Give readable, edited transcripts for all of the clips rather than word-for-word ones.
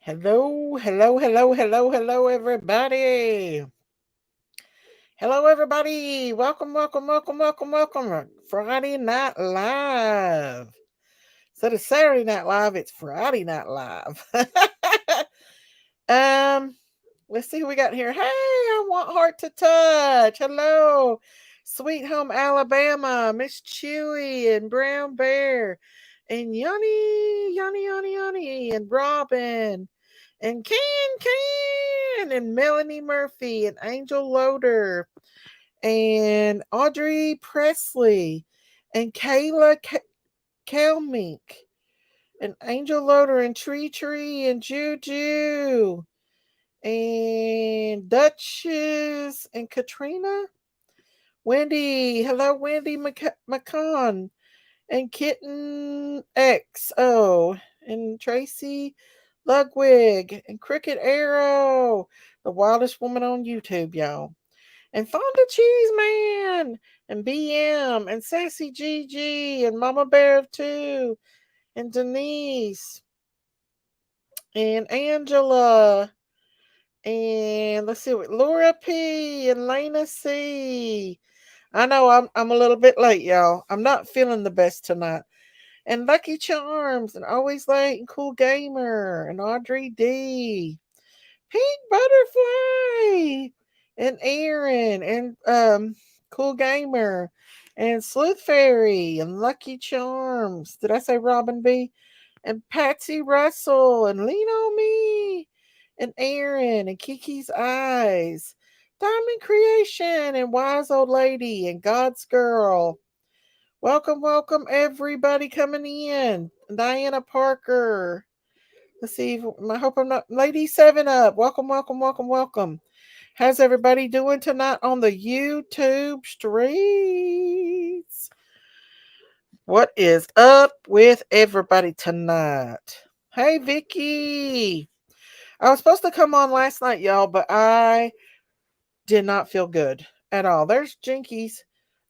Hello, hello, hello, hello, hello, everybody. Hello, everybody. Welcome, welcome, welcome, welcome, welcome. Friday Night Live. Instead of Saturday Night Live, it's Friday Night Live. um, let's see who we got here. Hey, I want Heart to Touch. Hello, Sweet Home Alabama, Miss Chewy and Brown Bear, and Yanni, and Robin and Can and Melanie Murphy and Angel Loader and Audrey Presley and Kayla Kalmink and Angel Loader and Tree and Juju and Duchess and Katrina. Wendy, hello Wendy McCon and Kitten XO and Tracy Ludwig and Cricket Arrow, the wildest woman on YouTube, y'all. And Fonda Cheese Man and BM and Sassy Gigi and Mama Bear of Two and Denise and Angela and let's see what Laura P and Lena C. I know I'm a little bit late, y'all. I'm not feeling the best tonight. And Lucky Charms and Always Late and Cool Gamer and Audrey D. Pink Butterfly and Aaron and Cool Gamer and Sleuth Fairy and Lucky Charms. Did I say Robin B? And Patsy Russell and Lean on Me and Aaron and Kiki's Eyes. Diamond Creation and Wise Old Lady and God's Girl. Welcome, welcome, everybody coming in. Diana Parker. Let's see. I hope I'm not. Lady Seven Up. Welcome, welcome, welcome, welcome. How's everybody doing tonight on the YouTube streets? What is up with everybody tonight? Hey, Vicky. I was supposed to come on last night, y'all, but I did not feel good at all. There's Jinkies.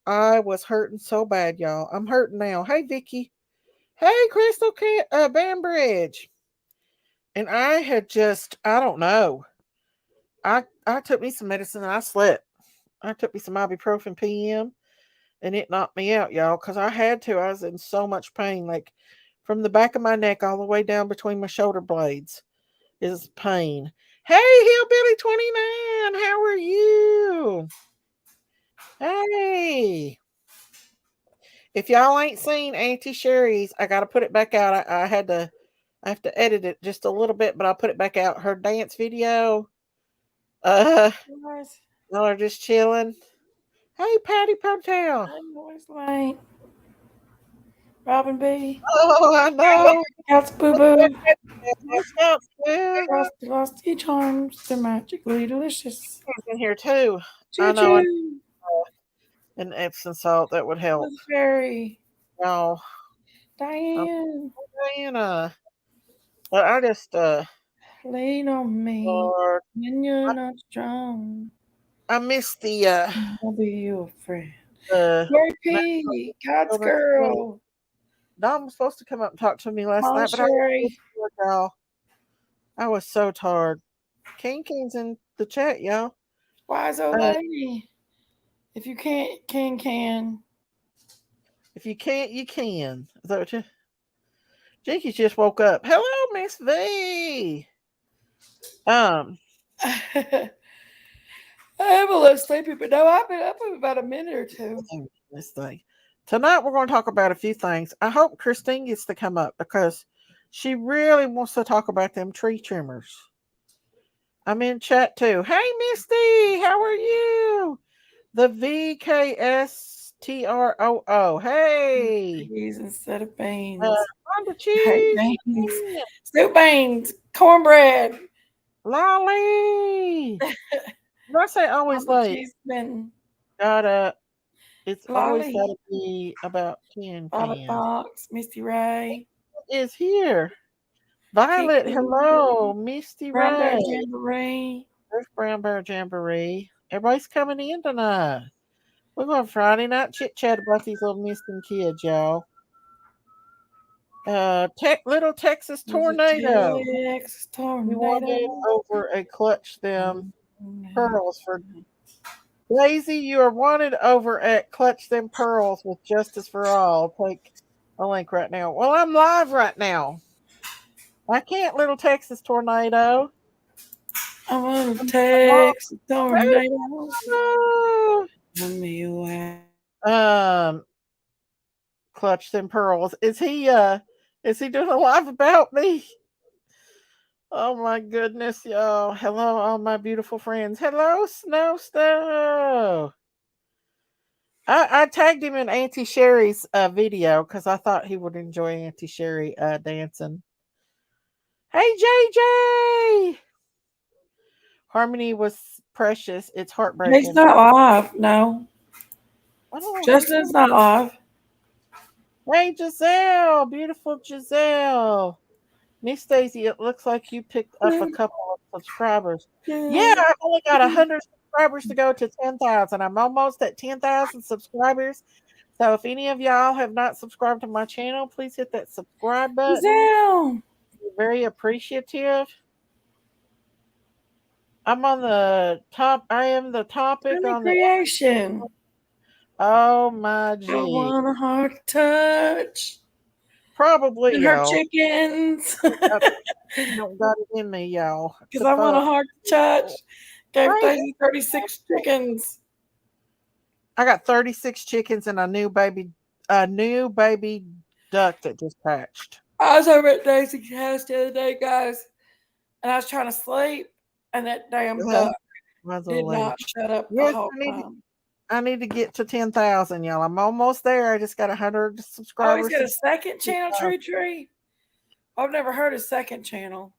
I was hurting so bad, y'all. I'm hurting now. Hey, Vicky. Hey, Crystal Bambridge. And I had just, I don't know. I took me some medicine and I slept. I took me some ibuprofen PM and it knocked me out, y'all, because I had to. I was in so much pain, like from the back of my neck all the way down between my shoulder blades is pain. Hey, Hillbilly 29, how are you? Hey. If y'all ain't seen Auntie Sherry's, I gotta put it back out. I have to edit it just a little bit, but I'll put it back out. Her dance video. Uh Guys, y'all are just chilling. Hey Patty Potato. I'm always late. Robin B. Oh, I know. Cats Boo Boo. Sounds good. Frosty Charms. They're magically delicious. It's in here too. I Choo know, choo. an Epsom salt that would help. Miss Fairy. No, I'm Diane. saying, but I just, Lean on me. Lord, When you're I, not strong, I miss I'll be your friend. the Mary National P. God's Children's Day. girl. Dom was supposed to come up and talk to me last Mama night, but I was so Sherry. tired, y'all. I was so tired. King's in the chat, y'all. Wise old Uh, lady. If you can't, can. if you can't, you can. Is that what you? Jinkies just woke up. Hello, Miss V. Um, I'm a little sleepy, but no, I've been up for about a minute or two. this thing. Tonight we're going to talk about a few things. I hope Christine gets to come up because she really wants to talk about them tree trimmers. I'm in chat too. Hey, Misty, how are you? The VKSTROO. Hey, Cheese instead of uh, beans. Wanda Hey, Cheese. beans. Soup beans. Cornbread. Lolly. Did I say always Mama late? cheese bin. Gotta, it's always Lolly. gotta be about Violet can. Fox. Misty Ray. Is here. Violet, Kiki. hello. Misty Brown Bear Ray. Jamboree. There's Brown Bear Jamboree. Everybody's coming in tonight. We're going Friday night chit chat about these little missing kids, y'all. Little Texas Was it Tornado. Texas We tornado? wanted over a Clutch Them Pearls for Lazy. You are wanted over at Clutch Them Pearls with Justice for All. Take a link right now. Well, I'm live right now. I can't, Little Texas Tornado. I want to I'm Texas tornado. live. Tell me why. Clutch Them Pearls. Is he doing a live about me? Oh my goodness, y'all. Hello, all my beautiful friends. Hello, Snow. I tagged him in Auntie Sherry's video because I thought he would enjoy Auntie Sherry dancing. Hey, JJ! Harmony was precious. It's heartbreaking. He's not live. No. I don't know. Justin's not live. Hey, Giselle. Beautiful Giselle. Miss Daisy, it looks like you picked up a couple of subscribers. Yeah, I've only got 100 subscribers to go to 10,000. I'm almost at 10,000 subscribers. So if any of y'all have not subscribed to my channel, please hit that subscribe button. Giselle. Very appreciative. I'm on the top. I am the topic on the creation. Oh my G. I want a heart touch. Probably And her chickens. I don't got it in me, y'all. Because I want a heart touch. Gave Right. Daisy 36 chickens. I got 36 chickens and a new baby duck that just hatched. I was over at Daisy's house the other day, guys, and I was trying to sleep, and that damn duck did not shut up the whole time. I need to get to 10,000, y'all. I'm almost there. I just got 100 subscribers. Oh, he's got a second channel, Tree. I've never heard of second channel.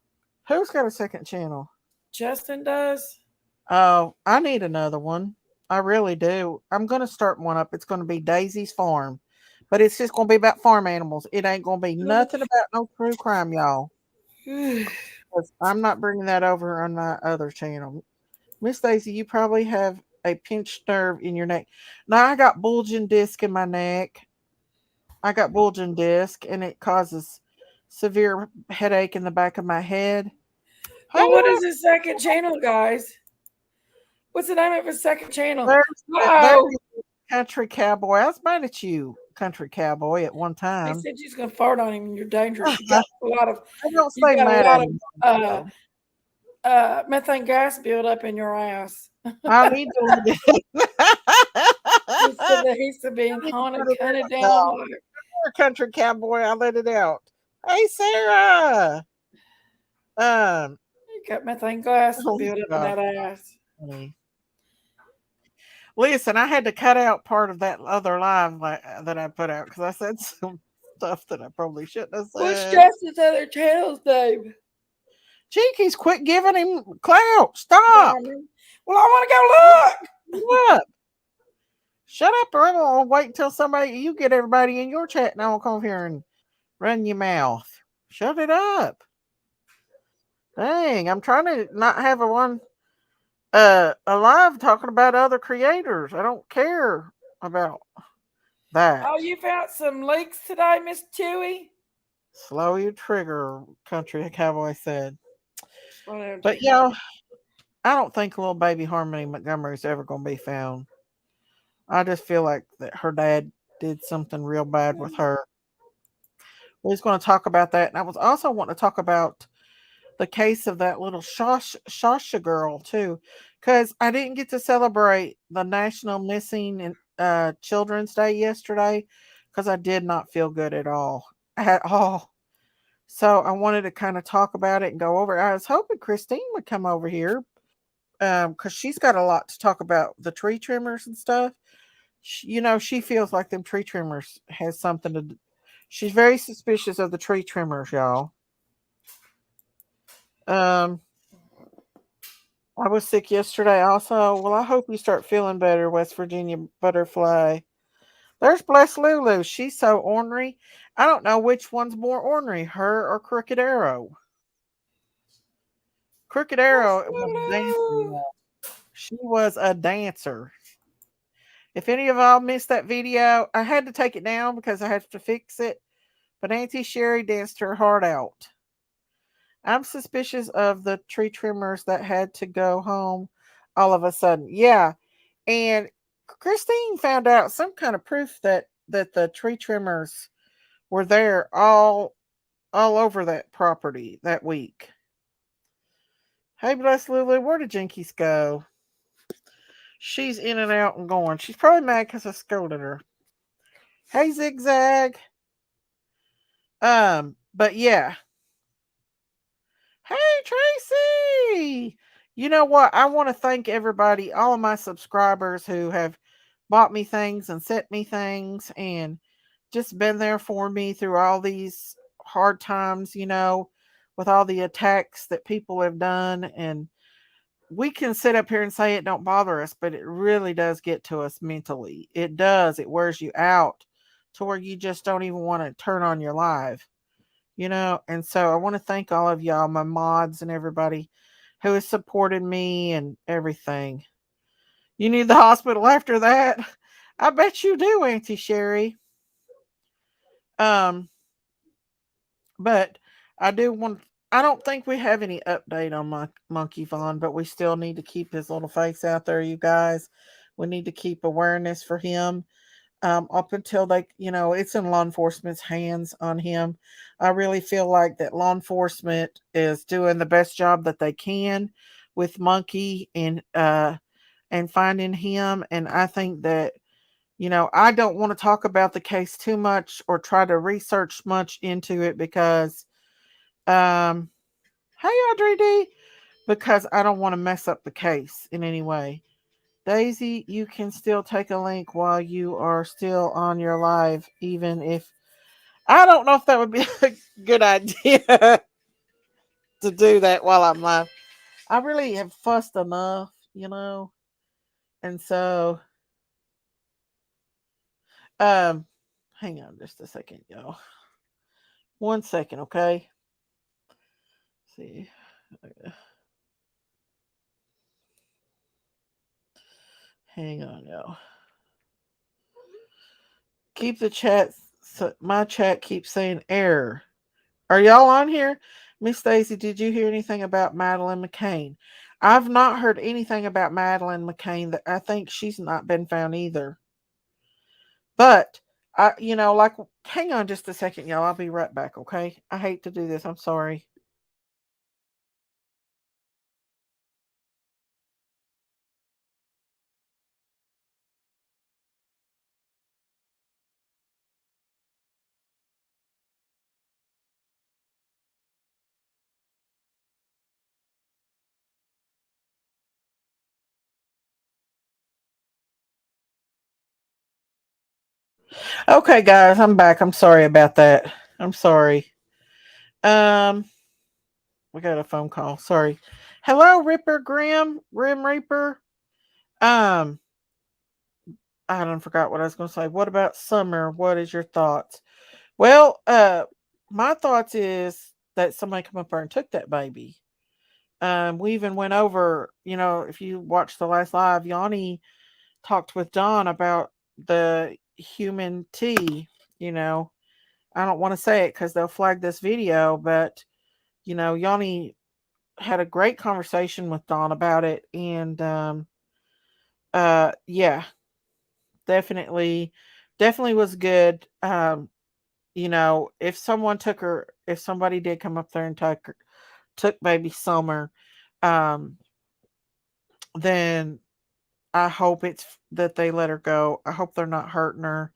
Who's got a second channel? Justin does. Oh, I need another one. I really do. I'm going to start one up. It's going to be Daisy's Farm. But it's just going to be about farm animals. It ain't going to be nothing about no true crime, y'all. I'm not bringing that over on my other channel. Miss Daisy, you probably have a pinched nerve in your neck. Now, I got bulging disc in my neck. I got bulging disc, and it causes severe headache in the back of my head. Well, what is his second channel, guys? What's the name of his second channel? There's Country Cowboy. I was mad at you, Country Cowboy, at one time. He said you're going to fart on him and you're dangerous. You got a lot of, I don't say mad methane gas build up in your ass. I need to He's to be hunted down. Country Cowboy, I let it out. Hey, Sarah. You got methane gas build up in that ass. Listen, I had to cut out part of that other live that I put out because I said some stuff that I probably shouldn't have said. What's Justin's other channel's name? Cheekies, quit giving him clout. Stop. Well, I want to go look. Shut up, or I'm going to wait until you get everybody in your chat and I'll come here and run your mouth. Shut it up. Dang, I'm trying to not have alive talking about other creators. I don't care about that. Oh, you found some leaks today, Miss Chewy? Slow your trigger, Country Cowboy said. But y'all, I don't think little baby Harmony Montgomery is ever going to be found. I just feel like that her dad did something real bad with her. We're going to talk about that. And I was also wanting to talk about the case of that little Shasha girl too, because I didn't get to celebrate the National Missing Children's Day yesterday because I did not feel good at all. So I wanted to kind of talk about it and go over. I was hoping Christine would come over here because she's got a lot to talk about the tree trimmers and stuff. She feels like them tree trimmers has something to do. She's very suspicious of the tree trimmers, y'all. I was sick yesterday also. Well, I hope you start feeling better, West Virginia Butterfly. There's Bless Lulu. She's so ornery. I don't know which one's more ornery, her or Crooked Arrow. Crooked Arrow was dancing. She was a dancer. If any of y'all missed that video, I had to take it down because I had to fix it. but Auntie Sherry danced her heart out. I'm suspicious of the tree trimmers that had to go home all of a sudden. Yeah, and Christine found out some kind of proof that the tree trimmers were there all over that property that week. Hey, bless Lulu, where did Jinkies go? She's in and out and going. She's probably mad because I scolded her. Hey, Zigzag. But yeah. Hey, Tracy. You know what? I want to thank everybody, all of my subscribers who have bought me things and sent me things and just been there for me through all these hard times, with all the attacks that people have done. And we can sit up here and say it don't bother us, but it really does get to us mentally. It does. It wears you out to where you just don't even want to turn on your live, And so I want to thank all of y'all, my mods and everybody who has supported me and everything. You need the hospital after that? I bet you do, Auntie Sherry. But I don't think we have any update on Monkey Vaughn, but we still need to keep his little face out there, you guys. We need to keep awareness for him. Up until it's in law enforcement's hands on him. I really feel like that law enforcement is doing the best job that they can with Monkey and finding him. And I think that, I don't want to talk about the case too much or try to research much into it because, hey, Audrey D, because I don't want to mess up the case in any way. Daisy, you can still take a link while you are still on your live, even if I don't know if that would be a good idea to do that while I'm live. I really have fussed enough, and so hang on just a second, y'all. 1 second, okay? Let's see. Hang on, y'all. Keep the chat. So my chat keeps saying error. Are y'all on here? Miss Stacy, did you hear anything about Madeleine McCain? I've not heard anything about Madeleine McCain. That I think she's not been found either. But hang on just a second, y'all. I'll be right back, okay? I hate to do this. I'm sorry. Okay, guys, I'm back. I'm sorry about that. I'm sorry. We got a phone call. Sorry. Hello, Ripper Grim Reaper. I don't forgot what I was going to say. What about Summer? What is your thoughts? Well, my thoughts is that somebody come up there and took that baby. We even went over, if you watched the last live, Yanni talked with Don about the human tea. I don't want to say it because they'll flag this video, but Yanni had a great conversation with Don about it, and yeah, definitely was good. If somebody did come up there and took baby Summer, then I hope it's that they let her go. I hope they're not hurting her.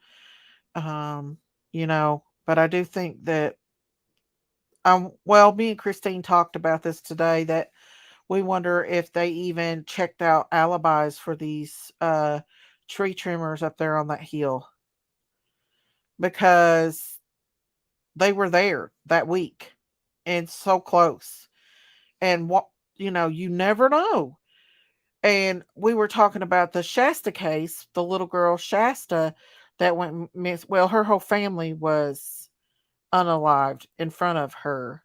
But I do think that me and Christine talked about this today, that we wonder if they even checked out alibis for these tree trimmers up there on that hill, because they were there that week and so close. And you never know. And we were talking about the Shasta case, the little girl Shasta that went miss. Well, her whole family was unalived in front of her.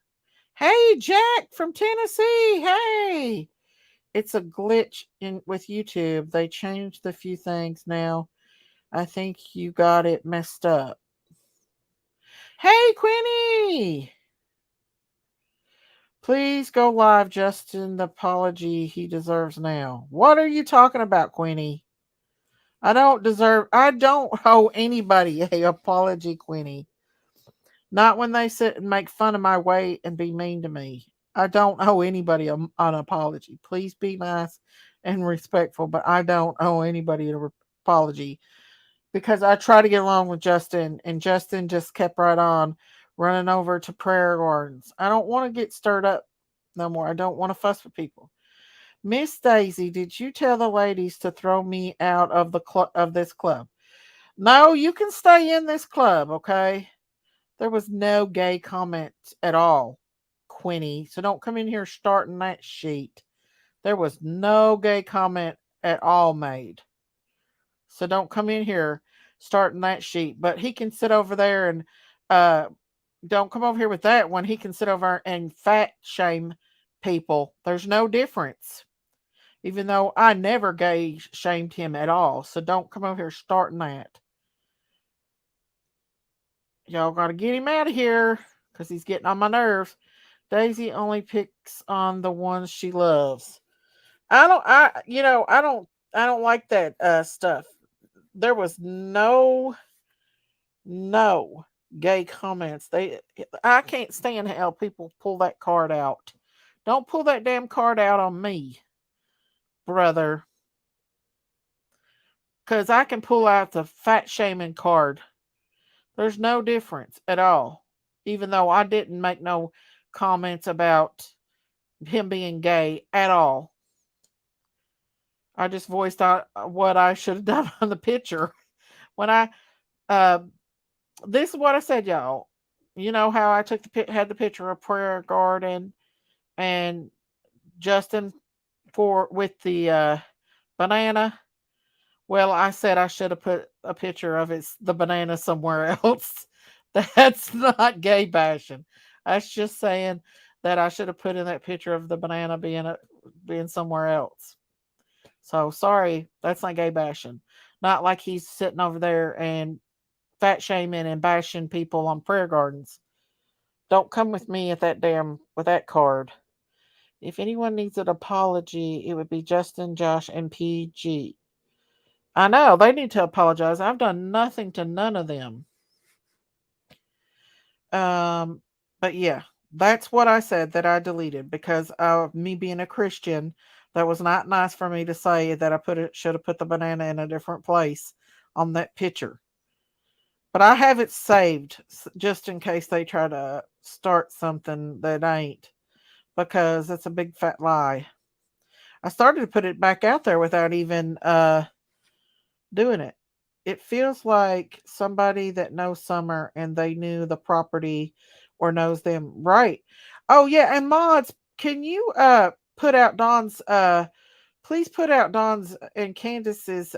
Hey, Jack from Tennessee. Hey. It's a glitch with YouTube. They changed a few things now. I think you got it messed up. Hey, Quinny! Please go live, Justin. The apology he deserves now. What are you talking about, Quinny? I don't owe anybody a apology, Quinny. Not when they sit and make fun of my weight and be mean to me. I don't owe anybody an apology. Please be nice and respectful, but I don't owe anybody an apology because I tried to get along with Justin, and Justin just kept right on running over to prayer gardens. I don't want to get stirred up no more. I don't want to fuss with people. Miss Daisy, did you tell the ladies to throw me out of the of this club? No, you can stay in this club, okay? There was no gay comment at all, Quinny. So don't come in here starting that sheet. There was no gay comment at all made. So don't come in here starting that sheet. But he can sit over there and don't come over here with that when he can sit over and fat shame people. There's no difference. Even though I never gay shamed him at all. So don't come over here starting that. Y'all gotta get him out of here because he's getting on my nerves. Daisy only picks on the ones she loves. I don't like that stuff. There was no gay comments. I can't stand how people pull that card out. Don't pull that damn card out on me, brother. Because I can pull out the fat shaming card. There's no difference at all. Even though I didn't make no comments about him being gay at all. I just voiced out what I should have done on the picture. When this is what I said, y'all. You know how I had the picture of Prayer Garden and Justin with the banana. Well, I said I should have put a picture of the banana somewhere else. That's not gay bashing. That's just saying that I should have put in that picture of the banana being somewhere else. So sorry, that's not gay bashing. Not like he's sitting over there and fat shaming and bashing people on prayer gardens. Don't come with me with that card. If anyone needs an apology, it would be Justin, Josh, and PG. I know they need to apologize. I've done nothing to none of them. But yeah, that's what I said that I deleted because of me being a Christian. That was not nice for me to say that I should have put the banana in a different place on that picture. But I have it saved just in case they try to start something that ain't, because it's a big fat lie. I started to put it back out there without even doing it. It feels like somebody that knows Summer and they knew the property or knows them. Right. Oh yeah, and mods, can you put out Dawn's please put out Dawn's and Candace's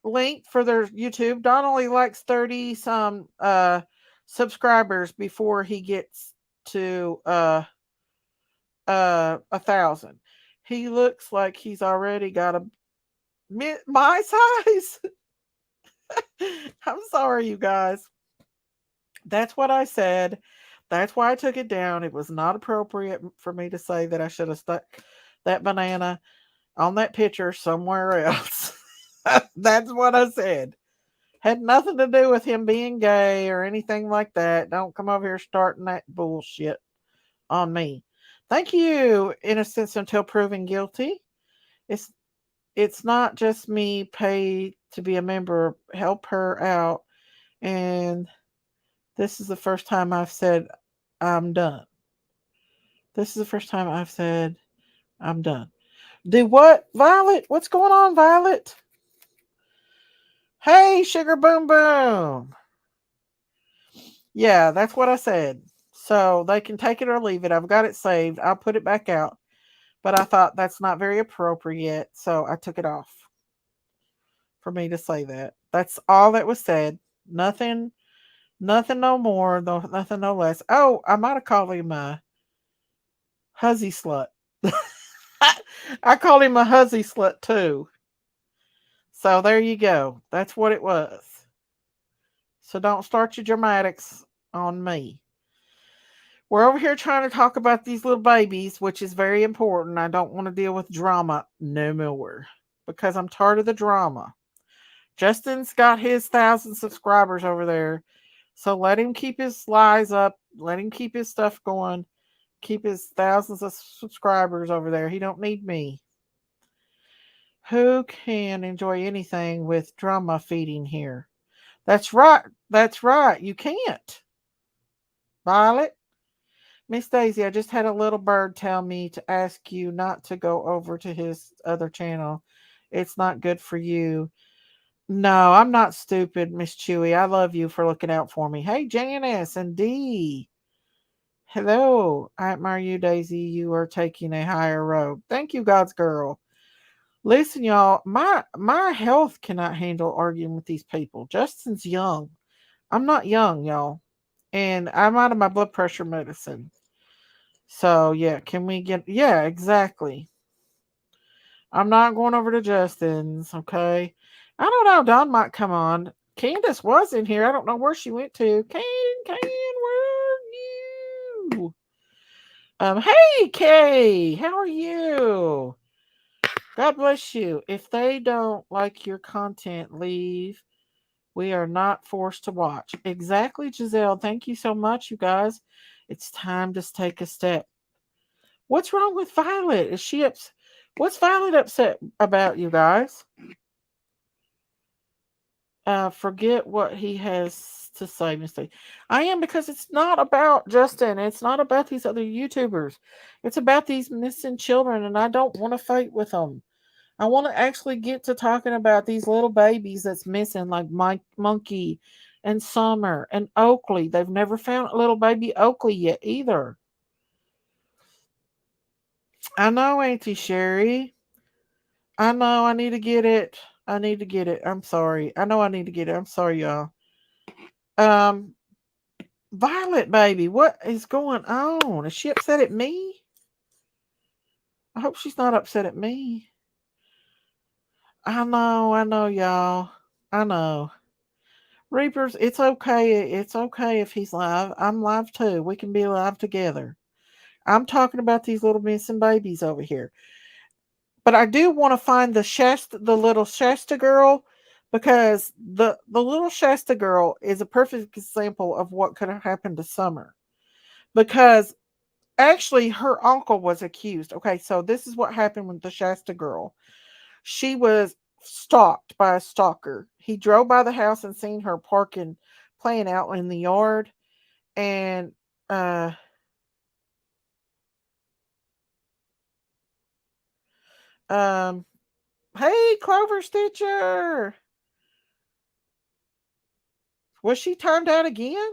link for their YouTube. Dawn only likes 30 some subscribers before he gets to 1,000. He looks like he's already got my size. I'm sorry, you guys. That's what I said. That's why I took it down. It was not appropriate for me to say that I should have stuck that banana on that picture somewhere else. That's what I said. Had nothing to do with him being gay or anything like that. Don't come over here starting that bullshit on me. Thank you, Innocence Until Proven Guilty. It's not just me pay to be a member. Help her out. And this is the first time I've said I'm done. This is the first time I've said I'm done. Do what, Violet? What's going on, Violet? Hey, Sugar Boom Boom. Yeah, that's what I said. So they can take it or leave it. I've got it saved. I'll put it back out. But I thought that's not very appropriate, so I took it off for me to say that. That's all that was said. Nothing no more, nothing no less. Oh, I might have called him a huzzy slut. I called him a huzzy slut too. So there you go. That's what it was. So don't start your dramatics on me. We're over here trying to talk about these little babies, which is very important. I don't want to deal with drama no more because I'm tired of the drama. Justin's got his 1,000 subscribers over there. So let him keep his lies up. Let him keep his stuff going. Keep his thousands of subscribers over there. He don't need me. Who can enjoy anything with drama feeding here? That's right. That's right. You can't. Violet. Miss Daisy, I just had a little bird tell me to ask you not to go over to his other channel. It's not good for you. No, I'm not stupid, Miss Chewy. I love you for looking out for me. Hey, Janice and Dee. Hello. I admire you, Daisy. You are taking a higher road. Thank you, God's girl. Listen, y'all, my health cannot handle arguing with these people. Justin's young. I'm not young, y'all. And I'm out of my blood pressure medicine. So, yeah, can we get... Yeah, exactly. I'm not going over to Justin's, okay? I don't know. Dawn might come on. Candace was in here. I don't know where she went to. Can, where are you? Hey, Kay, how are you? God bless you. If they don't like your content, leave. We are not forced to watch. Exactly, Giselle. Thank you so much, you guys. It's time to take a step. What's wrong with Violet? Is she upset? What's Violet upset about, you guys? Forget what he has to say, Mr. I am, because it's not about Justin. It's not about these other YouTubers. It's about these missing children, and I don't want to fight with them. I want to actually get to talking about these little babies that's missing, like Mike Monkey and Summer and Oakley. They've never found little baby Oakley yet either. I know, Auntie Sherry. I know I need to get it. I need to get it. I'm sorry. I know I need to get it. I'm sorry, y'all. Violet baby, what is going on? Is she upset at me? I hope she's not upset at me. I know, y'all. I know. Reapers, it's okay. It's okay if he's live. I'm live too. We can be live together. I'm talking about these little missing babies over here. But I do want to find the little Shasta girl, because the little Shasta girl is a perfect example of what could have happened to Summer. Because actually her uncle was accused. Okay, so this is what happened with the Shasta girl. She was stalked by a stalker. He drove by the house and seen her parking, playing out in the yard. And hey, Clover Stitcher, was she turned out again?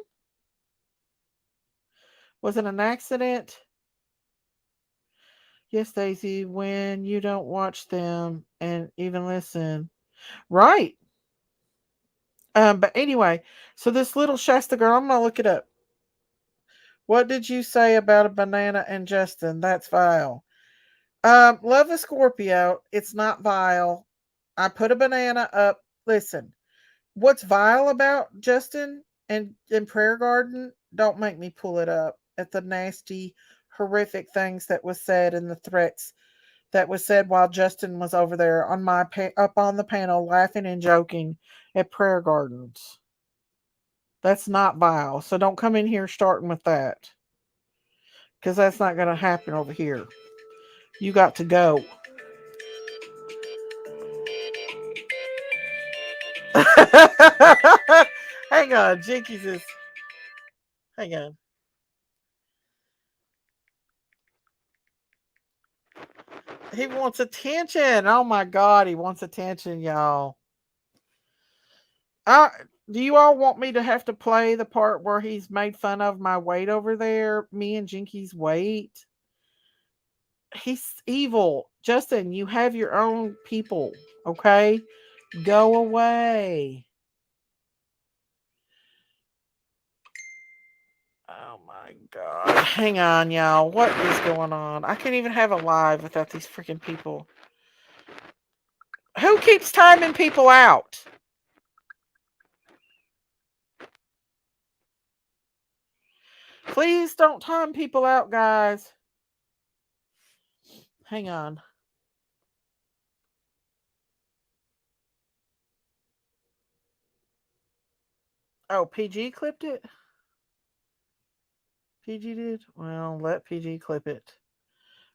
Was it an accident? Yes, Daisy, when you don't watch them and even listen. Right. But anyway, so this little Shasta girl, I'm gonna look it up. What did you say about a banana and Justin? That's vile. Love a Scorpio. It's not vile. I put a banana up. Listen, what's vile about Justin and Prayer Garden? Don't make me pull it up at the nasty, horrific things that was said and the threats that was said while Justin was over there on up on the panel laughing and joking at Prayer Gardens. That's not vile. So don't come in here starting with that, because that's not going to happen over here. You got to go. Hang on, Jinkies is. Hang on. He wants attention. Oh my God, he wants attention, y'all. Do you all want me to have to play the part where he's made fun of my weight over there? Me and Jinky's weight? He's evil. Justin, you have your own people, okay? Go away. Oh my God. Hang on, y'all. What is going on? I can't even have a live without these freaking people. Who keeps timing people out? Please don't time people out, guys. Hang on. Oh, PG clipped it? PG did? Well, let PG clip it.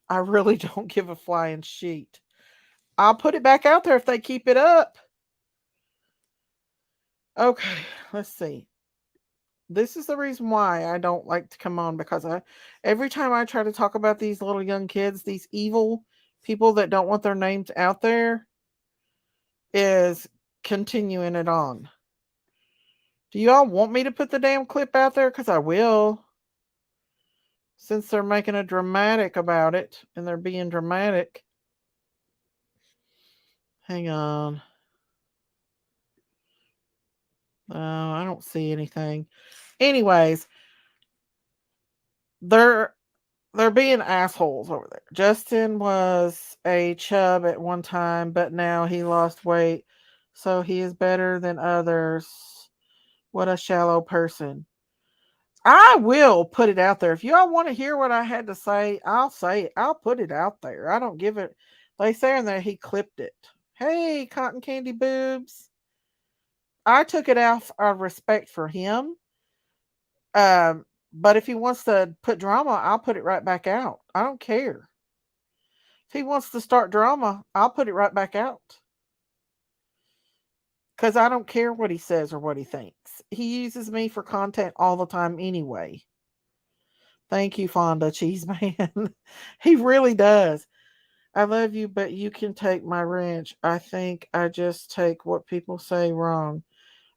I really don't give a flying sheet. I'll put it back out there if they keep it up. Okay, let's see. This is the reason why I don't like to come on, because every time I try to talk about these little young kids, these evil people that don't want their names out there, is continuing it on. Do you all want me to put the damn clip out there? Because I will. Since they're making a dramatic about it, and they're being dramatic. Hang on. I don't see anything. Anyways, they're being assholes over there. Justin was a chub at one time, but now he lost weight, so he is better than others. What a shallow person. I will put it out there. If you all want to hear what I had to say, I'll say it. I'll put it out there. I don't give it. They say in there he clipped it. Hey, cotton candy boobs. I took it out of respect for him. But if he wants to put drama, I'll put it right back out. I don't care. If he wants to start drama, I'll put it right back out. Because I don't care what he says or what he thinks. He uses me for content all the time anyway. Thank you, Fonda Cheese Man. He really does. I love you, but you can take my wrench. I think I just take what people say wrong.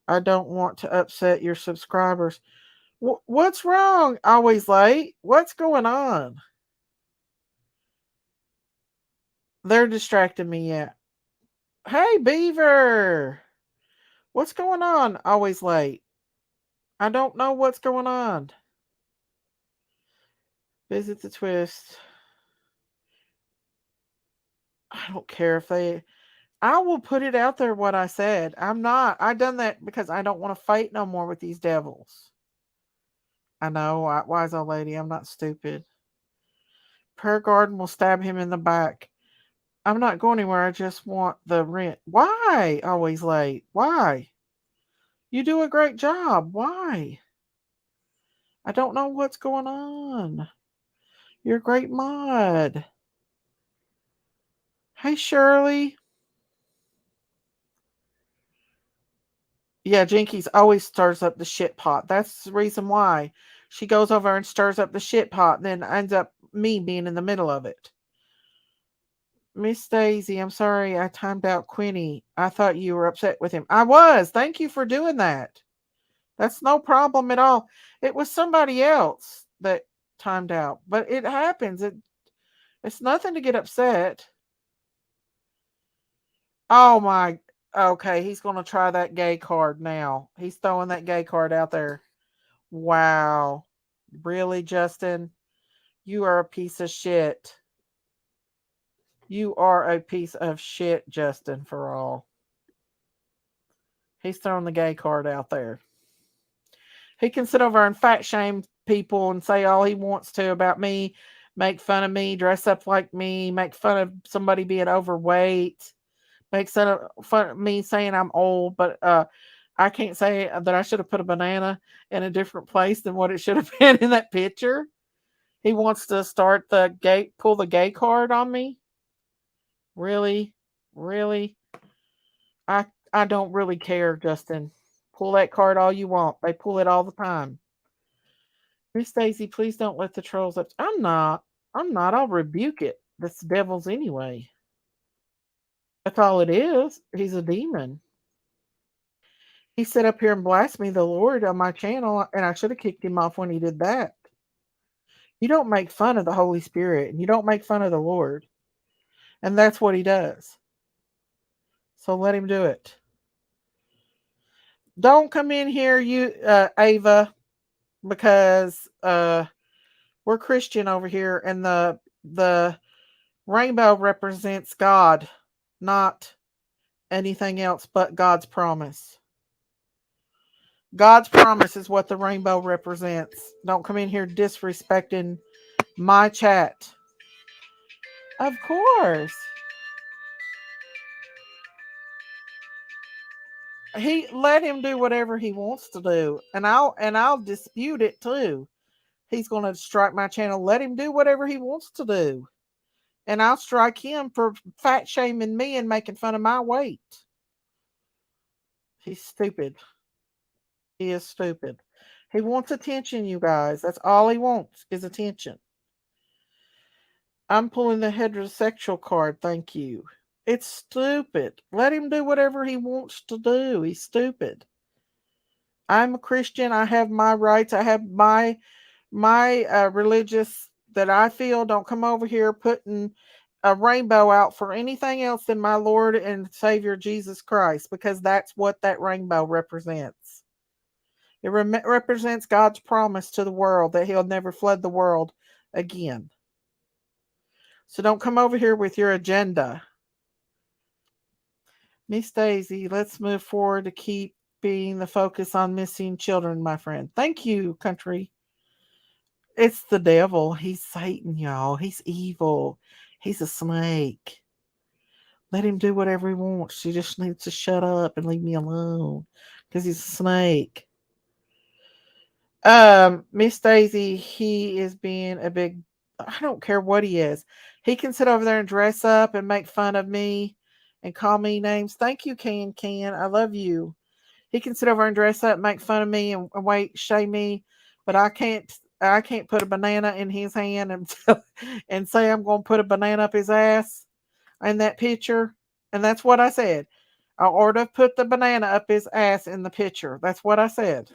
I don't want to upset your subscribers. What's wrong? Always late? What's going on? They're distracting me yet. Hey, Beaver. What's going on? Always late. I don't know what's going on. Visit the twist. I don't care if they... I will put it out there what I said. I done that because I don't want to fight no more with these devils. I know, wise old lady, I'm not stupid. Prayer Garden will stab him in the back. I'm not going anywhere. I just want the rent. Why? Always late. Why? You do a great job. Why? I don't know what's going on. You're a great mod. Hey, Shirley. Yeah, Jinkies always stirs up the shit pot. That's the reason why. She goes over and stirs up the shit pot, and then ends up me being in the middle of it. Miss Daisy, I'm sorry I timed out Quinny. I thought you were upset with him. I was. Thank you for doing that. That's no problem at all. It was somebody else that timed out, but it happens. It's nothing to get upset. Oh my. Okay, he's going to try that gay card now. He's throwing that gay card out there. Wow. Really, Justin? You are a piece of shit. You are a piece of shit, Justin, for all. He's throwing the gay card out there. He can sit over and fat shame people and say all he wants to about me, make fun of me, dress up like me, make fun of somebody being overweight, make fun of me saying I'm old, but I can't say that I should have put a banana in a different place than what it should have been in that picture. He wants to pull the gay card on me. Really? Really? I don't really care, Justin. Pull that card all you want. They pull it all the time. Miss Daisy, please don't let the trolls up. I'm not. I'll rebuke it. That's the devil's anyway. That's all it is. He's a demon. He sat up here and blasphemed the Lord on my channel, and I should have kicked him off when he did that. You don't make fun of the Holy Spirit, and you don't make fun of the Lord. And that's what he does. So let him do it. Don't come in here, you Ava, because we're Christian over here, and the rainbow represents God, not anything else but God's promise. God's promise is what the rainbow represents. Don't come in here disrespecting my chat. Of course. He let him do whatever he wants to do. And I'll dispute it too. He's going to strike my channel. Let him do whatever he wants to do. And I'll strike him for fat shaming me and making fun of my weight. He's stupid. He is stupid. He wants attention, you guys. That's all he wants is attention. I'm pulling the heterosexual card. Thank you. It's stupid. Let him do whatever he wants to do. He's stupid. I'm a Christian. I have my rights. I have my religious that I feel. Don't come over here putting a rainbow out for anything else than my Lord and Savior Jesus Christ, because that's what that rainbow represents. It represents God's promise to the world that he'll never flood the world again. So don't come over here with your agenda. Miss Daisy, let's move forward to keep being the focus on missing children, my friend. Thank you, country. It's the devil. He's Satan, y'all. He's evil. He's a snake. Let him do whatever he wants. He just needs to shut up and leave me alone because he's a snake. Miss Daisy, he is being a big, I don't care what he is. He can sit over there and dress up and make fun of me and call me names. Thank you, Can. I love you. He can sit over and dress up, make fun of me and shame me, but I can't put a banana in his hand and say I'm going to put a banana up his ass in that picture. And that's what I said. Or to put the banana up his ass in the picture. That's what I said.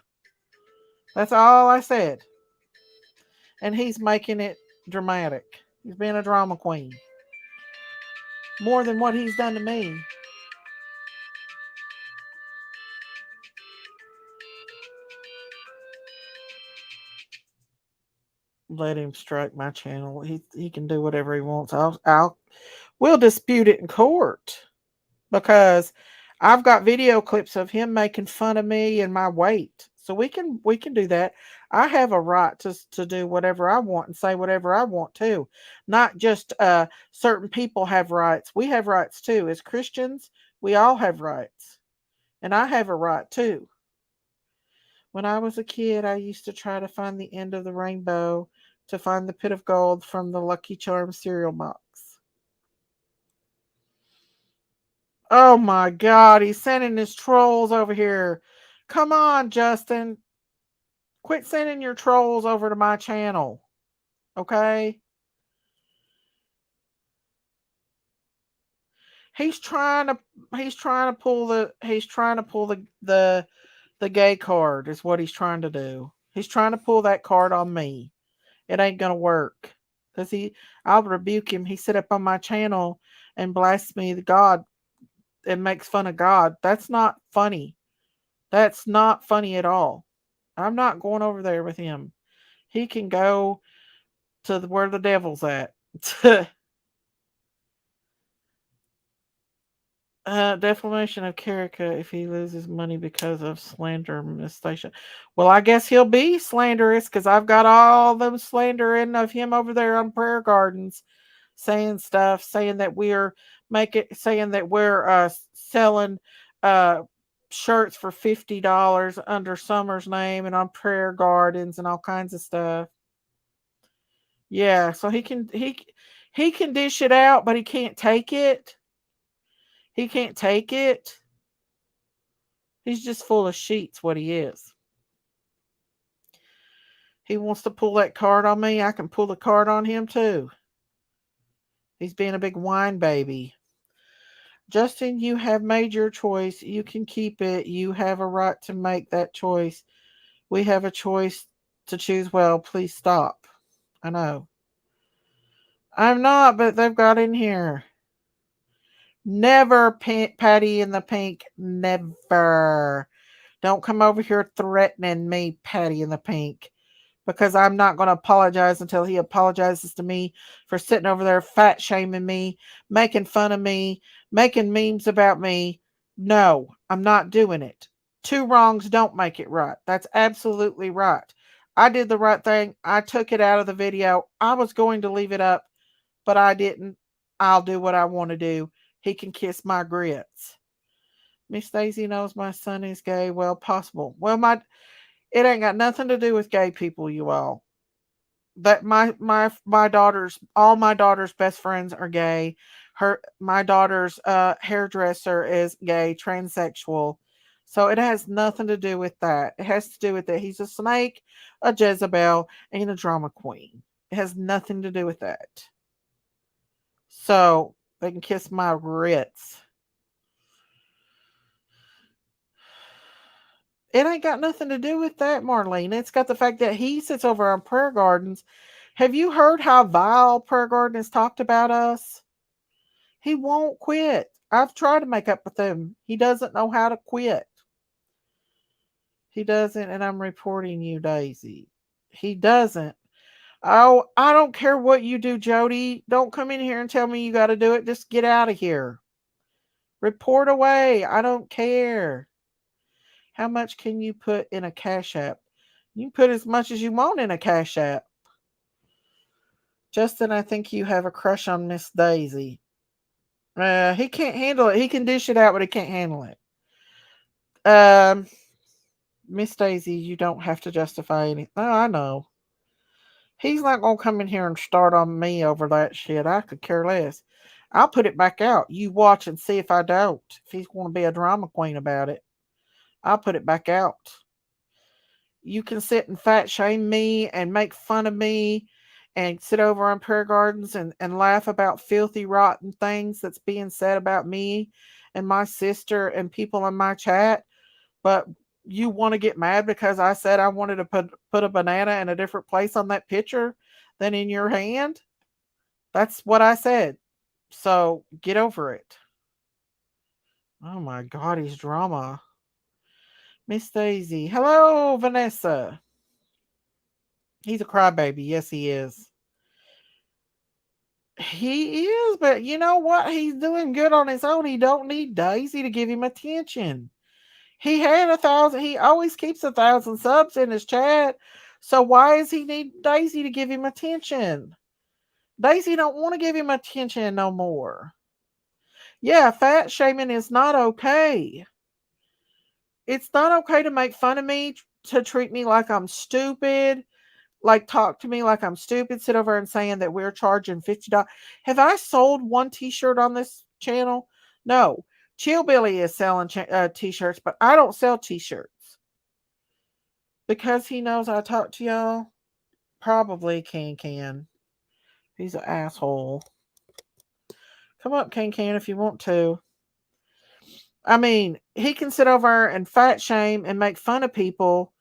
That's all I said. And he's making it dramatic. He's being a drama queen. More than what he's done to me. Let him strike my channel. He can do whatever he wants. We'll dispute it in court because I've got video clips of him making fun of me and my weight. So we can do that. I have a right to do whatever I want and say whatever I want too. Not just certain people have rights. We have rights too. As Christians, we all have rights. And I have a right too. When I was a kid, I used to try to find the end of the rainbow to find the pit of gold from the Lucky Charms cereal box. Oh my God, he's sending his trolls over here. Come on, Justin. Quit sending your trolls over to my channel. Okay? He's trying to pull the gay card is what he's trying to do. He's trying to pull that card on me. It ain't gonna work. Because I'll rebuke him. He sit up on my channel and blasphemes God and makes fun of God. That's not funny. That's not funny at all. I'm not going over there with him. He can go to where the devil's at. Defamation of character if he loses money because of slander molestation. Well, I guess he'll be slanderous because I've got all them slandering of him over there on Prayer Gardens, saying stuff, saying that we're selling shirts for $50 under Summer's name and on Prayer Gardens and all kinds of stuff. Yeah, so he can dish it out, but he can't take it. He can't take it. He's just full of sheets, what he is. He wants to pull that card on me. I can pull the card on him too. He's being a big whine baby. Justin, you have made your choice. You can keep it. You have a right to make that choice. We have a choice to choose well. Please stop. I know. I'm not, but they've got in here. Never, Patty in the Pink. Never. Don't come over here threatening me, Patty in the Pink, because I'm not going to apologize until he apologizes to me for sitting over there fat shaming me, making fun of me, making memes about me. No, I'm not doing it. Two wrongs don't make it right. That's absolutely right. I did the right thing. I took it out of the video. I was going to leave it up, but I didn't. I'll do what I want to do. He can kiss my grits. Miss Daisy knows my son is gay. Well, possible. Well, it ain't got nothing to do with gay people, you all. That my daughter's all my daughter's best friends are gay. My daughter's hairdresser is gay, transsexual. So it has nothing to do with that. It has to do with that he's a snake, a Jezebel, and a drama queen. It has nothing to do with that. So they can kiss my grits. It ain't got nothing to do with that, Marlene. It's got the fact that he sits over on Prayer Gardens. Have you heard how vile Prayer Garden has talked about us? He won't quit. I've tried to make up with him. He doesn't know how to quit. He doesn't, and I'm reporting you, Daisy. He doesn't. Oh, I don't care what you do, Jody. Don't come in here and tell me you got to do it. Just get out of here. Report away. I don't care. How much can you put in a Cash App? You can put as much as you want in a Cash App. Justin, I think you have a crush on Miss Daisy. He can't handle it. He can dish it out, but he can't handle it. Miss Daisy, you don't have to justify anything. Oh, I know. He's not gonna come in here and start on me over that shit. I could care less. I'll put it back out. You watch and see if I don't. If he's going to be a drama queen about it, I'll put it back out. You can sit and fat shame me and make fun of me and sit over on Prayer Gardens and laugh about filthy, rotten things that's being said about me and my sister and people in my chat. But you want to get mad because I said I wanted to put a banana in a different place on that picture than in your hand? That's what I said. So get over it. Oh my God, he's drama. Miss Daisy. Hello, Vanessa. He's a crybaby. Yes, he is. He is, but you know what? He's doing good on his own. He don't need Daisy to give him attention. He had 1,000. He always keeps 1,000 subs in his chat. So why does he need Daisy to give him attention? Daisy don't want to give him attention no more. Yeah, fat shaming is not okay. It's not okay to make fun of me, to treat me like I'm stupid, like talk to me like I'm stupid, sit over and saying that we're charging $50. Have I sold one t-shirt on this channel? No. Chill Billy is selling t-shirts, but I don't sell t-shirts. Because he knows I talk to y'all? Probably Can. He's an asshole. Come up, Can, if you want to. I mean, he can sit over and fat shame and make fun of people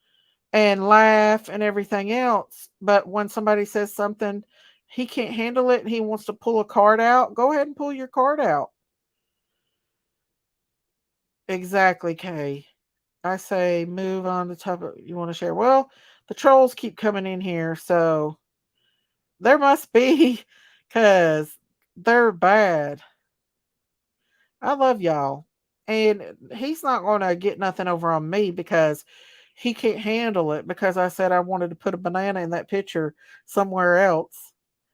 and laugh and everything else. But when somebody says something, he can't handle it and he wants to pull a card out. Go ahead and pull your card out. Exactly, Kay. I say move on to top of you want to share. Well, the trolls keep coming in here, so there must be, because they're bad. I love y'all. And he's not going to get nothing over on me because he can't handle it, because I said I wanted to put a banana in that picture somewhere else.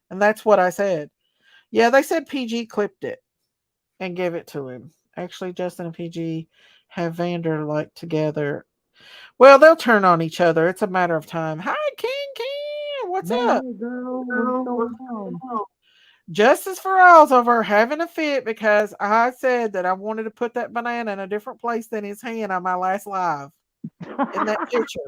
And that's what I said. Yeah, they said PG clipped it and gave it to him. Actually, Justin and PG have Vander like together. Well, they'll turn on each other. It's a matter of time. Hi, King. What's up? Hey, girl, what's going on? Justice for All's over having a fit because I said that I wanted to put that banana in a different place than his hand on my last live. In that picture.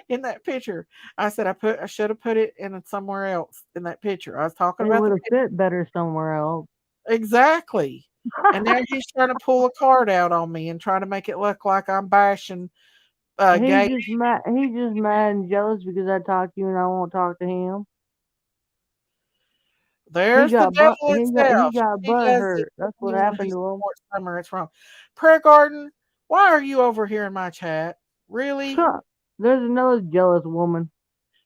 In that picture. I said I should have put it in somewhere else in that picture. I was talking about it would have fit better somewhere else. Exactly. And now he's trying to pull a card out on me and trying to make it look like I'm bashing gay. He's just mad and jealous because I talk to you and I won't talk to him. There's the devil itself. He got butt hurt. That's what happened to him. Summer, it's wrong. Prayer Garden, why are you over here in my chat? Really? There's another jealous woman.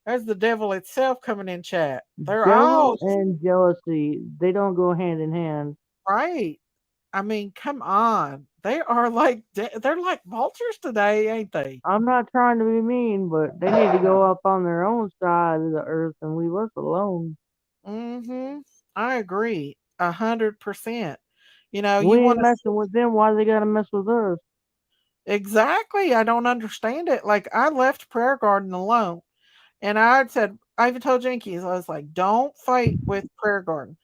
There's the devil itself coming in chat. They're devil all and jealousy. They don't go hand in hand. Right. I mean, come on. They are like they're like vultures today, ain't they? I'm not trying to be mean, but they need to go up on their own side of the earth and leave us alone. Mhm. I agree 100%. You know, you We ain't want to messing with them. Why they gotta mess with us? exactly. I don't understand it. Like I left Prayer Garden alone, and I had said I even told Jinkies I was like, "Don't fight with Prayer Garden."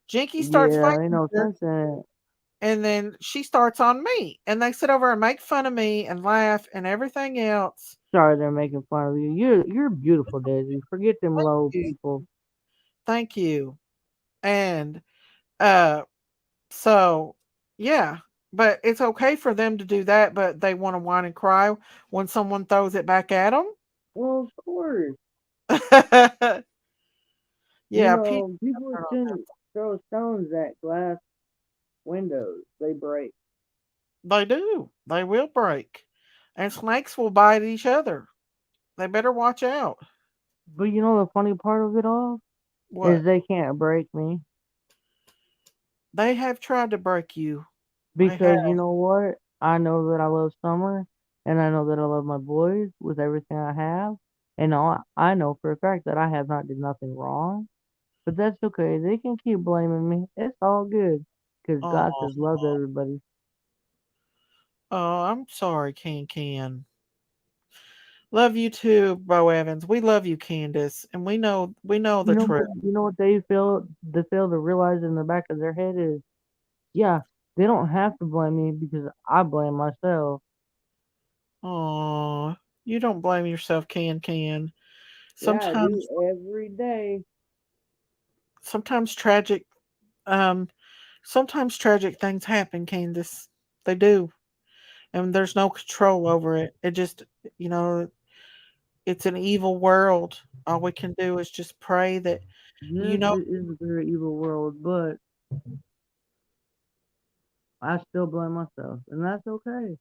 Jinky starts Yeah, ain't fighting no her, sense in it. and then she starts on me, and they sit over and make fun of me and laugh and everything else. Sorry, they're making fun of you. You're beautiful, Daisy. Forget them Thank low you. people. Thank you. And uh so yeah, but it's okay for them to do that, but they want to whine and cry when someone throws it back at them. Well, of course. You Yeah, people know, people shouldn't throw stones at glass windows. They break. they do. They will break. And snakes will bite each other. They better watch out. But you know the funny part of it all is What? they can't break me They have tried to break you. They have. because you know what? I know that I love summer, and I know that I love my boys with everything I have, and I know for a fact that I have not did nothing wrong. But that's okay. They can keep blaming me. It's all good because God Oh, says love everybody. oh, I'm sorry, Can. Love you too, Bo Evans. We love you, Candace, and we know You the know truth. what? You know what they fail to realize in the back of their head is, yeah, they don't have to blame me because I blame myself. Oh, you don't blame yourself, Can. Yeah, I do Sometimes every day. sometimes tragic um sometimes tragic things happen, Candace. They do. And there's no control over it. It just you know, it's an evil world. All we can do is just pray that you Yes, know it is a very evil world, but I still blame myself, and that's okay.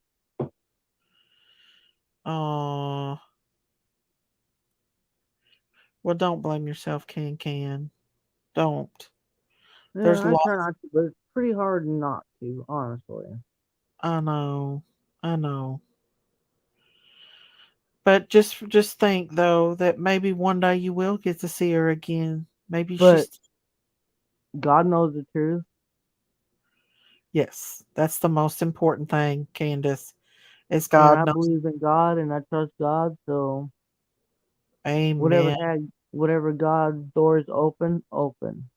oh well don't blame yourself, Can. Don't. Yeah, There's I try lots not to, but it's pretty hard not to, honestly. I know. I know. But just think though that maybe one day you will get to see her again. Maybe But she's God knows the truth, yes, that's the most important thing, Candace. Is and God I knows. believe in God, and I trust God. So Amen. whatever God's doors open, open.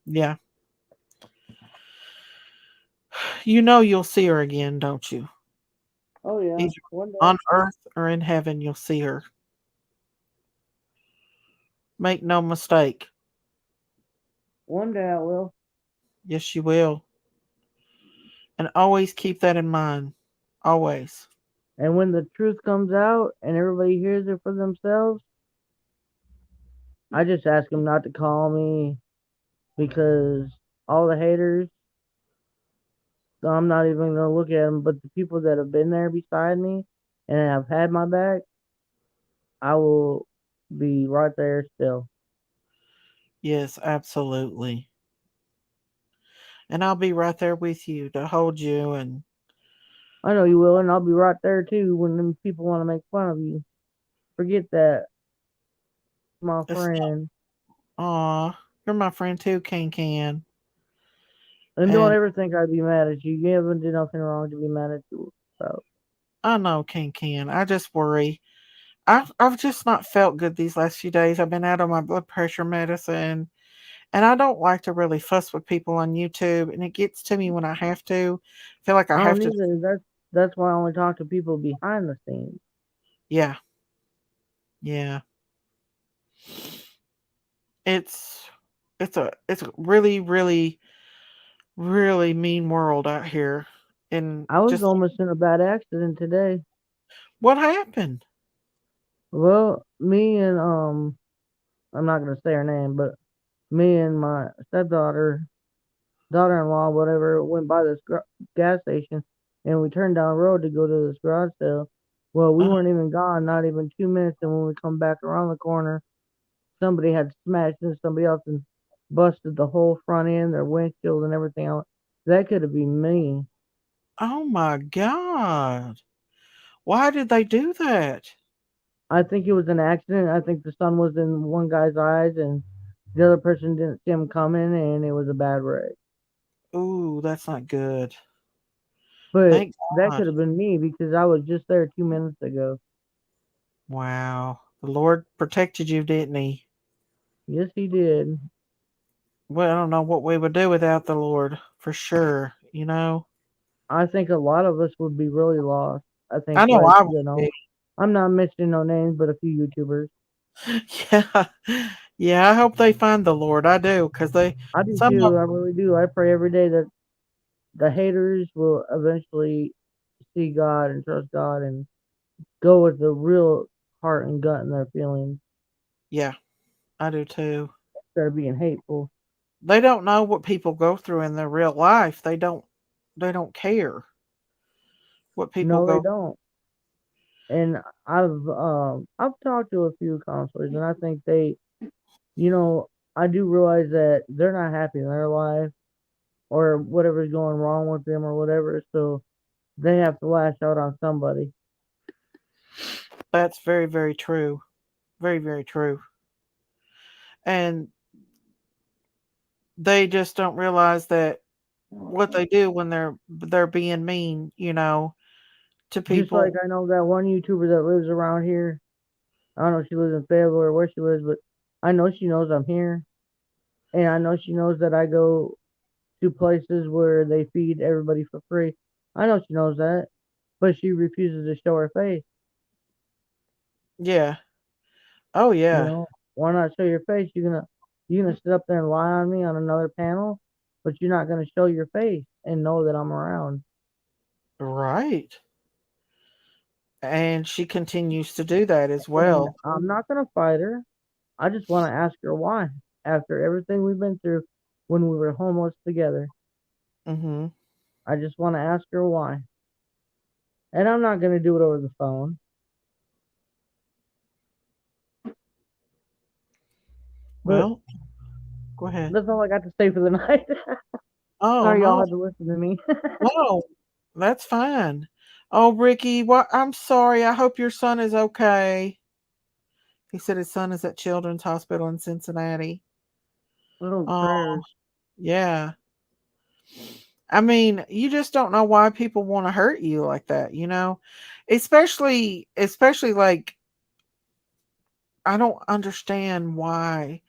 Yeah. You know you'll see her again, don't you? Oh yeah, Either one day, on earth or in heaven you'll see her. Make no mistake. one day I will. Yes, you will. And always keep that in mind. Always. And when the truth comes out and everybody hears it for themselves, I just ask them not to call me because all the haters, I'm not even gonna look at them. But the people that have been there beside me and have had my back, I will be right there still. Yes, absolutely. And I'll be right there with you to hold you and I know you will, and I'll be right there too when them people want to make fun of you. Forget that, my it's friend. aw, you're my friend too, Can. And don't And ever think I'd be mad at you. You haven't did nothing wrong to be mad at you about. I know Can. I just worry. I've just not felt good these last few days. I've been out on my blood pressure medicine, and I don't like to really fuss with people on YouTube, and it gets to me when I have to. Feel like I I have don't to. either. That's why I only talk to people behind the scenes. Yeah, yeah. It's it's a really mean world out here, and I was just almost in a bad accident today. what happened? Well, me and I'm not gonna say her name, but me and my stepdaughter, daughter-in-law, whatever, went by this gas station, and we turned down the road to go to this garage sale. Well, we Uh, weren't even gone, not even 2 minutes, and when we come back around the corner, somebody had smashed into somebody else and busted the whole front end, their windshield, and everything else. That could have been me. Oh my God. Why did they do that? I think it was an accident. I think the sun was in one guy's eyes and the other person didn't see him coming and it was a bad wreck. Ooh, that's not good. But Thank that God. could have been me because I was just there 2 minutes ago. Wow. The Lord protected you, didn't he? Yes, he did. Well, I don't know what we would do without the Lord, for sure, you know? I think a lot of us would be really lost. I I think, know like, I would be. I'm not mentioning no names, but a few YouTubers. Yeah. Yeah, I hope they find the Lord. I do, because I do some of too. I really do. I pray every day that the haters will eventually see God and trust God and go with the real heart and gut in their feelings yeah, I do too. instead of being hateful. They don't know what people go through in their real life. They don't care what people No, they go. don't. And I've talked to a few counselors, and I think you know, I do realize that they're not happy in their life or whatever's going wrong with them or whatever, so they have to lash out on somebody. That's very, very true. Very, very true. And they just don't realize that what they do when they're being mean, to Just like people. I know that one YouTuber that lives around here. I don't know if she lives in Fayetteville or where she lives, but I know she knows I'm here, and I know she knows that I go to places where they feed everybody for free. I know she knows that, but she refuses to show her face. Yeah. Oh You yeah. know, why not show your face? You're gonna sit up there and lie on me on another panel, but you're not gonna show your face and know that I'm around. Right. And she continues to do that as And well. I'm not gonna fight her. I just want to ask her why. After everything we've been through when we were homeless together, Mhm. I just want to ask her why. And I'm not gonna do it over the phone. But Well, go ahead. that's all I got to say for the night. Oh Sorry y'all no. had to listen to me. No. That's fine. Oh, Ricky, what I'm sorry. I hope your son is okay. He said his son is at Children's Hospital in Cincinnati. Little Oh, prayers. yeah. I mean, you just don't know why people want to hurt you like that, Especially like I don't understand why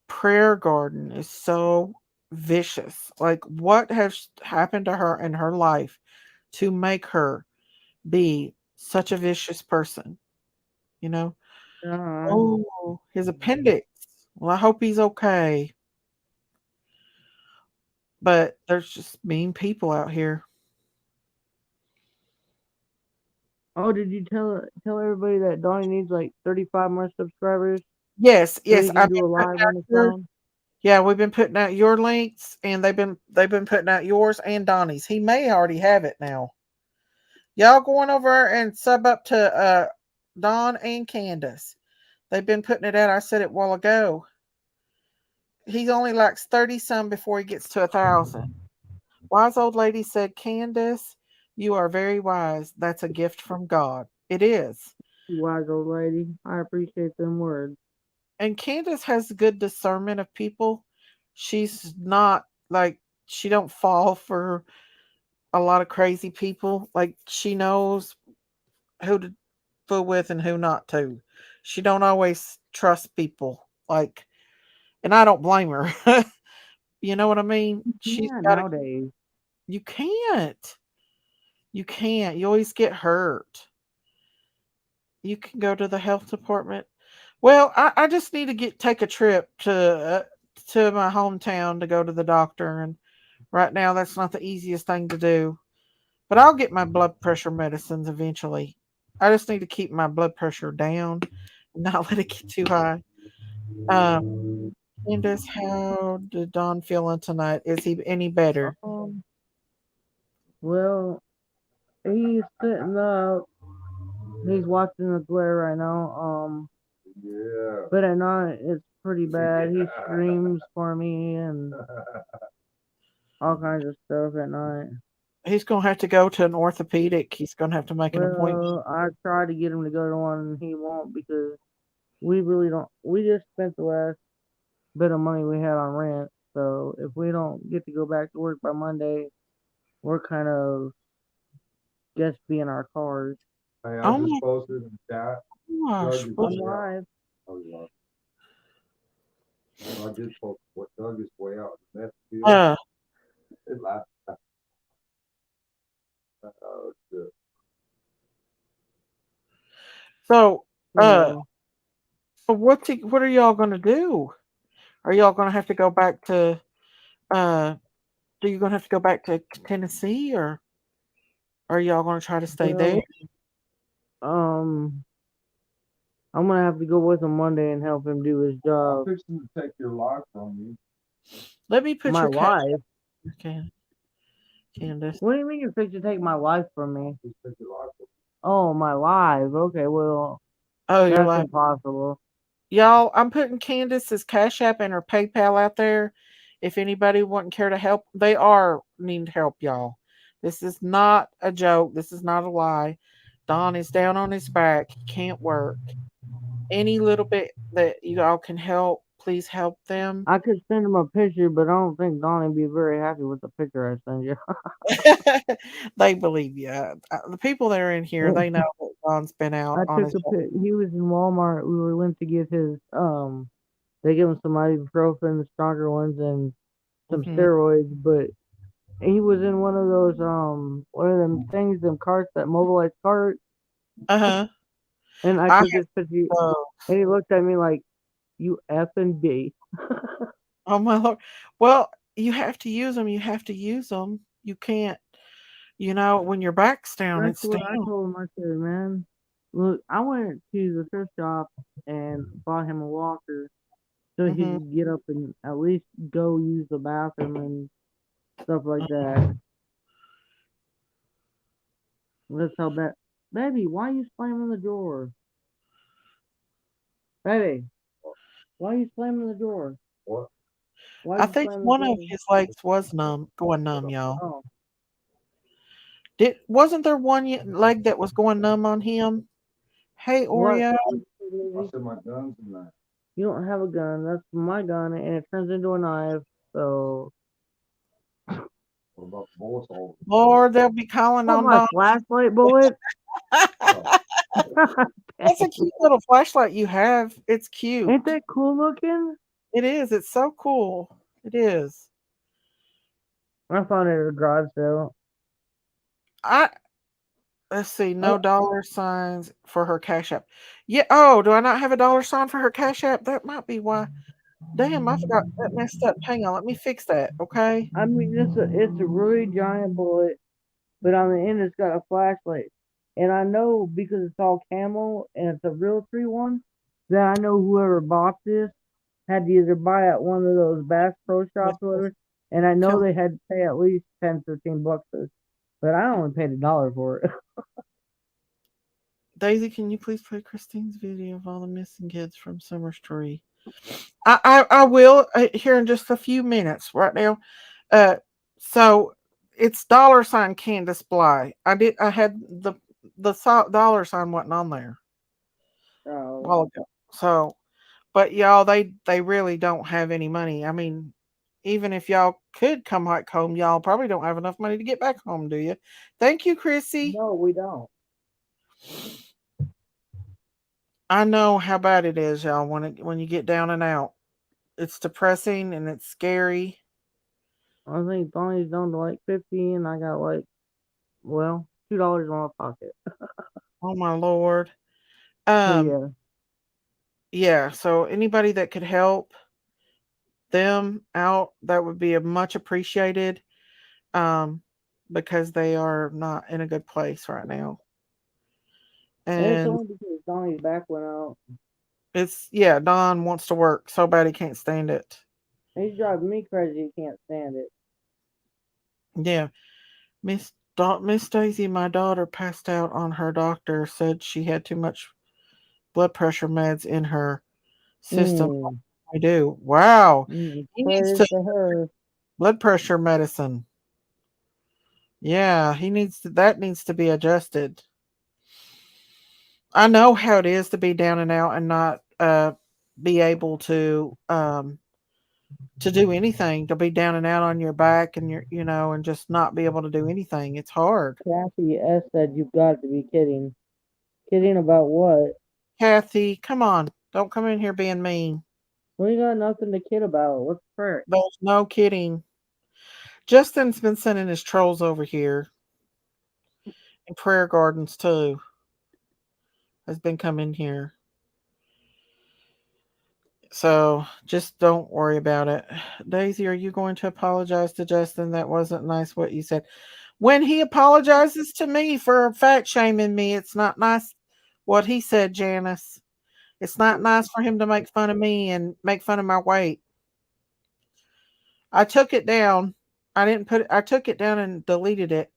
Prayer Garden is so vicious. Like what has happened to her in her life to make her be such a vicious person, you know? Uh, Oh, his appendix. Well, I hope he's okay. But there's just mean people out here. oh, did you tell everybody that Donnie needs like 35 more subscribers Yes, so yes, he can I've do been a putting live out on his yours. phone? Yeah, we've been putting out your links, and they've been putting out yours and Donnie's. He may already have it now. Y'all going over and sub up to Don and Candace. They've been putting it out. I said it a while ago. He only likes 30 some before he gets to 1,000. Wise old lady said, Candace, you are very wise. That's a gift from God. It is. You wise old lady. I appreciate them words. And Candace has good discernment of people. She's not like she don't fall for a lot of crazy people. Like she knows who to fool with and who not to. She don't always trust people. Like, and I don't blame her. You know what I mean? She's Yeah, got to. nowadays. You can't. You can't. You always get hurt. You can go to the health department. Well, I just need to take a trip to my hometown to go to the doctor, and right now that's not the easiest thing to do. But I'll get my blood pressure medicines eventually. I just need to keep my blood pressure down and not let it get too high. Um, Candace, how did Don feeling tonight? Is he any better? Um, well, he's sitting up. He's watching the glare right now. But at night it's pretty bad. He screams for me, and all kinds of stuff at night. He's gonna have to go to an orthopedic. He's gonna have to make an appointment. Well, I tried to get him to go to one, and he won't because we really don't. We just spent the last bit of money we had on rent, so if we don't get to go back to work by Monday, we're kind of just be in our cars. Hey, I Oh just my posted in the chat. gosh! Doug is what- I'm way out. live. Oh, you are. I did post what Doug is way out in that field. It laughed. Oh, shit. So, So, so what are y'all gonna do? Are y'all gonna have to go back to? Are you gonna have to go back to Tennessee, or are y'all gonna try to stay there? um, I'm gonna have to go with him Monday and help him do his I'm job. fixing to take your life from you. Let me put My your cash wife? Candace. What do you mean you're fixing to take my wife from me? Just take your life from Oh, my wife. Okay, well, Oh, you're that's like impossible. y'all. I'm putting Candace's Cash App and her PayPal out there. If anybody wouldn't care to help, they are needing help, y'all. This is not a joke. This is not a lie. Don is down on his back. He can't work. Any little bit that you all can help, please help them. I could send him a picture, but I don't think Donnie'd be very happy with the picture I send you. They believe you. The people that are in here, they know that Don's been out I on took his. he was in Walmart. We went to get his they give him some ibuprofen, the stronger ones, and some Mhm. steroids, but he was in one of those one of them things, them carts, that mobilized cart, Uh-huh. and I I took his picture, have, and he looked at me like, "You F and B." oh my lord. Well, you have to use them. You have to use them. You can't. When your back's down, That's it's what I down. told him. I said, "Man, look, I went to the thrift shop and bought him a walker so he Hmm. could get up and at least go use the bathroom and stuff like that." That's how bad. Baby, why you slamming the door? Baby, why you slamming the door? what? Why I you think slamming the one of door? his legs was going numb, y'all. Oh, Wasn't there one leg that was going numb on him? Hey, what? Oreo. I said my gun's in that. You don't have a gun. That's my gun, and it turns into a knife. So, What about bullets all over? Lord, they'll be calling oh, on my Don. flashlight bullet. Oh, That's a cute little flashlight you have. It's cute. Ain't that cool looking? It is. It's so cool. It is. I found it at a garage sale. I Let's see. No Oh, dollar signs for her Cash App. Yeah. Oh, do I not have a dollar sign for her Cash App? That might be why. Damn, I forgot that messed up. Hang on, let me fix that. Okay. I mean, it's a really giant bullet, but on the end it's got a flashlight. And I know because it's all camo and it's a Realtree one, that I know whoever bought this had to either buy at one of those Bass Pro Shops or whatever, and I know Tell they had to pay at least 10, 15 bucks for it. But I only paid $1 for it. Daisy, can you please play Christine's video of all the missing kids from Summer's Tree? I will here in just a few minutes. Right now, uh, so it's dollar sign Candace Bly. I had the dollar sign wasn't on there a while ago. So, but y'all, they really don't have any money. I mean, even if y'all could come back home, y'all probably don't have enough money to get back home, do you? Thank you, Chrissy. No, we don't. I know how bad it is, y'all, when you get down and out. It's depressing and it's scary. I think Donnie's down to like 50, and I got like, well, $2 in my pocket. Oh my lord. So Um, yeah, yeah, so anybody that could help them out, that would be a much appreciated. Um, because they are not in a good place right now. and it's And only because Donnie's back went out. Don wants to work so bad he can't stand it. He's driving me crazy. He can't stand it. Yeah. Miss Daisy, my daughter, passed out on her doctor, said she had too much blood pressure meds in her system. I do. Wow. He needs Prayers to to her. Blood pressure medicine. Yeah, that needs to be adjusted. I know how it is to be down and out and not be able to do anything, to be down and out on your back and and just not be able to do anything. It's hard. Kathy S said you've got to be kidding. Kidding about what? Kathy, come on. Don't come in here being mean. We got nothing to kid about. What's the frick? There's no kidding. Justin's been sending his trolls over here. And Prayer Gardens too. Has been coming here. So just don't worry about it. Daisy, are you going to apologize to Justin? That wasn't nice what you said. When he apologizes to me for fat shaming me, it's not nice what he said, Janice. It's not nice for him to make fun of me and make fun of my weight. I took it down. I took it down and deleted it.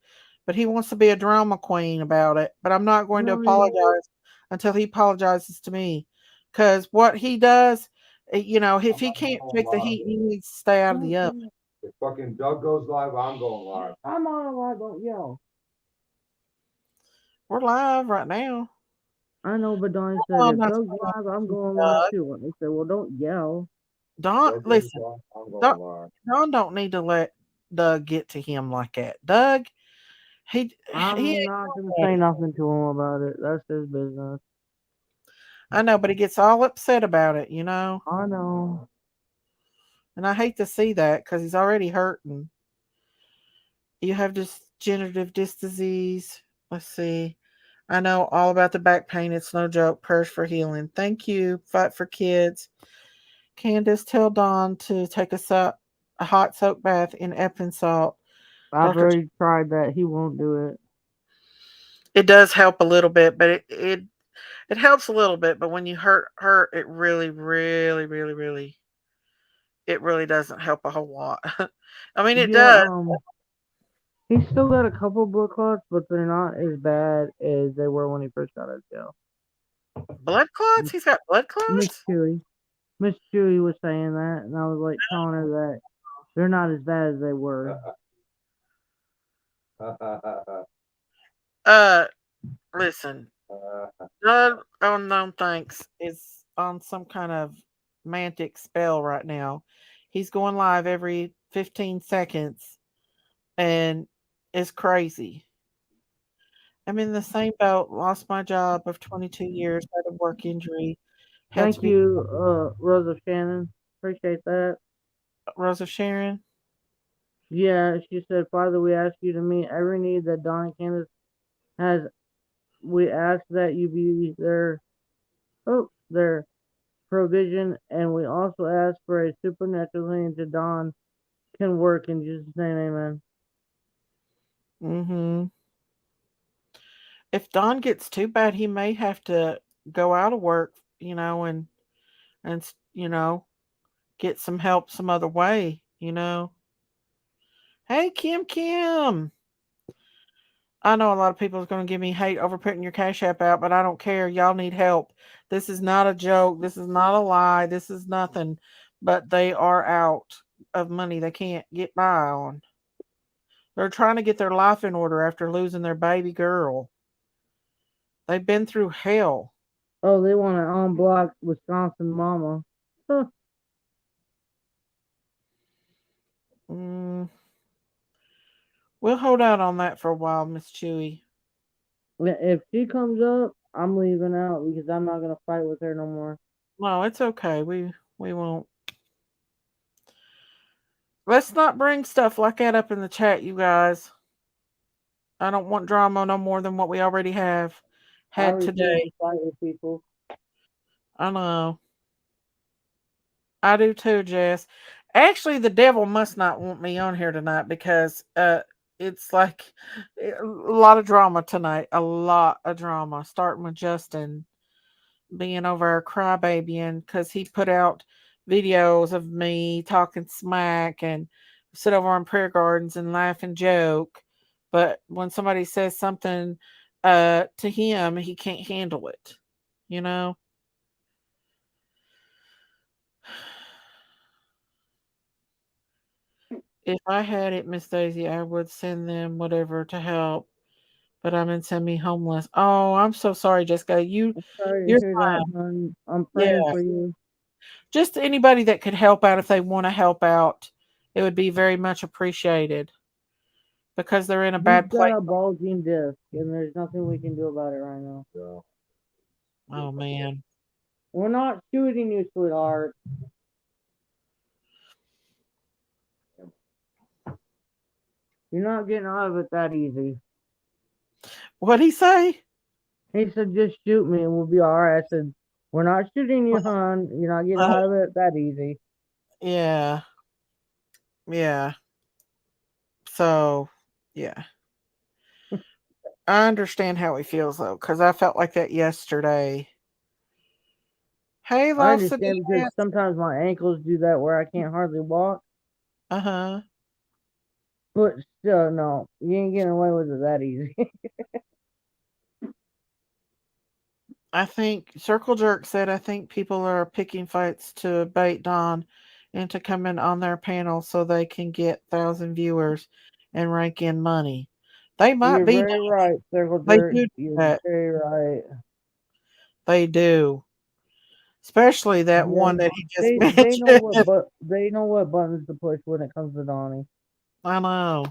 But he wants to be a drama queen about it. But I'm not going to apologize until he apologizes to me. Because what he does, if he can't take the heat, he needs to stay out of the oven. If fucking Doug goes live, I'm going live. I'm on a live, don't yell. We're live right now. I know, but Donnie said, if Doug's live, I'm going live too. And they said, well, don't yell. Listen, Don don't need to let Doug get to him like that. Doug, I'm not going to say nothing to him about it. That's his business. I know, but he gets all upset about it, I know. And I hate to see that because he's already hurting. You have degenerative disc disease. Let's see. I know all about the back pain. It's no joke. Prayers for healing. Thank you. Fight for kids. Candace, tell Don to take a hot soak bath in Epsom salt. I've already tried that. He won't do it. It does help a little bit, but it helps a little bit. But when you hurt, it really, really, really, really, it really doesn't help a whole lot. I mean, it does. He's still got a couple blood clots, but they're not as bad as they were when he first got out of jail. Blood clots? He's got blood clots? Miss Chewy was saying that, and I was like telling her that they're not as bad as they were. Listen. Doug, oh no, thanks, is on some kind of mantic spell right now. He's going live every 15 seconds, and it's crazy. I'm in the same boat. Lost my job of 22 years. Had a work injury. Thank you, Rose of Shannon. Appreciate that. Rose of Sharon? Yeah, she said, Father, we ask you to meet every need that Don and Candace has. We ask that you be their provision, and we also ask for a supernatural healing to Don can work in Jesus' name, amen. Mm-hmm. If Don gets too bad, he may have to go out of work, and get some help some other way, Hey, Kim. I know a lot of people are going to give me hate over putting your Cash App out, but I don't care. Y'all need help. This is not a joke. This is not a lie. This is nothing. But they are out of money they can't get by on. They're trying to get their life in order after losing their baby girl. They've been through hell. Oh, they want to unblock Wisconsin mama. Huh. We'll hold out on that for a while, Miss Chewy. If she comes up, I'm leaving out because I'm not going to fight with her no more. No, it's okay. We won't. Let's not bring stuff like that up in the chat, you guys. I don't want drama no more than what we already have had today. Fight with people. I know. I do too, Jess. Actually, the devil must not want me on here tonight because it's like a lot of drama tonight. A lot of drama. Starting with Justin being over a crybaby, and because he put out videos of me talking smack and sit over on Prayer Gardens and laugh and joke. But when somebody says something to him, he can't handle it. if I had it, Miss Daisy, I would send them whatever to help. But I'm in semi-homeless. Oh, I'm so sorry, Jessica. I'm sorry to You're hear fine. that, hon. I'm Yeah. praying for you. Just anybody that could help out if they want to help out, it would be very much appreciated because they're in a He's bad got place. a bulging disc, and there's nothing we can do about it right now. So, Oh man. We're not shooting you, sweetheart. You're not getting out of it that easy. What'd he say? He said, just shoot me and we'll be all right. I said, we're not shooting you, hon. You're not getting out of it that easy. Yeah. Yeah. So, yeah. I understand how he feels though, because I felt like that yesterday. Hey, I Los understand because sometimes my ankles do that where I can't hardly walk. Uh-huh. But still, no, you ain't getting away with it that easy. I think Circle Jerk said, I think people are picking fights to bait Don into coming on their panel so they can get 1,000 viewers and rank in money. They might You're be. very right, Circle They Jerk. do You're that. very right. They do. Especially that Yeah, one that he just they mentioned. know what buttons to push when it comes to Donnie. I know.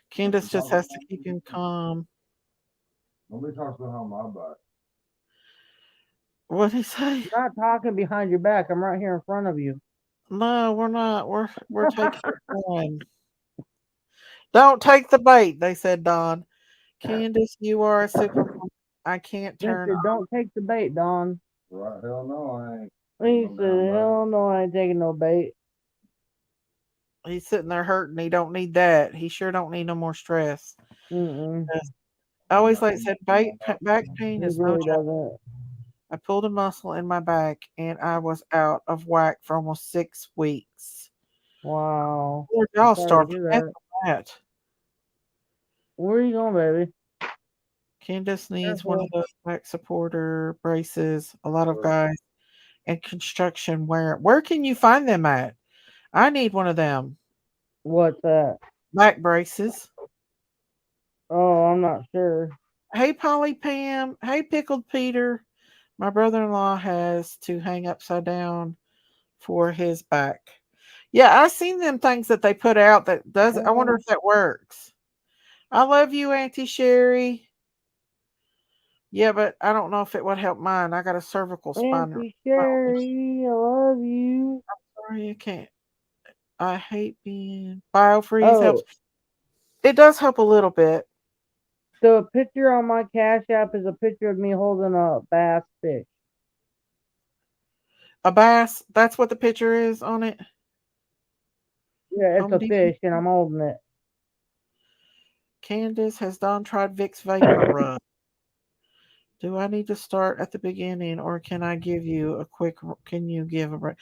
Candace just has to keep him calm. nobody talks behind my back. What'd he say? I'm not talking behind your back. I'm right here in front of you. No, we're not. We're taking one. Don't take the bait, they said, Don. Candace, you are a superwoman. I can't turn Mister, don't take the bait, Don. Right? Hell no, I ain't. He No said, damn bait. hell no, I ain't taking no bait. He's sitting there hurting. He don't need that. He sure don't need no more stress. Mm-mm. I always like said, back pain He is no really joke. doesn't. I pulled a muscle in my back and I was out of whack for almost 6 weeks. Wow. Poor I'm y'all sorry to starved hear to death that. from that. Where are you going, baby? Candace needs one Careful. of those back supporter braces. A lot of guys and construction wear. Where can you find them at? I need one of them. What's that? Back braces. Oh, I'm not sure. Hey, Polly Pam. Hey, Pickled Peter. My brother in law has to hang upside down for his back. Yeah, I seen them things that they put out that does. I wonder if that works. I love you, Auntie Sherry. Yeah, but I don't know if it would help mine. I got a cervical spine. Auntie Sherry, I love you. Sorry, I can't. I hate being BioFreeze Oh, helps. It does help a little bit. the picture on my Cash App is a picture of me holding a bass fish. A bass. That's what the picture is on it. Yeah, it's Home a Depot. fish, and I'm holding it. Candace, has Dawn tried Vicks Vapor Rub? Do I need to start at the beginning, or can I give you a quick? Can you give a?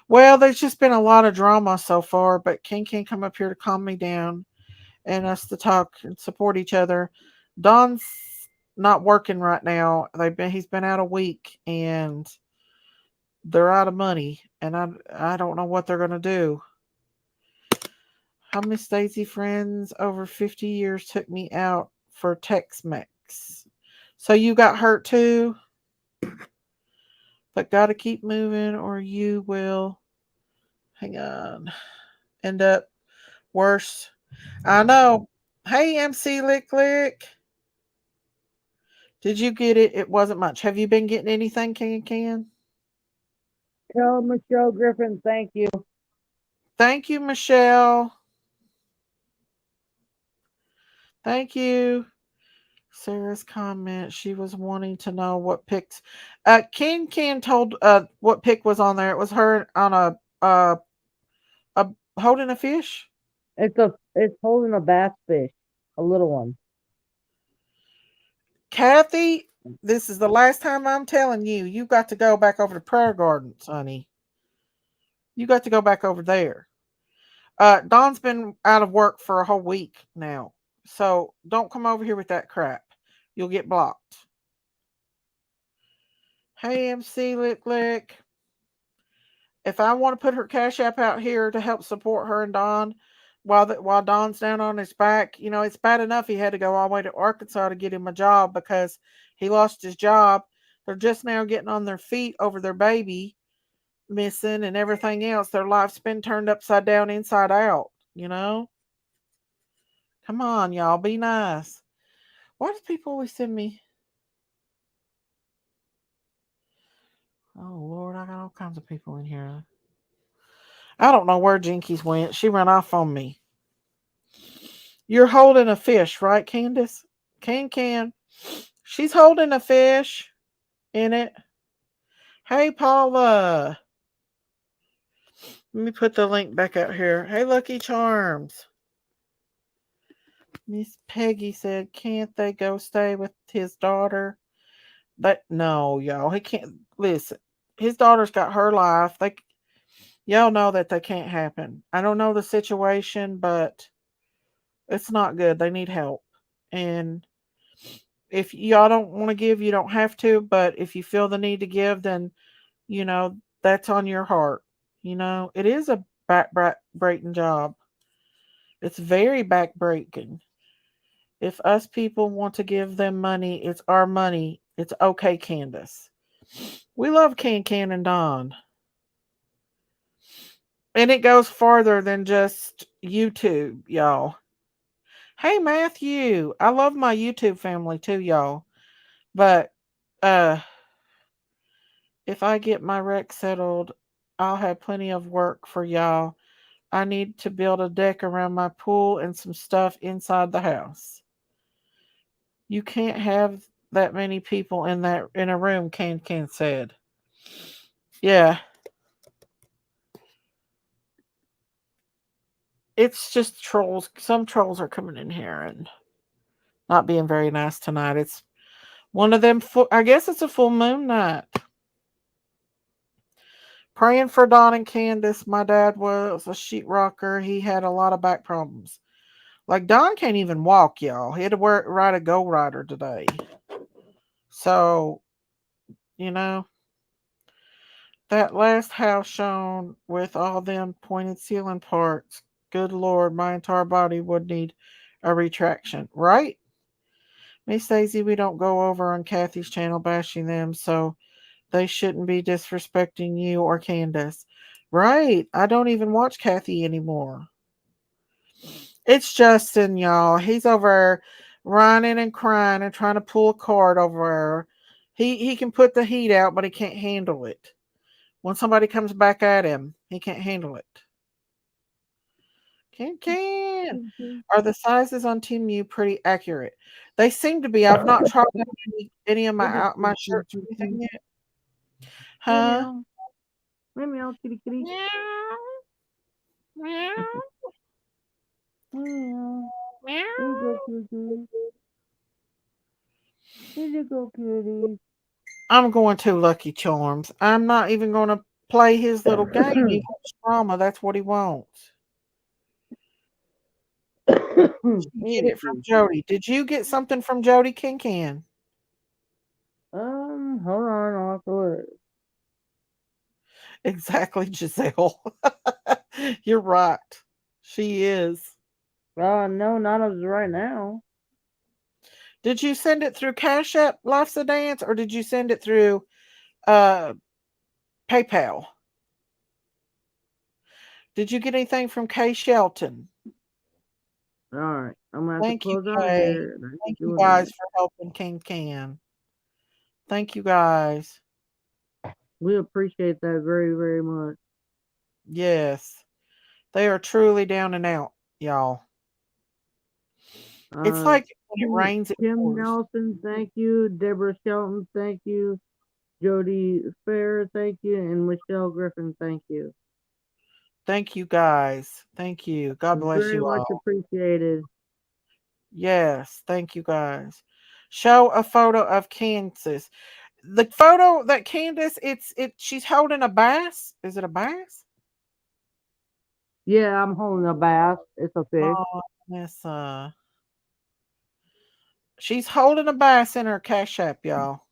Well, there's just been a lot of drama so far, but King can come up here to calm me down and us to talk and support each other. Don's not working right now. He's been out a week and they're out of money, and I don't know what they're gonna do. How many Stacey friends over 50 years took me out for Tex-Mex? So you got hurt too? But gotta keep moving or you will hang on. End up worse. I know. Hey MC Lick Lick. Did you get it? It wasn't much. Have you been getting anything, Can? Tell Michelle Griffin thank you. Thank you, Michelle. Thank you. Sarah's comment. She was wanting to know what pics. Can told what pic was on there. It was her on a holding a fish. It's holding a bass fish, a little one. Kathy, this is the last time I'm telling you. You got to go back over to Prayer Gardens, honey. You got to go back over there. Don's been out of work for a whole week now. So don't come over here with that crap. You'll get blocked. Hey, MC Lick Lick. If I want to put her Cash App out here to help support her and Don, while Don's down on his back. You know, it's bad enough he had to go all the way to Arkansas to get him a job because he lost his job. They're just now getting on their feet over their baby missing and everything else. Their life's been turned upside down, inside out, you know? Come on, y'all, be nice. Why do people always send me? Oh, Lord, I got all kinds of people in here. I don't know where Jinkies went. She ran off on me. You're holding a fish, right, Candace? Can. She's holding a fish in it. Hey, Paula. Let me put the link back out here. Hey, Lucky Charms. Miss Peggy said, can't they go stay with his daughter? But no, y'all. He can't. Listen, his daughter's got her life. Y'all know that can't happen. I don't know the situation, but it's not good. They need help. And if y'all don't want to give, you don't have to. But if you feel the need to give, then, that's on your heart. It is a back-breaking job. It's very back-breaking. If us people want to give them money, it's our money. It's okay, Candace. We love Can and Don. And it goes farther than just YouTube, y'all. Hey, Matthew. I love my YouTube family too, y'all. But if I get my wreck settled, I'll have plenty of work for y'all. I need to build a deck around my pool and some stuff inside the house. You can't have that many people in a room, Can said. Yeah. It's just trolls. Some trolls are coming in here and not being very nice tonight. It's one of them. I guess it's a full moon night. Praying for Don and Candace. My dad was a sheetrocker. He had a lot of back problems. Like Don can't even walk, y'all. He had to ride a Go Rider today. So, that last house shown with all them pointed ceiling parts. Good Lord, my entire body would need a retraction, right? Miss Daisy, we don't go over on Kathy's channel bashing them, so they shouldn't be disrespecting you or Candace. Right. I don't even watch Kathy anymore. It's Justin, y'all. He's over running and crying and trying to pull a card over her. He can put the heat out, but he can't handle it. When somebody comes back at him, he can't handle it. Can. Are the sizes on Temu pretty accurate? They seem to be. I've not tried any of my shirts or anything yet. Huh? Meow, kitty, kitty. Meow. Meow. Meow. Here you go, kitty. Here you go, kitty. I'm going to Lucky Charms. I'm not even going to play his little game. He wants drama. That's what he wants. Get it from Jody. Did you get something from Jody Can? Hold on, I'll have to look. Exactly, Giselle. You're right. She is. No, not as right now. Did you send it through Cash App, Life's a Dance, or did you send it through PayPal? Did you get anything from Kay Shelton? All right, I'm gonna have Thank to close you, out Kay. here. Thank you guys for helping Can. Thank you guys. We appreciate that very, very much. Yes. They are truly down and out, y'all. It's like when it rains. Kim Nelson, thank you. Deborah Shelton, thank you. Jody Fair, thank you. And Michelle Griffin, thank you. Thank you, guys. Thank you. God bless you all. Very much appreciated. Yes, thank you, guys. Show a photo of Kansas. The photo that Candace, she's holding a bass. Is it a bass? Yeah, I'm holding a bass. It's a fish. Oh, yes, she's holding a bass in her Cash App, y'all.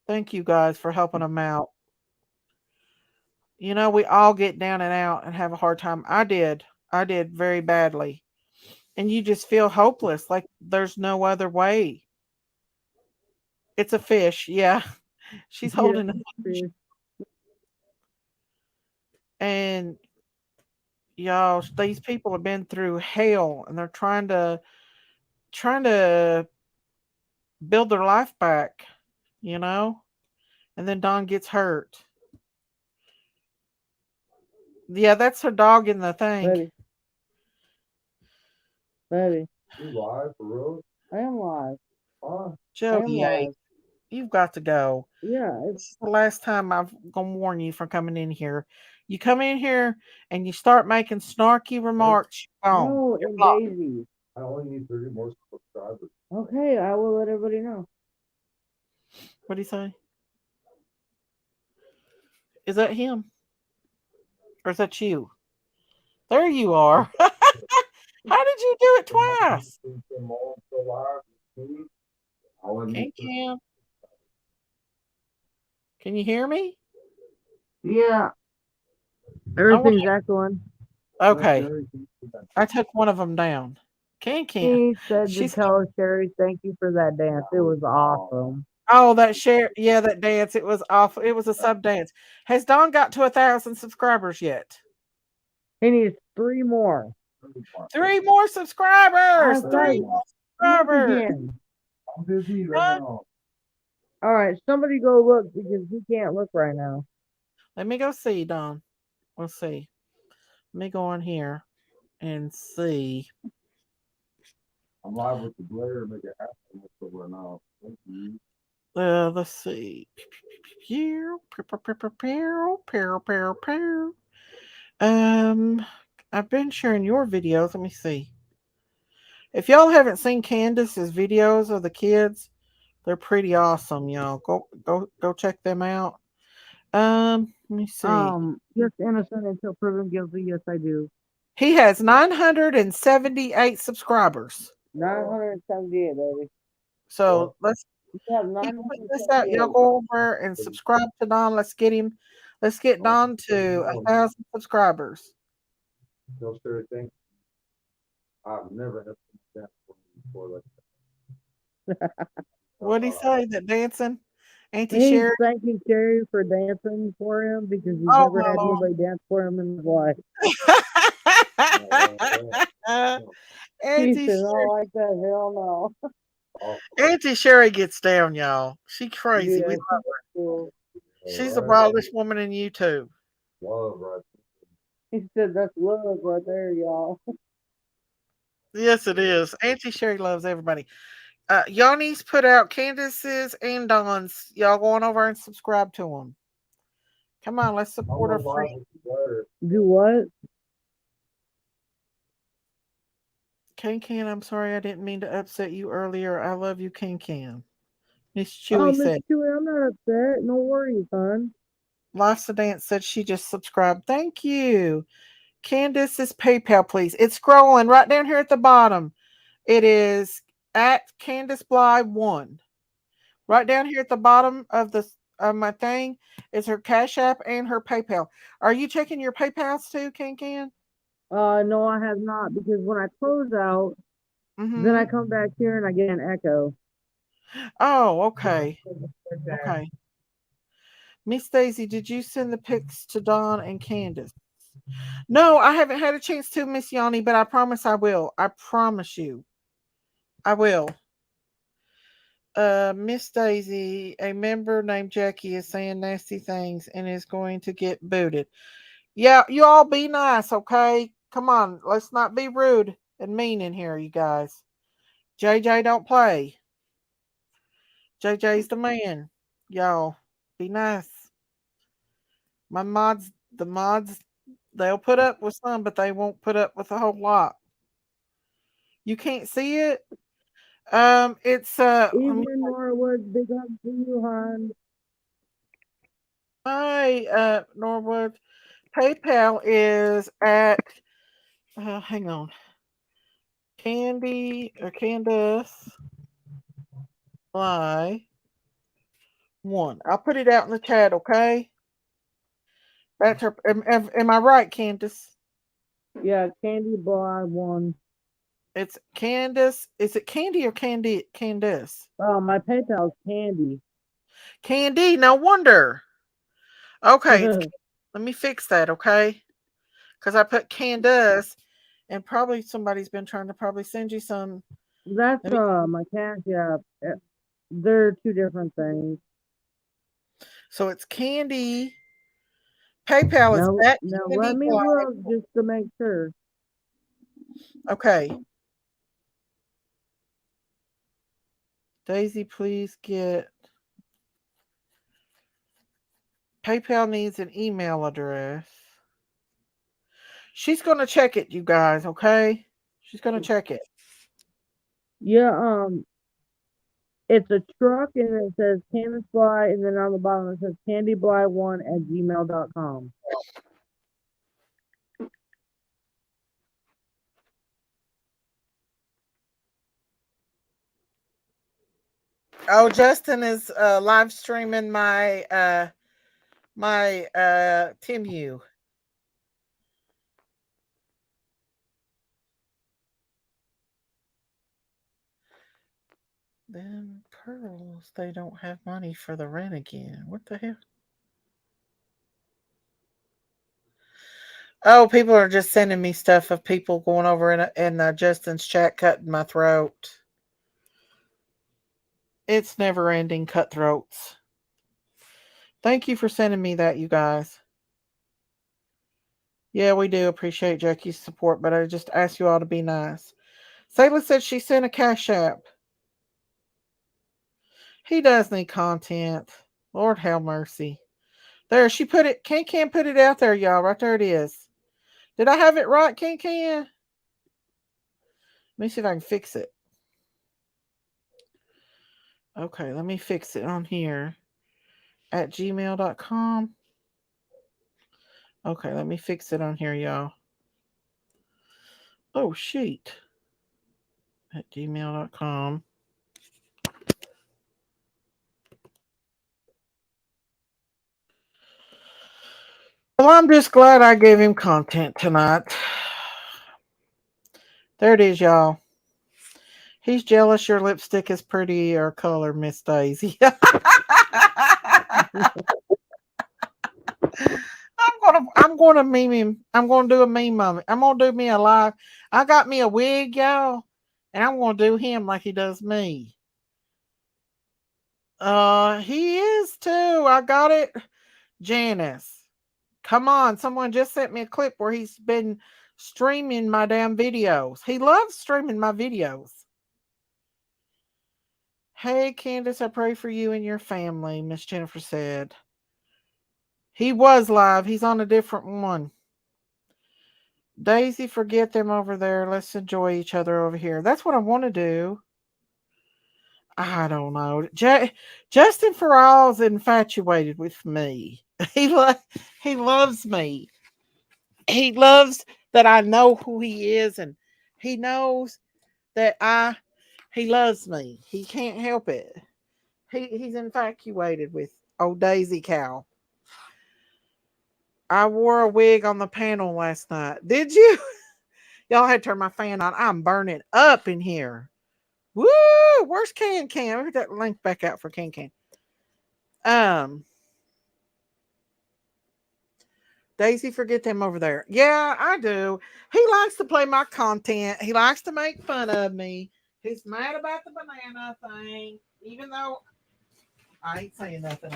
Thank you guys for helping them out. You know, we all get down and out and have a hard time. I did very badly. And you just feel hopeless, like there's no other way. It's a fish, yeah. She's Yeah, holding a fish. And y'all, these people have been through hell and they're trying to build their life back, you know? And then Dawn gets hurt. Yeah, that's her dog in the thing. Baby. You live for real? I am live. Jody, you've got to go. Yeah. This is the last time I'm going to warn you from coming in here. You come in here and you start making snarky remarks. No, and Daisy. I only need 30 more subscribers. Okay, I will let everybody know. What do you say? Is that him? Or is that you? There you are. How did you do it twice? Can you hear me? Yeah. Everything's echoing. Okay. I took one of them down. She said to tell Sherry, thank you for that dance. It was awesome. Oh, that dance. It was awful. It was a sub dance. Has Dawn got to 1,000 subscribers yet? He needs 3 more. 3 more subscribers. 3 more subscribers. I'm busy right now. All right, somebody go look because he can't look right now. Let me go see, Dawn. We'll see. Let me go on here and see. I'm live with the Blair. Make it happen right now. Thank you. Let's see. I've been sharing your videos. Let me see. If y'all haven't seen Candace's videos of the kids, they're pretty awesome, y'all. Go check them out. Let me see. Yes, innocent until proven guilty. Yes, I do. He has 978 subscribers. 978, baby. So let's put this out. Y'all go over and subscribe to Don. Let's get Don to 1,000 subscribers. No sure thing. I've never had that before like that. What'd he say? That dancing? Auntie Sherry? Thanking Sherry for dancing for him because he's never had anybody dance for him in his life. Auntie Sherry, not like that. Hell no. Auntie Sherry gets down, y'all. She crazy. Yeah, we love her. Cool. She's the wildest woman in YouTube. Love, right? He said that's love right there, y'all. Yes, it is. Auntie Sherry loves everybody. Y'all need to put out Candace's and Dawn's. Y'all go on over and subscribe to them. Come on, let's support our friend. Do what? Can, I'm sorry I didn't mean to upset you earlier. I love you, Can. Miss Chewy said. Miss Chewy, I'm not upset. No worries, hon. Life's a Dance said she just subscribed. Thank you. Candace's PayPal, please. It's scrolling right down here at the bottom. It is at Candace Bly 1. Right down here at the bottom of my thing is her Cash App and her PayPal. Are you checking your PayPals too, Can? No, I have not because when I close out, then I come back here and I get an echo. Oh, okay. Okay. Miss Daisy, did you send the pics to Dawn and Candace? No, I haven't had a chance to, Miss Yanni, but I promise I will. I promise you. I will. Miss Daisy, a member named Jackie is saying nasty things and is going to get booted. Yeah, you all be nice, okay? Come on, let's not be rude and mean in here, you guys. JJ don't play. JJ's the man. Y'all, be nice. The mods, they'll put up with some, but they won't put up with a whole lot. You can't see it? It's Even Norwood, big up to you, hon. Hi, Norwood. PayPal is at hang on. Candace Bly 1. I'll put it out in the chat, okay? That's her. Am I right, Candace? Yeah, Candy Bly 1. It's Candace. Is it Candy or Candace? Oh, my PayPal's Candy. Candy. No wonder. Okay, let me fix that. Okay, because I put Candace, and probably somebody's been trying to probably send you some. That's my Cash App. They're two different things. So it's Candy. PayPal is Now, at now Candy let me Bly. look just to make sure. Okay. Daisy, please get. PayPal needs an email address. She's going to check it, you guys, okay? She's going to check it. Yeah, it's a truck and it says Candace Bly, and then on the bottom it says candybly1@gmail.com. Oh, Justin is live streaming my Timu. Then Pearls, they don't have money for the rent again. What the hell? Oh, people are just sending me stuff of people going over in Justin's chat cutting my throat. It's never ending cutthroats. Thank you for sending me that, you guys. Yeah, we do appreciate Jackie's support, but I just ask you all to be nice. Sayla said she sent a Cash App. He does need content. Lord have mercy. There, she put it. Can put it out there, y'all. Right there it is. Did I have it right, Can? Let me see if I can fix it. Okay, let me fix it on here. At gmail.com. Okay, let me fix it on here, y'all. Oh, sheet. At gmail.com. Well, I'm just glad I gave him content tonight. There it is, y'all. He's jealous your lipstick is prettier color, Miss Daisy. I'm gonna meme him. I'm gonna do a meme of it. I'm gonna do me a live. I got me a wig, y'all, and I'm gonna do him like he does me. He is too. I got it. Janice. Come on, someone just sent me a clip where he's been streaming my damn videos. He loves streaming my videos. Hey, Candace, I pray for you and your family, Miss Jennifer said. He was live. He's on a different one. Daisy, forget them over there. Let's enjoy each other over here. That's what I want to do. I don't know. Justin Farrell's infatuated with me. He loves me. He loves that I know who he is, and he knows that he loves me. He can't help it. He's infatuated with old Daisy Cow. I wore a wig on the panel last night. Did you? Y'all had to turn my fan on. I'm burning up in here. Woo! Where's Can? Let me get that link back out for Can. Daisy, forget them over there. Yeah, I do. He likes to play my content. He likes to make fun of me. He's mad about the banana thing, even though I ain't saying nothing.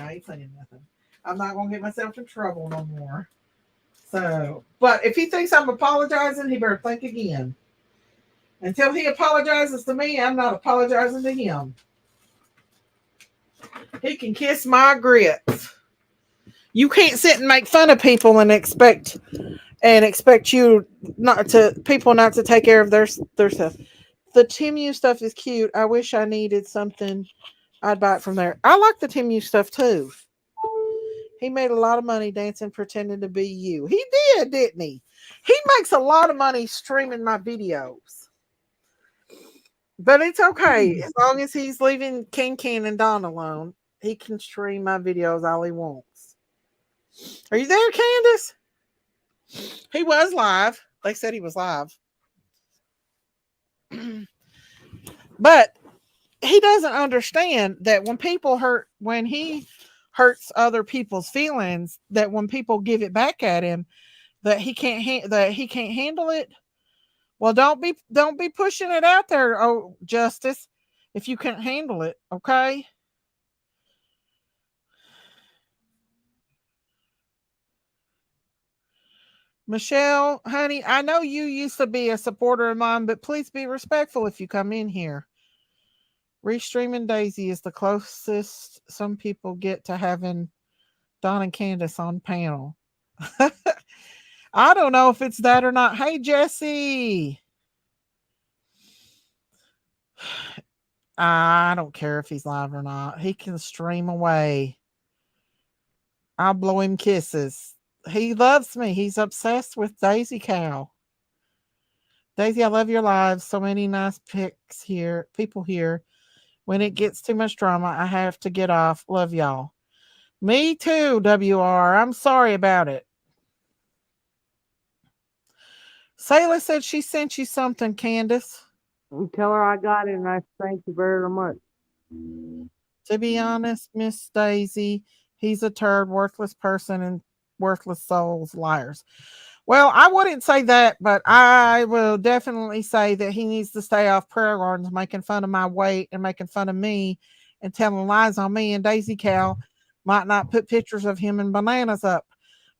I'm not gonna get myself in trouble no more. So, but if he thinks I'm apologizing, he better think again. Until he apologizes to me, I'm not apologizing to him. He can kiss my grits. You can't sit and make fun of people and expect you not to take care of their stuff. The Timu stuff is cute. I wish I needed something. I'd buy it from there. I like the Timu stuff too. He made a lot of money dancing, pretending to be you. He did, didn't he? He makes a lot of money streaming my videos. But it's okay. As long as he's leaving Can and Don alone, he can stream my videos all he wants. Are you there, Candace? He was live. They said he was live. But he doesn't understand that when he hurts other people's feelings, that when people give it back at him, that he can't handle it. Well, don't be pushing it out there, oh Justice, if you can't handle it, okay? Michelle, honey, I know you used to be a supporter of mine, but please be respectful if you come in here. Restreaming Daisy is the closest some people get to having Don and Candace on panel. I don't know if it's that or not. Hey, Jesse. I don't care if he's live or not. He can stream away. I'll blow him kisses. He loves me. He's obsessed with Daisy Cow. Daisy, I love your lives. So many nice pics here. People here. When it gets too much drama, I have to get off. Love y'all. Me too, WR. I'm sorry about it. Sayla said she sent you something, Candace. Tell her I got it and I thank you very much. To be honest, Miss Daisy, he's a turd, worthless person, and worthless souls, liars. Well, I wouldn't say that, but I will definitely say that he needs to stay off prayer gardens, making fun of my weight and making fun of me and telling lies on me. And Daisy Cow might not put pictures of him and bananas up.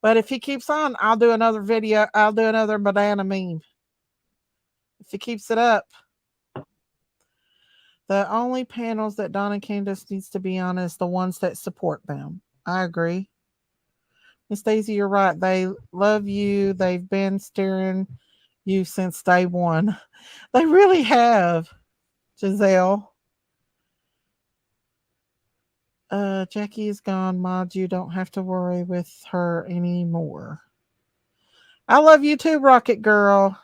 But if he keeps on, I'll do another video. I'll do another banana meme. If he keeps it up. The only panels that Don and Candace needs to be on is the ones that support them. I agree. Miss Daisy, you're right. They love you. They've been steering you since day one. They really have, Giselle. Jackie is gone, Mod. You don't have to worry with her anymore. I love you too, Rocket Girl.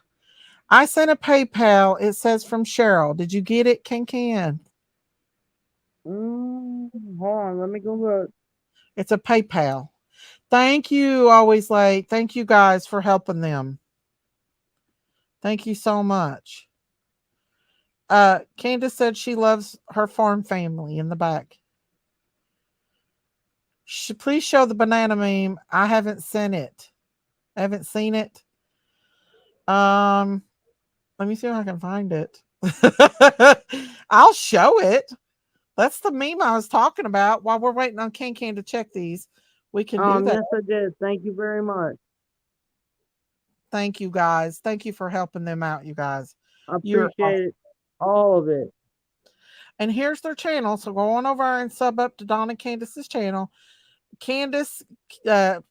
I sent a PayPal. It says from Cheryl. Did you get it, Can? Hold on, let me go look. It's a PayPal. Thank you, Always Late. Thank you guys for helping them. Thank you so much. Candace said she loves her farm family in the back. Please show the banana meme. I haven't seen it. I haven't seen it. Let me see if I can find it. I'll show it. That's the meme I was talking about. While we're waiting on Can to check these, we can do that. Yes, I did. Thank you very much. Thank you, guys. Thank you for helping them out, you guys. I appreciate all of it. And here's their channel. So go on over and sub up to Don and Candace's channel. Candace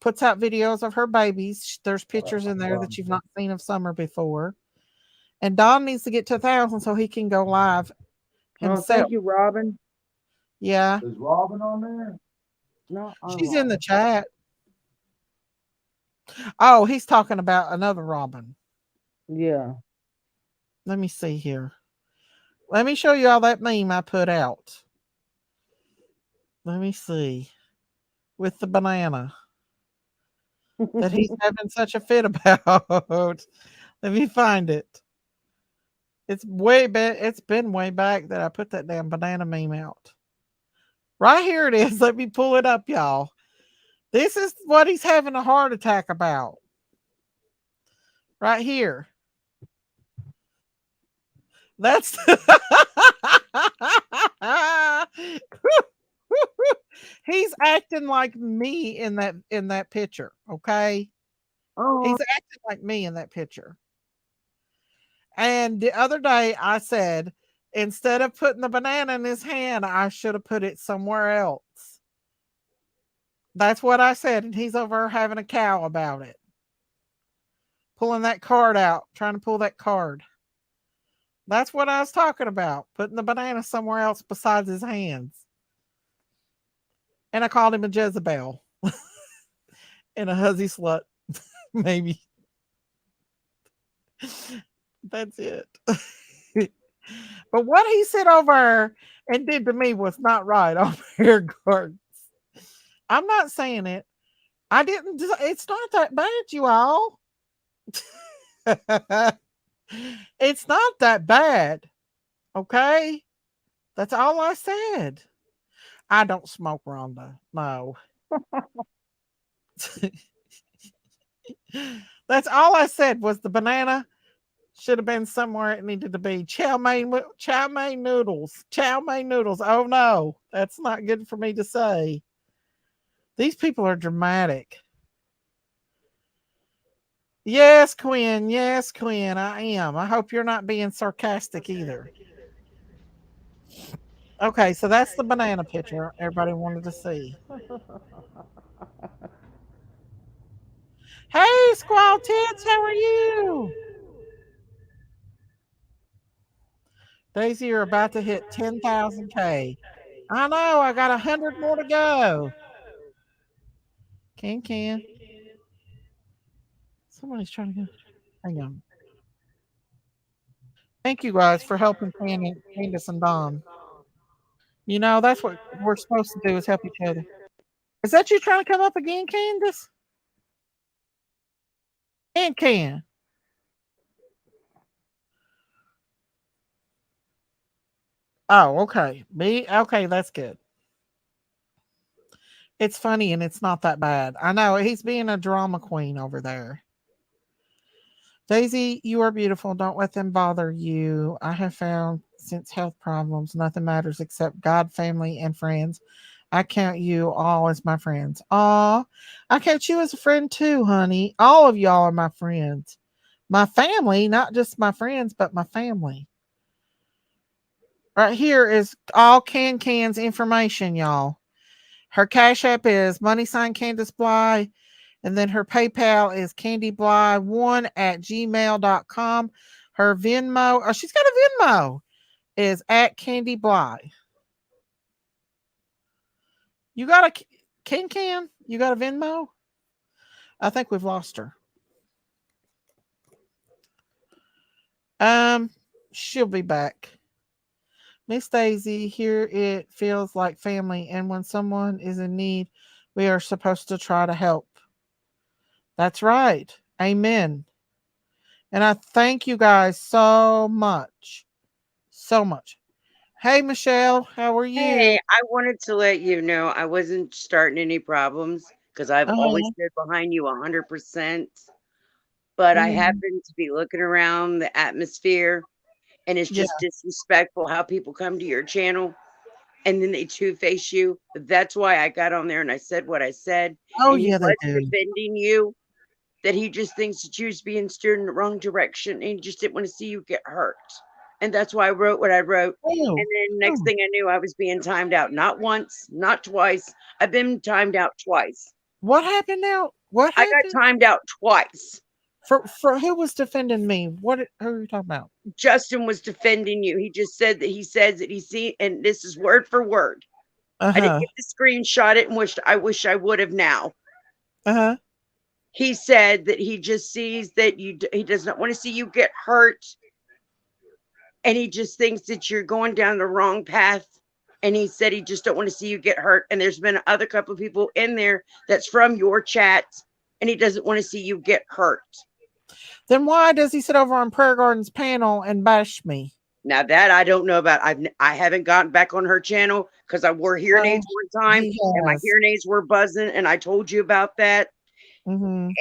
puts out videos of her babies. There's pictures in there that you've not seen of Summer before. And Don needs to get to 1,000 so he can go live himself. Thank you, Robin. Yeah. Is Robin on there? No, she's in the chat. Oh, he's talking about another Robin. Yeah. Let me see here. Let me show you all that meme I put out. Let me see. With the banana that he's having such a fit about. Let me find it. It's been way back that I put that damn banana meme out. Right here it is. Let me pull it up, y'all. This is what he's having a heart attack about. Right here. That's he's acting like me in that picture, okay? Oh. He's acting like me in that picture. And the other day I said, instead of putting the banana in his hand, I should have put it somewhere else. That's what I said. And he's over having a cow about it. Pulling that card out, trying to pull that card. That's what I was talking about. Putting the banana somewhere else besides his hands. And I called him a Jezebel. And a hussy slut. Maybe. That's it. But what he said over and did to me was not right on Bear Gardens. I'm not saying it. I didn't. It's not that bad, you all. It's not that bad. Okay. That's all I said. I don't smoke, Rhonda. No. That's all I said was the banana should have been somewhere it needed to be. Chow mein noodles. Chow mein noodles. Oh no, that's not good for me to say. These people are dramatic. Yes, Quinn. Yes, Quinn. I am. I hope you're not being sarcastic either. Okay, so that's the banana picture everybody wanted to see. Hey, Squall Tits, how are you? Daisy, you're about to hit 10,000K. I know, I got 100 more to go. Can. Somebody's trying to go. Hang on. Thank you guys for helping Candace and Don. You know, that's what we're supposed to do is help each other. Is that you trying to come up again, Candace? And Can. Oh, okay. Okay, that's good. It's funny and it's not that bad. I know he's being a drama queen over there. Daisy, you are beautiful. Don't let them bother you. I have found since health problems, nothing matters except God, family, and friends. I count you all as my friends. Aw, I count you as a friend too, honey. All of y'all are my friends. My family, not just my friends, but my family. Right here is all Can's information, y'all. Her Cash App is money sign Candace Bly. And then her PayPal is candybly1@gmail.com. Her Venmo, oh, she's got a Venmo, is @Candy Bly. You got a Can? You got a Venmo? I think we've lost her. She'll be back. Miss Daisy, here it feels like family, and when someone is in need, we are supposed to try to help. That's right. Amen. And I thank you guys so much. So much. Hey, Michelle, how are you? Hey, I wanted to let you know I wasn't starting any problems because I've always stood behind you 100%. But I happen to be looking around the atmosphere, and it's just disrespectful how people come to your channel and then they two-face you. That's why I got on there and I said what I said. Oh, and yeah, he was defending you, that he just thinks that you was being steered in the wrong direction and he just didn't want to see you get hurt. And that's why I wrote what I wrote. And then next thing I knew, I was being timed out. Not once, not twice. I've been timed out twice. What happened now? What happened? I got timed out twice. For who was defending me? Who are you talking about? Justin was defending you. He just said that he says that he see, and this is word for word. I didn't get to screenshot it and I wish I would have now. He said that he just sees that he does not want to see you get hurt. And he just thinks that you're going down the wrong path. And he said he just don't want to see you get hurt. And there's been other couple of people in there that's from your chat, and he doesn't want to see you get hurt. Then why does he sit over on Prayer Garden's panel and bash me? Now that I don't know about. I haven't gotten back on her channel because I wore hearing aids one time, and my hearing aids were buzzing, and I told you about that. And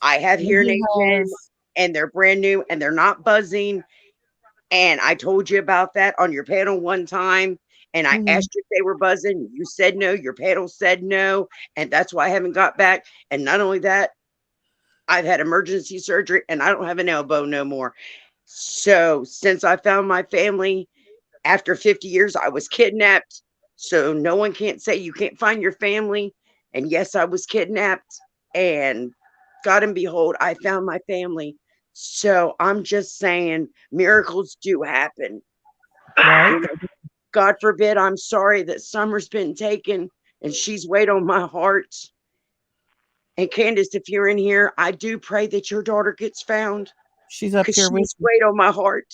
I have hearing aids in, and they're brand new, and they're not buzzing. And I told you about that on your panel one time. And I asked you if they were buzzing. You said no. Your panel said no. And that's why I haven't got back. And not only that, I've had emergency surgery and I don't have an elbow no more. So since I found my family after 50 years, I was kidnapped. So no one can't say you can't find your family. And yes, I was kidnapped. And God and behold, I found my family. So I'm just saying miracles do happen. Right. You know, God forbid, I'm sorry that Summer's been taken and she's weighed on my heart. And Candace, if you're in here, I do pray that your daughter gets found. She's up here with she's weighed on my heart.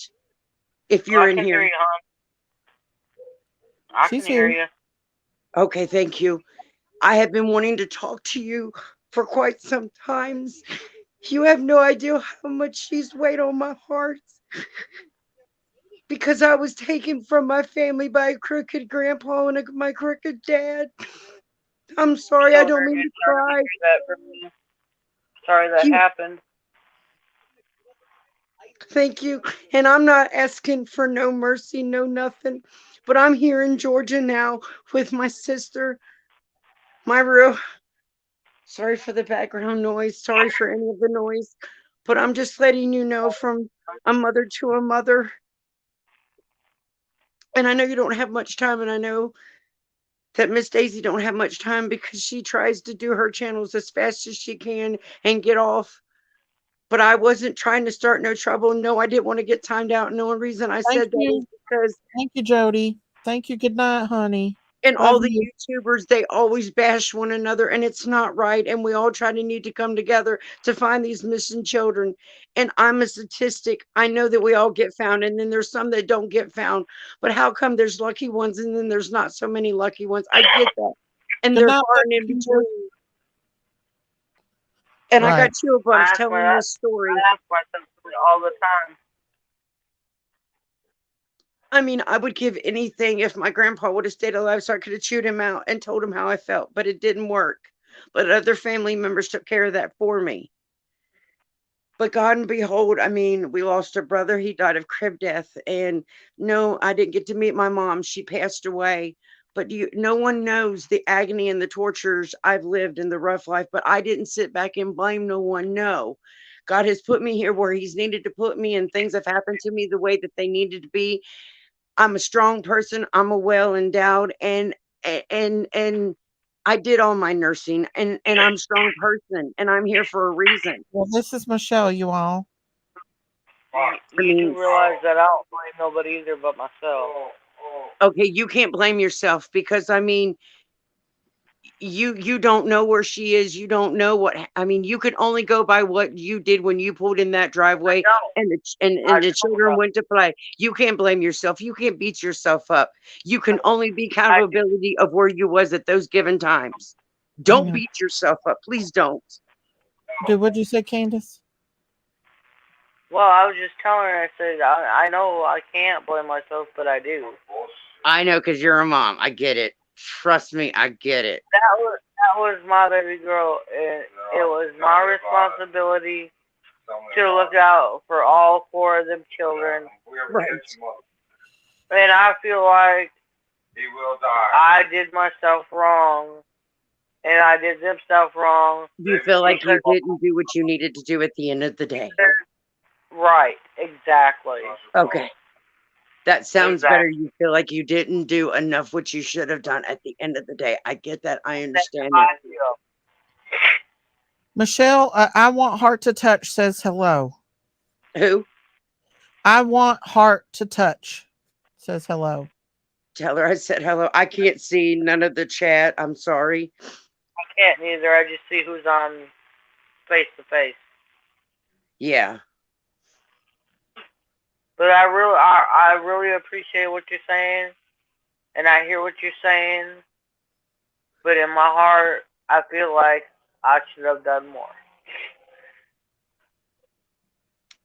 If you're in here. I can hear you. Okay, thank you. I have been wanting to talk to you for quite some times. You have no idea how much she's weighed on my heart. Because I was taken from my family by a crooked grandpa and my crooked dad. I'm sorry, I don't mean to cry. Sorry that You, happened. thank you. And I'm not asking for no mercy, no nothing. But I'm here in Georgia now with my sister, my real. Sorry for the background noise. Sorry for any of the noise. But I'm just letting you know from a mother to a mother. And I know you don't have much time, and I know that Miss Daisy don't have much time because she tries to do her channels as fast as she can and get off. But I wasn't trying to start no trouble. No, I didn't want to get timed out. And the only reason I said that is because thank you, Jody. Thank you. Good night, honey. and Love all the you. YouTubers, they always bash one another, and it's not right. And we all try to need to come together to find these missing children. And I'm a statistic. I know that we all get found, and then there's some that don't get found. But how come there's lucky ones and then there's not so many lucky ones? I get that. And Good they're night, far and in between. And I got chill bumps telling this story. I ask myself all the time. I mean, I would give anything if my grandpa would have stayed alive so I could have chewed him out and told him how I felt, but it didn't work. But other family members took care of that for me. But God and behold, I mean, we lost a brother. He died of crib death. And no, I didn't get to meet my mom. She passed away. But no one knows the agony and the tortures I've lived in the rough life. But I didn't sit back and blame no one. No. God has put me here where he's needed to put me, and things have happened to me the way that they needed to be. I'm a strong person. I'm a well endowed, and I did all my nursing, and I'm a strong person, and I'm here for a reason. Well, this is Michelle, you all. I mean, you realize that I don't blame nobody either but myself. Okay, you can't blame yourself because I mean, you don't know where she is. You don't know what I mean. You can only go by what you did when you pulled in that driveway and the children went to play. You can't blame yourself. You can't beat yourself up. You can only be accountability of where you was at those given times. Don't beat yourself up. Please don't. Dude, what'd you say, Candace? Well, I was just telling her, I said, I know I can't blame myself, but I do. I know, because you're a mom. I get it. Trust me, I get it. That was my baby girl. It was my responsibility to look out for all 4 of them children. Right. And I feel like I did myself wrong, and I did them stuff wrong. You feel like you didn't do what you needed to do at the end of the day. Right, exactly. Okay. That sounds better. You feel like you didn't do enough what you should have done at the end of the day. I get that. I understand that. Michelle, I want Heart to Touch says hello. Who? I want Heart to Touch says hello. Tell her I said hello. I can't see none of the chat. I'm sorry. I can't either. I just see who's on face to face. Yeah. But I really appreciate what you're saying, and I hear what you're saying. But in my heart, I feel like I should have done more.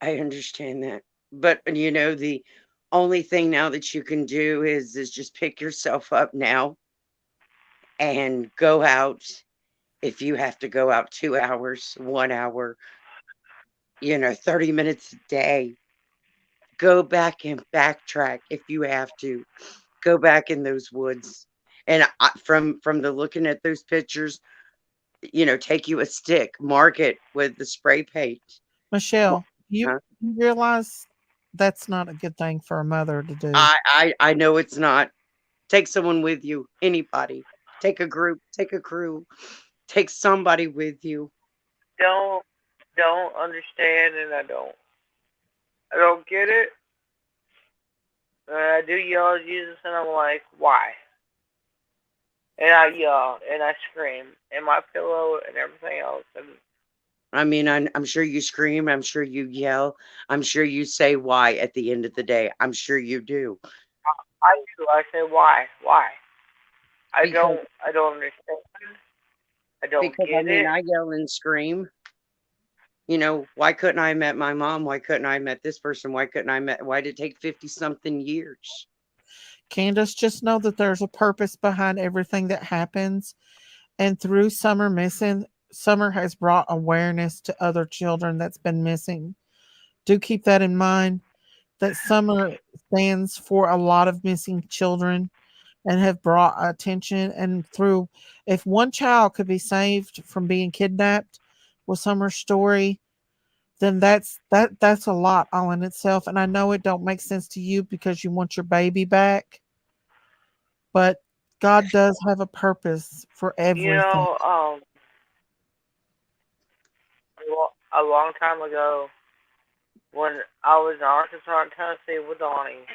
I understand that. But you know, the only thing now that you can do is just pick yourself up now and go out. If you have to go out 2 hours, 1 hour, 30 minutes a day, go back and backtrack if you have to. Go back in those woods. And from the looking at those pictures, take you a stick, mark it with the spray paint. Michelle, you realize that's not a good thing for a mother to do. I know it's not. Take someone with you. Anybody. Take a group. Take a crew. Take somebody with you. Don't understand, and I don't get it. And I do yell at Jesus, and I'm like, why? And I yell, and I scream, and my pillow, and everything else. And I mean, I'm sure you scream. I'm sure you yell. I'm sure you say why at the end of the day. I'm sure you do. I do. I say, why? Why? I don't understand. I don't Because get it. I yell and scream. You know, why couldn't I have met my mom? Why couldn't I have met this person? Why did it take 50 something years? Candace, just know that there's a purpose behind everything that happens. And through Summer Missing, Summer has brought awareness to other children that's been missing. Do keep that in mind, that Summer stands for a lot of missing children and have brought attention. And through, if one child could be saved from being kidnapped with Summer's story, then that's a lot all in itself. And I know it don't make sense to you because you want your baby back, but God does have a purpose for You everything. know, a long time ago, when I was in Arkansas and Tennessee with Donnie,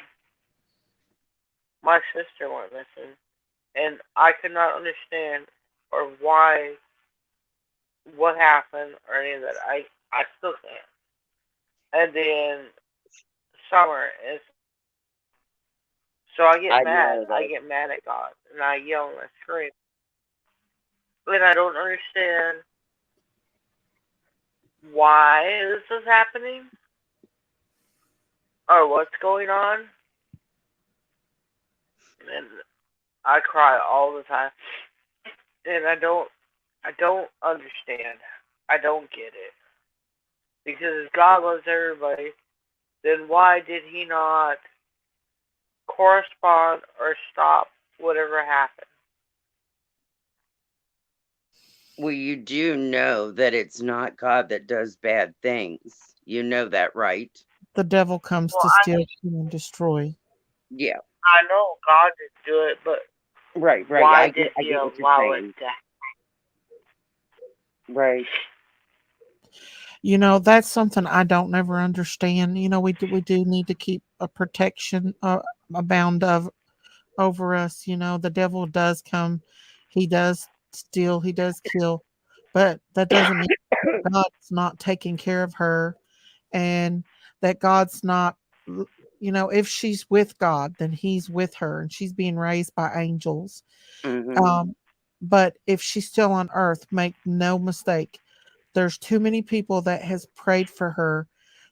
my sister went missing, and I could not understand or why, what happened, or any of that. I still can't. And then Summer is, so I get mad. I get mad at God, and I yell and I scream, and I don't understand why this is happening or what's going on, and I cry all the time, and I don't understand. I don't get it. Because if God loves everybody, then why did He not correspond or stop whatever happened? Well, you do know that it's not God that does bad things. You know that, right? The devil comes to steal, kill, and destroy. Yeah. I know God did do it, but right. Why did He allow it to happen? Right. You know, that's something I don't never understand. You know, we do need to keep a protection, a bound of over us. You know, the devil does come, he does steal, he does kill, but that doesn't mean God's not taking care of her, and that God's not, you know, if she's with God, then He's with her, and she's being raised by angels. But if she's still on earth, make no mistake, there's too many people that has prayed for her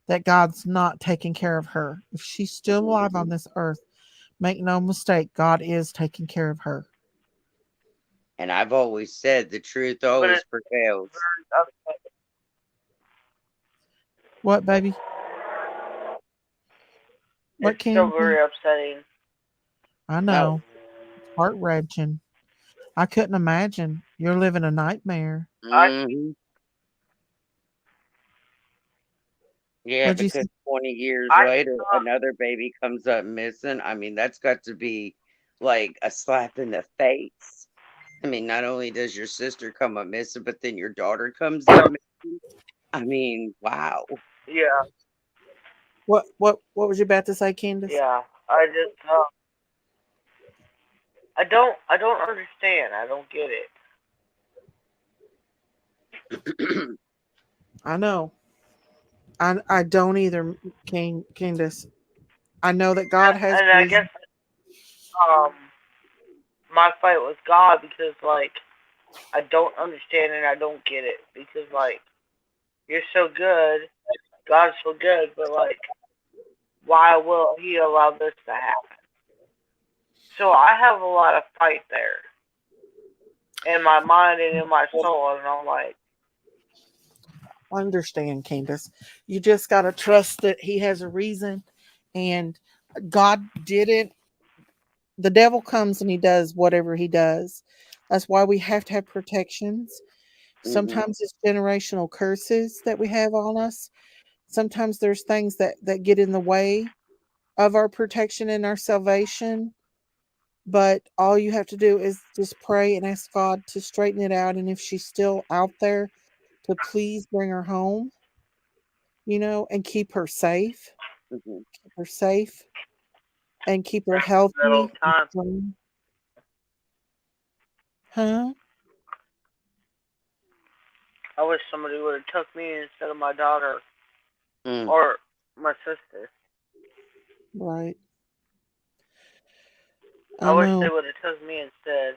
that God's not taking care of her. If she's still alive on this earth, make no mistake, God is taking care of her. And I've always said the truth always prevails. What, baby? What it's still very upsetting. I know. Heart wrenching. I couldn't imagine. You're living a nightmare. Mm-hmm. Yeah, What'd you because say? 20 years later, another baby comes up missing. I mean, that's got to be like a slap in the face. I mean, not only does your sister come up missing, but then your daughter comes up missing. I mean, wow. Yeah. What was you about to say, Candace? Yeah. I just I don't understand. I don't get it. I know. I don't either, Candace. I know that God has. And I guess my fight with God, because like I don't understand and I don't get it, because like you're so good, God's so good, but like why will He allow this to happen? So I have a lot of fight there in my mind and in my soul, and I'm like, Understand, Candace. You just got to trust that He has a reason, and God didn't. The devil comes and he does whatever he does. That's why we have to have protections. Sometimes it's generational curses that we have on us. Sometimes there's things that get in the way of our protection and our salvation. But all you have to do is just pray and ask God to straighten it out. And if she's still out there, to please bring her home, you know, and keep her safe. Keep her safe and keep her healthy. Huh? I wish somebody would have took me instead of my daughter or my sister. Right. I wish they would have took me instead.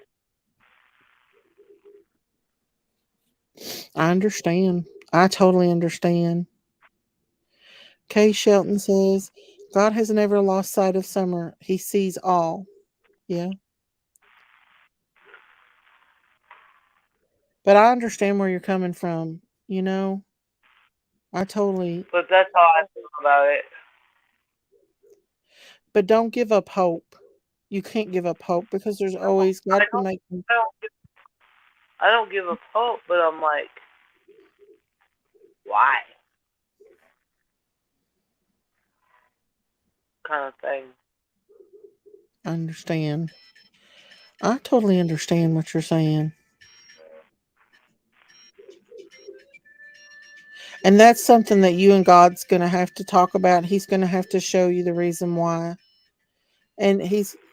I understand. I totally understand. Kay Shelton says, God has never lost sight of Summer. He sees all. Yeah. But I understand where you're coming from. You know, I totally. But that's how I feel about it. But don't give up hope. You can't give up hope because there's always got to make. I don't give up hope, but I'm like, why? Kind of thing. I understand. I totally understand what you're saying. And that's something that you and God's going to have to talk about. He's going to have to show you the reason why. And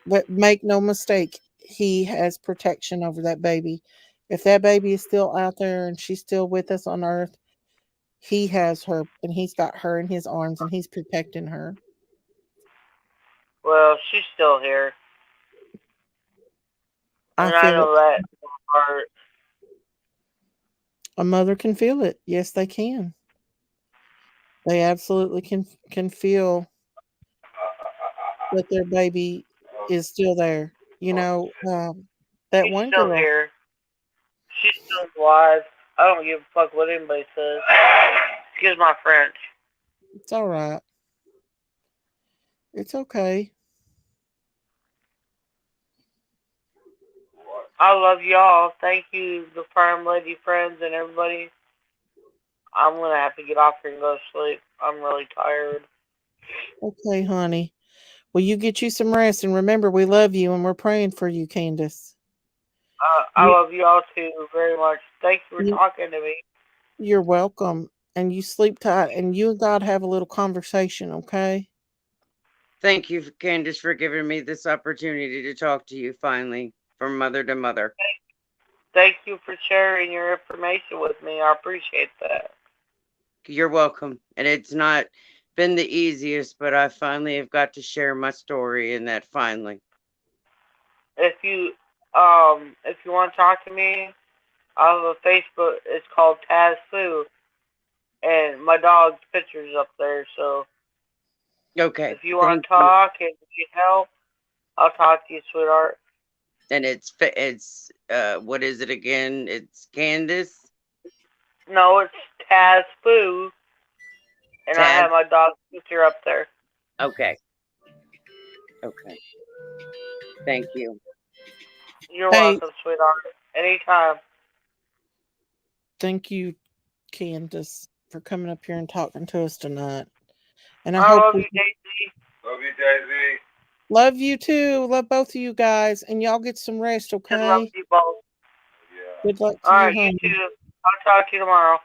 but make no mistake, he has protection over that baby. If that baby is still out there and she's still with us on earth, he has her and he's got her in his arms and he's protecting her. Well, she's still here. And I know that in my heart. A mother can feel it. Yes, they can. They absolutely can feel that their baby is still there. You know, that She's one still girl. here. She's still alive. I don't give a fuck what anybody says. Excuse my French. It's all right. It's okay. I love y'all. Thank you, the Firm Lady friends and everybody. I'm gonna have to get off here and go to sleep. I'm really tired. Okay, honey. Well, you get you some rest, and remember, we love you, and we're praying for you, Candace. I love you all too very much. Thank you for talking to me. You're welcome. And you sleep tight, and you and God have a little conversation, okay? Thank you, Candace, for giving me this opportunity to talk to you finally, from mother to mother. Thank you for sharing your information with me. I appreciate that. You're welcome. And it's not been the easiest, but I finally have got to share my story, and that finally. If you want to talk to me, I have a Facebook. It's called Taz Fu, and my dog's picture's up there. So Okay. if you want to talk and need help, I'll talk to you, sweetheart. And it's what is it again? It's Candace? No, it's Taz Fu, and Taz? I have my dog's picture up there. Okay. Okay. Thank you. You're welcome, sweetheart. Anytime. Thank you, Candace, for coming up here and talking to us tonight. And I love you, Daisy. Love you, Daisy. Love you too. Love both of you guys, and y'all get some rest, okay? I love you both. Good luck to All you, right, honey. you too. I'll talk to you tomorrow.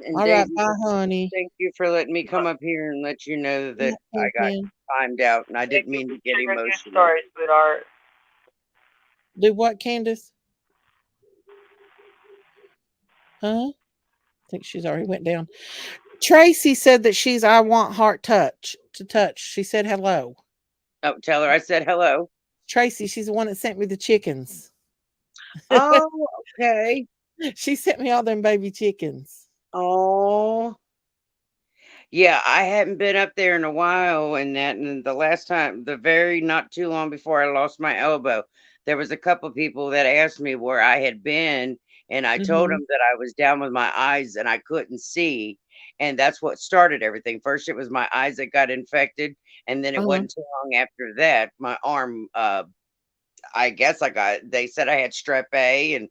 And all Daisy, right, bye, honey. Thank you for letting me come up here and let you know that I got timed out, and I didn't mean to get emotional. Story, sweetheart. Do what, Candace? Huh? I think she's already went down. Tracy said that I want heart touch to touch. She said hello. Oh, tell her I said hello. Tracy, she's the one that sent me the chickens. Oh, okay. She sent me all them baby chickens. Oh. Yeah, I hadn't been up there in a while, and the last time, not too long before I lost my elbow, there was a couple people that asked me where I had been, and I told them that I was down with my eyes and I couldn't see, and that's what started everything. First, it was my eyes that got infected, and then it wasn't too long after that, my arm, I guess they said I had strep A, and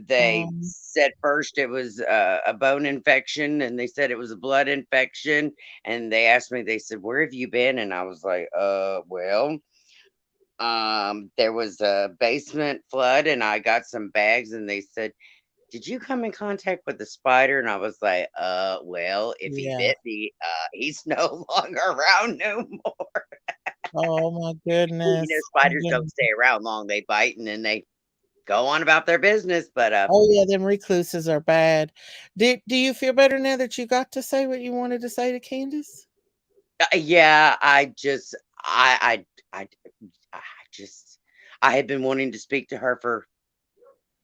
they said first it was a bone infection, and they said it was a blood infection, and they asked me, they said, where have you been? And I was like, well, there was a basement flood and I got some bags, and they said, did you come in contact with the spider? And I was like, well, if he bit me, he's no longer around no more. Oh my goodness. You know, spiders don't stay around long. They bite and then they go on about their business. But oh yeah, them recluses are bad. Do you feel better now that you got to say what you wanted to say to Candace? Yeah, I had been wanting to speak to her for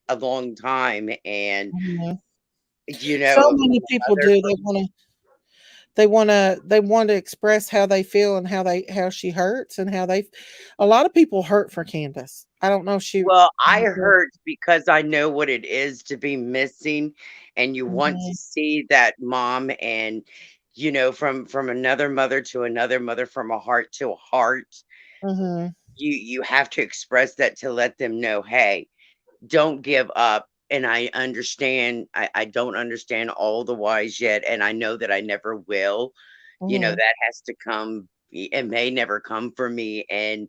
a long time, and You So know, many people other do. They want to express how they feel and how she hurts and a lot of people hurt for Candace. I don't know if she. well, I hurt because I know what it is to be missing, and you want to Mhm, see that mom, and from another mother to another mother, from a heart to a heart. mhm. You have to express that to let them know, hey, don't give up. And I understand, I don't understand all the whys yet, and I know that I never will. Mhm. That has to come. It may never come for me. And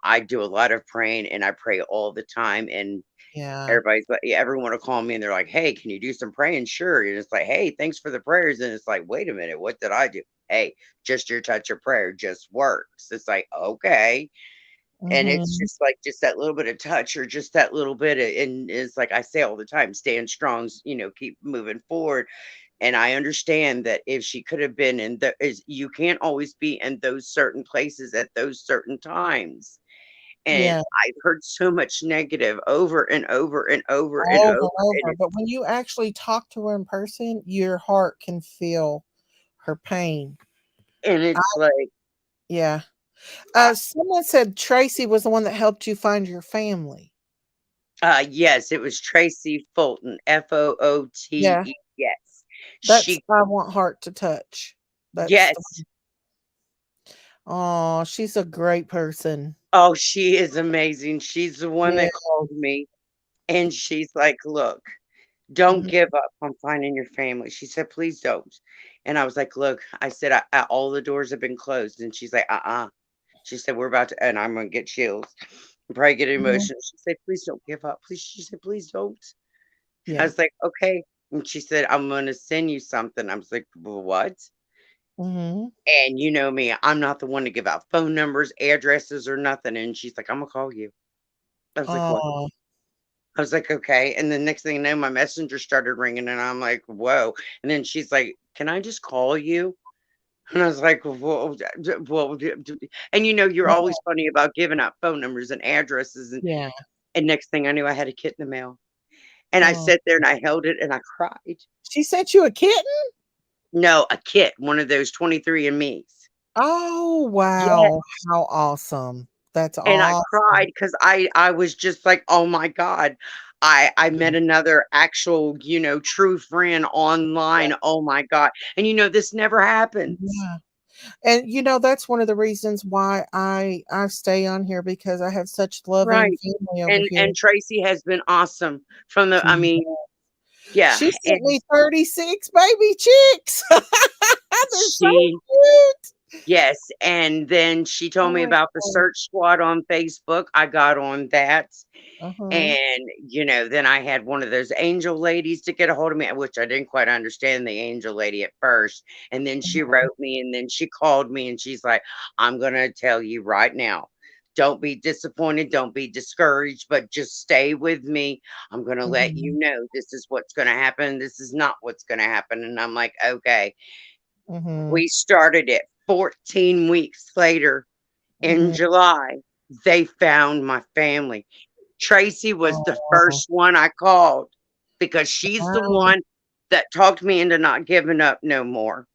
I do a lot of praying, and I pray all the time. And Yeah. everybody's like, yeah, everyone will call me and they're like, hey, can you do some praying? Sure. And it's like, hey, thanks for the prayers. And it's like, wait a minute, what did I do? Hey, just your touch of prayer just works. It's like, okay. And it's Mhm. just like just that little bit of touch, or just that little bit and it's like I say all the time, stand strong, keep moving forward. And I understand that if she could have been you can't always be in those certain places at those certain times. And Yeah. I've heard so much negative over and over and over and Over over. and over. But when you actually talk to her in person, your heart can feel her pain. And I, it's like, yeah. I, Someone said Tracy was the one that helped you find your family. yes, it was Tracy Fulton, Yeah. Foote. Yes, That's she, I Want Heart to Touch. That's the yes. Oh, she's a great person. Oh, she is amazing. She's the one Yeah. that called me, and she's like, "Look, don't Mhm. give up on finding your family." She said, "Please don't." And I was like, "Look," I said, all the doors have been closed." And she's like, "Uh-uh." She said, "We're about to," and I'm gonna get chills, probably get Mhm. emotional. She said, "Please don't give up. Please." She said, "Please don't." I Yeah. was like, "Okay." And she said, "I'm gonna send you something." I was like, "Well, what?" Mhm. And you know me, I'm not the one to give out phone numbers, addresses, or nothing. And she's like, "I'm gonna call you." I was like, "What?" Oh. I was like, "Okay." And the next thing you know, my messenger started ringing, and I'm like, "Whoa." And then she's like, "Can I just call you?" And I was like, "Whoa." And you're always Oh, funny about giving out phone numbers and addresses. yeah. And next thing I knew, I had a kit in the mail. And I Oh. sat there and I held it and I cried. She sent you a kitten? No, a kit, one of those 23andMe's. Oh, Yeah. wow. How awesome. That's And I cried awesome. because I was just like, "Oh my god." I met another actual, true friend online. Oh my god. And this never happens. Yeah. And that's one of the reasons why I stay on here because I have such loving Right. family over And here. and Tracy has been awesome from the I She mean, yeah, she sent and me 36 baby chicks. They're so she cute. yes, and then she told Oh me my about the god. search squad on Facebook. I got on that. Uh-huh. And, then I had one of those angel ladies to get a hold of me, which I didn't quite understand the angel lady at first. And then she wrote me, and then she called me, and she's like, "I'm going to tell you right now. Don't be disappointed. Don't be discouraged, but just stay with me. I'm going to let you Mhm. know this is what's going to happen. This is not what's going to happen." And I'm like, okay. Mhm. We started it 14 weeks later in Mhm. July. They found my family. Tracy was the Oh, first one I called because she's the wow. one that talked me into not giving up no more.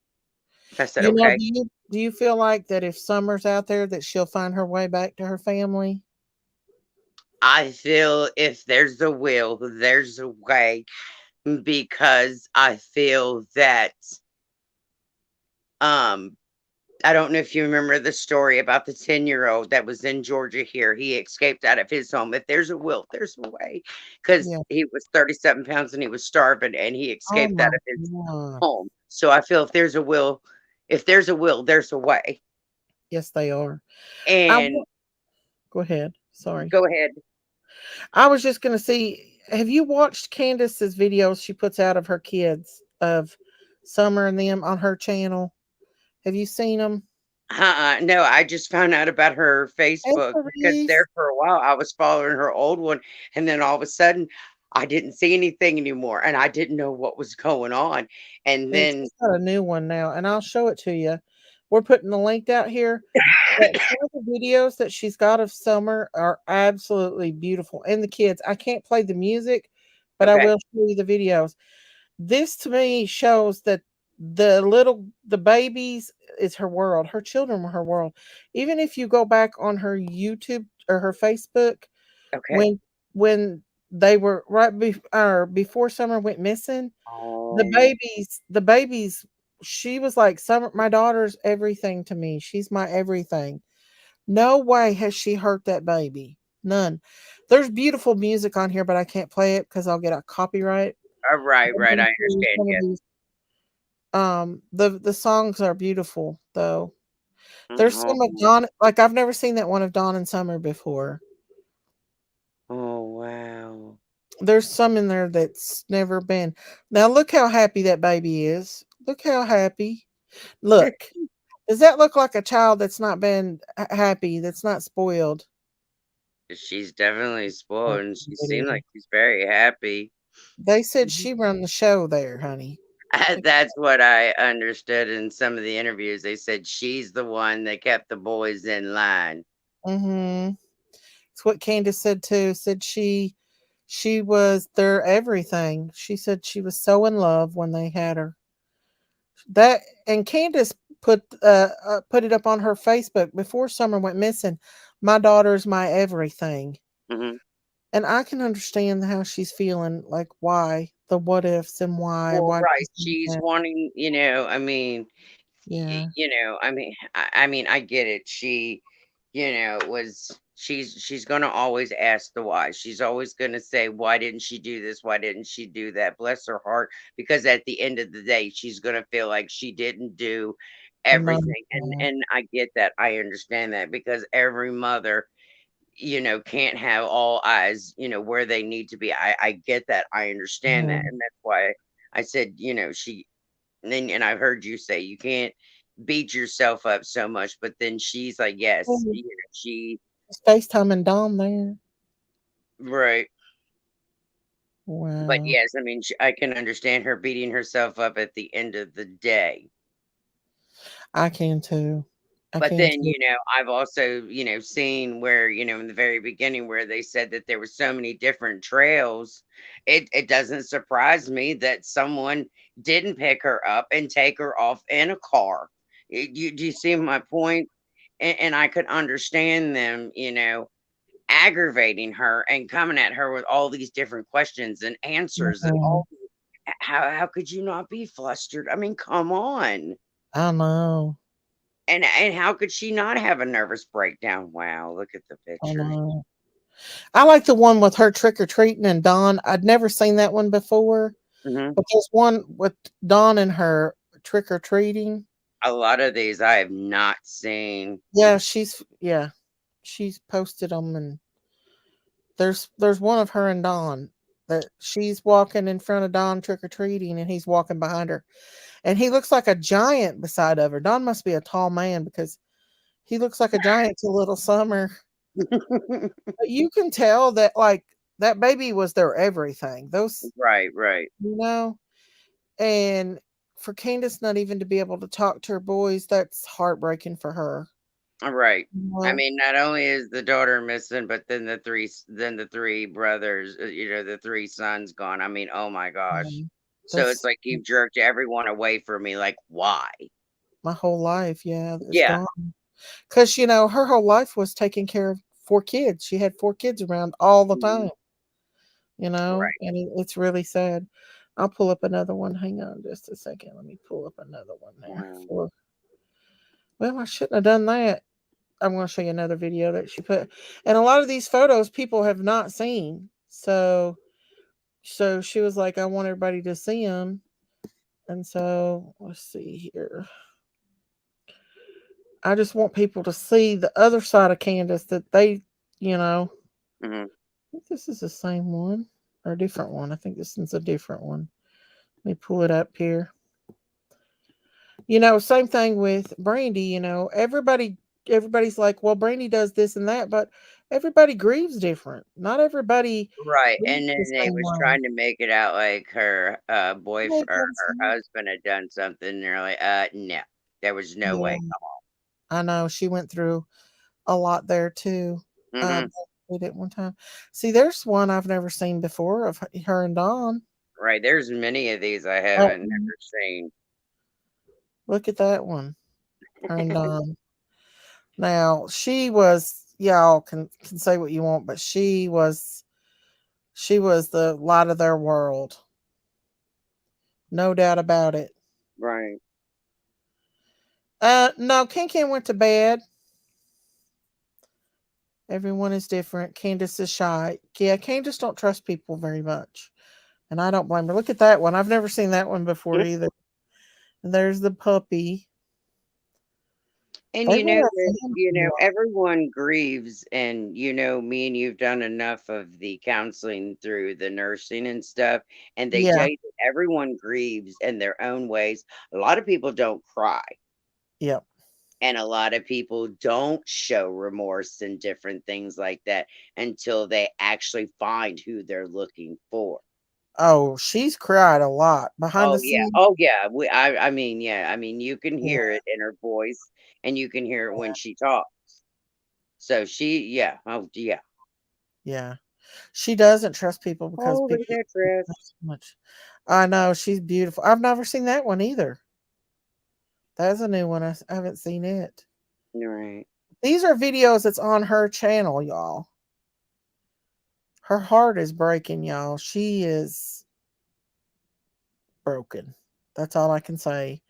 I said, "Okay." Do you feel like that if Summer's out there that she'll find her way back to her family? I feel if there's a will, there's a way, because I feel that um I don't know if you remember the story about the 10-year-old that was in Georgia here. He escaped out of his home. If there's a will, there's a way. Because Yeah. he was 37 pounds and he was starving, and he Oh escaped my out of his god. home. So I feel if there's a will, there's a way. Yes, they are. I And wa Go ahead. Sorry. go ahead. I was just gonna see, have you watched Candace's videos she puts out of her kids, of Summer and them on her channel? Have you seen them? No, I just found out about her And Facebook because Therese? there for a while I was following her old one, and then all of a sudden I didn't see anything anymore, and I didn't know what was going on. And And then she's got a new one now, and I'll show it to you. We're putting the link out here. But some of the videos that she's got of Summer are absolutely beautiful, and the kids. I can't play the music, but I okay, will show you the videos. This to me shows that the babies is her world. Her children were her world. Even if you go back on her YouTube or her Facebook, Okay. when they were before Summer went missing, Oh, the babies, she was like, Summer, my daughter's everything to me. She's my everything. No way has she hurt that baby. None. There's beautiful music on here, but I can't play it because I'll get a copyright. right, right. I Some understand. of Yes. these, the songs are beautiful though. There's some of Oh, Dawn, like I've never seen that one of Dawn and Summer before. oh, wow. There's some in there that's never been. Now look how happy that baby is. Look how happy. Look. Does that look like a child that's not been happy, that's not spoiled? She's definitely spoiled, and she seemed They like she's very happy. said she run the show there, honey. That's what I understood in some of the interviews. They said she's the one that kept the boys in line. Mm-hmm. It's what Candace said too. Said she was their everything. She said she was so in love when they had her. That and Candace put it up on her Facebook before Summer went missing. My daughter's my everything. Hmm. And I can understand how she's feeling, like why, the what ifs and Well, why right. this and She's that. wanting, I mean, Yeah. I mean, I get it. She, she's gonna always ask the why. She's always gonna say, why didn't she do this? Why didn't she do that? Bless her heart. Because at the end of the day, she's gonna feel like she didn't do No. everything. And I get that. I understand that because every mother, can't have all eyes, where they need to be. I get that. I understand that. Mhm. And that's why I said, and I've heard you say you can't beat yourself up so much, but then she's like, yes, Mhm. she She's FaceTiming Dom there. right. But Wow. yes, I mean, I can understand her beating herself up at the end of the day. I can too. I But can then, too. I've also, seen where, in the very beginning where they said that there were so many different trails. It doesn't surprise me that someone didn't pick her up and take her off in a car. Do you see my point? And I could understand them, aggravating her and coming at her with all these different questions and answers and Mhm. all. How could you not be flustered? I mean, come on. I know. And how could she not have a nervous breakdown? Wow, look at the I pictures. know. I like the one with her trick or treating and Dawn. I'd never seen that one before, Mhm. but there's one with Dawn and her trick or treating. A lot of these I have not seen. Yeah, she's posted them, and there's one of her and Dawn that she's walking in front of Dawn trick or treating, and he's walking behind her, and he looks like a giant beside of her. Dawn must be a tall man because he looks like a giant to little Summer. But you can tell that like that baby was their everything. Those, Right, right. you know, and for Candace not even to be able to talk to her boys, that's heartbreaking for her. Right. You I know? mean, not only is the daughter missing, but then the three brothers, the three sons gone. I mean, oh my gosh. So it's That's like you've jerked everyone away from me. Like, why? my whole life. Yeah, it's Yeah, gone. Because her whole life was taking care of 4 kids. She had 4 kids around all the mhm, time. right. And it's really sad. I'll pull up another one. Hang on just a second. Let me pull up another one there. Wow. Well, I shouldn't have done that. I'm going to show you another video that she put. And a lot of these photos people have not seen. So she was like, I want everybody to see them. And so let's see here. I just want people to see the other side of Candace that they, you know, Hmm. I think this is the same one or a different one. I think this one's a different one. Let me pull it up here. Same thing with Brandy, everybody's like, well, Brandy does this and that, but everybody grieves different. Not everybody Right. grieves And the then they same was way. trying to make it out like her boyfriend Make or them her see. husband had done something. And they're like, no, there was no Yeah, way. I know she went through a lot there too. Hmm. We did one time. See, there's one I've never seen before of her and Dawn. Right. There's many of these I Oh, haven't never seen. look at that one. And now she was, y'all can say what you want, but she was the light of their world. No doubt about it. Right. No, Ken went to bed. Everyone is different. Candace is shy. Yeah, Candace don't trust people very much. And I don't blame her. Look at that one. I've never seen that one before either. And there's the puppy. And They you know were a that, family. everyone grieves, and me and you've done enough of the counseling through the nursing and stuff, and they Yeah. tell you that everyone grieves in their own ways. A lot of people don't cry, Yep. and a lot of people don't show remorse and different things like that until they actually find who they're looking for. Oh, she's cried a lot behind the Oh yeah. scenes. Oh yeah. I mean, yeah. I mean, you can Yeah. hear it in her voice, and you can hear it when she talks. So yeah. Oh yeah. Yeah. She doesn't trust people because Oh, look people at that dress. so much. I know she's beautiful. I've never seen that one either. That's a new one. I haven't seen it. Right. These are videos that's on her channel, y'all. Her heart is breaking, y'all. She is broken. That's all I can say.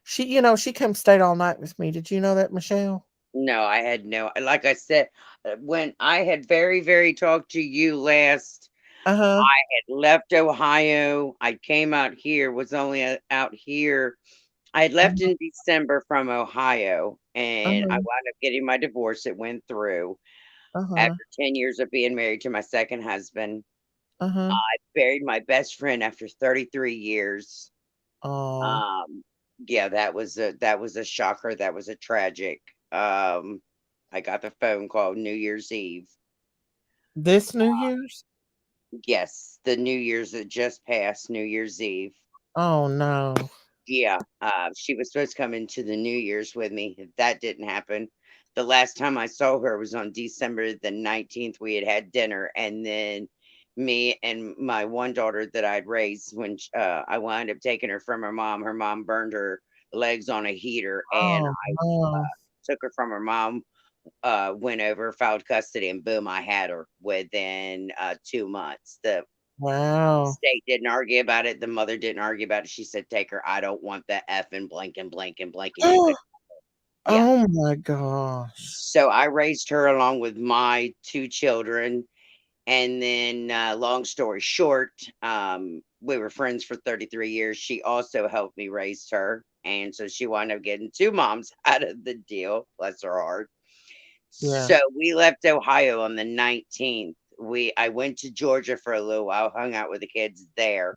She come stayed all night with me. Did you know that, Michelle? No, I had no, like I said, when I had very, very talked to you last, Uh-huh. I had left Ohio. I came out here, was only out here. I had left Uh-huh. in December from Ohio, and I Uh-huh. wound up getting my divorce. It went through Uh-huh. after 10 years of being married to my second husband. Uh-huh. I buried my best friend after 33 years. Oh. Um, yeah, that was a shocker. That was a tragic. Um, I got the phone call New Year's Eve. This New Year's? Yes, the New Year's that just passed, New Year's Eve. Oh no. Yeah, she was supposed to come into the New Year's with me. That didn't happen. The last time I saw her was on December the 19th. We had dinner, and then me and my one daughter that I'd raised when I wound up taking her from her mom. Her mom burned her legs on a heater, and Oh no. took her from her mom. Went over, filed custody, and boom, I had her within 2 months. The Wow. state didn't argue about it. The mother didn't argue about it. She said, "Take her. I don't want the F and blank and blank and blank." And you could, yeah. Oh my gosh. So I raised her along with my two children. And then, long story short, we were friends for 33 years. She also helped me raise her. And so she wound up getting two moms out of the deal. Bless her heart. Yeah. So we left Ohio on the 19th. I went to Georgia for a little while, hung out with the kids there.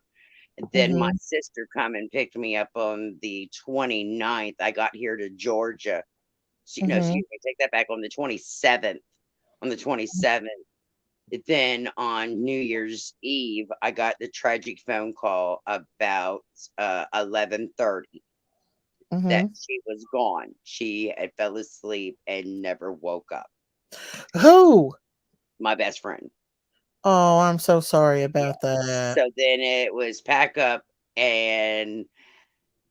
And then my Mm-hmm. sister come and picked me up on the 29th. I got here to Georgia. No, Mm-hmm. excuse me, take that back, on the 27th. On the 27th. Then on New Year's Eve, I got the tragic phone call about 11:30 that Mm-hmm. she was gone. She had fell asleep and never woke up. Who? My best friend. Oh, I'm so sorry Yeah. about that. So then it was pack up, and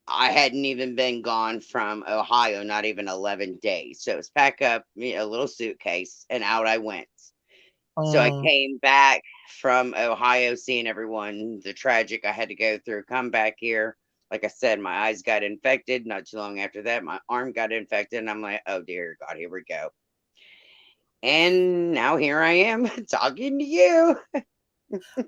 I hadn't even been gone from Ohio, not even 11 days. So it's pack up, a little suitcase, and out I went. So I Oh, came back from Ohio, seeing everyone, the tragic I had to go through, come back here. Like I said, my eyes got infected. Not too long after that, my arm got infected. And I'm like, oh, dear God, here we go. And now here I am talking to you.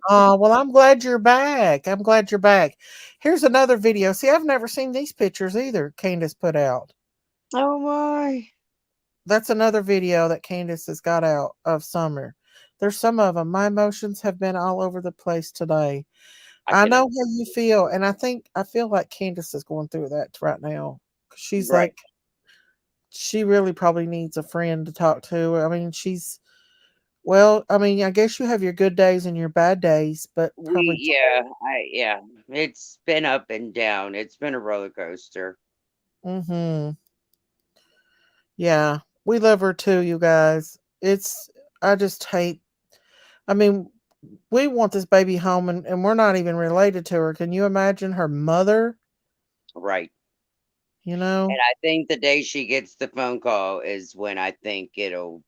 oh, well, I'm glad you're back. I'm glad you're back. Here's another video. See, I've never seen these pictures either. Candace put out. Oh, my. That's another video that Candace has got out of Summer. There's some of them. My emotions have been all over the place today. I I can know understand. how you feel, and I feel like Candace is going through that right now. She's Right. like, she really probably needs a friend to talk to. I mean, well, I mean, I guess you have your good days and your bad days, but probably, Yeah. It's been up and down. It's been a roller coaster. mm-hmm. Yeah, we love her too, you guys. I just hate, I mean, we want this baby home, and we're not even related to her. Can you imagine her mother? Right. You know? And I think the day she gets the phone call is when I think it'll.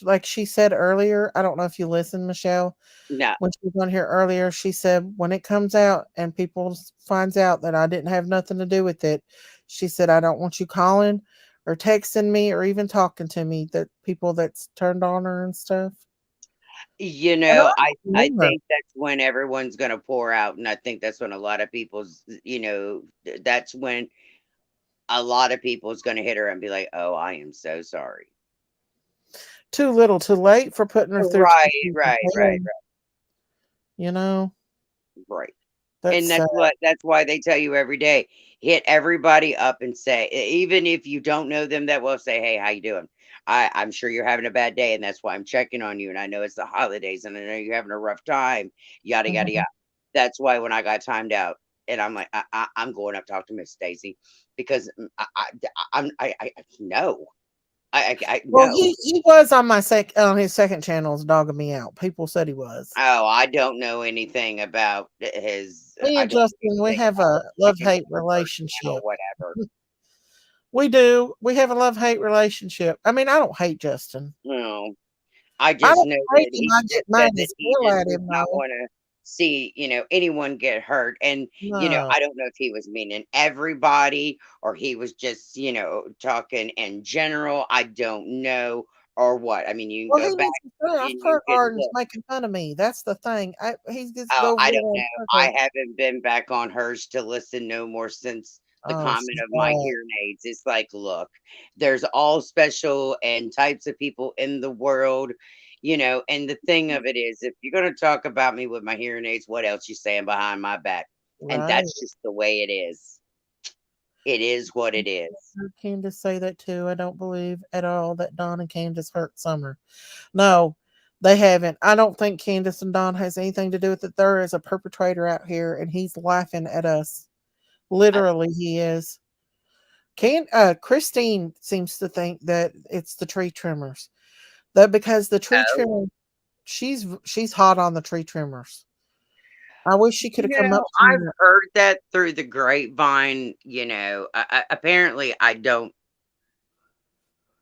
Like she said earlier, I don't know if you listened, Michelle. No. When she was on here earlier, she said when it comes out and people finds out that I didn't have nothing to do with it, she said I don't want you calling or texting me or even talking to me. That people that's turned on her and stuff. You know, I think that's when everyone's gonna pour out, and I think that's when a lot of people's, that's when a lot of people's gonna hit her and be like, "Oh, I am so sorry." Too little, too late for putting her through. Right. You know, Right. And that's that's why they tell you every day, hit everybody up and say, even if you don't know them that well, say, "Hey, how you doing? I'm sure you're having a bad day, and that's why I'm checking on you. And I know it's the holidays, and I know you're having a rough time, yada yada yada." That's why when I got timed out, and I'm like, I'm going up to talk to Miss Stacy because I no. Well, No. he was on on his second channel, dogging me out. People said he was. Oh, I don't know anything about his. Me I and don't know Justin, we anything have about a his second love-hate or third channel, relationship. whatever. We do. We have a love-hate relationship. I mean, I don't hate Justin. No, I I just don't know hate that him. he I just get said mad that as he hell just at does him, not though. want to see, anyone get hurt. And, No. I don't know if he was meaning everybody or he was just, talking in general. I don't know or what. I mean, you Well, can he go back needs to stay off and you Kurt can Gardens look. making fun of me. That's the thing. He gets to Oh, go over I there don't on know. I Kurt. haven't been back on hers to listen no more since the Oh, comment she's of my bad. hearing aids. It's like, look, there's all special and types of people in the world, and the thing of it is, if you're going to talk about me with my hearing aids, what else you saying behind my back? And Right. that's just the way it is. It is what it is. I heard Candace say that too. I don't believe at all that Don and Candace hurt Summer. No, they haven't. I don't think Candace and Don has anything to do with it. There is a perpetrator out here, and he's laughing at us. Literally, he is. Christine seems to think that it's the tree trimmers. That because the tree Oh, trimmer, she's hot on the tree trimmers. I wish she could have come up to I've me. heard that through the grapevine. Apparently, I don't.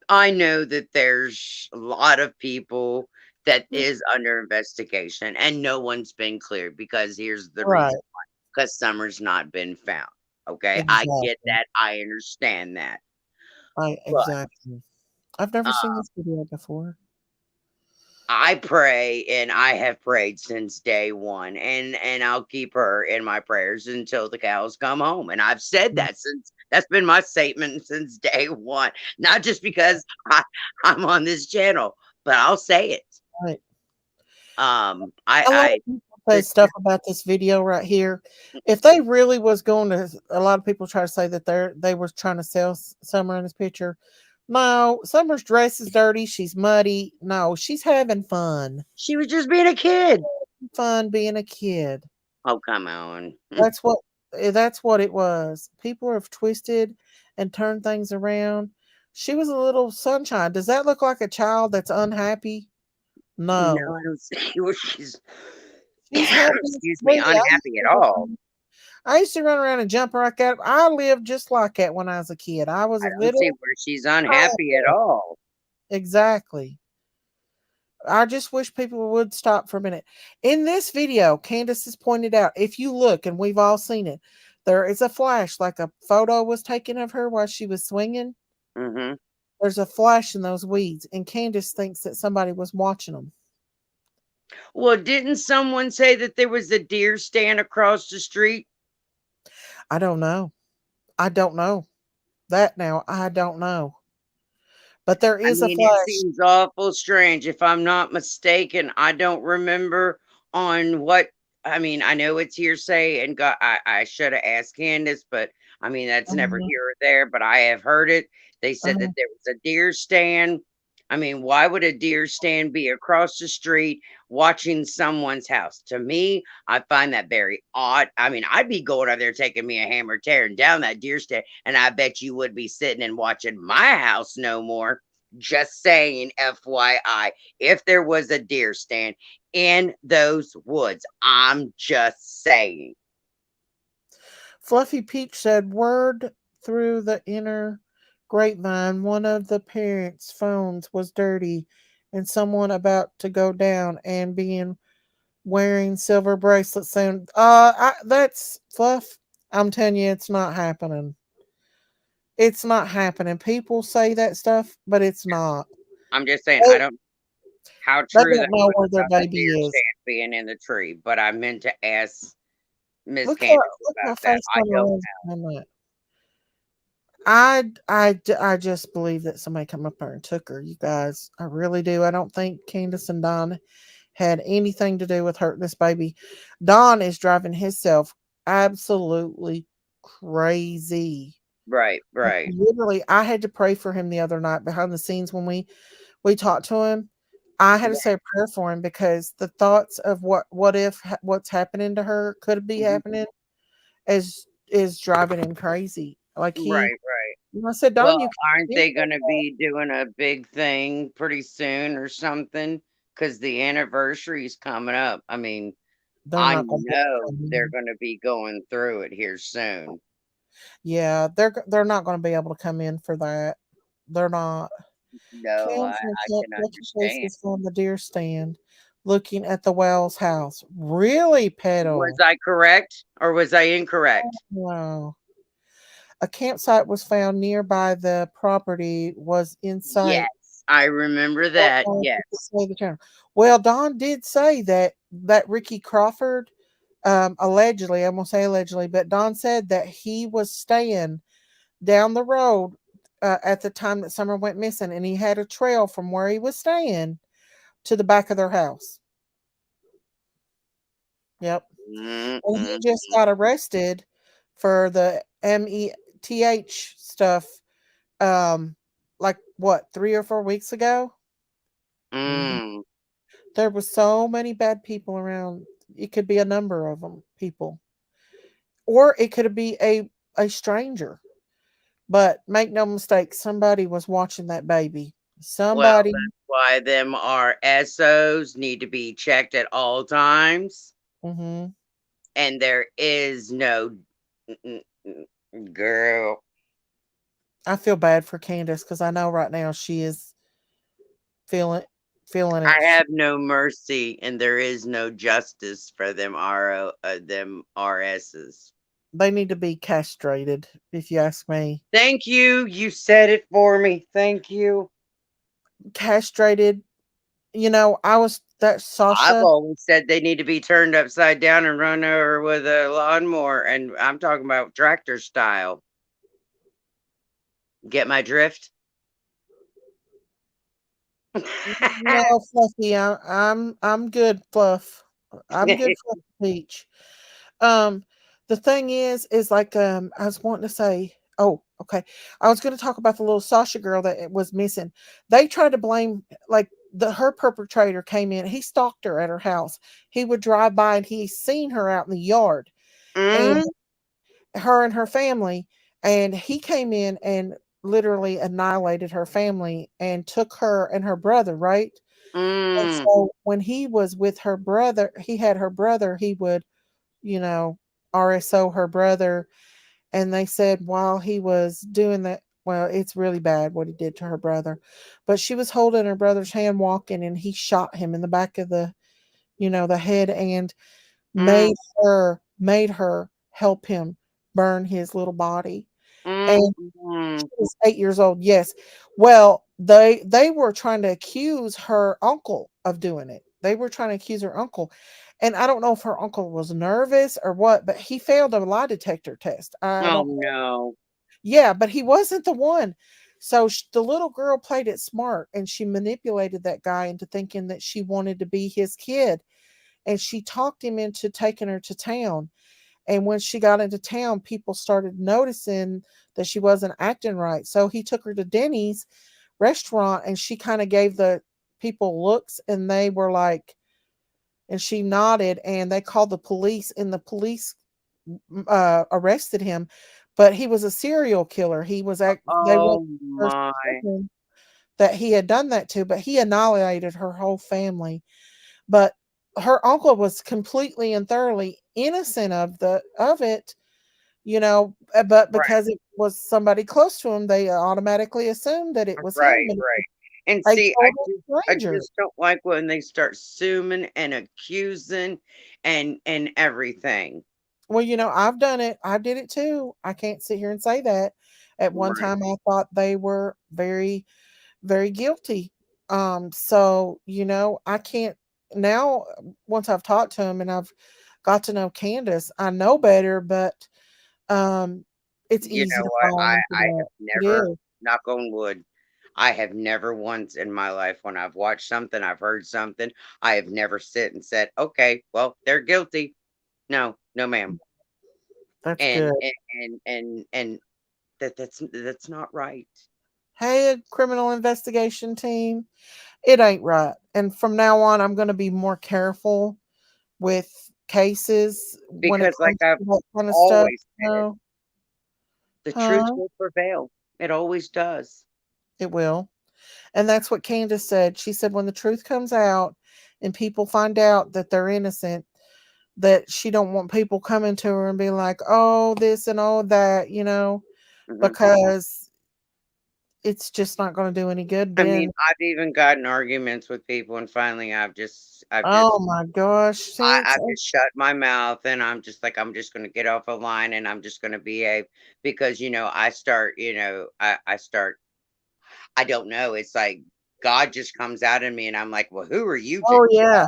I know that there's a lot of people that is under investigation and no one's been cleared because here's the Right, reason why. Because Summer's not been found. Okay. I get exactly. that. I understand that. But Exactly. I've never uh, seen this video before. I pray and I have prayed since day one and I'll keep her in my prayers until the cows come home. And I've said that since that's been my statement since day one. Not just because I'm on this channel, but I'll say it. Right. I A lot I of people say stuff about this video right here. If they really was going to, a lot of people try to say that they were trying to sell Summer in this picture. No, Summer's dress is dirty. She's muddy. No, she's having fun. She was just being a kid. Fun being a kid. Oh, come on. That's what it was. People have twisted and turned things around. She was a little sunshine. Does that look like a child that's unhappy? No, No. I don't see where she's She's happy as excuse can me, be. unhappy at all. I used to run around and jump like that. I lived just like that when I was a kid. I was I a don't see little where she's unhappy at all. exactly. I just wish people would stop for a minute. In this video, Candace has pointed out, if you look, and we've all seen it, there is a flash, like a photo was taken of her while she was swinging. Mm-hmm. There's a flash in those weeds, and Candace thinks that somebody was watching them. Well, didn't someone say that there was a deer stand across the street? I don't know. I don't know. That now, I don't know. But there I is a mean, it flash. seems awful strange. If I'm not mistaken, I don't remember on what. I mean, I know it's hearsay, and I should have asked Candace, but I mean that's never Mhm, here or there. But I have heard it. They said that mhm. there was a deer stand. I mean, why would a deer stand be across the street watching someone's house? To me, I find that very odd. I mean, I'd be going out there taking me a hammer, tearing down that deer stand, and I bet you would be sitting and watching my house no more. Just saying, FYI, if there was a deer stand in those woods, I'm just saying. Fluffy Peach said, word through the inner grapevine, one of the parents' phones was dirty and someone about to go down and being wearing silver bracelets soon. That's Fluff. I'm telling you, it's not happening. It's not happening. People say that stuff, but it's not. I'm just saying, I don't how They true don't that know was where their about the baby deer is. stand being in the tree, but I meant to ask Miss Look Candace my about that. face I on don't that. I just believe that somebody come up there and took her. You guys, I really do. I don't think Candace and Don had anything to do with hurting this baby. Don is driving himself absolutely crazy. Right. Literally, I had to pray for him the other night behind the scenes when we talked to him. I had to say a prayer for him because the thoughts of what's happening to her could be happening is driving him crazy. Like Right. I said, Don, Well, you aren't can't they do going to be doing a big thing pretty soon or something? Because the anniversary is coming up. I mean, they're I not going know they're to. going to be going through it here soon. Yeah, they're not going to be able to come in for that. They're not. No, Kim I from can Lucky understand. Places on the deer stand, looking at the Wells house. Really, Was petal? I correct or was I incorrect? Wow. A campsite was found nearby the property. Was in sight. Yes, I remember that. Yes. Well, Don did say that Ricky Crawford, allegedly, I'm gonna say allegedly, but Don said that he was staying down the road at the time that Summer went missing, and he had a trail from where he was staying to the back of their house. Yep. And he just got arrested for the METH stuff. Like what, 3 or 4 weeks ago? Mm. There was so many bad people around. It could be a number of them, people, or it could be a stranger. But make no mistake, somebody was watching that baby. Well, Somebody. that's why them RSOs need to be checked at all times. Mm-hmm. And there is no girl. I feel bad for Candace because I know right now she is feeling feeling I it. have no mercy, and there is no justice for them them RSs. They need to be castrated, if you ask me. Thank you. You said it for me. Thank you. Castrated. I was that I've Sasha. always said they need to be turned upside down and run over with a lawnmower, and I'm talking about tractor style. Get my drift? No, Fluffy. I'm good, Fluff. I'm good, Fluffy Peach. Um, the thing is like I was wanting to say. Oh, okay. I was going to talk about the little Sasha girl that was missing. They tried to blame like her perpetrator came in. He stalked her at her house. He would drive by and he seen her out in the yard, and her and her family. And he came in and literally annihilated her family and took her and her brother. Right. And so when he was with her brother, he had her brother. He would RSO her brother. And they said while he was doing that, well, it's really bad what he did to her brother. But she was holding her brother's hand walking, and he shot him in the back of the head, and made her help him burn his little body. And she was 8 years old. Yes. Well, they were trying to accuse her uncle of doing it. They were trying to accuse her uncle. And I don't know if her uncle was nervous or what, but he failed a lie detector test. I Oh don't know. no. Yeah, but he wasn't the one. So the little girl played it smart, and she manipulated that guy into thinking that she wanted to be his kid. And she talked him into taking her to town. And when she got into town, people started noticing that she wasn't acting right. So he took her to Denny's restaurant, and she kind of gave the people looks, and they were like, and she nodded, and they called the police, and the police arrested him. But he was a serial killer. He was they Oh my. that he had done that to, but he annihilated her whole family. But her uncle was completely and thoroughly innocent of it, but Right. because it was somebody close to him, they automatically assumed that it was him, Right, and right. And a see, total I stranger. just don't like when they start assuming and accusing and everything. Well, I've done it. I did it too. I can't sit here and say that. At one Right. time, I thought they were very, very guilty. So, I can't now, once I've talked to him and I've got to know Candace, I know better, but it's You easy know to what? fall I into I have that. It never, is. knock on wood, I have never once in my life when I've watched something, I've heard something, I have never sit and said, "Okay, well, they're guilty." No, no, ma'am. That's And good. and that's not right. Hey, criminal investigation team, it ain't right. And from now on, I'm going to be more careful with cases when it Because like comes I've to that kind of stuff. always said, No, the truth huh? will prevail. It always does. It will. And that's what Candace said. She said when the truth comes out and people find out that they're innocent, that she don't want people coming to her and be like, "Oh, this and all that," Mhm. because it's just not going to do any good I mean, then. I've even gotten arguments with people, and finally, Oh my gosh. I've just shut my mouth, and I'm just like, I'm just going to get off a line, and I'm just going to behave because I start, I don't know. It's like God just comes out of me, and I'm like, well, who are you to? Oh yeah.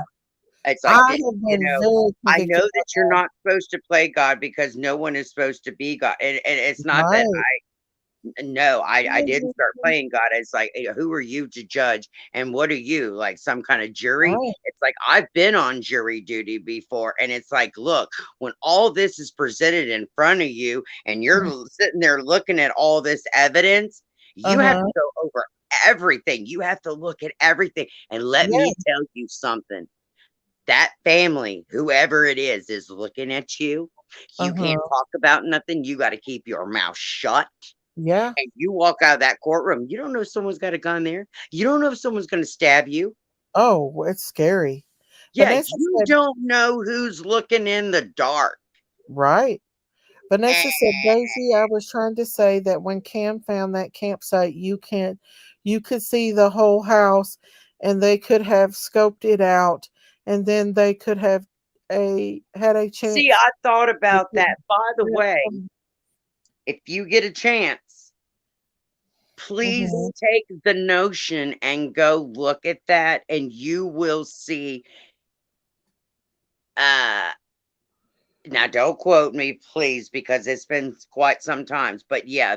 It's I like have been very I convicted know of that you're not supposed to play God because no one is supposed to be God, and it's that. not that Right. no, I didn't start playing God. It's like, who are you to judge? And what are you, like some kind of jury? Right. It's like I've been on jury duty before, and it's like, look, when all this is presented in front of you, and you're sitting there looking at all this evidence, you have Uh-huh. to go over everything. You have to look at everything. And let me Yes. tell you something. That family, whoever it is looking at you. You can't Uh-huh. talk about nothing. You got to keep your mouth shut Yeah. and you walk out of that courtroom, you don't know if someone's got a gun there. You don't know if someone's going to stab you. Oh, it's scary. Yeah, Vanessa you said, don't know who's looking in the dark. right. Vanessa said, And Daisy, I was trying to say that when Cam found that campsite, you could see the whole house and they could have scoped it out and then they could have had a see, chance. I thought about that. By the way, if you get a chance, please Mm-hmm. take the notion and go look at that, and you will see. Uh, Now, don't quote me, please, because it's been quite some times. But yeah,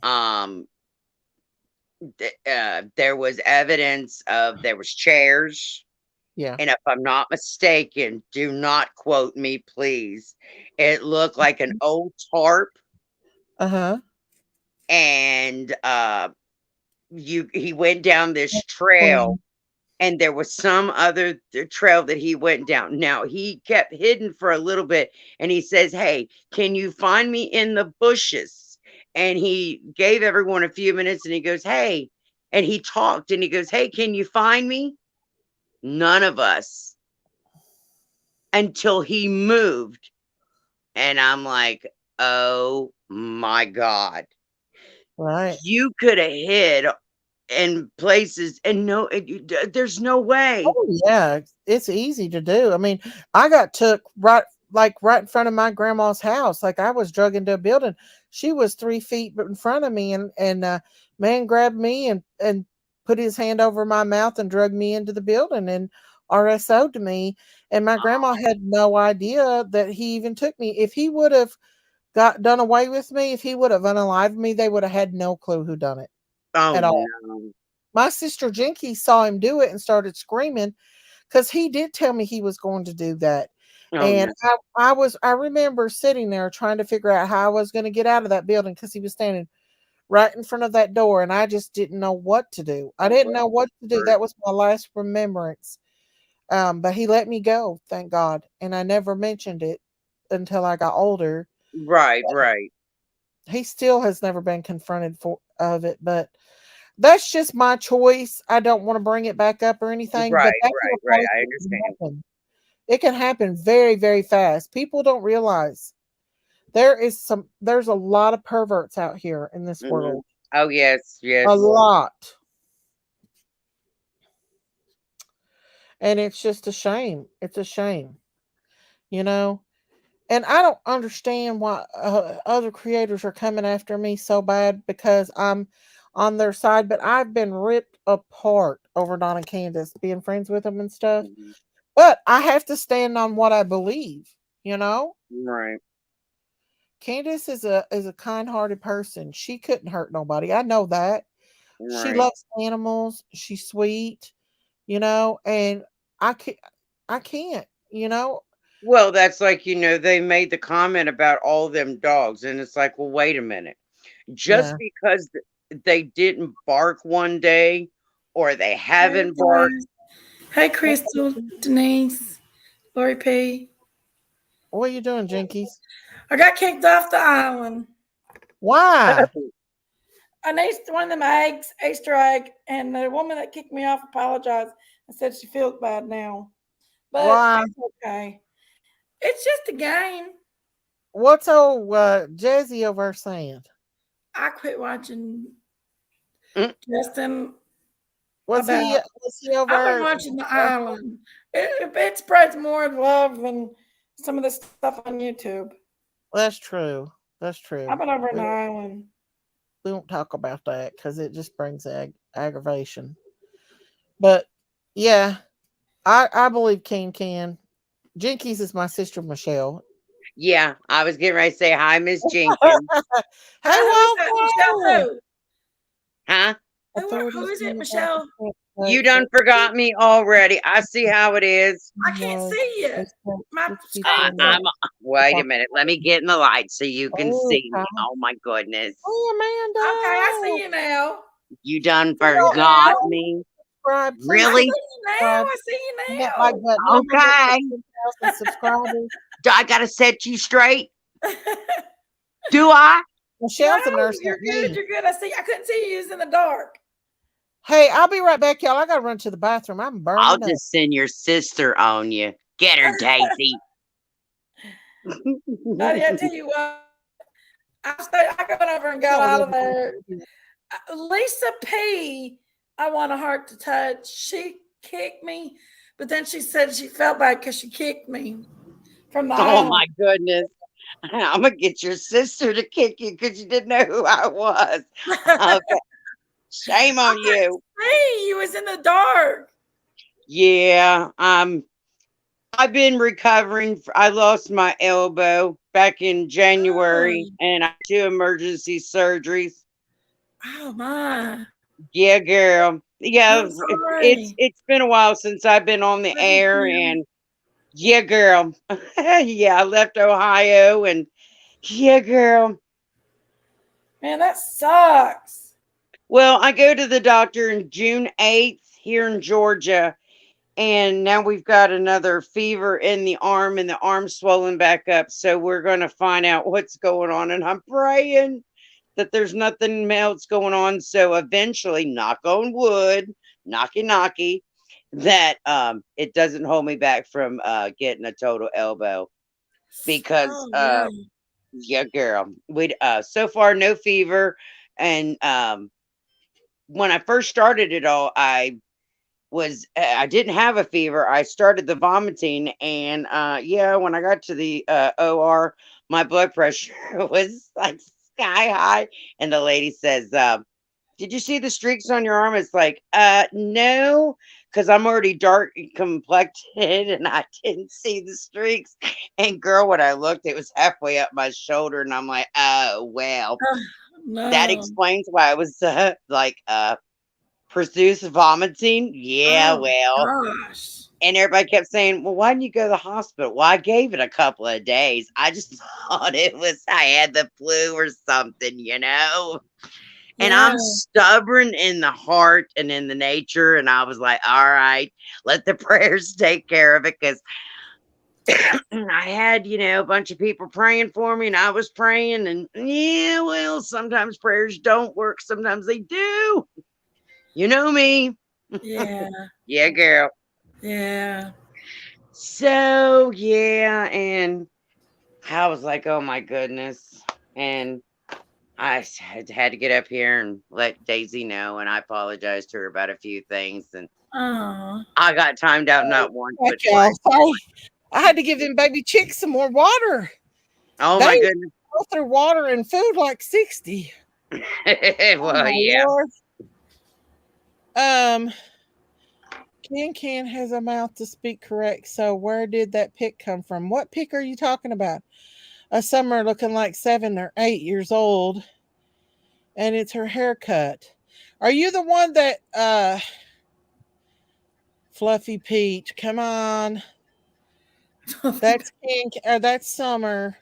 um there was evidence of there was chairs, Yeah. and if I'm not mistaken, do not quote me, please. It looked like an old tarp, Uh-huh. and he went down this trail, Queen. and there was some other trail that he went down. Now he kept hidden for a little bit, and he says, "Hey, can you find me in the bushes?" And he gave everyone a few minutes, and he goes, "Hey," and he talked, and he goes, "Hey, can you find me?" None of us until he moved, and I'm like, "Oh my god." Right. You could have hid in places and no, there's no way. Oh yeah, it's easy to do. I mean, I got took right in front of my grandma's house. Like I was drug into a building. She was 3 feet in front of me, and man grabbed me and put his hand over my mouth and dragged me into the building and RSO'd me. And my grandma had no idea that he even took me. If he would have got done away with me, if he would have unalived me, they would have had no clue who done it Oh at all. no. My sister Jinky saw him do it and started screaming because he did tell me he was going to do that. Oh And no. I remember sitting there trying to figure out how I was going to get out of that building because he was standing right in front of that door and I just didn't know what to do. I didn't know what to do. That was my last remembrance. But he let me go, thank God. And I never mentioned it until I got older. Right, right. He still has never been confronted for of it, but that's just my choice. I don't want to bring it back up or anything, but Right, that's right, what right. it I can understand. happen. It can happen very, very fast. People don't realize there's a lot of perverts out here in this Hmm. world. Oh yes, A yes. lot. And it's just a shame. It's a shame, you know? And I don't understand why other creators are coming after me so bad because I'm on their side, but I've been ripped apart over Don and Candace, being friends with them and stuff. Hmm. But I have to stand on what I believe, you know? Right, Candace is a kind-hearted person. She couldn't hurt nobody. I know that. She right. loves animals. She's sweet, you know, and I can't I can't, you know. Well, that's like, they made the comment about all them dogs, and it's like, well, wait a minute. Just Yeah. because they didn't bark one day or they Hey, haven't barked. guys. Hey, Crystal, Denise, Lori P. What are you doing, Jinkies? I got kicked off the island. Why? I ate one of them eggs, Easter egg, and the woman that kicked me off apologized and said she feels bad now. But Why? it's okay. It's just a game. What's old Jazzy over there saying? I quit watching Mm. Justin Was he about. was he over I've been there? watching The Island. It spreads more love than some of the stuff on YouTube. That's true. That's true. I've been over in We, The Island. we won't talk about that because it just brings aggravation. But yeah, I believe King can. Jinkies is my sister Michelle. Yeah, I was getting ready to say hi, Miss Jenkins. Hey, Who is that? Michelle Wildflower! who? Huh? Who is it, Michelle? You done forgot me already. I see how it is. I can't see you. My screen's I'm. up. Wait a minute. Let me get in the light so you can Oh, see me. Oh my goodness. oh, Okay, I see Amanda! you now. You done See you forgot now. me. Subscribe, please. I see Really? you now. I see you Hit that now. like button. I'm gonna Okay. get 10,000 subscribers. Do I gotta set you straight? Do I? Michelle's a No, nurse you're like good. me. You're good. I couldn't see you. It was in the dark. Hey, I'll be right back, y'all. I gotta run to the bathroom. I'm burning I'll up. just send your sister on you. Get her, Daisy. Buddy, I tell you what. I got over and got out of there. Lisa P, I want a heart to touch. She kicked me, but then she said she felt bad because she kicked me from the Oh island. my goodness. I'm gonna get your sister to kick you because you didn't know who I was. Okay. Shame on you. Hey, you was in the dark. Yeah, I've been recovering. I lost my elbow back in January, and I had 2 emergency surgeries. Oh my. Yeah, girl. Yeah, I'm sorry. it's been a while since I've been on the air, and yeah, girl. Yeah, I left Ohio, and yeah, girl. Man, that sucks. Well, I go to the doctor in June 8th here in Georgia, and now we've got another fever in the arm, and the arm's swollen back up. So we're going to find out what's going on, and I'm praying that there's nothing else going on. So eventually, knock on wood, knocky, that it doesn't hold me back from getting a total elbow because yeah, girl, we so far no fever, and when I first started it all, I didn't have a fever. I started the vomiting, and yeah, when I got to the OR, my blood pressure was like sky high, and the lady says, did you see the streaks on your arm? It's like, no, because I'm already dark complected and I didn't see the streaks. And girl, when I looked, it was halfway up my shoulder, and I'm like, oh well, that explains why I was produce vomiting. Yeah, well. Gosh. And everybody kept saying, well, why didn't you go to the hospital? Well, I gave it a couple of days. I just thought I had the flu or something, And I'm stubborn in the heart and in the nature. And I was like, all right, let the prayers take care of it. Because I had, a bunch of people praying for me, and I was praying. And yeah, well, sometimes prayers don't work. Sometimes they do. You know me. Yeah. Yeah, girl. Yeah. So yeah, and I was like, oh my goodness. And had to get up here and let Daisy know, and I apologized to her about a few things. And Oh. I got timed out not once Heck, but y'all. twice. Sorry. I had to give them baby chicks some more water. Oh They my goodness. go through water and food like 60. Oh Well, my yeah. Lord. Can has a mouth to speak correct. So where did that pic come from? What pic are you talking about? A Summer looking like 7 or 8 years old, and it's her haircut. Are you the one that Fluffy Peach? Come on. That's that's Summer.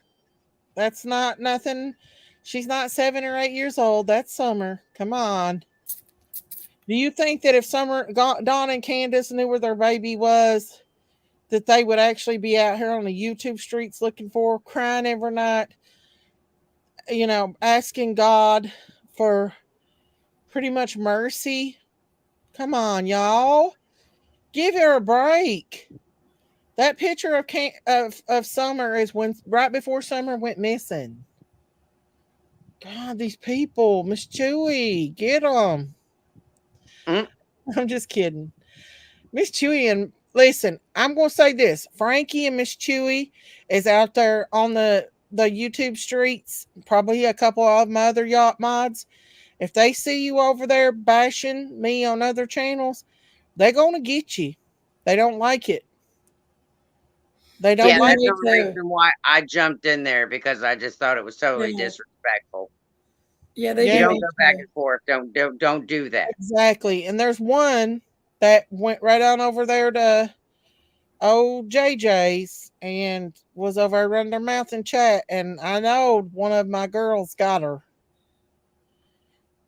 That's not nothing. She's not 7 or 8 years old. That's Summer. Come on. Do you think that if Dawn and Candace knew where their baby was, that they would actually be out here on the YouTube streets looking for, crying every night, asking God for pretty much mercy? Come on, y'all. Give her a break. That picture of Summer is when right before Summer went missing. God, these people, Miss Chewy, get them. Mm. I'm just kidding. Miss Chewy, and listen, I'm going to say this. Frankie and Miss Chewy is out there on the YouTube streets, probably a couple of my other yacht mods. If they see you over there bashing me on other channels, they're going to get you. They don't like it. They don't Yeah, like that's it. the reason why I jumped in there, because I just thought it was totally Yeah. disrespectful. Yeah, they You Yeah. do. don't go back and forth. Don't do that. Exactly. And there's one that went right on over there to old JJ's and was over there running their mouth in chat. And I know one of my girls got her.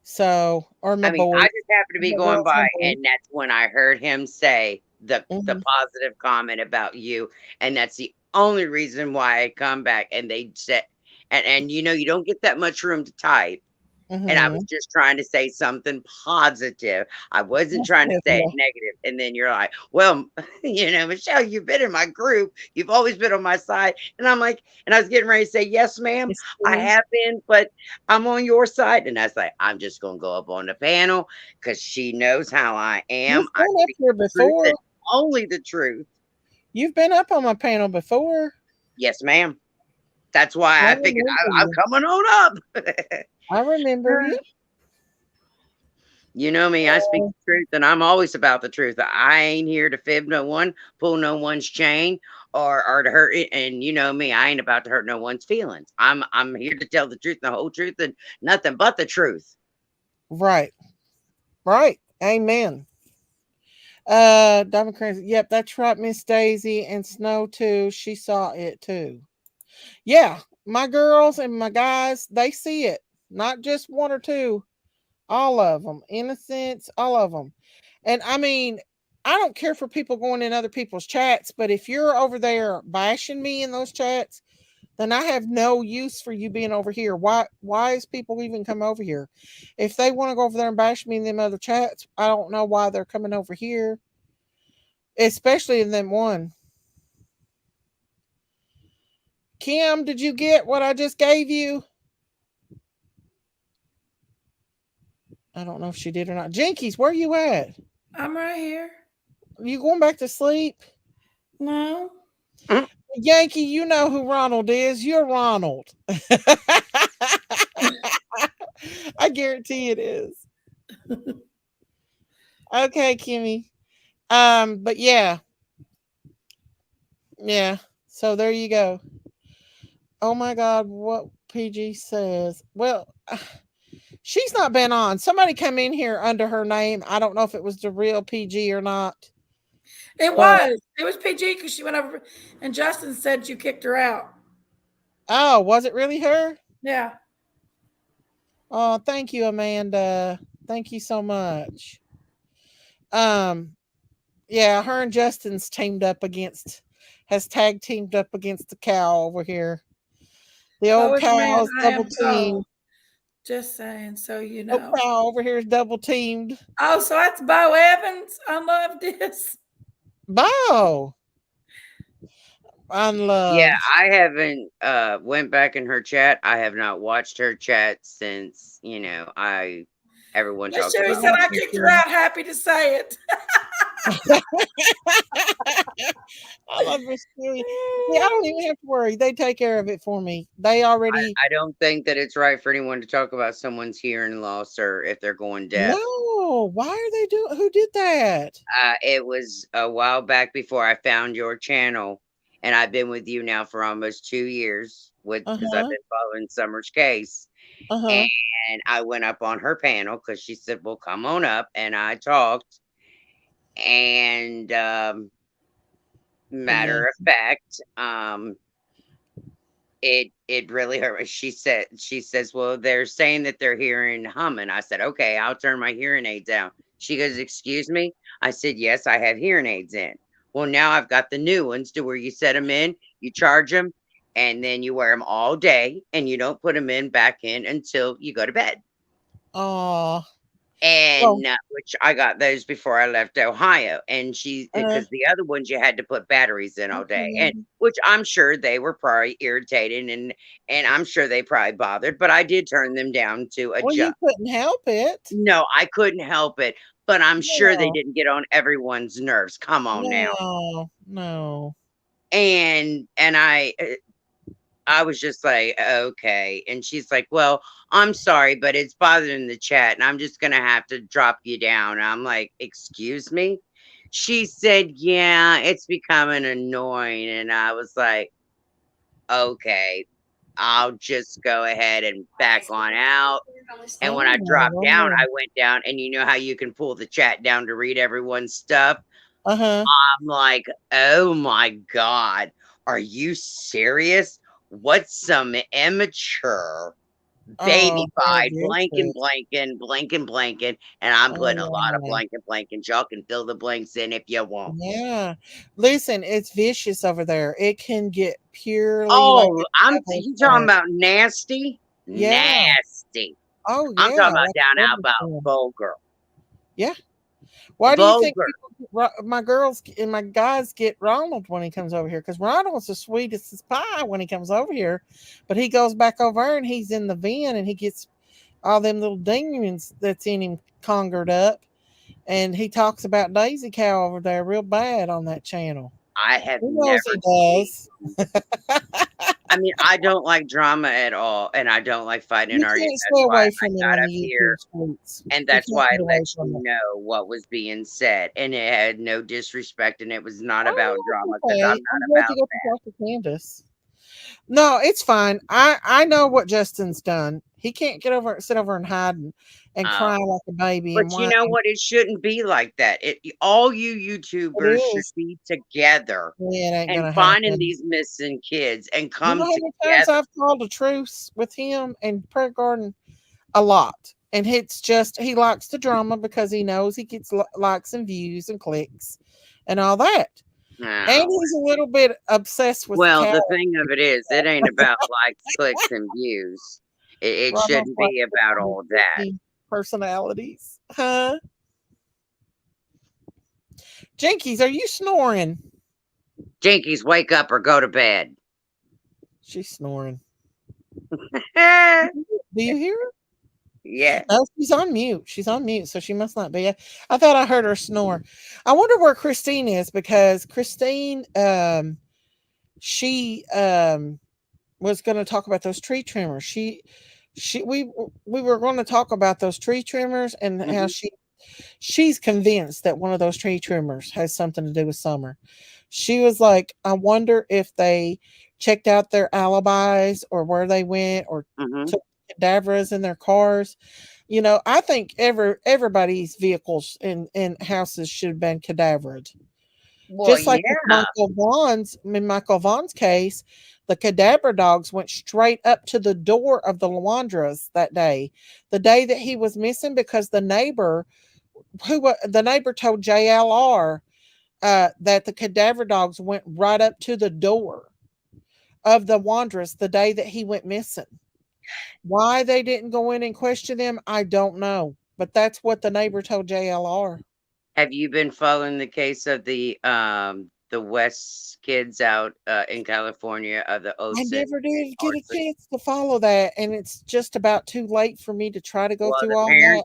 So, or my I mean, boy. I just happened to be My going girls, my by, boy. and that's when I heard him say the Mhm. positive comment about you, and that's the only reason why I come back. And they said, and you don't get that much room to type. And I was Mhm. just trying to say something positive. I wasn't trying to say it negative. And then you're like, well, Michelle, you've been in my group. You've always been on my side. And I'm like, and I was getting ready to say, yes, ma'am, I have been, but I'm on your side. And I was like, I'm just going to go up on the panel because she knows how I am. You've I been up speak here the truth before. and only the truth. You've been up on my panel before. Yes, ma'am. That's why I figured I'm coming on up. I remember you. You know me, I speak the truth, and I'm always about the truth. I ain't here to fib no one, pull no one's chain, or to hurt it. And you know me, I ain't about to hurt no one's feelings. I'm here to tell the truth, the whole truth, and nothing but the truth. Right. Amen. Diamond Crazy. Yep, that's right, Miss Daisy, and Snow too. She saw it too. Yeah, my girls and my guys, they see it. Not just one or two. All of them. Innocents, all of them. And I mean, I don't care for people going in other people's chats, but if you're over there bashing me in those chats, then I have no use for you being over here. Why is people even come over here? If they want to go over there and bash me in them other chats, I don't know why they're coming over here. Especially in them one. Kim, did you get what I just gave you? I don't know if she did or not. Jinkies, where you at? I'm right here. You going back to sleep? No. Yankee, you know who Ronald is. You're Ronald. I guarantee it is. Okay, Kimmy. But yeah. Yeah. So there you go. Oh my God, what PG says. Well, she's not been on. Somebody come in here under her name. I don't know if it was the real PG or not. It was. It was PG because she went over and Justin said you kicked her out. Oh, was it really her? Yeah. Oh, thank you, Amanda. Thank you so much. Yeah, her and Justin's has tag teamed up against the cow over here. The old cow's double team. Just saying, so you Oh, know. wow, over here is double teamed. Oh, so that's Bo Evans. I love this. Bo. Yeah, Unloved. I haven't went back in her chat. I have not watched her chat since, everyone Miss talked Sherry about said me. I kicked her out. Happy to say it. I love Miss Stewie. See, I don't even have to worry. They take care of it for me. They already I don't think that it's right for anyone to talk about someone's hearing loss or if they're going deaf. No. Why are they doing? Who did that? It was a while back before I found your channel, and I've been with you now for almost 2 years because I've Uh-huh. been following Summer's case. Uh-huh. And I went up on her panel because she said, "Well, come on up," and I talked. And matter of fact, it really hurt me. She says, "Well, they're saying that they're hearing humming." I said, "Okay, I'll turn my hearing aids down." She goes, "Excuse me?" I said, "Yes, I have hearing aids in." Well, now I've got the new ones to where you set them in, you charge them, and then you wear them all day, and you don't put them back in until you go to bed. Oh. And which I got those before I left Ohio. And because the other ones you had to put batteries in all day, and which I'm sure they were probably irritating, and I'm sure they probably bothered, but I did turn them down to Well, you adjust. couldn't help it. No, I couldn't help it, but I'm sure they No. didn't get on everyone's nerves. Come on now. No. No. And I was just like, okay. And she's like, "Well, I'm sorry, but it's bothering the chat, and I'm just gonna have to drop you down." And I'm like, "Excuse me?" She said, "Yeah, it's becoming annoying." And I was like, "Okay, I'll just go ahead and back on out." And when Oh I my dropped down, Lord. I went down, and you know how you can pull the chat down to read everyone's stuff? Uh-huh. I'm like, "Oh my God, are you serious? What's some immature, Oh, baby-fied, very blanking, vicious. blanking, blanking, blanking," and I'm Oh putting a lot of wow. blanking, blanking. Y'all can fill the blanks in if you want. Yeah. Listen, it's vicious over there. It can get purely like Oh, a devil you talking trap. about nasty? Yeah. Nasty. Oh I'm talking yeah, about like down a out devil about trap. vulgar. Yeah. Why do you think Vulgar. my girls and my guys get Ronald when he comes over here? Because Ronald's the sweetest as pie when he comes over here, but he goes back over and he's in the van and he gets all them little demons that's in him conjured up, and he talks about Daisy Cow over there real bad on that channel. I have He knows never he seen. does. I mean, I don't like drama at all, and I don't like fighting and You arguing. can't That's stay why away I from it got on up the here, YouTube streets. and You that's can't why I get away let from you it. know what was being said, and it had no disrespect, and it was not about Oh, drama that's because I'm okay. not I'm glad about you got to talk to Candace. No, it's fine. I know what Justin's done. He can't get over sit over and hide and that. cry like a baby and But you whine. know what? It shouldn't be like that. All you It YouTubers should is. be together Yeah, it ain't and gonna finding happen. these missing kids and You know come how many times together. I've called a truce with him and Prayer Garden? A lot. And it's just he likes the drama because he knows he gets likes and views and clicks and all that. And No. he's a little bit obsessed with Well, cow the thing of it is, it ain't about likes, clicks, and views. It Ronald shouldn't like be about all that. personalities. Huh? Jinkies, are you snoring? Jinkies, wake up or go to bed. She's snoring. Yeah. Do you hear her? Yeah. No, she's on mute. She's on mute, so she must not be. I thought I heard her snore. I wonder where Christine is because Christine, she was going to talk about those tree trimmers. We were going to talk about those tree trimmers and how she's convinced that one of those tree trimmers has something to do with Summer. She was like, I wonder if they checked out their alibis or where they went or took cadavers in their cars. You know, I think everybody's vehicles and houses should have been cadavered. Well, Just like with yeah. in Michael Vaughn's case, the cadaver dogs went straight up to the door of the Lawandras that day, the day that he was missing, because the neighbor told JLR that the cadaver dogs went right up to the door of the Wanderers the day that he went missing. Why they didn't go in and question them, I don't know. But that's what the neighbor told JLR. Have you been following the case of the West kids out in California of the I Osen? never did get a arson? chance to follow that, and it's just about too late for me to try to go Well, through all that.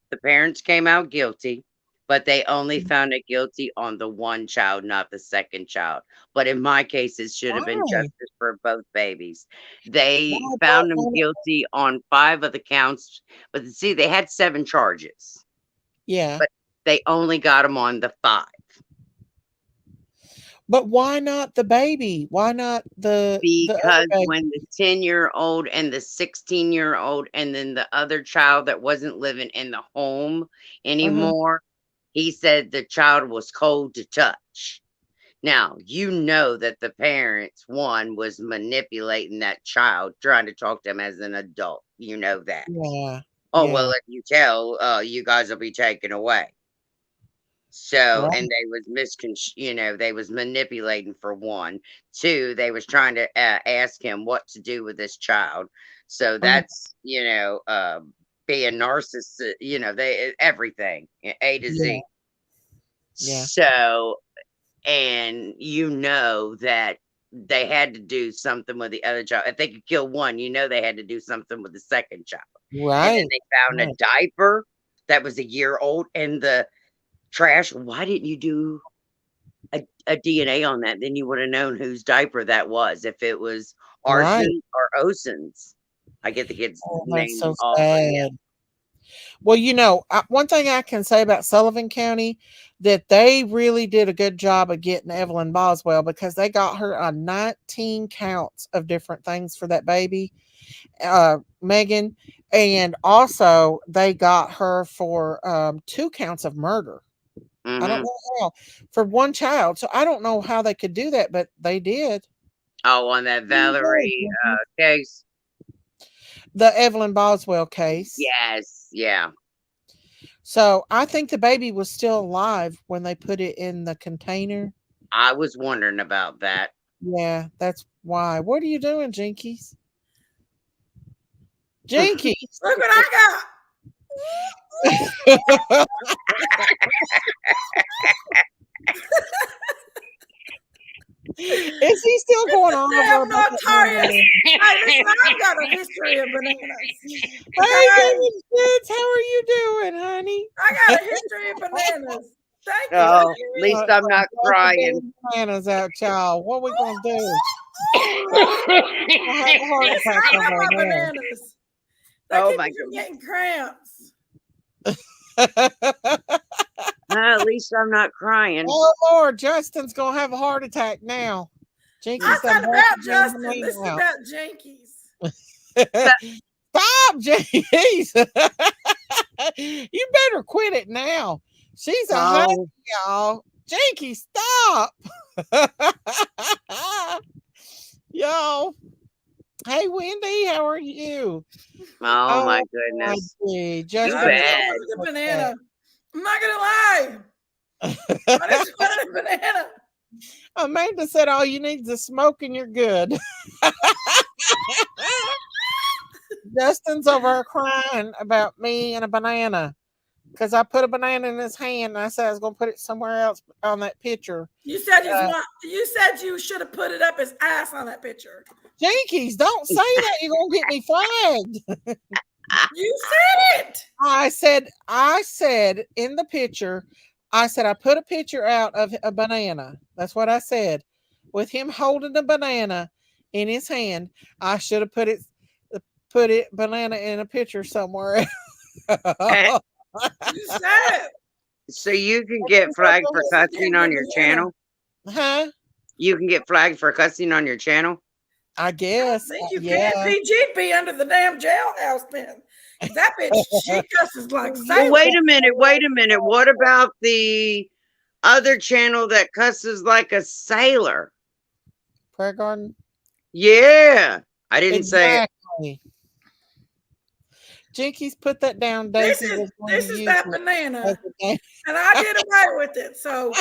the parents came out guilty, but they only found it guilty on the one child, not the second child. But in my case, it should have been Why? justice for both babies. They Why found don't them want guilty on 5 of the counts, but see, they had 7 charges. Yeah. But they only got them on the 5. But why not the baby? Why not the other Because baby? when the 10-year-old and the 16-year-old and then the other child that wasn't living in the home anymore, he said the child was cold to touch. Now, you know that the parents, one, was manipulating that child, trying to talk to him as an adult. You know that. Yeah. Oh, yeah. well, if you tell, you guys will be taken away. So, Right. and they was they was manipulating for 1. 2, they was trying to ask him what to do with this child. So that's, being narcissist, they everything, A to Z. Yeah. So, and that they had to do something with the other child. If they could kill one, they had to do something with the second child. And then Right. they found a diaper that was a year old in the trash. Why didn't you do a DNA on that? Then you would have known whose diaper that was, if it was Arson or Osen's. I get the kid's Oh, name that's so all again. sad. Well, one thing I can say about Sullivan County, that they really did a good job of getting Evelyn Boswell, because they got her on 19 counts of different things for that baby, Megan, and also they got her for 2 counts of murder. I don't Mhm. know how, for one child. So I don't know how they could do that, but they did. Oh, on that Valerie case. The Evelyn Boswell case. Yes, yeah. So I think the baby was still alive when they put it in the container. I was wondering about that. Yeah, that's why. What are you doing, Jinkies? Jinkies. Look what I got. Is he still going on? Damn over about that notorious. banana? Hey, listen, I've got a history of bananas. Hey, Kevin Fitz, how are you doing, honey? I got a history of bananas. Thank you. Oh, Thank you. at least I'm not crying. Bananas out, y'all. What we gonna do? We'll have a heart Listen, attack I got over my there. bananas. They Oh keep my me from goodness. getting cramps. At least I'm not crying. Oh Lord, Justin's gonna have a heart attack now. Jinkies It's done not broke about the Justin. banana This is out. about Jinkies. Stop, Jinkies. You better quit it now. She's a honey, Oh, y'all. Jinky, stop. Yo. Hey, Wendy, how are you? oh my my goodness. gee, Too Justin. I just bad. wanted a banana. I'm not gonna lie. I just wanted a banana. Amanda said all you need is a smoke and you're good. Justin's over here crying about me and a banana, because I put a banana in his hand and I said I was going to put it somewhere else on that picture. You said you said you should have put it up his ass on that picture. Jinkies, don't say that. You're going to get me flagged. You said it. I said in the picture, I said I put a picture out of a banana. That's what I said. With him holding the banana in his hand, I should have put it banana in a picture somewhere. You said it. So you can get flagged for cussing on your Banana. channel? Huh? You can get flagged for cussing on your channel? I guess. I think you yeah. can. PG'd be under the damn jailhouse then. That bitch, she cusses like Well, sailor. wait a minute. What about the other channel that cusses like a sailor? Prayer Garden. Yeah. I didn't say it. Exactly. Jinkies, put that down. This Daisy was going is to use that it banana. as a And I did away with it. So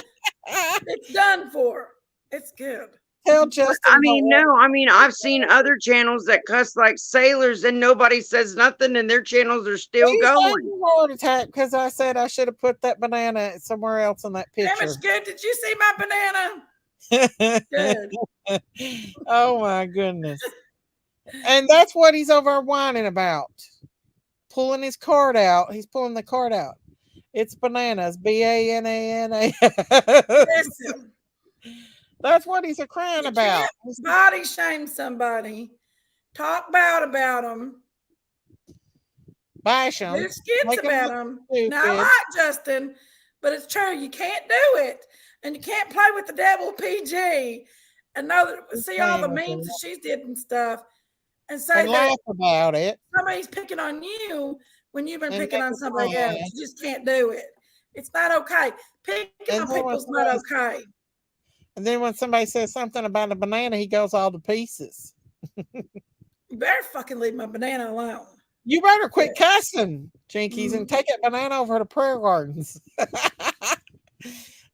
it's done for. It's good. Tell Justin. I mean, no, I mean, I've seen other channels that cuss like sailors and nobody says nothing and their channels are still He's going. having a heart attack because I said I should have put that banana somewhere else in that picture. Damage good. Did you see my banana? Good. Oh my goodness. And that's what he's over whining about. Pulling his card out. He's pulling the card out. It's bananas. BANANA. Listen, That's what he's crying you about. can't body shame somebody. Talk bad about them. Bash him. Do skits Make 'em about look them. stupid. Now, I like Justin, but it's true. You can't do it. And you can't play with the devil PG and know that, see all the memes that she's did and stuff and say And that laugh about it. somebody's picking on you when you've been And picking make on it somebody fun. else. You just can't do it. It's not okay. Picking And on then when people's not somebody's- okay. And then when somebody says something about a banana, he goes all to pieces. You better fucking leave my banana alone. You better quit cussing, Jinkies, and take that banana over to Prayer Gardens.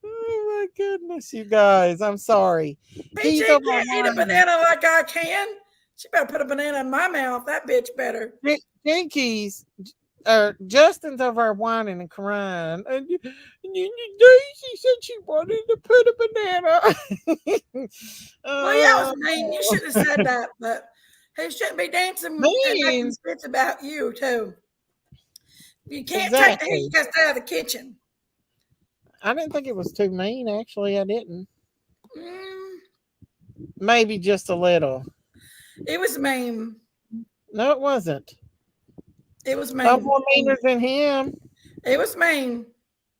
Oh my goodness, you guys. I'm sorry. PG He's over can't eat a whining. banana like I can. She better put a banana in my mouth. That bitch better. Jinkies, Justin's over whining and crying. And Daisy said she wanted to put a banana. Well, yeah, it was mean. You shouldn't have said that, but he shouldn't be dancing and making Mean. spits about you, too. You can't take the Exactly. heat, you got to stay out of the kitchen. I didn't think it was too mean, actually. I didn't. Mm, Maybe just a little. it was mean. No, it wasn't. It was I'm mean. more meaner than him. It was mean.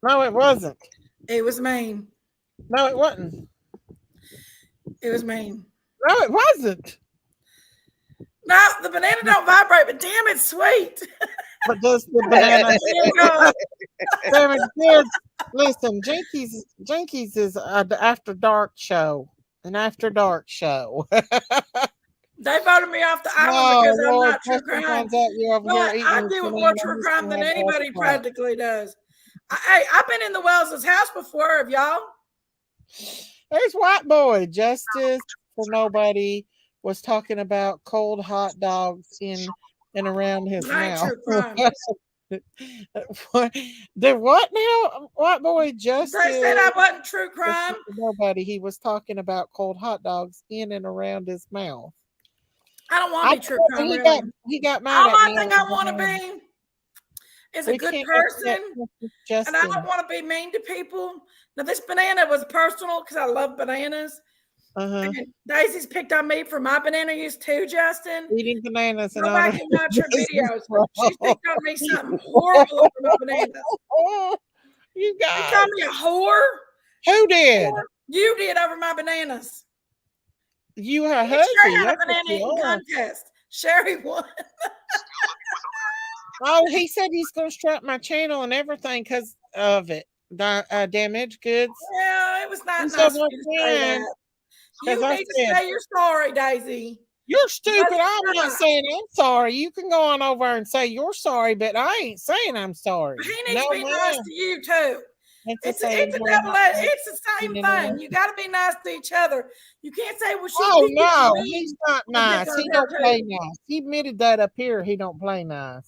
No, it wasn't. It was mean. No, it wasn't. It was mean. No, it wasn't. No, the banana don't vibrate, but damn, it's sweet. But does the banana? Dear God. Damn it, kids. Listen, Jinkies is an after dark show. An after dark show. They voted me off the island because I'm Lord, not true Justin crime. finds out you're over But here I eating do banana, more true he's crime than gonna have anybody that. practically does. Hey, I've been in the Wells' house before, have y'all? There's White Boy. Justice for Nobody was talking about cold hot dogs in and around his But I ain't mouth. true crime. The what now? White Boy Justice. They said I wasn't true Justice crime. for Nobody. He was talking about cold hot dogs in and around his mouth. I don't want to be true crime, he really. got mad All at I me. think I want to be is a We good can't person, upset Justin. and I don't want to be mean to people. Now, this banana was personal because I love bananas. Uh-huh. And Daisy's picked on me for my banana use too, Justin. Eating bananas and Go all back that. and watch her videos. She's picked on me something horrible over my bananas. Oh, you You guys. call me a whore? Who did? You did over my bananas. You her Sherry husband. had a That's what banana you eating are. contest. Sherry won. Oh, he said he's going to strike my channel and everything because of it. Damaged goods. Yeah, it was not He's nice over of you to say again, that. 'cause You I need to said- say you're sorry, Daisy. You're stupid. That's I'm not not- saying I'm sorry. You can go on over and say you're sorry, but I ain't saying I'm sorry. He needs No, to be nice ma'am. to you too. It's It's a double edged. It's the same You know. thing. You got to be nice to each other. You can't say, "Well, she." Oh did no, me." he's not pick nice. on He her, don't too. play nice. He admitted that up here. He don't play nice.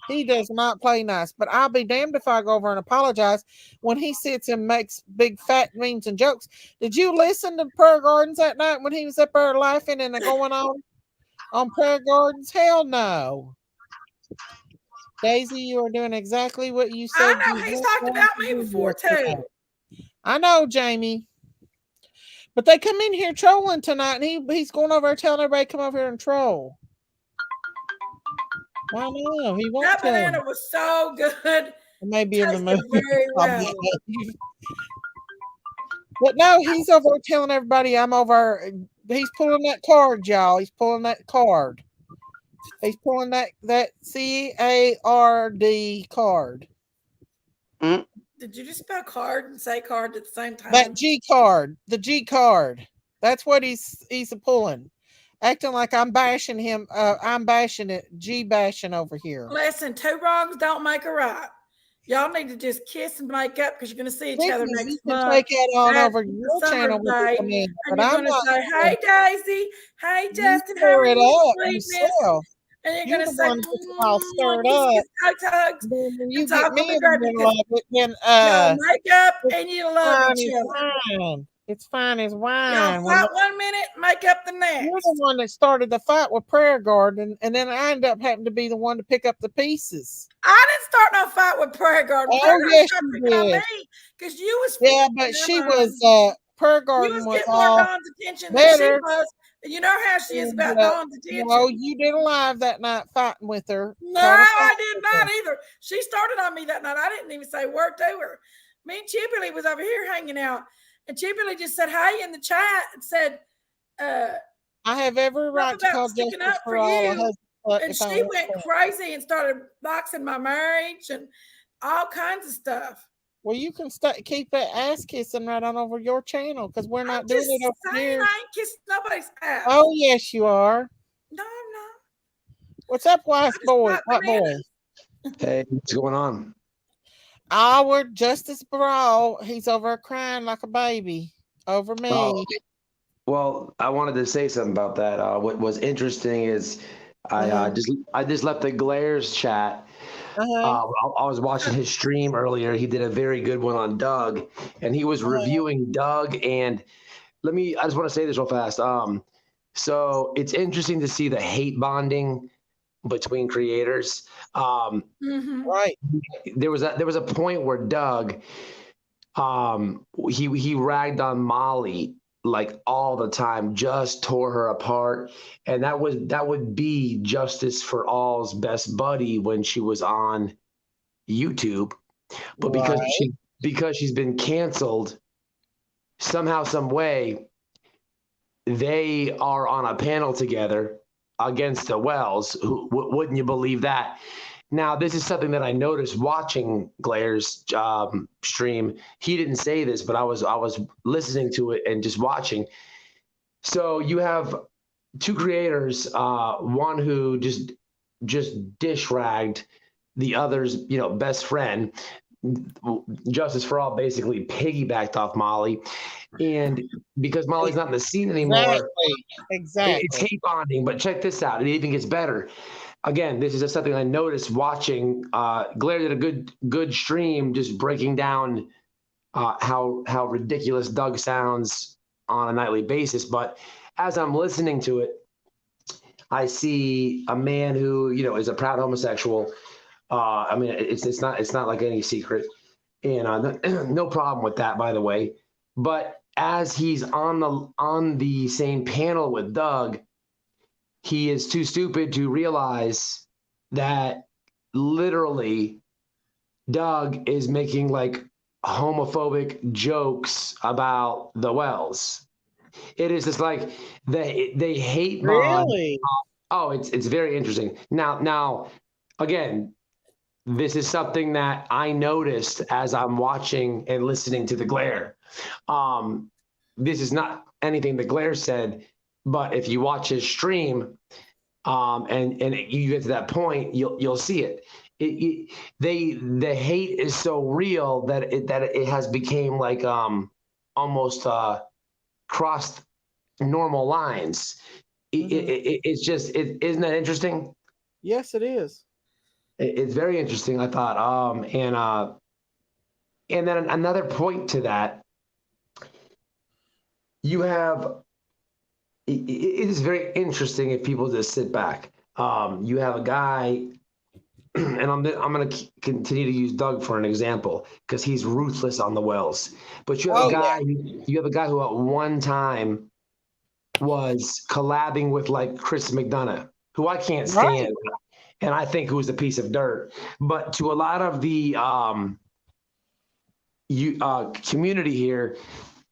He does not play nice. But I'll be damned if I go over and apologize when he sits and makes big fat memes and jokes. Did you listen to Prayer Gardens that night when he was up there laughing and going on Prayer Gardens? Hell no. Daisy, you are doing exactly what you said. I know you he's were talked going about to me do before yesterday. too. I know, Jamie. But they come in here trolling tonight, and he's going over there telling everybody come over here and troll. I know he won't That tell banana them. was so good. Maybe in the Tasted movie. very well. But no, he's over there telling everybody I'm over. He's pulling that card, y'all. He's pulling that card. He's pulling that CARD card. Did you just spell card and say card at the same time? That G card, the G card. That's what he's pulling, acting like I'm bashing him. I'm bashing it, G bashing over here. Listen, two wrongs don't make a right. Y'all need to just kiss and make up because you're going to see each other You next can month. take that on That's over the your summer's channel with day, it, Amanda, and but you're I'm going to not. say, "Hey, Daisy. Hey, You Justin. How stir are it you, up sweetness?" yourself. And you're You're going to the say, one that gets it all stirred "Kiss, up. kiss, hugs, Then when you and get talk will me be in the great middle because of it, then y'all make up it's and you love fine each as other. wine. It's fine as Y'all wine. fight 1 minute, make up the You're next. the one that started the fight with Prayer Garden, and then I end up having to be the one to pick up the pieces. I didn't start no fight with Prayer Garden. Prayer Oh, Garden yes, started you picking on did. me because you was Yeah, but she was, Prayer you Garden was was getting more all Dawn's attention than she better. was. And you know how she is And, about Dawn's attention. no, you did a live that night fighting with her. No, trying to I fight did with not her. either. She started on me that night. I didn't even say a word to her. Me and Chippy was over here hanging out, and Chippy just said hi in the chat and said, I have every right to about call sticking justice up for for all a you. husband And if I she want went to. crazy and started boxing my marriage and all kinds of stuff. Well, you can keep that ass kissing right on over your channel because we're not doing it over here. I ain't kissed nobody's ass. Oh, yes, you are. No, I'm not. What's up, wise boy? What boy? Hey, what's going on? Our Justice Brawl. He's over crying like a baby over me. Well, I wanted to say something about that. What was interesting is I just left the Glares chat. I was watching his stream earlier. He did a very good one on Doug, and he was reviewing Doug. And I just want to say this real fast. So it's interesting to see the hate bonding between creators. Right. There was a point where Doug, he ragged on Molly like all the time, just tore her apart, and that would be Justice for All's best buddy when she was on YouTube, but because she's been canceled somehow, some way, they are on a panel together against the Wells. Wouldn't you believe that? Now, this is something that I noticed watching Glare's stream. He didn't say this, but I was listening to it and just watching. So you have two creators, one who just dish ragged the other's, best friend. Justice for All basically piggybacked off Molly, and because Molly's not in the scene anymore, exactly. It's hate bonding. But check this out; it even gets better. Again, this is just something I noticed watching. Glare did a good stream, just breaking down how ridiculous Doug sounds on a nightly basis. But as I'm listening to it, I see a man who is a proud homosexual. I mean, it's not like any secret, and no problem with that, by the way. But as he's on the same panel with Doug, he is too stupid to realize that literally Doug is making like homophobic jokes about the Wells. It is just like they hate bond. Really? Oh, it's very interesting. Now, again, this is something that I noticed as I'm watching and listening to the Glare. This is not anything the Glare said, but if you watch his stream, and you get to that point, you'll see it. The hate is so real that it has become like almost crossed normal lines. It's just isn't that interesting? Yes, it is. It's very interesting, I thought. And then another point to that, you have. It is very interesting if people just sit back. You have a guy, and I'm going to continue to use Doug for an example because he's ruthless on the Wells. But you have a guy who at one time was collabing with like Chris McDonough, who I can't stand, and I think who's a piece of dirt. But to a lot of the community here,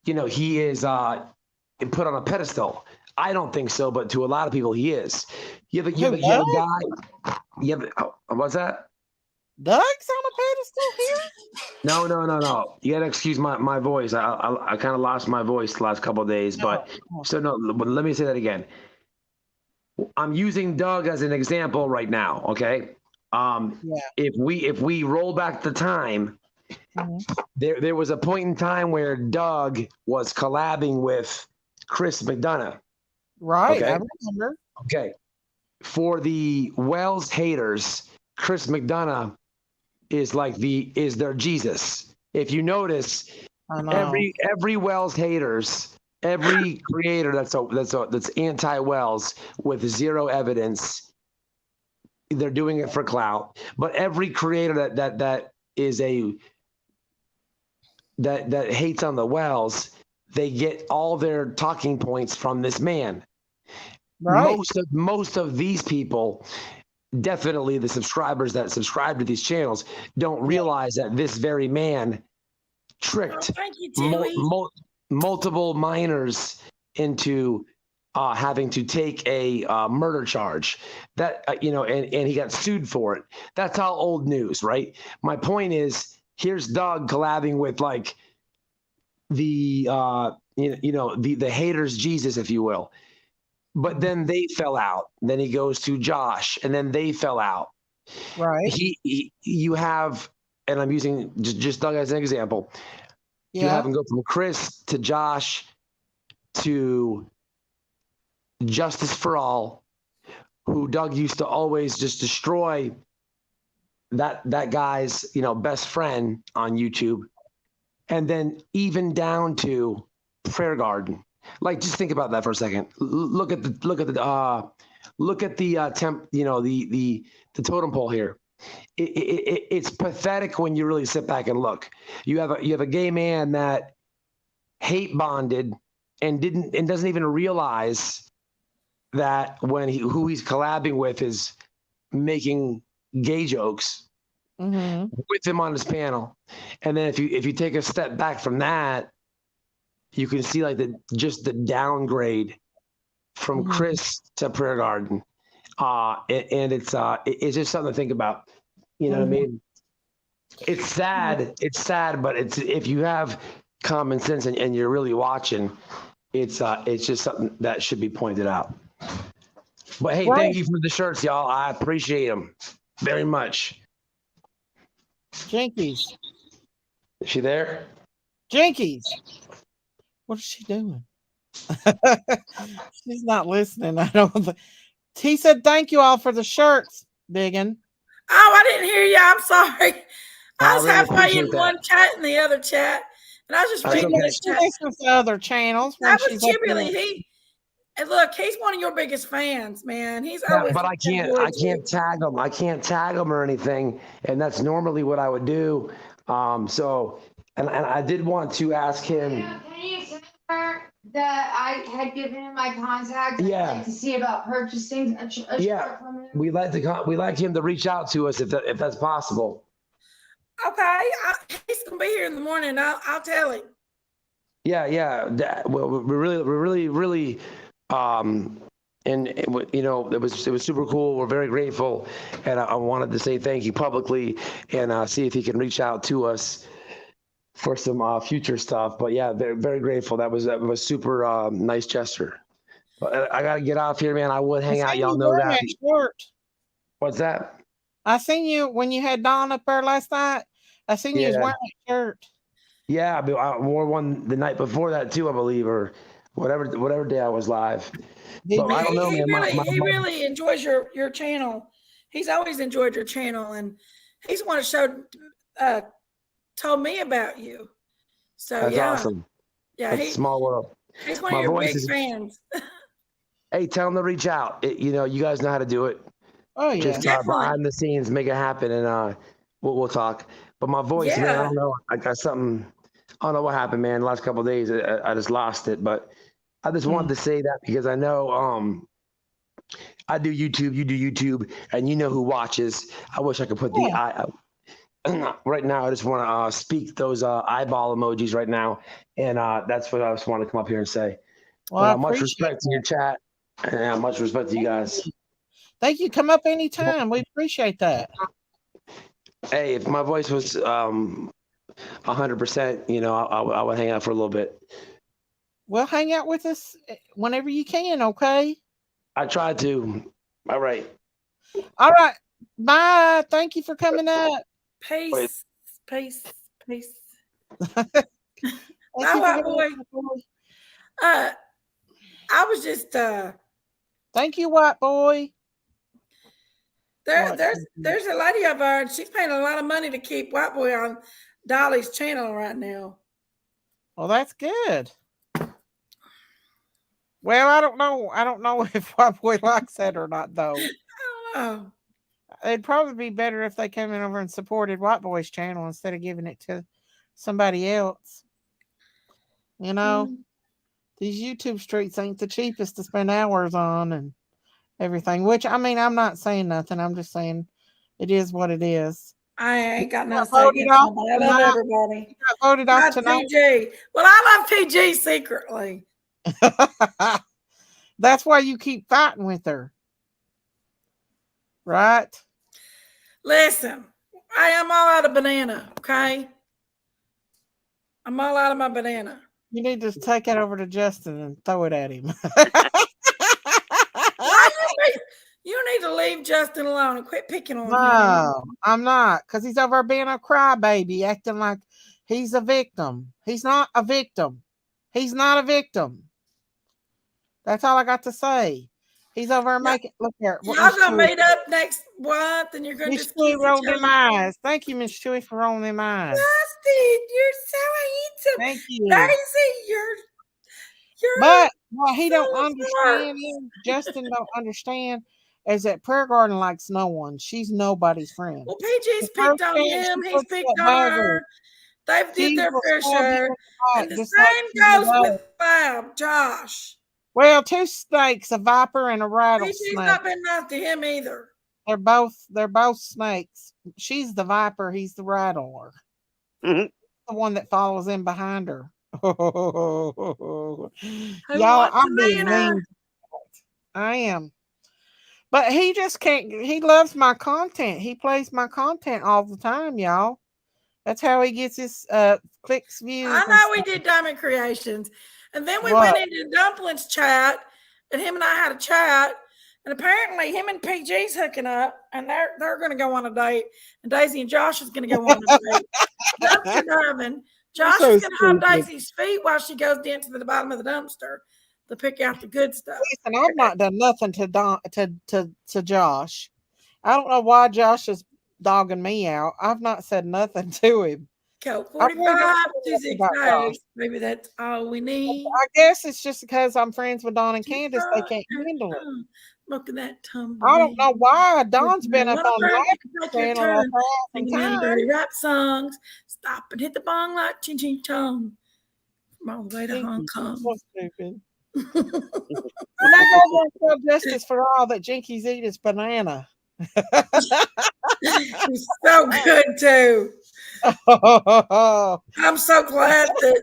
he is put on a pedestal. I don't think so, but to a lot of people, he is. You have a guy. What's that? Doug's on a pedestal here? No. You gotta excuse my voice. I kind of lost my voice the last couple of days, but let me say that again. I'm using Doug as an example right now. Okay, Yeah. If we roll back the time, Mhm. there was a point in time where Doug was collabing with Chris McDonough. Right. Okay. I remember. Okay. For the Wells haters, Chris McDonough is their Jesus. If you notice, I know. every Wells haters, every creator that's anti-Wells with zero evidence, they're doing it for clout. But every creator that hates on the Wells, they get all their talking points from this man. Right. Most of these people, definitely the subscribers that subscribe to these channels, don't realize that this very man tricked Thank you, Tilly. multiple minors into having to take a murder charge. That and he got sued for it. That's all old news, right? My point is, here's Doug collabing with like the the haters Jesus, if you will. But then they fell out. Then he goes to Josh, and then they fell out. Right. You have, and I'm using just Doug as an example. You Yeah. have him go from Chris to Josh to Justice for All, who Doug used to always just destroy that guy's best friend on YouTube, and then even down to Prayer Garden. Like, just think about that for a second. Look at the the totem pole here. It's pathetic when you really sit back and look. You have a gay man that hate bonded and doesn't even realize that who he's collabing with is making gay jokes with him on his panel. And then if you take a step back from that, you can see like the downgrade from Chris to Prayer Garden. And it's just something to think about. You know what I mean? It's sad. It's sad, but if you have common sense and you're really watching, it's just something that should be pointed out. But hey, thank you for the shirts, y'all. I appreciate them very much. Jinkies. Is she there? Jinkies. What is she doing? She's not listening. I don't think. He said, "Thank you all for the shirts." Digging. Oh, I didn't hear you. I'm sorry. I was really halfway in appreciate one chat and the other chat, and I was just That's reading okay. this She chat. listens to other channels. When That was she's up there. Jubilee. And look, he's one of your biggest fans, man. He's Yeah, always. but I can't tag him. I can't tag him or anything, and that's normally what I would do. So I did want to ask him. Can you tell her that I had given him my contact? Yeah. Like, to see about purchasing a Yeah. shirt from him. We'd like him to reach out to us if that's possible. Okay, he's gonna be here in the morning. I'll tell him. Yeah. Well, we're really, and it was super cool. We're very grateful, and I wanted to say thank you publicly and see if he can reach out to us for some future stuff. But yeah, very, very grateful. That was super nice gesture. But I gotta get off here, man. I would hang out. Y'all know that. Shirt. What's that? I seen you when you had Dawn up there last night. I seen you was wearing a shirt. Yeah, I wore one the night before that too, I believe, or whatever day I was live. But I don't know, man. He really enjoys your channel. He's always enjoyed your channel, and he's the one that told me about you. So That's awesome. Yeah, That's small world. He's one of your big fans. Hey, tell him to reach out. You guys know how to do it. Oh yeah, just behind the scenes, make it happen, and we'll talk. But my voice, man, I don't know. I got something. I don't know what happened, man. The last couple of days, I just lost it. But I just wanted to say that because I know I do YouTube, you do YouTube, and you know who watches. I wish I could put the eye. Right now, I just want to speak those eyeball emojis right now, and that's what I just want to come up here and say. Well, much respect to your chat, and much respect to you guys. Thank you. Come up anytime. We appreciate that. Hey, if my voice was 100%, I would hang out for a little bit. Well, hang out with us whenever you can, okay? I tried to. All right. All right. Bye. Thank you for coming up. Peace. Peace. Peace. Thank Bye, you for white coming boy. up, boy. I was just Thank you, white boy. What? there's a lady over there, and she's paying a lot of money to keep white boy on Dolly's channel right now. Well, that's good. Well, I don't know. I don't know if white boy likes that or not, though. Oh, It'd probably be better if they came in over and supported white boy's channel instead of giving it to somebody else. You know, these YouTube streets ain't the cheapest to spend hours on and everything. Which I mean, I'm not saying nothing. I'm just saying it is what it is. I ain't got no say voted against off nobody. I love tonight. everybody. Got voted off Not tonight. PG. Well, I love PG secretly. That's why you keep fighting with her, right? Listen, I am all out of banana. Okay, I'm all out of my banana. You need to take it over to Justin and throw it at him. You need to leave Justin alone and quit picking on him. No, I'm not, because he's over being a crybaby, acting like he's a victim. He's not a victim. He's not a victim. That's all I got to say. He's over making. Look here. Y'all gonna meet up next month, and you're gonna Miss just Chewy kiss rolled each them other. eyes. Thank you, Miss Chewy, for rolling them eyes. Justin, you're so handsome. Thank you. Daisy, you're. But what he don't so understand is Justin don't understand is that Prayer Garden likes no one. She's nobody's friend. Well, PG's The first picked on thing him. she He's puts picked that on bag her. in. They've did She their will fair stab him share. in the back, And the just like same she goes does. with Fab, Josh. Well, two snakes, a viper and a PG's rattlesnake. not been nice to him either. They're both snakes. She's the viper, he's the rattler. Mhm. The one that follows in behind her. Y'all, wants I'm being banana? mean. I am. But he just can't. He loves my content. He plays my content all the time, y'all. That's how he gets his clicks, views. I know we did Diamond Creations. And then we What? went into Dumplings chat, and him and I had a chat. And apparently him and PG's hooking up, and they're gonna go on a date. And Daisy and Josh is gonna go on a date. Dumpster diving. Josh so is gonna hold stupid. Daisy's feet while she goes down to the bottom of the dumpster to pick out the good stuff. Listen, I've not done nothing to Josh. I don't know why Josh is dogging me out. I've not said nothing to him. Code I really 45 don't care 26 about Josh. days. Maybe that's all we need. I guess it's just because I'm friends with Don and Candace, they can't handle it. Look at that tumbleweed. I don't know why. Don's been up on Take my your channel turn a singing thousand them times. dirty rap songs. Stop and hit the bong like ching ching chong. From all the way to Hong Kong. So stupid. When I go there and tell Justice for All that Jinkies eat his banana. He's so good too. I'm so glad that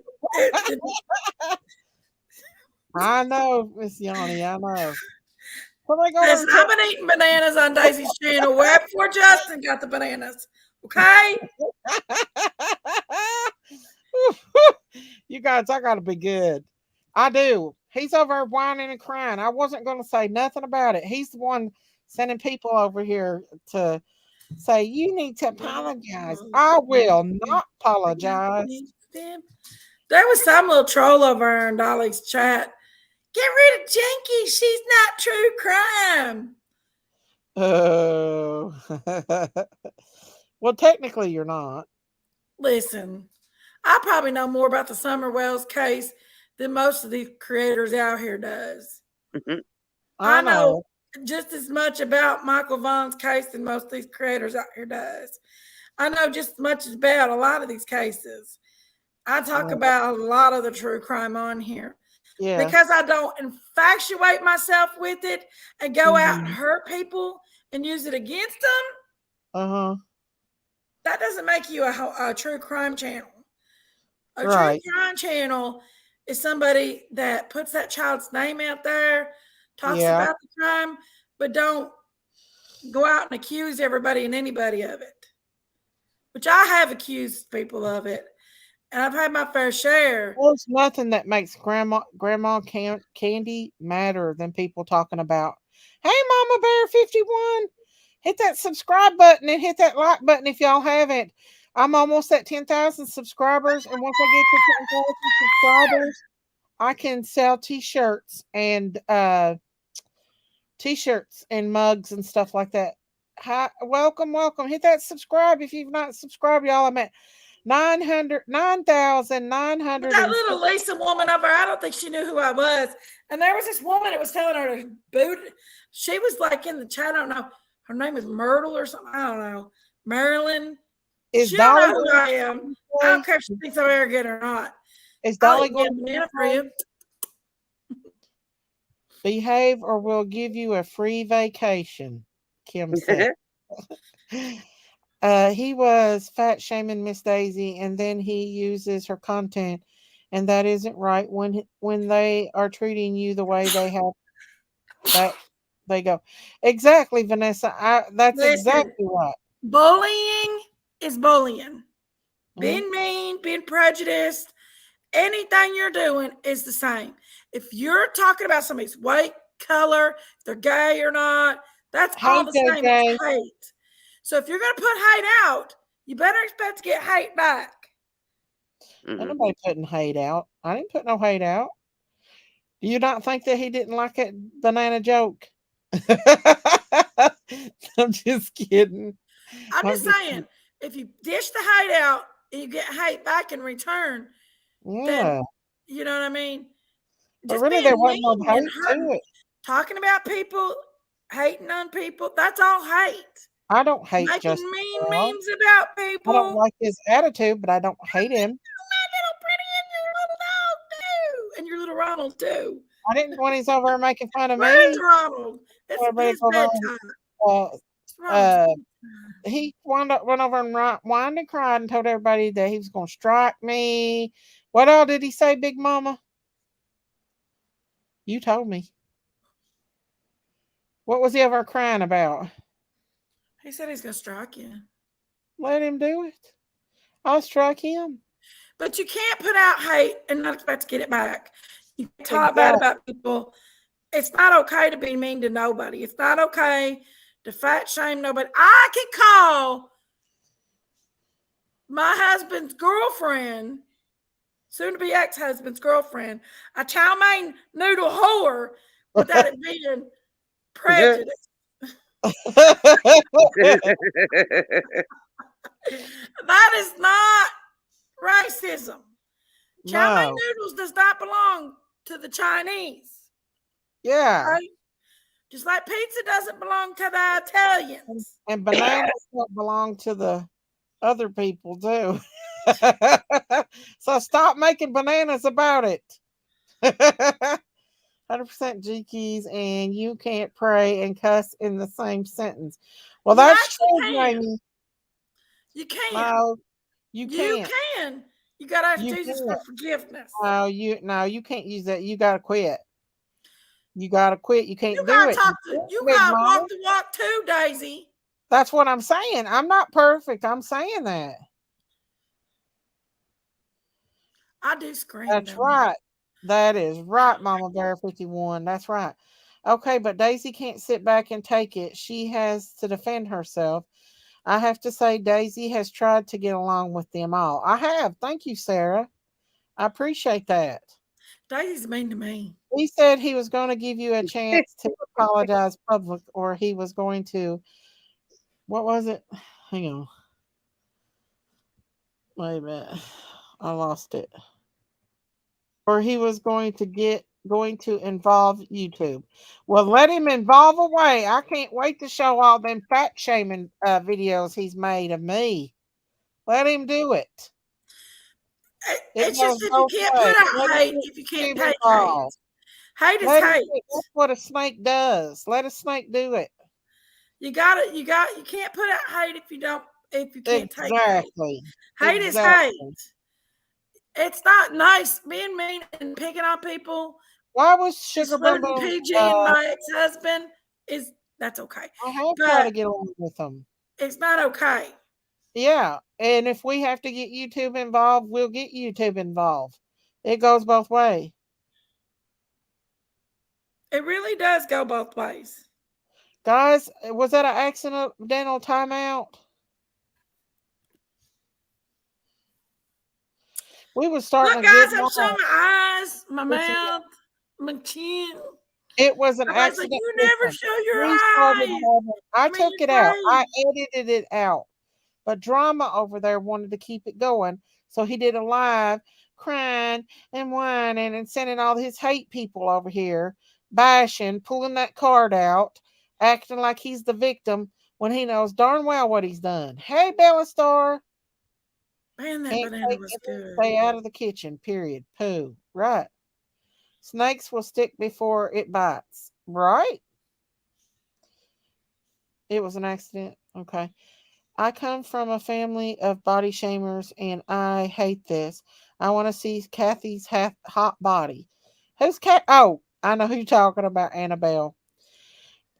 I know, Miss Yanni, I know. Listen, I've been eating bananas on Daisy's channel way before Justin got the bananas. Okay? You guys, I gotta be good. I do. He's over there whining and crying. I wasn't gonna say nothing about it. He's the one sending people over here to say you need to apologize. I will not apologize. There was some little troll over there in Dolly's chat. Get rid of Jinky. She's not true crime. Oh. Well, technically, you're not. Listen, I probably know more about the Summer Wells case than most of these creators out here does. Mhm. I know just as much about Michael Vaughn's case than most of these creators out here does. I know just as much about a lot of these cases. I talk about a lot of the true crime on here. Yeah. Because I don't infatuate myself with it and go out and hurt people and use it against them. Uh-huh. That doesn't make you a true crime channel. A Right. true crime channel is somebody that puts that child's name out there, talks about the crime, but don't go out and accuse everybody and anybody of it. Which I have accused people of it. And I've had my fair share. There's nothing that makes Grandma Candy madder than people talking about, hey, Mama Bear 51, hit that subscribe button and hit that like button if y'all haven't. I'm almost at 10,000 subscribers, and once I get to 10,000 subscribers, I can sell t-shirts and mugs and stuff like that. Hi, welcome. Hit that subscribe if you've not subscribed, y'all. I'm at 9,900. That little Lisa woman over, I don't think she knew who I was. And there was this woman that was telling her to boot. She was like in the chat. I don't know. Her name is Myrtle or something. I don't know. Marilyn. Is She Dolly don't know who I am. I don't care if she thinks I'm arrogant or not. Is Dolly going going to for you? Behave or we'll give you a free vacation, Kim said. He was fat shaming Miss Daisy, and then he uses her content, and that isn't right when they are treating you the way they have. That they go exactly, Vanessa. That's exactly right. Bullying is bullying. Being mean, being prejudiced, anything you're doing is the same. If you're talking about somebody's weight, color, if they're gay or not, that's all the same as hate. So if you're going to put hate out, you better expect to get hate back. Ain't nobody putting hate out. I didn't put no hate out. Do you not think that he didn't like that banana joke? I'm just kidding. I'm just saying, if you dish the hate out and you get hate back in return, then you know what I mean? Just but really, there wasn't no hate to it. Talking about people, hating on people, that's all hate. I don't hate making Justin mean memes about people. I don't like his attitude, but I don't hate him. My little pretty and your little dog too, and your little Ronald too. I didn't when he's over there making fun of me. Where's Ronald? It's his bedtime. He went over and whined and cried and told everybody that he was going to strike me. What all did he say, Big Mama? You told me. What was he ever crying about? He said he's going to strike you. Let him do it. I'll strike him. But you can't put out hate and not expect to get it back. You talk bad about people. It's not okay to be mean to nobody. It's not okay to fat shame nobody. I can call my husband's girlfriend, soon to be ex-husband's girlfriend, a chow mein noodle whore without it being prejudice. That is not racism. Chow mein noodles does not belong to the Chinese. Yeah. Right? Just like pizza doesn't belong to the Italians. And bananas don't belong to the other people too. So stop making bananas about it. 100% G keys, and you can't pray and cuss in the same sentence. Well, that's true, Jamie. You can. No, you can't. You can. You gotta ask Jesus for forgiveness. No, you can't use that. You gotta quit. You gotta quit. You can't do it. You gotta walk the walk too, Daisy. That's what I'm saying. I'm not perfect. I'm saying that. I do scream. That's right. That is right, Mama Bear 51. That's right. Okay, but Daisy can't sit back and take it. She has to defend herself. I have to say, Daisy has tried to get along with them all. I have. Thank you, Sarah. I appreciate that. Daisy's mean to me. He said he was going to give you a chance to apologize public, or he was going to. What was it? Hang on. Wait a minute. I lost it. Or he was going to involve YouTube. Well, let him involve away. I can't wait to show all them fat shaming videos he's made of me. Let him do it. It's just if you can't put out hate, if you can't take hate. Hate is hate. That's what a snake does. Let a snake do it. You can't put out hate if you can't take hate. Hate is hate. It's not nice being mean and picking on people. Why was Sugar Bum Bum PG and my ex-husband that's okay. I have tried to get along with them. It's not okay. Yeah, and if we have to get YouTube involved, we'll get YouTube involved. It goes both ways. It really does go both ways. Guys, was that an accidental timeout? We was starting Look, a good guys, I'm showing my eyes, my mouth, my chin. It was an Everybody's like, accident. you never show your We started eyes. I mean, took it out. I edited it out. But Drama over there wanted to keep it going. So he did a live crying and whining and sending all his hate people over here, bashing, pulling that card out, acting like he's the victim when he knows darn well what he's done. Hey, Bella Star. Man, that Can't banana take was it, good. stay out of the kitchen, period. Pooh. Right. Snakes will stick before it bites. Right? It was an accident. Okay. I come from a family of body shamers and I hate this. I want to see Kathy's hot body. Who's Cat? Oh, I know who you're talking about, Annabelle.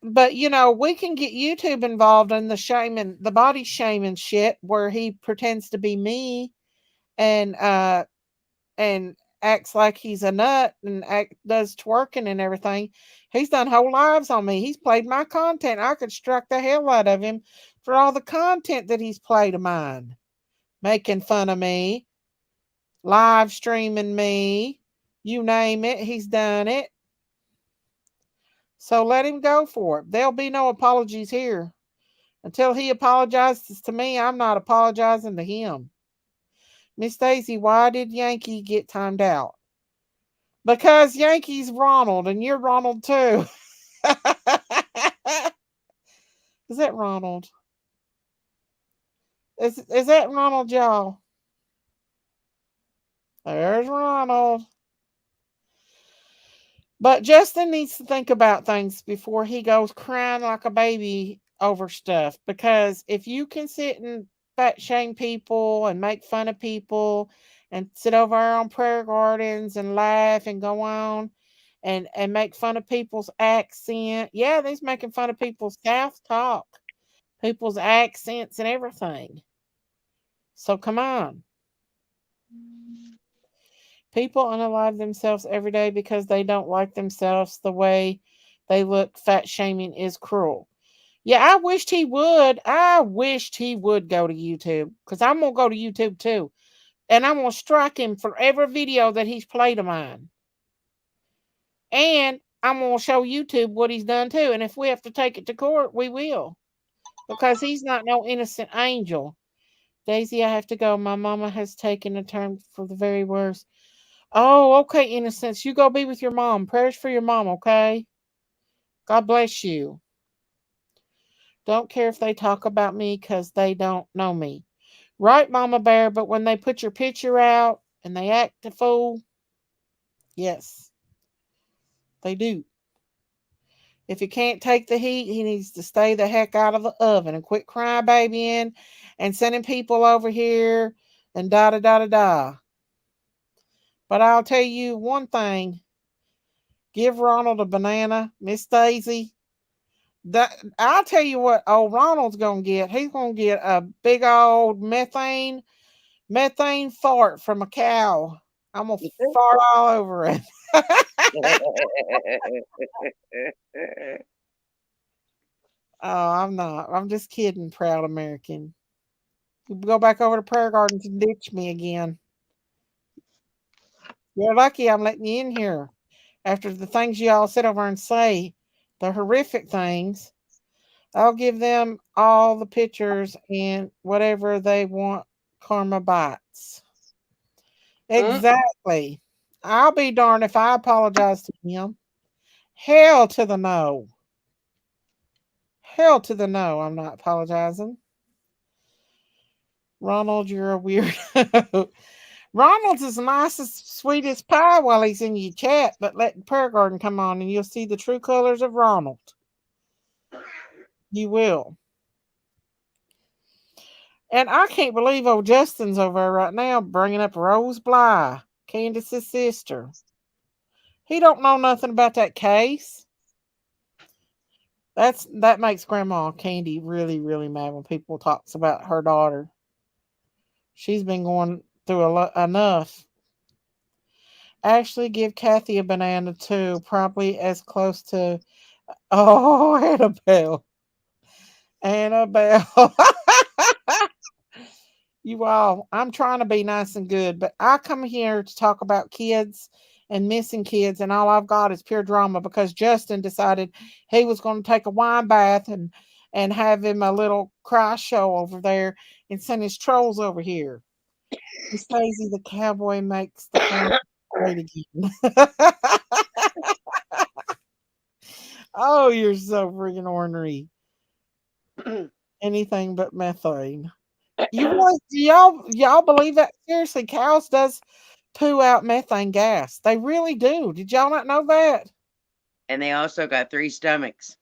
But we can get YouTube involved in the shaming, the body shaming shit where he pretends to be me and and acts like he's a nut and does twerking and everything. He's done whole lives on me. He's played my content. I could struck the hell out of him for all the content that he's played of mine, making fun of me, live streaming me, you name it. He's done it. So let him go for it. There'll be no apologies here. Until he apologizes to me, I'm not apologizing to him. Miss Daisy, why did Yankee get timed out? Because Yankee's Ronald and you're Ronald too. Is that Ronald? Is that Ronald, y'all? There's Ronald. But Justin needs to think about things before he goes crying like a baby over stuff. Because if you can sit and fat shame people and make fun of people and sit over on prayer gardens and laugh and go on and make fun of people's accent. Yeah, they's making fun of people's South talk, people's accents and everything. So come on. People unalive themselves every day because they don't like themselves the way they look. Fat shaming is cruel. Yeah, I wished he would. I wished he would go to YouTube because I'm going to go to YouTube too. And I'm going to strike him for every video that he's played of mine. And I'm going to show YouTube what he's done too. And if we have to take it to court, we will. Because he's not no innocent angel. Daisy, I have to go. My mama has taken a turn for the very worst. Oh, okay, Innocence. You go be with your mom. Prayers for your mom, okay? God bless you. Don't care if they talk about me because they don't know me. Right, Mama Bear, but when they put your picture out and they act a fool, yes, they do. If he can't take the heat, he needs to stay the heck out of the oven and quit crybabying and sending people over here and da da da da da. But I'll tell you one thing. Give Ronald a banana, Miss Daisy. I'll tell you what old Ronald's gonna get. He's gonna get a big old methane fart from a cow. I'm gonna fart all over it. Oh, I'm not. I'm just kidding, proud American. Go back over to prayer gardens and ditch me again. You're lucky I'm letting you in here. After the things you all sit over and say, the horrific things, I'll give them all the pictures and whatever they want. Karma bites. Exactly. I'll be darned if I apologize to him. Hell to the no. Hell to the no. I'm not apologizing. Ronald, you're a weirdo. Ronald's as nice as sweet as pie while he's in your chat, but let Prayer Garden come on and you'll see the true colors of Ronald. You will. And I can't believe old Justin's over there right now bringing up Rose Bly, Candace's sister. He don't know nothing about that case. That makes Grandma Candy really, really mad when people talks about her daughter. She's been going through enough. Actually, give Kathy a banana too, probably as close to Oh, Annabelle. Annabelle. You all, I'm trying to be nice and good, but I come here to talk about kids and missing kids, and all I've got is pure drama because Justin decided he was going to take a wine bath and have him a little cry show over there and send his trolls over here. Miss Daisy the cowboy makes the fun great again. Oh, you're so freaking ornery. Anything but methane. You really, do y'all believe that? Seriously, cows does poo out methane gas. They really do. Did y'all not know that? And they also got 3 stomachs.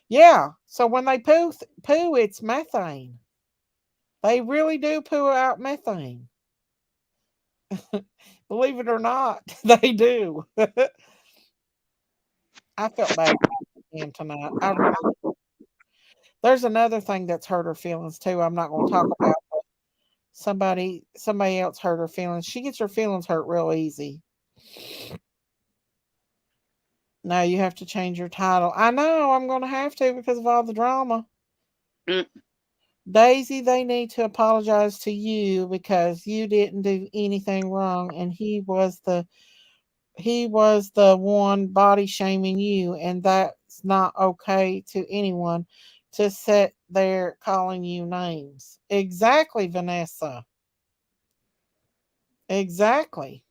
Yeah. So when they poo, it's methane. They really do poo out methane. Believe it or not, they do. I felt bad for him tonight. There's another thing that's hurt her feelings too. I'm not going to talk about. But somebody else hurt her feelings. She gets her feelings hurt real easy. No, you have to change your title. I know I'm going to have to because of all the drama. Mm. Daisy, they need to apologize to you because you didn't do anything wrong, and he was the one body shaming you, and that's not okay to anyone to sit there calling you names. Exactly, Vanessa. Exactly.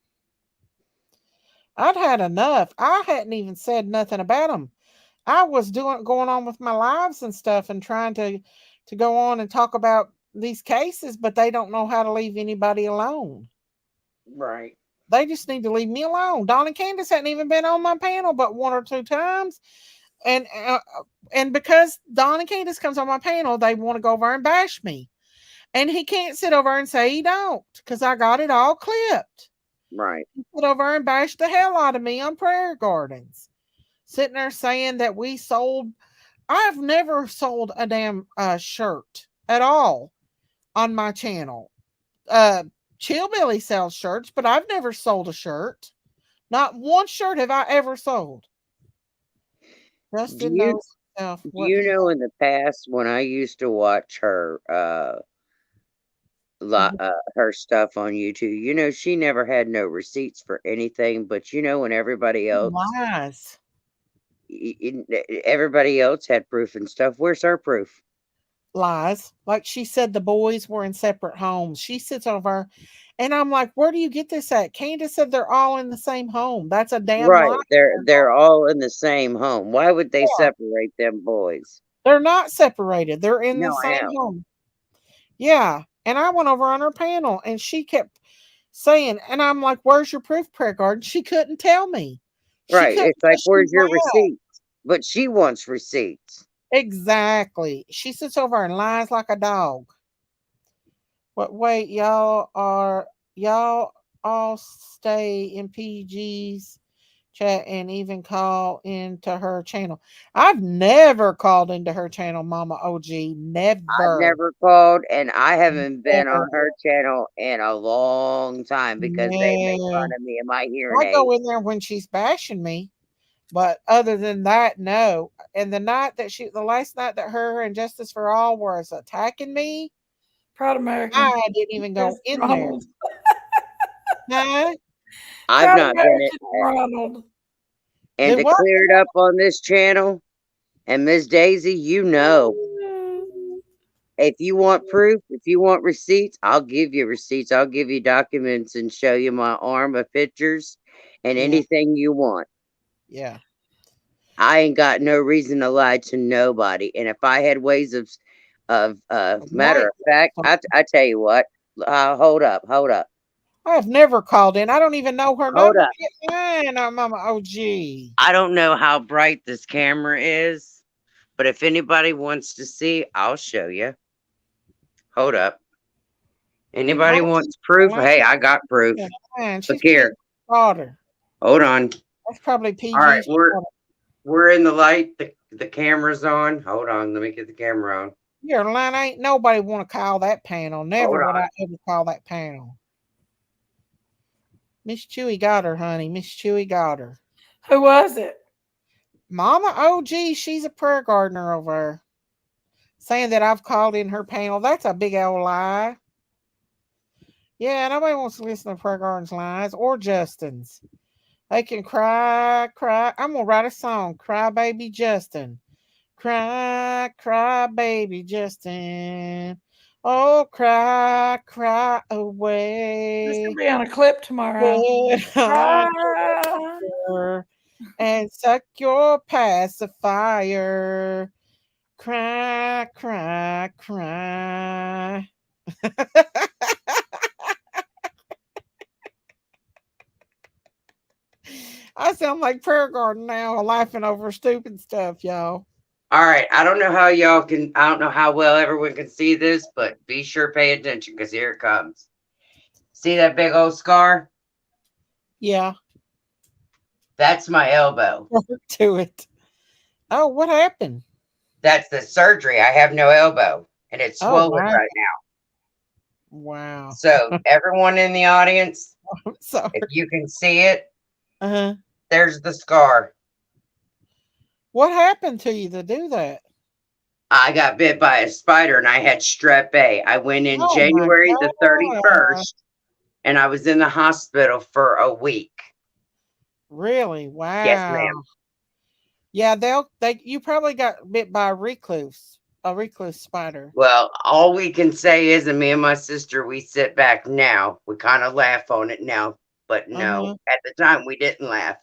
I'd had enough. I hadn't even said nothing about him. I was going on with my lives and stuff and trying to go on and talk about these cases, but they don't know how to leave anybody alone. Right. They just need to leave me alone. Dawn and Candace hadn't even been on my panel but 1 or 2 times. And because Dawn and Candace comes on my panel, they want to go over and bash me. And he can't sit over and say he don't because I got it all clipped. Right. He sit over and bash the hell out of me on Prayer Gardens. Sitting there saying that we sold. I've never sold a damn shirt at all on my channel. Chillbilly sells shirts, but I've never sold a shirt. Not one shirt have I ever sold. Justin knows himself. Do you know in the past when I used to watch her her stuff on YouTube, you know, she never had no receipts for anything, but you know when everybody else lies. Everybody else had proof and stuff. Where's her proof? Lies. Like she said, the boys were in separate homes. She sits over, and I'm like, "Where do you get this at?" Candace said they're all in the same home. That's a damn Right. lie. They're all in the same home. Why would they separate them boys? They're not separated. They're in the No, I same know. home. Yeah. And I went over on her panel, and she kept saying, and I'm like, "Where's your proof, Prayer Garden?" She couldn't tell me. Right. It's like, where's your lied. receipts? But she wants receipts. Exactly. She sits over and lies like a dog. But wait, y'all all stay in PG's chat and even call into her channel. I've never called into her channel, Mama OG. Never. I've never called, and I haven't been on her channel in a long time because they make fun of me and my hearing I go aids. in there when she's bashing me. But other than that, no. And the last night that her and Justice for All was attacking me, Proud American. I didn't even go in there. No. I've not been it. Ronald. And to clear it up on this channel, and Miss Daisy, you know, if you want proof, if you want receipts, I'll give you receipts. I'll give you documents and show you my arm of pictures and anything you want. Yeah. I ain't got no reason to lie to nobody. And if I had ways of matter of fact, I tell you what, hold up. I've never called in. I don't even know her Hold number. up. Man, I'm Mama OG. I don't know how bright this camera is, but if anybody wants to see, I'll show you. Hold up. Anybody wants proof? Hey, I got proof. Man, Look here. Daughter. Hold on. That's probably PG. All right, we're in the light. The camera's on. Hold on, let me get the camera on. Your line ain't nobody want to call that panel. Never would I ever call that panel. Miss Chewy got her, honey. Miss Chewy got her. Who was it? Mama OG, she's a prayer gardener over there. Saying that I've called in her panel. That's a big old lie. Yeah, nobody wants to listen to prayer garden's lies or Justin's. They can cry. I'm going to write a song. Cry Baby Justin. Cry Baby Justin. Oh, cry away. This could be on a clip tomorrow. And suck your pacifier. Cry. I sound like prayer garden now, laughing over stupid stuff, y'all. All right. I don't know how well everyone can see this, but be sure pay attention because here it comes. See that big old scar? Yeah. That's my elbow. To it. Oh, what happened? That's the surgery. I have no elbow and it's swollen right now. Wow. So everyone in the audience, I'm sorry. if you can see it, Uh-huh. there's the scar. What happened to you to do that? I got bit by a spider and I had strep A. I went in January the 31st and I was in the hospital for a week. Really? Wow. Yes, ma'am. Yeah, you probably got bit by a recluse spider. Well, all we can say is, and me and my sister, we sit back now. We kind of laugh on it now, but no, at the time we didn't laugh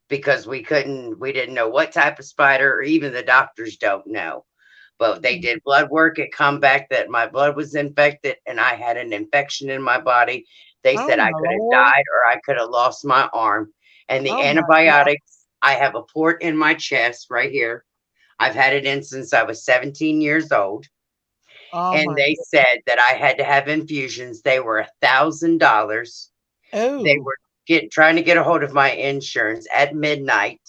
because we didn't know what type of spider, or even the doctors don't know. But they did blood work. It come back that my blood was infected and I had an infection in my body. They said I could have died or I could have lost my arm. And the antibiotics, I have a port in my chest right here. I've had it in since I was 17 years old. And they said that I had to have infusions. They were $1,000. They were trying to get a hold of my insurance at midnight.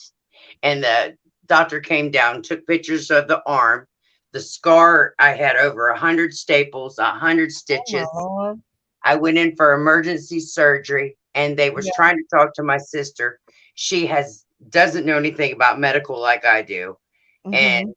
And the doctor came down, took pictures of the arm. The scar, I had over 100 staples, 100 stitches. I went in for emergency surgery and they was trying to talk to my sister. She doesn't know anything about medical like I do. And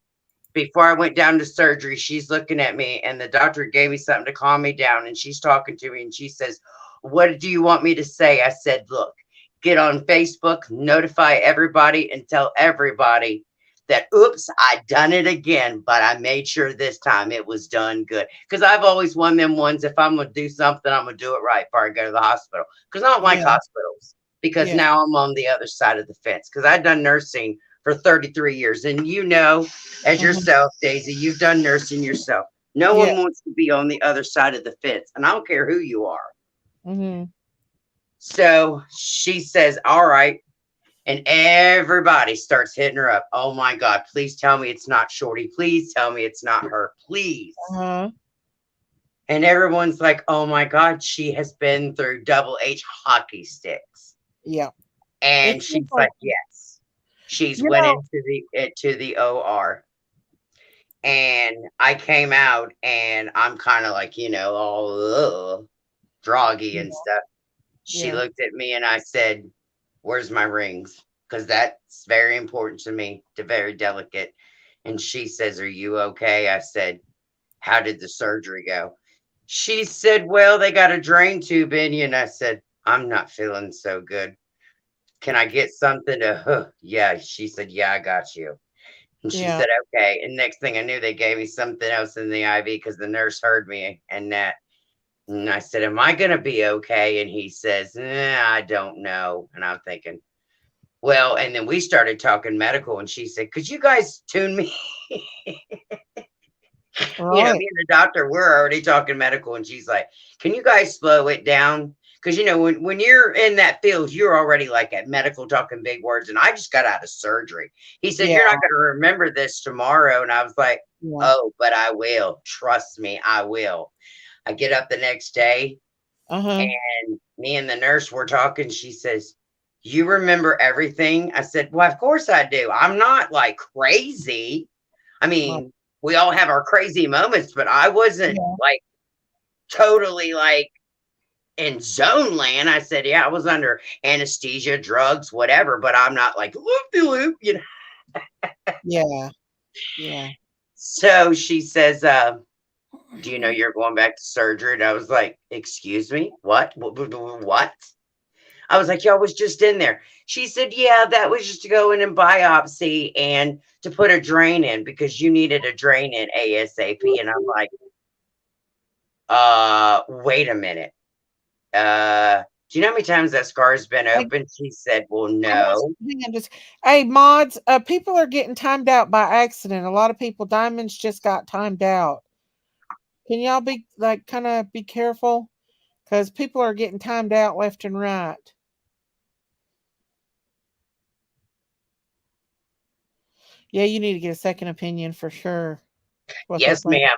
before I went down to surgery, she's looking at me and the doctor gave me something to calm me down. And she's talking to me and she says, "What do you want me to say?" I said, "Look, get on Facebook, notify everybody and tell everybody that, oops, I done it again, but I made sure this time it was done good." Because I've always won them ones. If I'm going to do something, I'm going to do it right before I go to the hospital. Because I don't like hospitals. Because now I'm on the other side of the fence. Because I've done nursing for 33 years. And you know, as yourself, Daisy, you've done nursing yourself. No one wants to be on the other side of the fence. And I don't care who you are. So she says, all right. And everybody starts hitting her up. "Oh my God, please tell me it's not Shorty. Please tell me it's not her. Please." And everyone's like, "Oh my God, she has been through double H hockey sticks." Yeah. And she's like, yes. She's went into the OR. And I came out and I'm kind of like, all droggy and stuff. She looked at me and I said, "Where's my rings?" Because that's very important to me, very delicate. And she says, "Are you okay?" I said, "How did the surgery go?" She said, "Well, they got a drain tube in you." And I said, "I'm not feeling so good. Can I get something to, yeah." She said, "Yeah, I got you." And she said, "Okay." And next thing I knew, they gave me something else in the IV because the nurse heard me and that. And I said, "Am I going to be okay?" And he says, "I don't know." And I'm thinking, well, and then we started talking medical and she said, "Could you guys tune me?" Me and the doctor, we're already talking medical. And she's like, "Can you guys slow it down?" Because, when you're in that field, you're already like at medical talking big words. And I just got out of surgery. He said, "You're not going to remember this tomorrow." And I was like, "Oh, but I will. Trust me, I will." I get up the next day and me and the nurse were talking. She says, "You remember everything?" I said, "Well, of course I do. I'm not like crazy. I mean, we all have our crazy moments, but I wasn't like totally like in zone land." I said, "Yeah, I was under anesthesia, drugs, whatever, but I'm not like loop-de-loop, Yeah. Yeah. So she says, do you know you're going back to surgery? And I was like, excuse me? What? What? I was like, y'all was just in there. She said, yeah, that was just to go in and biopsy and to put a drain in because you needed a drain in ASAP. And I'm like, wait a minute. Do you know how many times that scar's been open? She said, well, no. Hey, mods, people are getting timed out by accident. A lot of people, Diamonds just got timed out. Can y'all be like kind of be careful? Because people are getting timed out left and right. Yeah, you need to get a second opinion for sure. Yes, ma'am.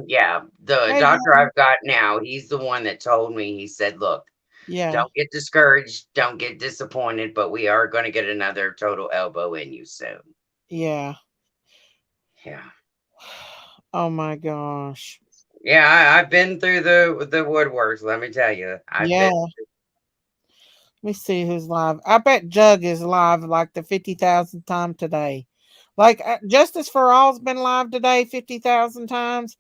The Hey, doctor Mom. I've got now, he's the one that told me, he said, look, Yeah. don't get discouraged, don't get disappointed, but we are going to get another total elbow in you soon. Yeah. Yeah. Oh my gosh. Yeah, I've been through the woodworks, let me tell you. Yeah. Let me see who's live. I bet Jug is live like the 50,000th time today. Like Justice for All's been live today 50,000 times,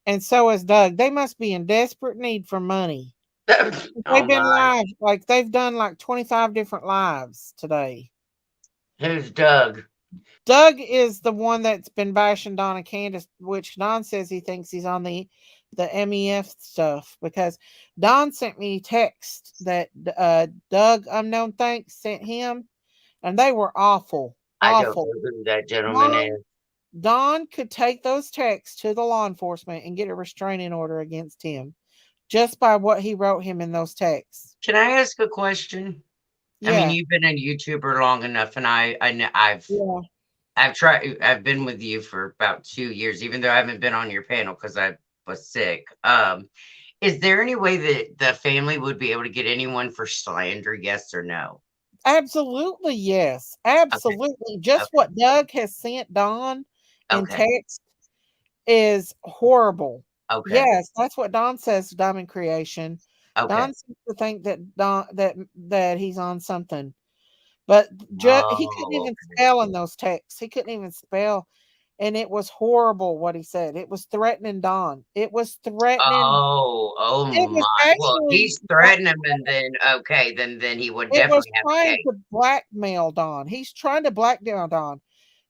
and so is Doug. They must be in desperate need for money. They've been live, like they've done like 25 different lives today. Who's Doug? Doug is the one that's been bashing Don and Candace, which Don says he thinks he's on the MEF stuff because Don sent me text that Doug Unknown Thanks sent him, and they were awful. I don't know who that gentleman is. Don could take those texts to the law enforcement and get a restraining order against him just by what he wrote him in those texts. Can I ask a question? Yeah. I mean, you've been a YouTuber long enough, and I've been with you for about 2 years, even though I haven't been on your panel because I was sick. Is there any way that the family would be able to get anyone for slander? Yes or no? Absolutely, yes. Absolutely. Okay. Just what Doug has sent Don in text is horrible. Okay. Yes, that's what Don says to Diamond Creation. Don seems to think that Don that he's on something. But he couldn't even spell in those texts. He couldn't even spell. And it was horrible what he said. It was threatening Don. It was threatening. Oh my. Well, he's threatening him, then he would definitely have a case. To blackmail Don. He's trying to blackmail Don.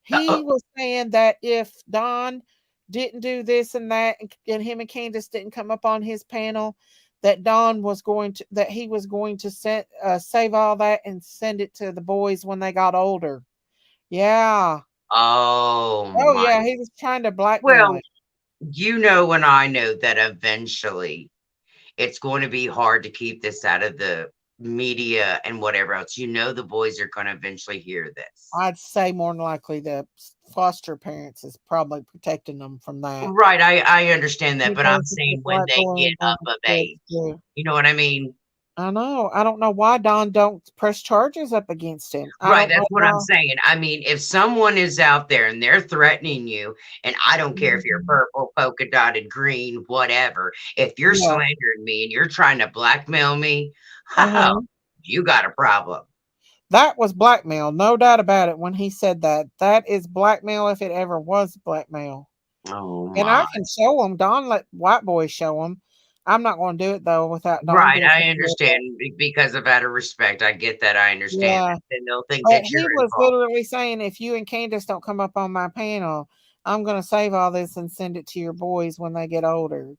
He was saying that if Don didn't do this and that, and him and Candace didn't come up on his panel, that Don was going to, that he was going to save all that and send it to the boys when they got older. Yeah. Oh yeah, he was trying to blackmail it. You know, and I know that eventually it's going to be hard to keep this out of the media and whatever else. You know, the boys are going to eventually hear this. I'd say more than likely the foster parents is probably protecting them from that. Right. I understand that, but I'm saying when they get up of age, you know what I mean? I know. I don't know why Don don't press charges up against him. Right. That's what I'm saying. I mean, if someone is out there and they're threatening you, and I don't care if you're purple, polka dotted, green, whatever, if you're slandering me and you're trying to blackmail me, you got a problem. That was blackmail. No doubt about it. When he said that, that is blackmail if it ever was blackmail. Oh, and I can show them. Don let White Boy show them. I'm not going to do it though without Don. Right, I understand because of out of respect. I get that. I understand. And they'll think that he was literally saying, if you and Candace don't come up on my panel, I'm going to save all this and send it to your boys when they get older,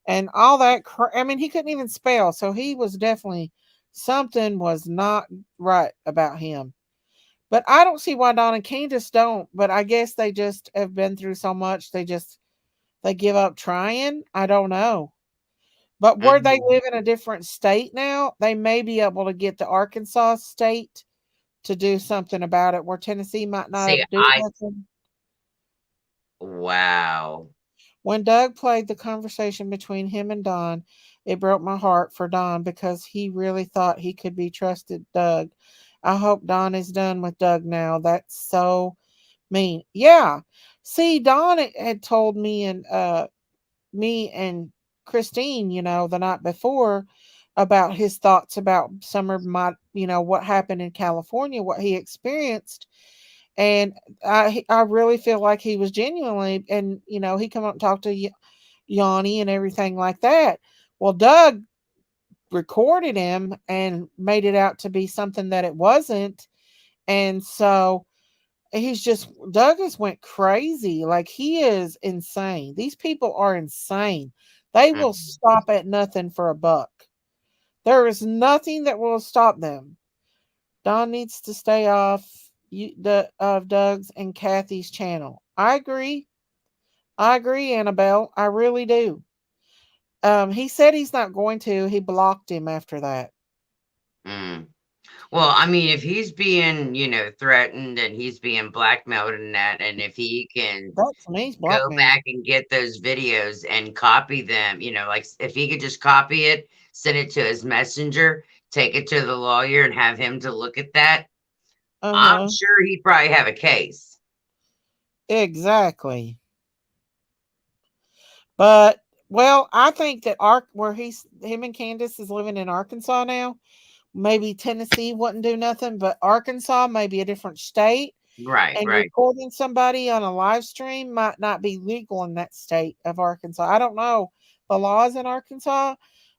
and all that. I mean, he couldn't even spell, so he was definitely something was not right about him. But I don't see why Don and Candace don't. But I guess they just have been through so much. They give up trying. I don't know. But where they live in a different state now, they may be able to get the Arkansas state to do something about it, where Tennessee might not do nothing. Wow. When Doug played the conversation between him and Don, it broke my heart for Don because he really thought he could be trusted. Doug, I hope Don is done with Doug now. That's so mean. Yeah. See, Don had told me and Christine, the night before, about his thoughts about Summer, what happened in California, what he experienced. And I really feel like he was genuinely, and he come up and talked to Yanni and everything like that. Well, Doug recorded him and made it out to be something that it wasn't. And so Doug has went crazy. Like, he is insane. These people are insane. They will stop at nothing for a buck. There is nothing that will stop them. Don needs to stay off of Doug's and Kathy's channel. I agree, Annabelle. I really do. He said he's not going to. He blocked him after that. Well, I mean, if he's being, threatened and he's being blackmailed and that, and if he can go back and get those videos and copy them, like if he could just copy it, send it to his messenger, take it to the lawyer and have him to look at that, I'm sure he'd probably have a case. Exactly. But, well, I think that where him and Candace is living in Arkansas now, maybe Tennessee wouldn't do nothing, but Arkansas may be a different state. Right. And recording somebody on a live stream might not be legal in that state of Arkansas. I don't know the laws in Arkansas,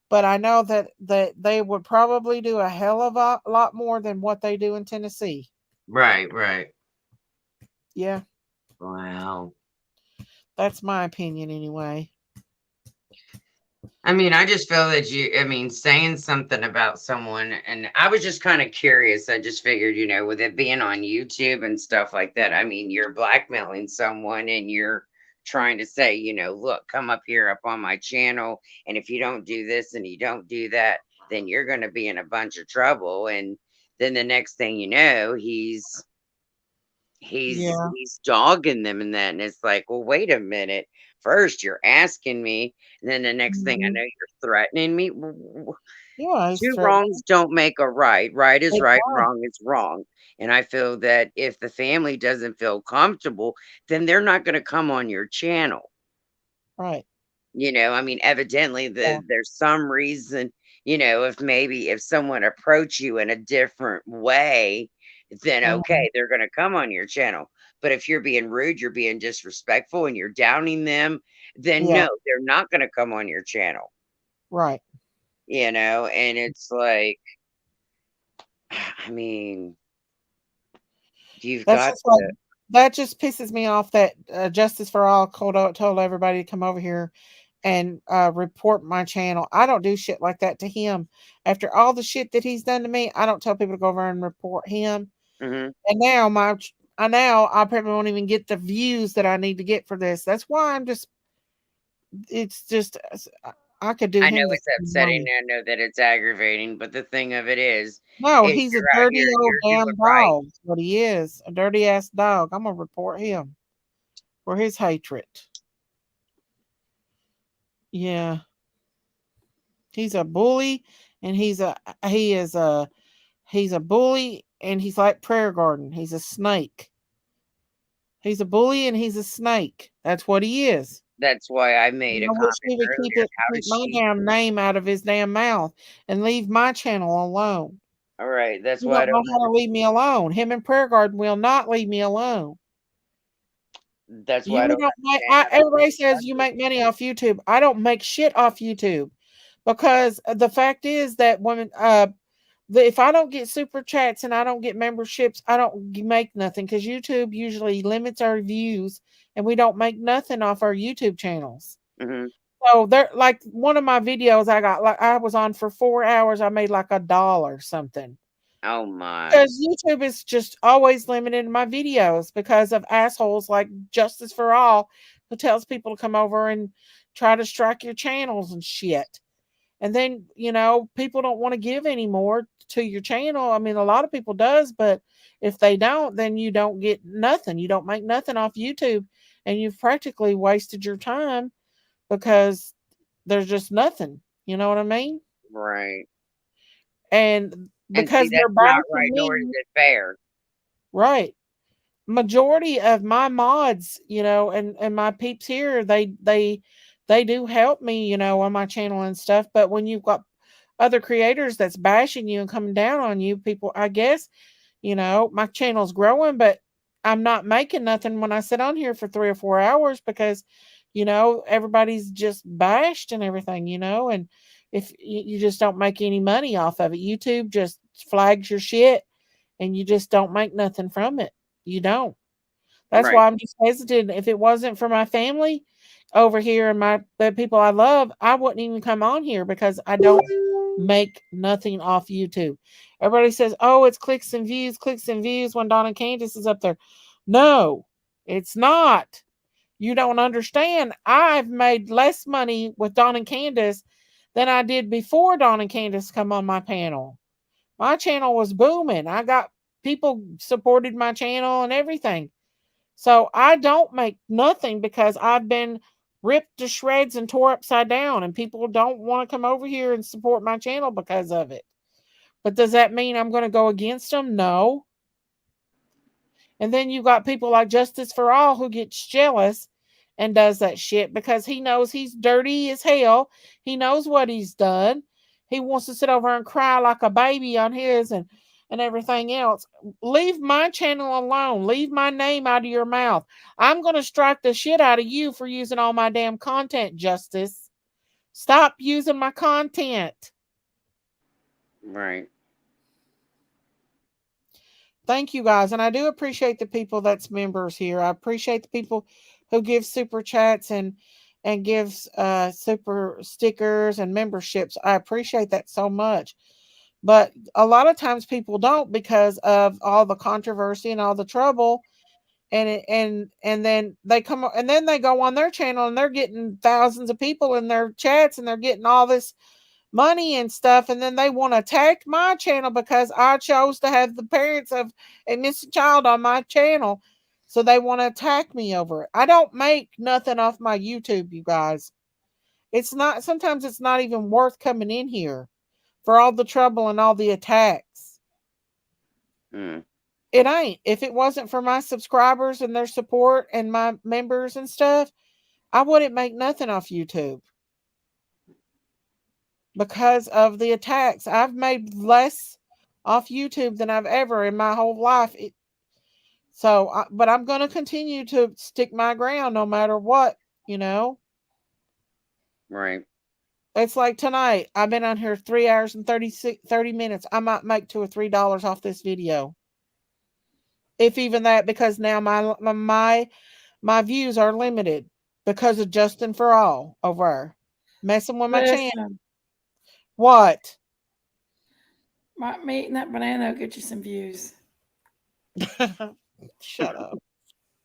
but I know that they would probably do a hell of a lot more than what they do in Tennessee. Right. Yeah. Wow. That's my opinion anyway. I mean, I just feel that saying something about someone, and I was just kind of curious. I just figured, with it being on YouTube and stuff like that, I mean, you're blackmailing someone and you're trying to say, look, come up here up on my channel. And if you don't do this and you don't do that, then you're going to be in a bunch of trouble. And then the next thing you know, he's dogging them and that. And it's like, well, wait a minute. First, you're asking me, and then the next thing I know, you're threatening me. Yeah, two wrongs don't make a right. Right is right, wrong is wrong. And I feel that if the family doesn't feel comfortable, then they're not going to come on your channel. Right. I mean, evidently there's some reason, if someone approach you in a different way, then okay, they're going to come on your channel. But if you're being rude, you're being disrespectful and you're downing them, then no, they're not going to come on your channel. Right. And it's like, I mean, that just pisses me off that Justice for All told everybody to come over here and report my channel. I don't do shit like that to him. After all the shit that he's done to me, I don't tell people to go over and report him. And now I probably won't even get the views that I need to get for this. That's why it's just, I could do. I know it's upsetting. I know that it's aggravating, but the thing of it is, no, he's a dirty old damn dog. Right. That's what he is, a dirty ass dog. I'm gonna report him for his hatred. Yeah, he's a bully, and he is a bully, and he's like Prayer Garden. He's a snake. He's a bully, and he's a snake. That's what he is. That's why I made a comment earlier. Keep my damn name out of his damn mouth and leave my channel alone. All right, that's why I don't know how to leave me alone. Him and Prayer Garden will not leave me alone. That's why everybody says you make money off YouTube. I don't make shit off YouTube, because the fact is that when if I don't get super chats and I don't get memberships, I don't make nothing, because YouTube usually limits our views and we don't make nothing off our YouTube channels. So they're like, one of my videos I was on for 4 hours. I made like $1 something. Oh my. Because YouTube is just always limiting my videos because of assholes like Justice for All, who tells people to come over and try to strike your channels and shit. And then, people don't want to give anymore to your channel. I mean, a lot of people does, but if they don't, then you don't get nothing. You don't make nothing off YouTube, and you've practically wasted your time because there's just nothing. You know what I mean? Right. And because they're not right, nor is it fair. Right. Majority of my mods, and my peeps here, they do help me, on my channel and stuff. But when you've got other creators that's bashing you and coming down on you, people, I guess, my channel's growing, but I'm not making nothing when I sit on here for 3 or 4 hours because, everybody's just bashed and everything, and if you just don't make any money off of it, YouTube just flags your shit and you just don't make nothing from it. You don't. That's why Right. I'm just hesitant. If it wasn't for my family over here and the people I love, I wouldn't even come on here because I don't make nothing off YouTube. Everybody says, "Oh, it's clicks and views when Donna Candace is up there." No, it's not. You don't understand. I've made less money with Dawn and Candace than I did before Dawn and Candace come on my panel. My channel was booming. I got people supported my channel and everything. So I don't make nothing because I've been ripped to shreds and tore upside down, and people don't want to come over here and support my channel because of it. But does that mean I'm going to go against them? No. And then you got people like Justice for All who gets jealous and does that shit because he knows he's dirty as hell. He knows what he's done. He wants to sit over and cry like a baby on his and everything else. Leave my channel alone. Leave my name out of your mouth. I'm going to strike the shit out of you for using all my damn content, Justice. Stop using my content. Right. Thank you guys. And I do appreciate the people that's members here. I appreciate the people who give super chats and gives super stickers and memberships. I appreciate that so much. But a lot of times people don't because of all the controversy and all the trouble. And then they come and then they go on their channel and they're getting thousands of people in their chats and they're getting all this money and stuff, and then they want to attack my channel because I chose to have the parents of a missing child on my channel, so they want to attack me over it. I don't make nothing off my YouTube, you guys. Sometimes it's not even worth coming in here for all the trouble and all the attacks. It ain't. If it wasn't for my subscribers and their support and my members and stuff, I wouldn't make nothing off YouTube. Because of the attacks, I've made less off YouTube than I've ever in my whole life. But I'm going to continue to stick my ground no matter what, Right. It's like tonight. I've been on here 3 hours and 30 minutes. I might make $2 or $3 off this video. If even that, because now my views are limited because of Justin for All over messing with my channel. What? Me eating that banana will get you some views. Shut up.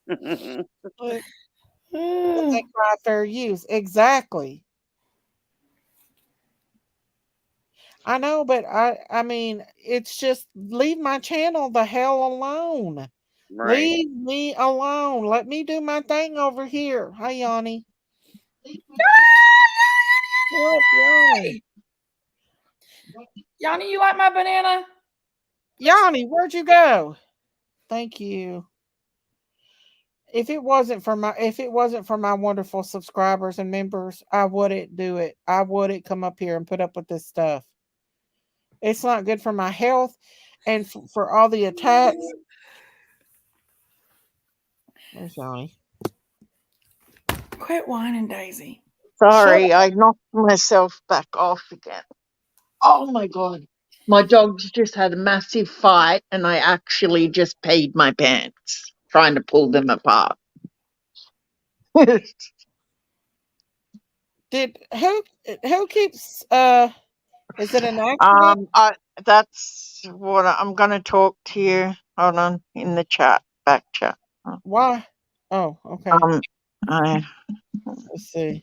They cry fair use. Exactly. I know, but I mean, it's just leave my channel the hell alone. Right. Leave me alone. Let me do my thing over here. Hi, Yanni. Yanni, you like my banana? Yanni, where'd you go? Thank you. If it wasn't for my wonderful subscribers and members, I wouldn't do it. I wouldn't come up here and put up with this stuff. It's not good for my health and for all the attacks. Where's Yanni? Quit whining, Daisy. Sorry, I knocked myself back off again. Oh my God. My dogs just had a massive fight and I actually just peed my pants trying to pull them apart. Who keeps is it an accident? That's what I'm gonna talk to you. Hold on, in the chat, back chat. Why? Oh, okay. Let's see.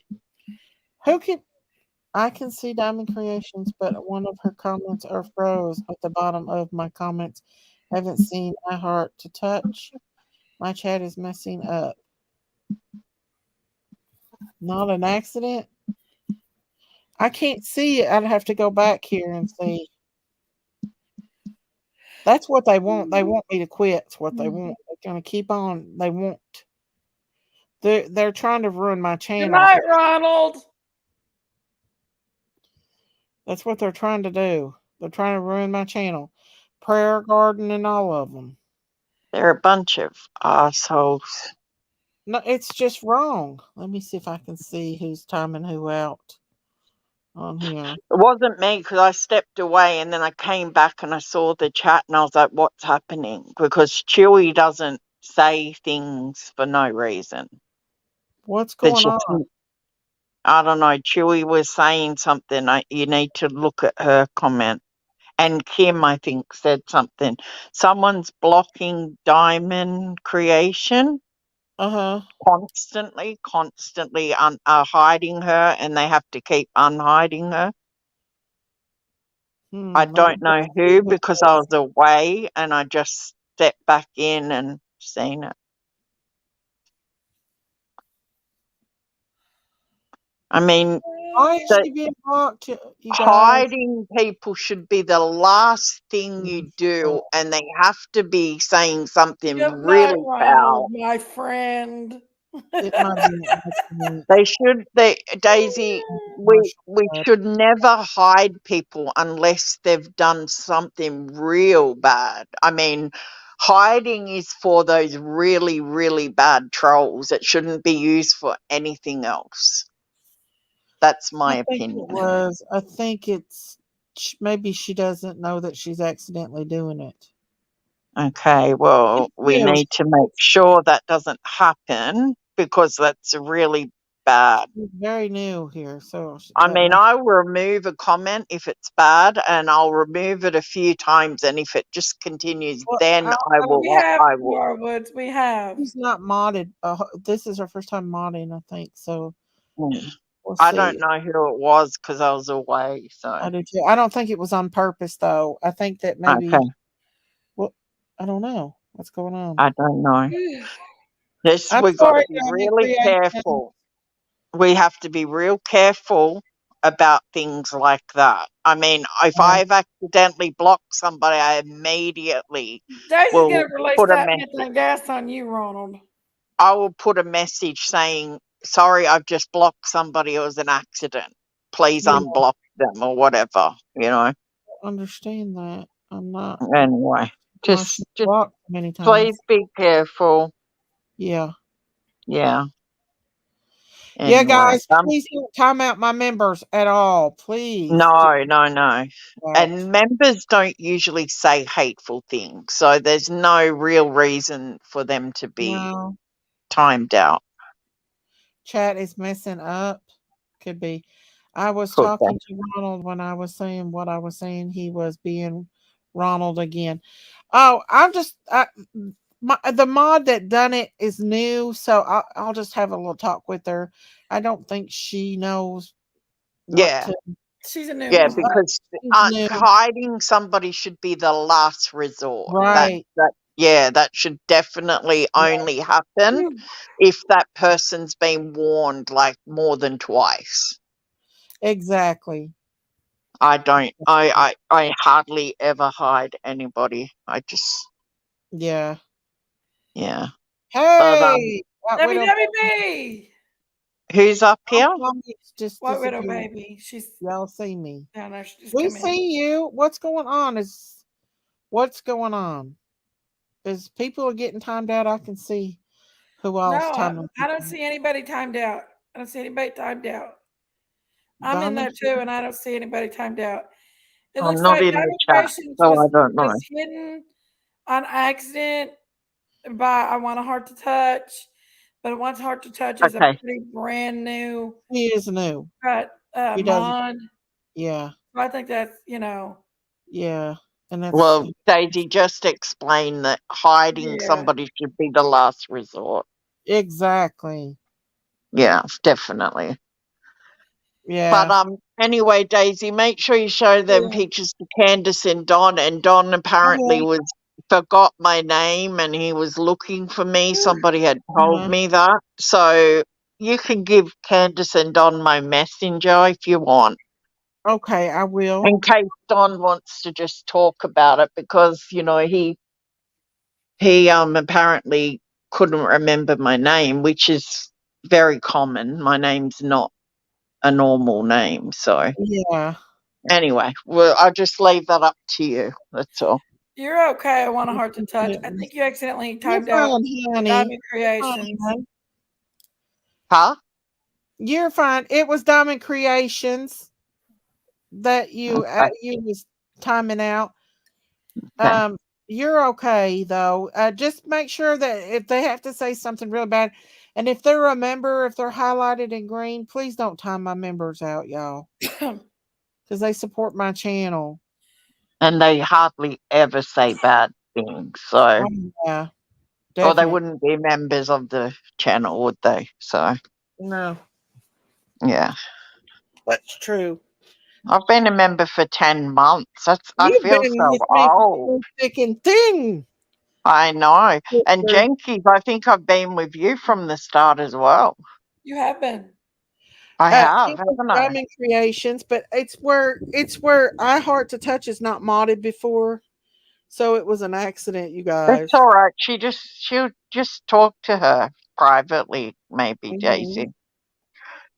I can see Diamond Creations, but one of her comments are froze at the bottom of my comments. Haven't seen my heart to touch. My chat is messing up. Not an accident? I can't see it. I'd have to go back here and see. That's what they want. They want me to quit. It's what they want. They're going to keep on. They want. They're trying to ruin my channel. Good night, Ronald. That's what they're trying to do. They're trying to ruin my channel. Prayer Garden and all of them. They're a bunch of assholes. No, it's just wrong. Let me see if I can see who's timing who out on here. It wasn't me because I stepped away and then I came back and I saw the chat and I was like, what's happening? Because Chewy doesn't say things for no reason. What's It's going just, on? I don't know. Chewy was saying something. You need to look at her comment. And Kim, I think, said something. Someone's blocking Diamond Creation Uh-huh. constantly, hiding her, and they have to keep unhiding her. I Let me don't know see who who because it I is. was away and I just stepped back in and seen it. I mean, Why is the she being blocked, you guys? hiding people should be the last thing you Oh, do, and they have to be saying something Good night, really foul. Ronald, my friend. it might be an accident. Daisy, we should never hide people unless they've done something real bad. I mean, hiding is for those really, really bad trolls. It shouldn't be used for anything else. That's my I think opinion. it was. I think it's maybe she doesn't know that she's accidentally doing it. Okay, well, we Yeah, need to make sure that doesn't happen because that's really bad. she's very new here, so I that mean, makes I will remove a comment if it's bad, and I'll remove it a few times, and if it just continues, well, then I We will. have I will. Norwoods. We have. she's not modded. This is her first time modding, I think. So Mm. we'll I see. don't know who it was because I was away. So I do too. I don't think it was on purpose, though. I think that maybe. okay, Well, I don't know what's going on. I don't know. This I'm we got to sorry, be Diamond really Creation. careful. We have to be real careful about things like that. I mean, if Yeah. I've accidentally blocked somebody, I immediately Daisy's will gonna release put a that message. methane gas on you, Ronald. I will put a message saying, sorry, I've just blocked somebody. It was an accident. Please Yeah. unblock them or whatever, Understand that. I'm not. Anyway, Well, she's just blocked many times. please be careful. Yeah. Yeah. Yeah, Anyway, guys, please don't time out my members at all. Please. no. That. And members don't usually say hateful things. So there's no real reason for them to be No. timed out. Chat is messing up. Could be. I was Could talking to Ronald when I was saying what I was saying. He was being Ronald again. Oh, the mod that done it is new, so I'll just have a little talk with her. I don't think she knows what Yeah. to. She's a new Yeah, one. because New. hiding somebody should be the last resort. Right. That should definitely only happen if that person's been warned like more than twice. Exactly. I hardly ever hide anybody. Yeah. Yeah. Hey, WWB. Who's up here? Just White Widow disappeared. baby. She's Y'all see me. down there. She just We come in. see you. What's going on? What's going on? Is people are getting timed out? I can see who else No, timed. I don't see anybody timed out. I don't see anybody timed out. I'm in there Diamond? too, and I don't see anybody timed out. It I'm looks not like in the Diamond chat, Creations so I don't know. was hidden on accident by I Want a Heart to Touch, but Wants a Heart to Touch is a Okay. pretty brand new. He is new. He doesn't. Mod. Yeah. I think that's Yeah. And that's Well, Daisy, just explain that hiding Yeah. somebody should be the last resort. exactly. Yeah, definitely. Yeah. But anyway, Daisy, make sure you show them pictures to Candace and Don. And Don apparently forgot my name and he was looking for me. Somebody had told me that. So you can give Candace and Don my messenger if you want. Okay, I will. In case Don wants to just talk about it because, he apparently couldn't remember my name, which is very common. My name's not a normal name. So Yeah. anyway, well, I'll just leave that up to you. That's all. You're okay. I want a heart to touch. I think you accidentally typed out honey. Diamond You're fine, Creations. hon. Huh? You're fine. It was Diamond Creations that you was timing out. Okay. You're okay though. Just make sure that if they have to say something real bad, and if they're a member, if they're highlighted in green, please don't time my members out, y'all, because they support my channel. And they hardly ever say bad things, so Yeah, or they definitely. wouldn't be members of the channel, would they? So No, yeah. that's true. I've been a member for 10 months. I You've feel been so with me old. through thick and thin. I know. And sister. Jenkies, I think I've been with you from the start as well. You have been. I have, It was haven't I? Diamond Creations, but it's where I Heart to Touch is not modded before, so it was an accident, you guys. It's all right. She'll just talk to her privately, maybe, Daisy. Mhm.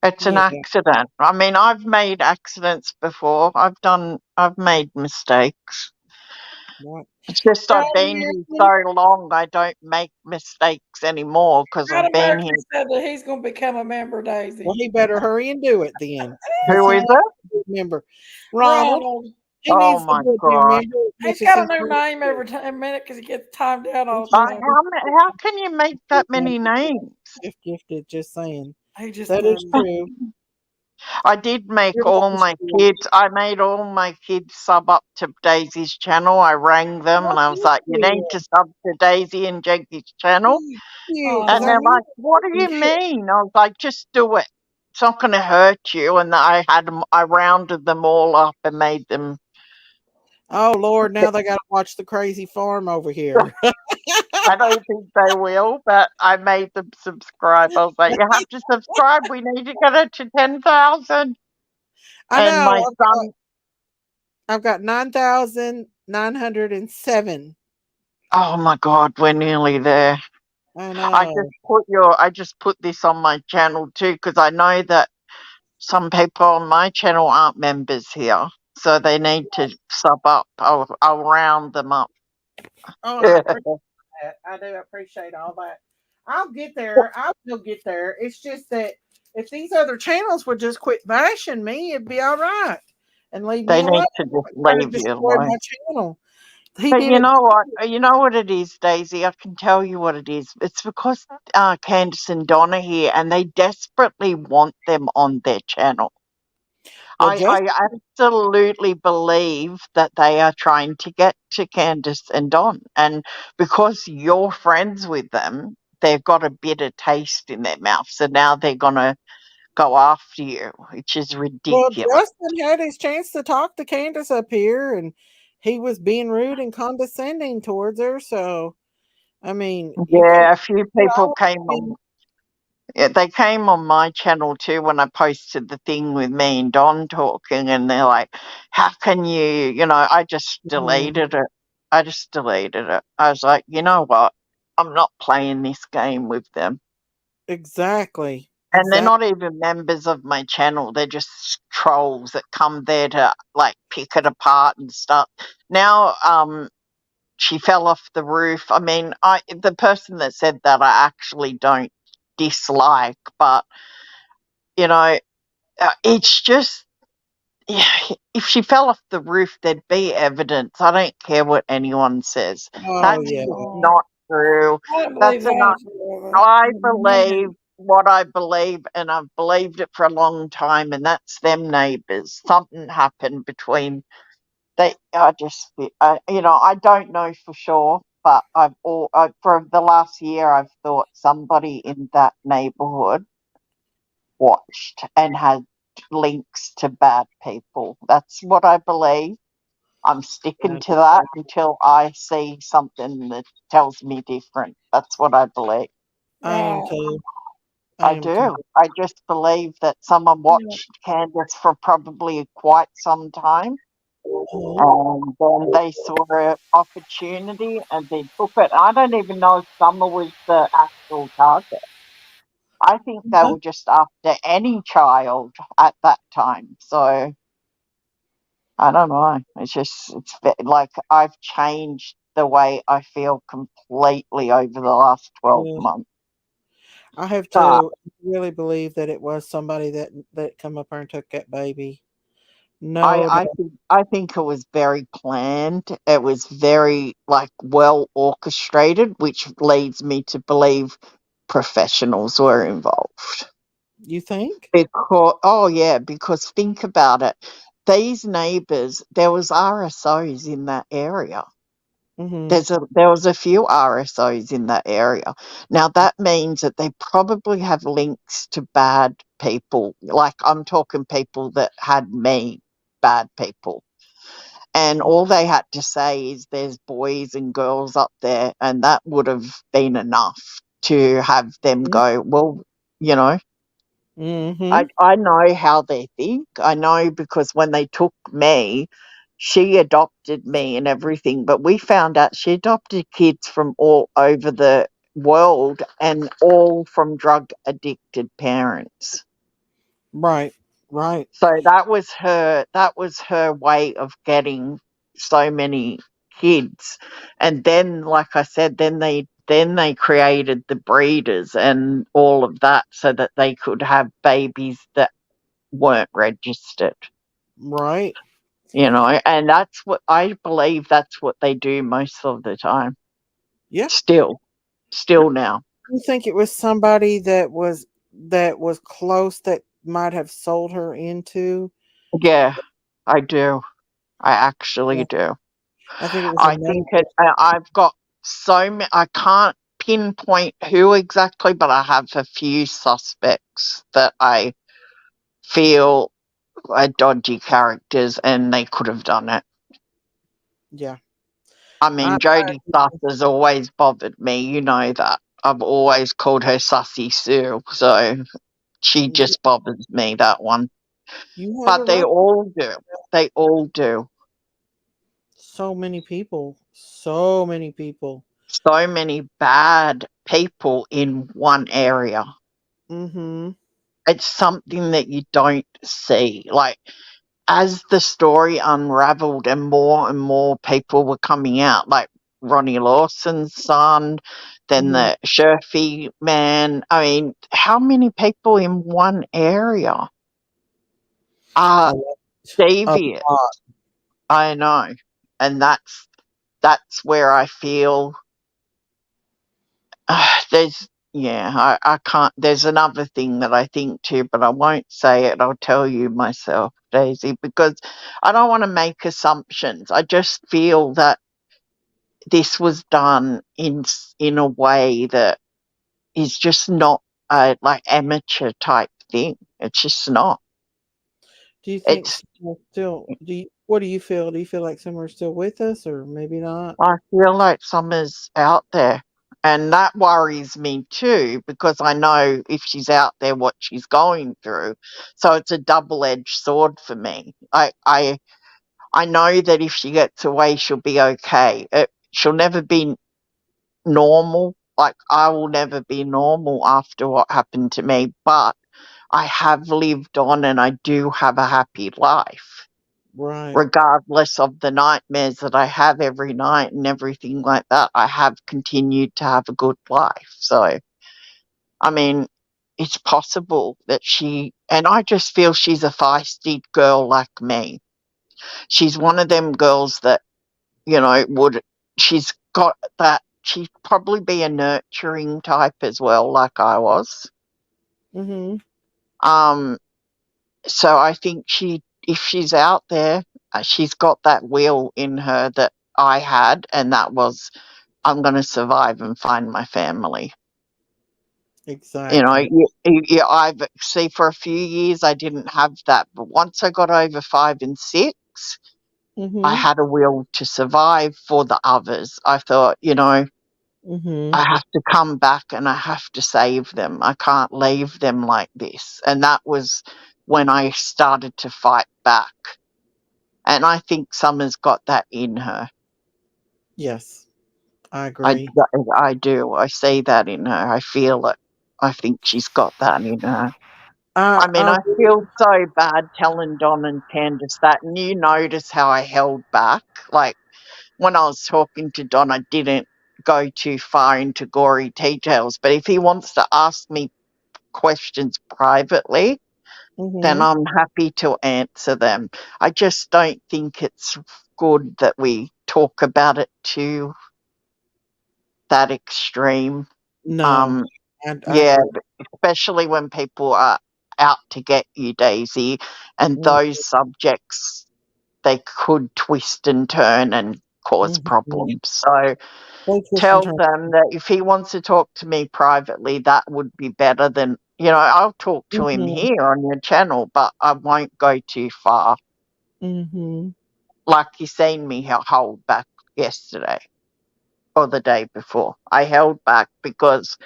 It's an Yeah. accident. I mean, I've made accidents before. I've made mistakes. Right. It's just I've been Brian here Murphy, so long, I don't make mistakes anymore because I've Brother been Murphy here. said that he's going to become a member, well, Daisy. he better hurry and do it then, because Who he is needs it? to be a member. Ronald, Ronald. he Oh needs to my be a new God. member. He's because got a he's new very name every minute because he gets timed out all the he's time. How can you make that many names? gifted. Just saying, He just that is does. true. I did make You're all welcome, my Stuart. kids. I made all my kids sub up to Daisy's channel. I rang them and I was like, "You need to sub to Daisy and Jackie's channel." Cute, 'cause And Aw. they're I like, knew "What do you mean?" I was like, "Just do it. It's not going to hurt you." And I rounded them all up and made them. Oh Lord, now they got to watch the crazy farm over here. I don't think they will, but I made them subscribe. I was like, "You have to subscribe. We need to get it to 10,000." I And know. my son, I've got 9,907. oh my God, we're nearly there. I I know. just put this on my channel too because I know that some people on my channel aren't members here, so they need to sub up. I'll round them up. Oh, I appreciate that. I do appreciate all that. I'll get there. I will get there. It's just that if these other channels would just quit bashing me, it'd be all right and leave me They alone. need to just Trying to leave you destroy alone. my channel. He But did you it. know what? You know what it is, Daisy. I can tell you what it is. It's because Candace and Donna here, and they desperately want them on their channel. Well, I absolutely believe that they are trying to get to Candace and Don, and because you're friends with them, they've got a bitter taste in their mouth. So now they're gonna go after you, which is Well, ridiculous. Justin had his chance to talk to Candace up here, and he was being rude and condescending towards her. So, I mean, you can't. Yeah, a few people came on. Yeah, they came on my channel too when I posted the thing with me and Don talking, and they're like, "How can you?" I just deleted it. I just deleted it. I was like, you know what? I'm not playing this game with them. Exactly. And they're Exactly. not even members of my channel. They're just trolls that come there to like pick it apart and stuff. Now, she fell off the roof. I mean, the person that said that I actually don't dislike, but it's just, yeah, if she fell off the roof, there'd be evidence. I don't care what anyone says. Oh That's yeah. just not true. I don't That's believe not. that. I believe what I believe, and I've believed it for a long time, and that's them neighbours. Something happened between they. I don't know for sure, but for the last year, I've thought somebody in that neighbourhood watched and had links to bad people. That's what I believe. I'm sticking to that until I see something that tells me different. That's what I believe. I am Right. too. I am too. do. I just believe that someone watched Candace for probably quite some time, and then they saw an opportunity and they took it. I don't even know if Summer was the actual target. I think they were just after any child at that time. So I don't know. Like I've changed the way I feel completely over the last 12 Yeah. months. I have But to really believe that it was somebody that come up there and took that baby. No doubt. I think it was very planned. It was very like well orchestrated, which leads me to believe professionals were involved. You think? Because think about it. These neighbors, there was RSOs in that area. Mm-hmm. There was a few RSOs in that area. Now that means that they probably have links to bad people. Like I'm talking people that had me, bad people. And all they had to say is there's boys and girls up there, and that would have been enough to have them go, well, you know, Mm-hmm. I know how they think. I know because when they took me, she adopted me and everything, but we found out she adopted kids from all over the world and all from drug addicted parents. Right. Right. So that was her way of getting so many kids. And then like I said, then they created the breeders and all of that so that they could have babies that weren't registered. Right. You know, and that's what I believe that's what they do most of the time. Yeah. Still now. You think it was somebody that was close that might have sold her into? Yeah, I do. I actually Yeah. do. I think it was I another. think I've got so many, I can't pinpoint who exactly, but I have a few suspects that I feel are dodgy characters and they could have done it. Yeah. I mean, Jodie Suss has always bothered me. You know that. I've always called her Sussy Sue, so she just bothers me, that one. You have a But they right. all do. They all do. So many people. So many people. So many bad people in one area. Mm-hmm. It's something that you don't see. Like, as the story unraveled and more people were coming out, like Ronnie Lawson's son, then Mm-hmm. the Sherfy man. I mean, how many people in one area are A devious? lot. I know. And that's where I feel I can't. There's another thing that I think too, but I won't say it. I'll tell you myself, Daisy, because I don't want to make assumptions. I just feel that this was done in a way that is just not a like amateur type thing. It's just not. Do you think It's. what do you feel? Do you feel like some are still with us or maybe not? I feel like Summer's out there. And that worries me too, because I know if she's out there, what she's going through. So it's a double-edged sword for me. I know that if she gets away, she'll be okay. She'll never be normal. Like I will never be normal after what happened to me. But I have lived on, and I do have a happy life Right. regardless of the nightmares that I have every night and everything like that. I have continued to have a good life. So, I mean, it's possible that and I just feel she's a feisty girl like me. She's one of them girls that, she's got that, she'd probably be a nurturing type as well, like I was. Mm-hmm. So I think if she's out there, she's got that will in her that I had, and that was, I'm going to survive and find my family. Exactly. For a few years I didn't have that, but once I got over 5 and 6, Mm-hmm. I had a will to survive for the others. I thought, Mm-hmm. I have to come back and I have to save them. I can't leave them like this. And that was when I started to fight back. And I think Summer's got that in her. Yes. I agree. I do. I see that in her. I feel it. I think she's got that in her. I mean, I I feel so bad telling Don and Candace that, and you notice how I held back. Like, when I was talking to Don, I didn't go too far into gory details, but if he wants to ask me questions privately, then Mhm. I'm happy to answer them. I just don't think it's good that we talk about it to that extreme. No, Um, I yeah, agree. especially when people are out to get you, Daisy, and Mm, those subjects, they could twist and turn and cause mhm. problems. So They twist and tell turn. them that if he wants to talk to me privately, that would be better than, I'll talk to him Mhm. here on your channel, but I won't go too far. Mhm. Like you seen me hold back yesterday or the day before. I held back because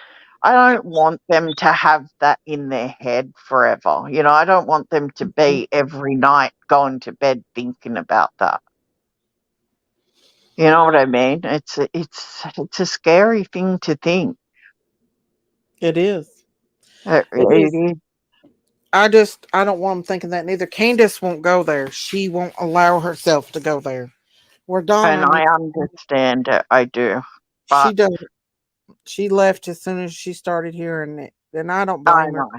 I don't want them to have that in their head forever. I don't want them to Mhm. be every night going to bed thinking about that. You know what I mean? It's a scary thing to think. It is. It It is. is. I don't want them thinking that neither. Candace won't go there. She won't allow herself to go there. Where And Donna, I understand it. I do. she But doesn't. She left as soon as she started hearing it, and I don't I blame her. know.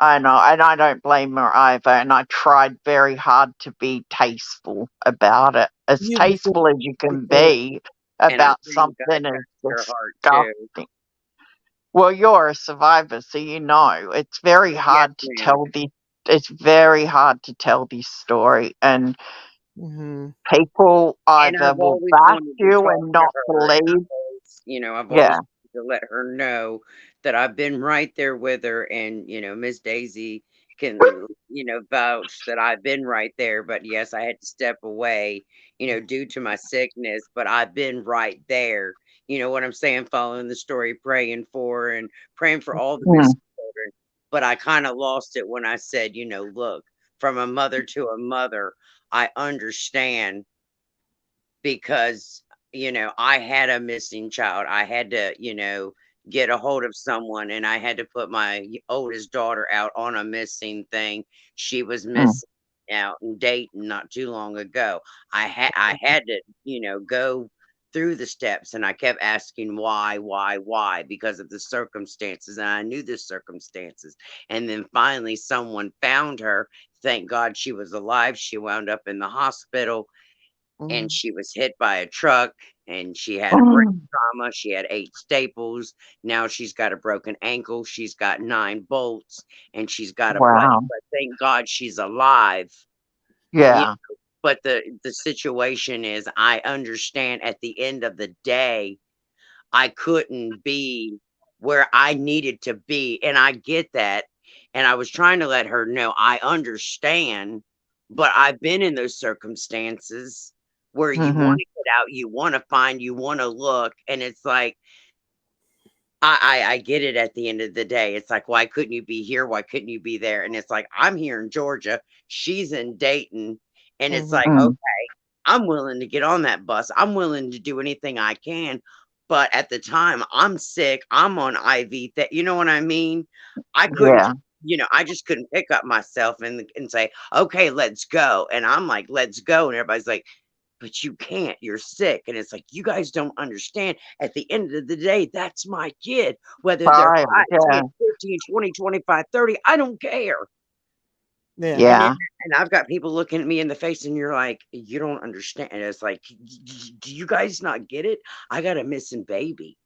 I know. And I don't blame her either. And I tried very hard to be tasteful about it. As You did. tasteful as you You can did. be And I about think something God as got your heart too. disgusting. Well, you're a survivor, so you know it's very Yes, hard to ma'am. tell the. It's very hard to tell this story, and Mhm. people And either I've will always back wanted to you talk and to not her, and believe. I've Yeah. always wanted to let her know that I've been right there with her, and Miss Daisy can, vouch that I've been right there. But yes, I had to step away, due to my sickness, but I've been right there. You know what I'm saying? Following the story, praying for all the Mm, missing children. But I kind of lost it when I said, look, from a mother to a mother, I understand because I had a missing child. I had to get a hold of someone, and I had to put my oldest daughter out on a missing thing. She was mm, missing out in Dayton not too long ago. I had to go through the steps, and I kept asking why, because of the circumstances, and I knew the circumstances. And then finally someone found her. Thank God she was alive. She wound up in the hospital, and Mhm. she was hit by a truck, and she had a brain mm. trauma. She had 8 staples. Now she's got a broken ankle. She's got 9 bolts, and she's got a plaque. Wow. But thank God she's alive. You Yeah. but the situation is, I understand at the end of the day, I couldn't be where I needed to be, and I get that. And I was trying to let her know I understand, but I've been in those circumstances where you Hmm. want to get out, you want to find, you want to look, and it's like I get it at the end of the day. It's like, why couldn't you be here? Why couldn't you be there? And it's like, I'm here in Georgia, she's in Dayton, and it's Mhm. like, Mm. okay, I'm willing to get on that bus. I'm willing to do anything I can. But at the time, I'm sick. I'm on IV. That you know what I mean? I couldn't, Yeah. I just couldn't pick up myself and say, okay, let's go. And I'm like, let's go. And everybody's like, but you can't. You're sick. And it's like, you guys don't understand. At the end of the day, that's my kid. Whether they're Right. 5, Yeah. 10, 15, 20, 25, 30, I don't care. Yeah. And it, Yeah. and I've got people looking at me in the face, and you're like, you don't understand. And it's like, do you guys not get it? I got a missing baby,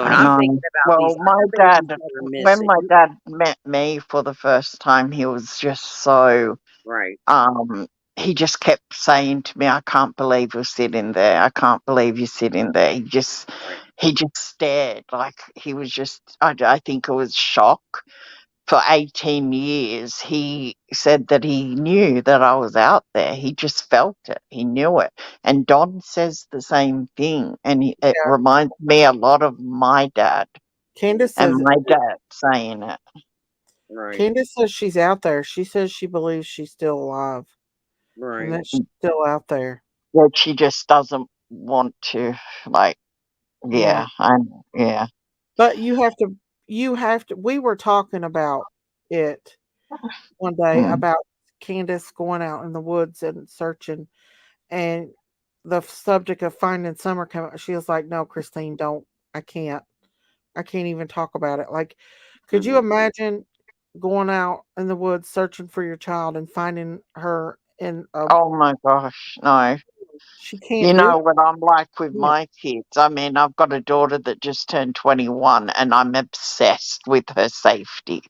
and I I'm know. thinking about these Well, my other dad, babies that are when my missing. dad met me for the first time, he was just so, Right. um, he just kept saying to me, I can't believe you're sitting there. I can't believe you're sitting there. Right. He just stared like he was just, I think it was shock. For 18 years, he said that he knew that I was out there. He just felt it. He knew it. And Don says the same thing. And it Yeah. reminds me a lot of my dad Candace and says my dad saying it. Right. Candace says she's out there. She says she believes she's still alive and Right. that she's still out there. That she just doesn't want to, like, Yeah. yeah, yeah. But you have to we were talking about it one day Mm. about Candace going out in the woods and searching, and the subject of finding Summer came up. She was like, "No, Christine, don't. I can't. I can't even talk about it." Like, could you imagine going out in the woods searching for your child and finding her in a? Oh my gosh, no. She You can't do know what I'm like with it. my kids. I mean, I've got a daughter that just turned 21 and I'm obsessed with her safety.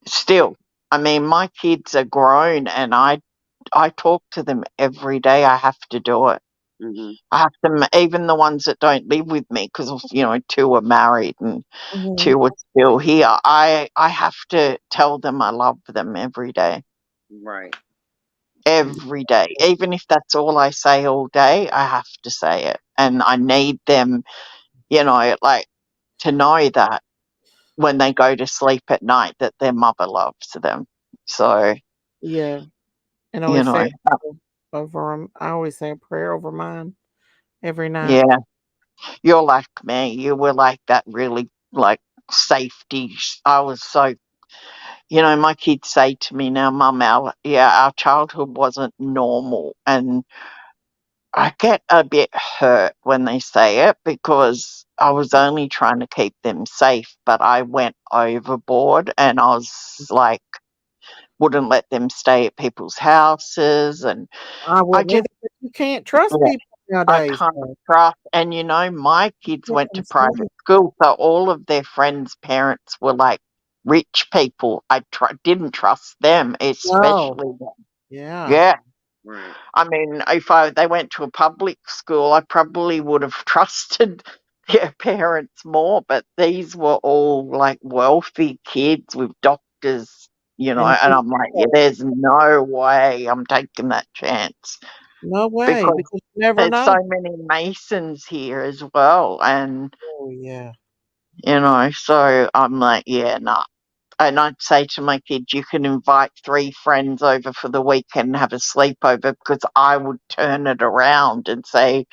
Still, I mean, my kids are grown and I talk to them every day. I have to do it. I have to, even the ones that don't live with me, because two are married and Mhm. two are still here. I have to tell them I love them every day, Right. every day. Even if that's all I say all day, I have to say it, and I need them, like to know that when they go to sleep at night, that their mother loves them. So Yeah, and you always say know, a prayer over 'em. I always say a prayer over mine every night. yeah. You're like me. You were like that, really, like safety. I was so, my kids say to me now, Mum, our childhood wasn't normal. And I get a bit hurt when they say it because I was only trying to keep them safe, but I went overboard and I was like, wouldn't let them stay at people's houses. And I I wouldn't just, either, but you can't trust yeah, people I nowadays, can't though. trust. And my kids You went to can't private understand. school, so all of their friends' parents were like rich people. I didn't trust them, No. especially them. Yeah. Yeah. Right. I mean, if they went to a public school, I probably would have trusted their parents more, but these were all like wealthy kids with doctors, and And I'm like, yeah, there's no way I'm taking that chance no way, because because you never there's know. so many Masons here as well. And, Oh, yeah. so I'm like, yeah, nah. And I'd say to my kids, you can invite 3 friends over for the weekend and have a sleepover, because I would turn it around and say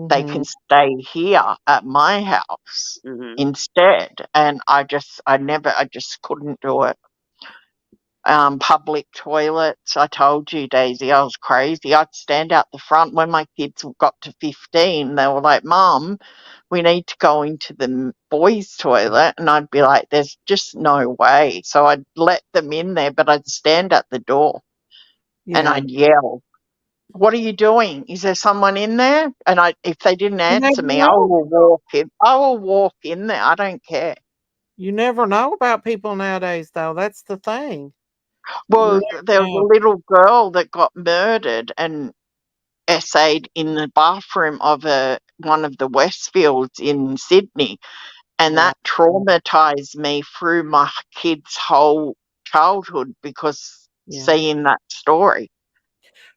they can Mhm. stay here at my house instead. And I just couldn't do it. Public toilets, I told you, Daisy, I was crazy. I'd stand out the front. When my kids got to 15, they were like, Mum, we need to go into the boys' toilet. And I'd be like, there's just no way. So I'd let them in there, but I'd stand at the door and Yeah. I'd yell, what are you doing? Is there someone in there? And if they didn't You never answer me, I know. will walk in. I will walk in there. I don't care. You never know about people nowadays, though. That's the thing. You Well, never there was know. a little girl that got murdered and essayed in the bathroom of one of the Westfields in Sydney, and Wow. that traumatized me through my kids' whole childhood, because Yeah. seeing that story.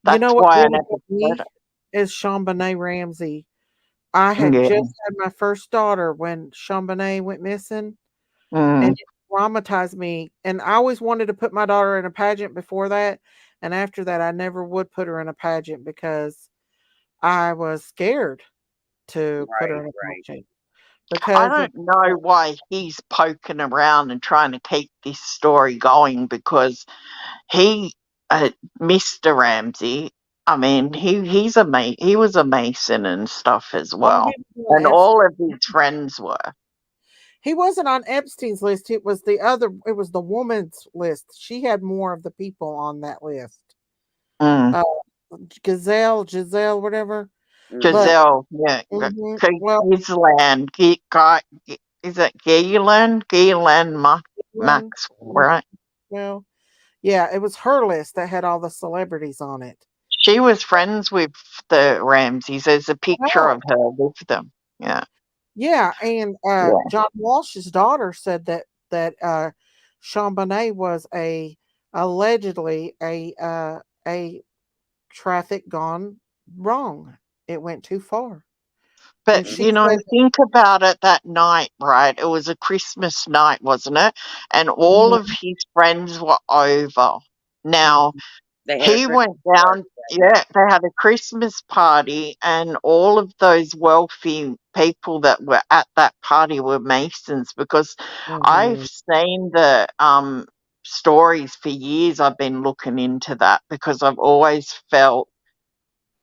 You know That's what why I really never got said me it. is Shawnee Ramsey. I had Yeah. just had my first daughter when Shawnee went missing, and Mm. it traumatized me. And I always wanted to put my daughter in a pageant before that, and after that, I never would put her in a pageant because I was scared to put her Right. in a Right. pageant I because of don't know why he's poking around and trying to keep this story going, because he, Mr. Ramsey, I mean, he was a Mason and stuff as oh, well, he was on and all of his friends were. He wasn't on Epstein's list. It was it was the woman's list. She had more of the people on that list. Mm. Uh, Giselle, whatever. But Giselle, yeah, well, Ghislaine, is it Ghislaine Max, right? well, yeah, it was her list that had all the celebrities on it. She was friends with the Ramseys. There's a picture Oh, of her with them. Yeah, yeah, and yeah. John Walsh's daughter said that Sean Bonet was allegedly a traffic gone wrong. It went too far. But, And she said, think about it that night, right? It was a Christmas night, wasn't it? And all of Mhm, his friends were over. Now, mhm. They had a he Christmas went party down, that night. yeah, they had a Christmas party, and all of those wealthy people that were at that party were Masons, because I've Mhm. seen the stories for years. I've been looking into that because I've always felt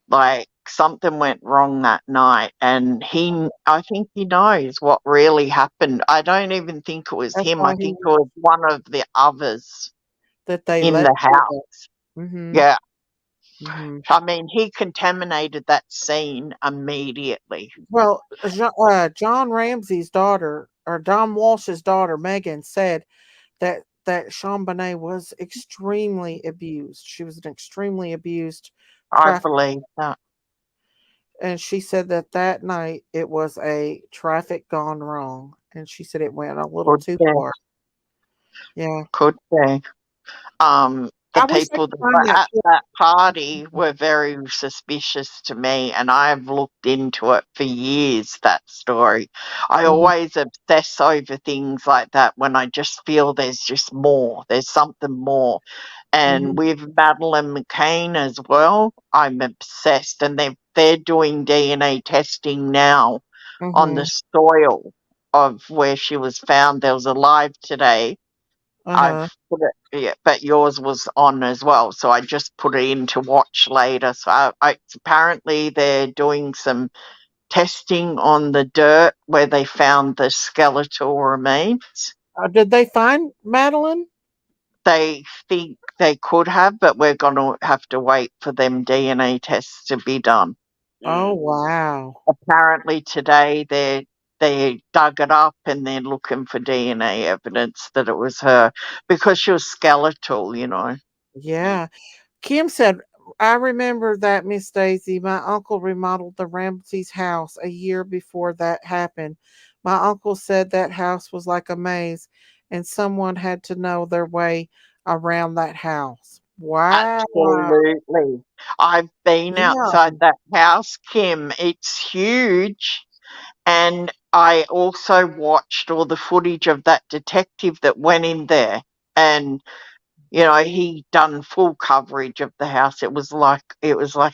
like something went wrong that night, and I think he knows what really happened. I don't even think it was That's him. why I think it was one of the others that they in let the you house. go. Mhm. Yeah. Mhm. I mean, he contaminated that scene immediately. Well, John Ramsey's daughter, or Don Walsh's daughter, Megan, said that JonBenét was extremely abused. She was an extremely abused I trafficked, believe that. and she said that night it was a traffic gone wrong, and she said it went a little Could too be. far. Yeah, Could be. The I wish I people could that find were that at clip. that party were very suspicious to me, and I've looked into it for years, that story. I Mhm, always obsess over things like that when I just feel there's just more, there's something more. And mhm, with Madeleine McCann as well, I'm obsessed, and they're doing DNA testing now on the mhm, soil of where she was found. There was a live today. I've uh-huh. put it, yeah, but yours was on as well, so I just put it in to watch later. So apparently they're doing some testing on the dirt where they found the skeletal remains. Did they find Madeline? They think they could have, but we're going to have to wait for them DNA tests to be done. Oh, Mm. wow. Apparently today they dug it up and they're looking for DNA evidence that it was her because she was skeletal, you know. Yeah. Kim said, I remember that, Miss Daisy. My uncle remodeled the Ramsey's house a year before that happened. My uncle said that house was like a maze and someone had to know their way around that house. Wow. Absolutely. I've been Yeah. outside that house, Kim. It's huge. And I also watched all the footage of that detective that went in there. And, you know, he done full coverage of the house. It was like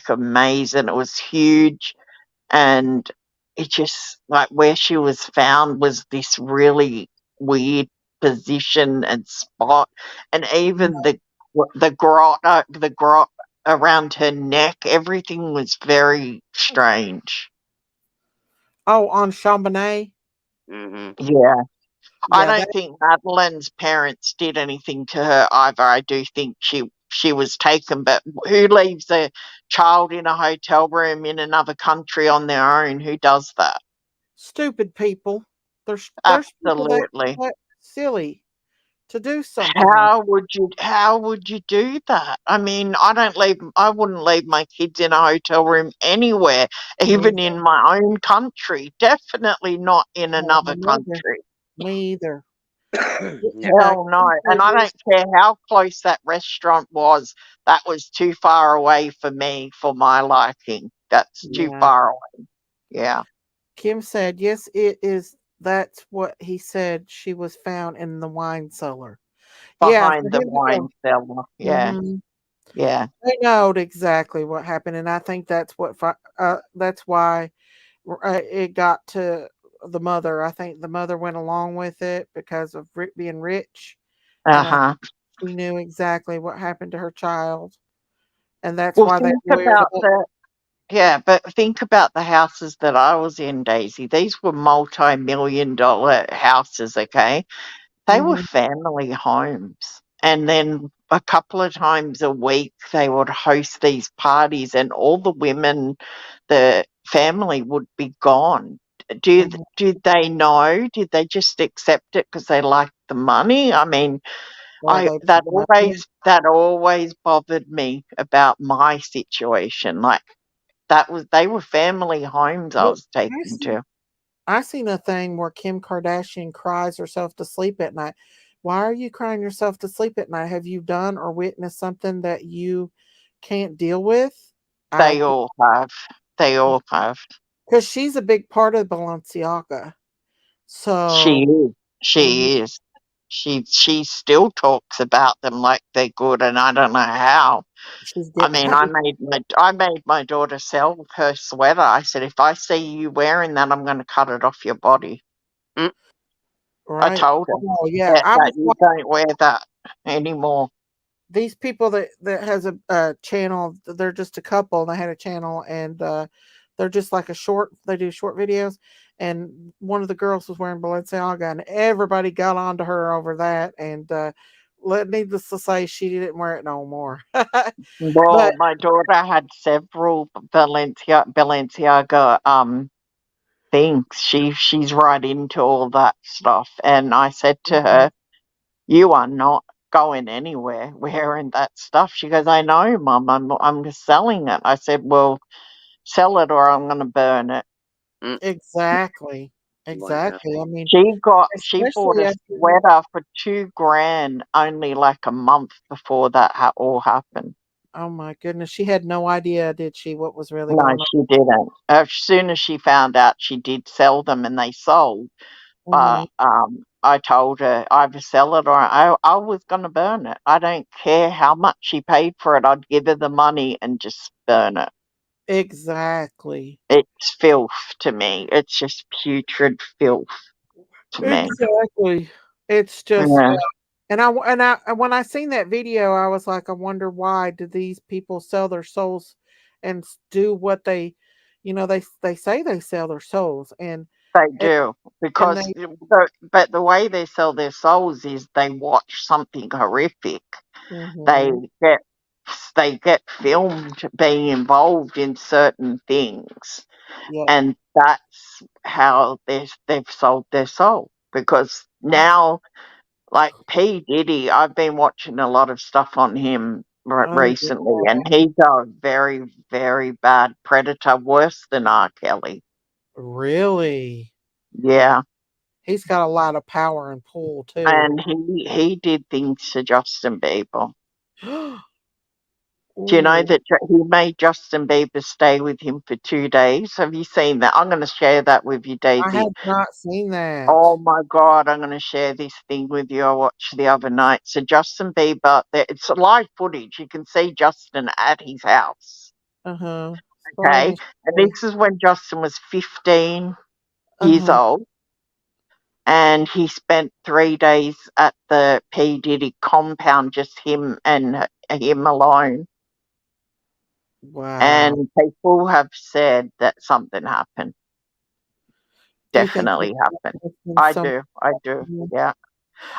a maze, and it was huge. And it just, like, where she was found was this really weird position and spot, and even the grot around her neck, everything was very strange. Oh, on Chambonnet? Mm-hmm. Yeah, I Yeah, that don't think Madeleine's parents did anything to her either. I do think she was taken, but who leaves a child in a hotel room in another country on their own? Who does that? stupid people. There's people Absolutely. that silly to do something like How would you do that? I mean, I wouldn't leave my kids in a hotel room anywhere, me even in my own country. Definitely not in either. another country. Me either. No. Hell no. And I don't care how close that restaurant was. That was too far away for me, for my liking. That's too Yeah. far away. Yeah. Kim said, yes, it is. That's what he said. She was found in the wine cellar. Yeah, for Behind the him to wine go. cellar. Yeah. Mhm. Yeah. They know exactly what happened, and I think that's why it got to the mother. I think the mother went along with it because of being rich, and I Uh-huh. think she knew exactly what happened to her child, and that's Well, why they think lawyered about up. yeah, but think about the houses that I was in, Daisy. These were multi-million-dollar houses, okay? They were Mhm. family homes. And then a couple of times a week, they would host these parties, and all the women, the family would be gone. Mhm. Did they know? Did they just accept it because they liked the money? I mean, Well, I they that might have. always bothered me about my situation. Like, they were family homes I Well, was I taken see. to. I seen a thing where Kim Kardashian cries herself to sleep at night. Why are you crying yourself to sleep at night? Have you done or witnessed something that you can't deal with? They all have. They all have. Because she's a big part of Balenciaga. She So, is. mhm, She is. She still talks about them like they're good, and I don't know how. she's I getting mean, paid, I made my daughter sell her sweater. I said, if I see you wearing that, I'm going to cut it off your body. Mm. I right? told her Oh, yeah. that you don't wear that. anymore. These people that has a channel, they're just a couple. And they had a channel, and they're just like they do short videos. And one of the girls was wearing Balenciaga, and everybody got onto her over that. And needless to say, she didn't wear it no more. Well, But my daughter had several Balenciaga things. She's right into all that stuff. And I said to her, "You are not going anywhere wearing that stuff." She goes, "I know, Mum. I'm just selling it." I said, "Well, sell it or I'm going to burn it." exactly, Wow. exactly. I mean, She bought especially a after. sweater for $2,000 only like a month before that all happened. Oh my goodness, she had no idea, did she, what was really No, going on? she didn't. As soon as she found out, she did sell them and they sold. Mhm. But I told her either sell it or I was going to burn it. I don't care how much she paid for it. I'd give her the money and just burn it. Exactly. It's filth to me. It's just putrid filth to me. Exactly. It's just, Yeah. and when I seen that video, I was like, I wonder why do these people sell their souls and do what they say they sell their souls, They and do and because they but the way they sell their souls is they watch something horrific. They Mhm. get they get filmed being involved in certain things, Yep. and that's how they've sold their soul. Because now, like P Diddy, I've been watching a lot of stuff on him Oh recently, and he's a very very bad predator, worse than R. Kelly. really? Yeah. He's got a lot of power and pull too. And he did things to Justin Bieber. Do you know Ooh, that he made Justin Bieber stay with him for 2 days? Have you seen that? I'm going to share that with you, I Daisy. have not seen that. Oh my God, I'm going to share this thing with you I watched the other night. So Justin Bieber, it's live footage. You can see Justin at his house. Uh-huh. Okay. Spoiler And free. this is when Justin was 15 years Uh-huh. old. And he spent 3 days at the P. Diddy compound, just him and him alone. Wow. And people have said that something happened. Do you think Definitely happened. there's been some I do. Yeah.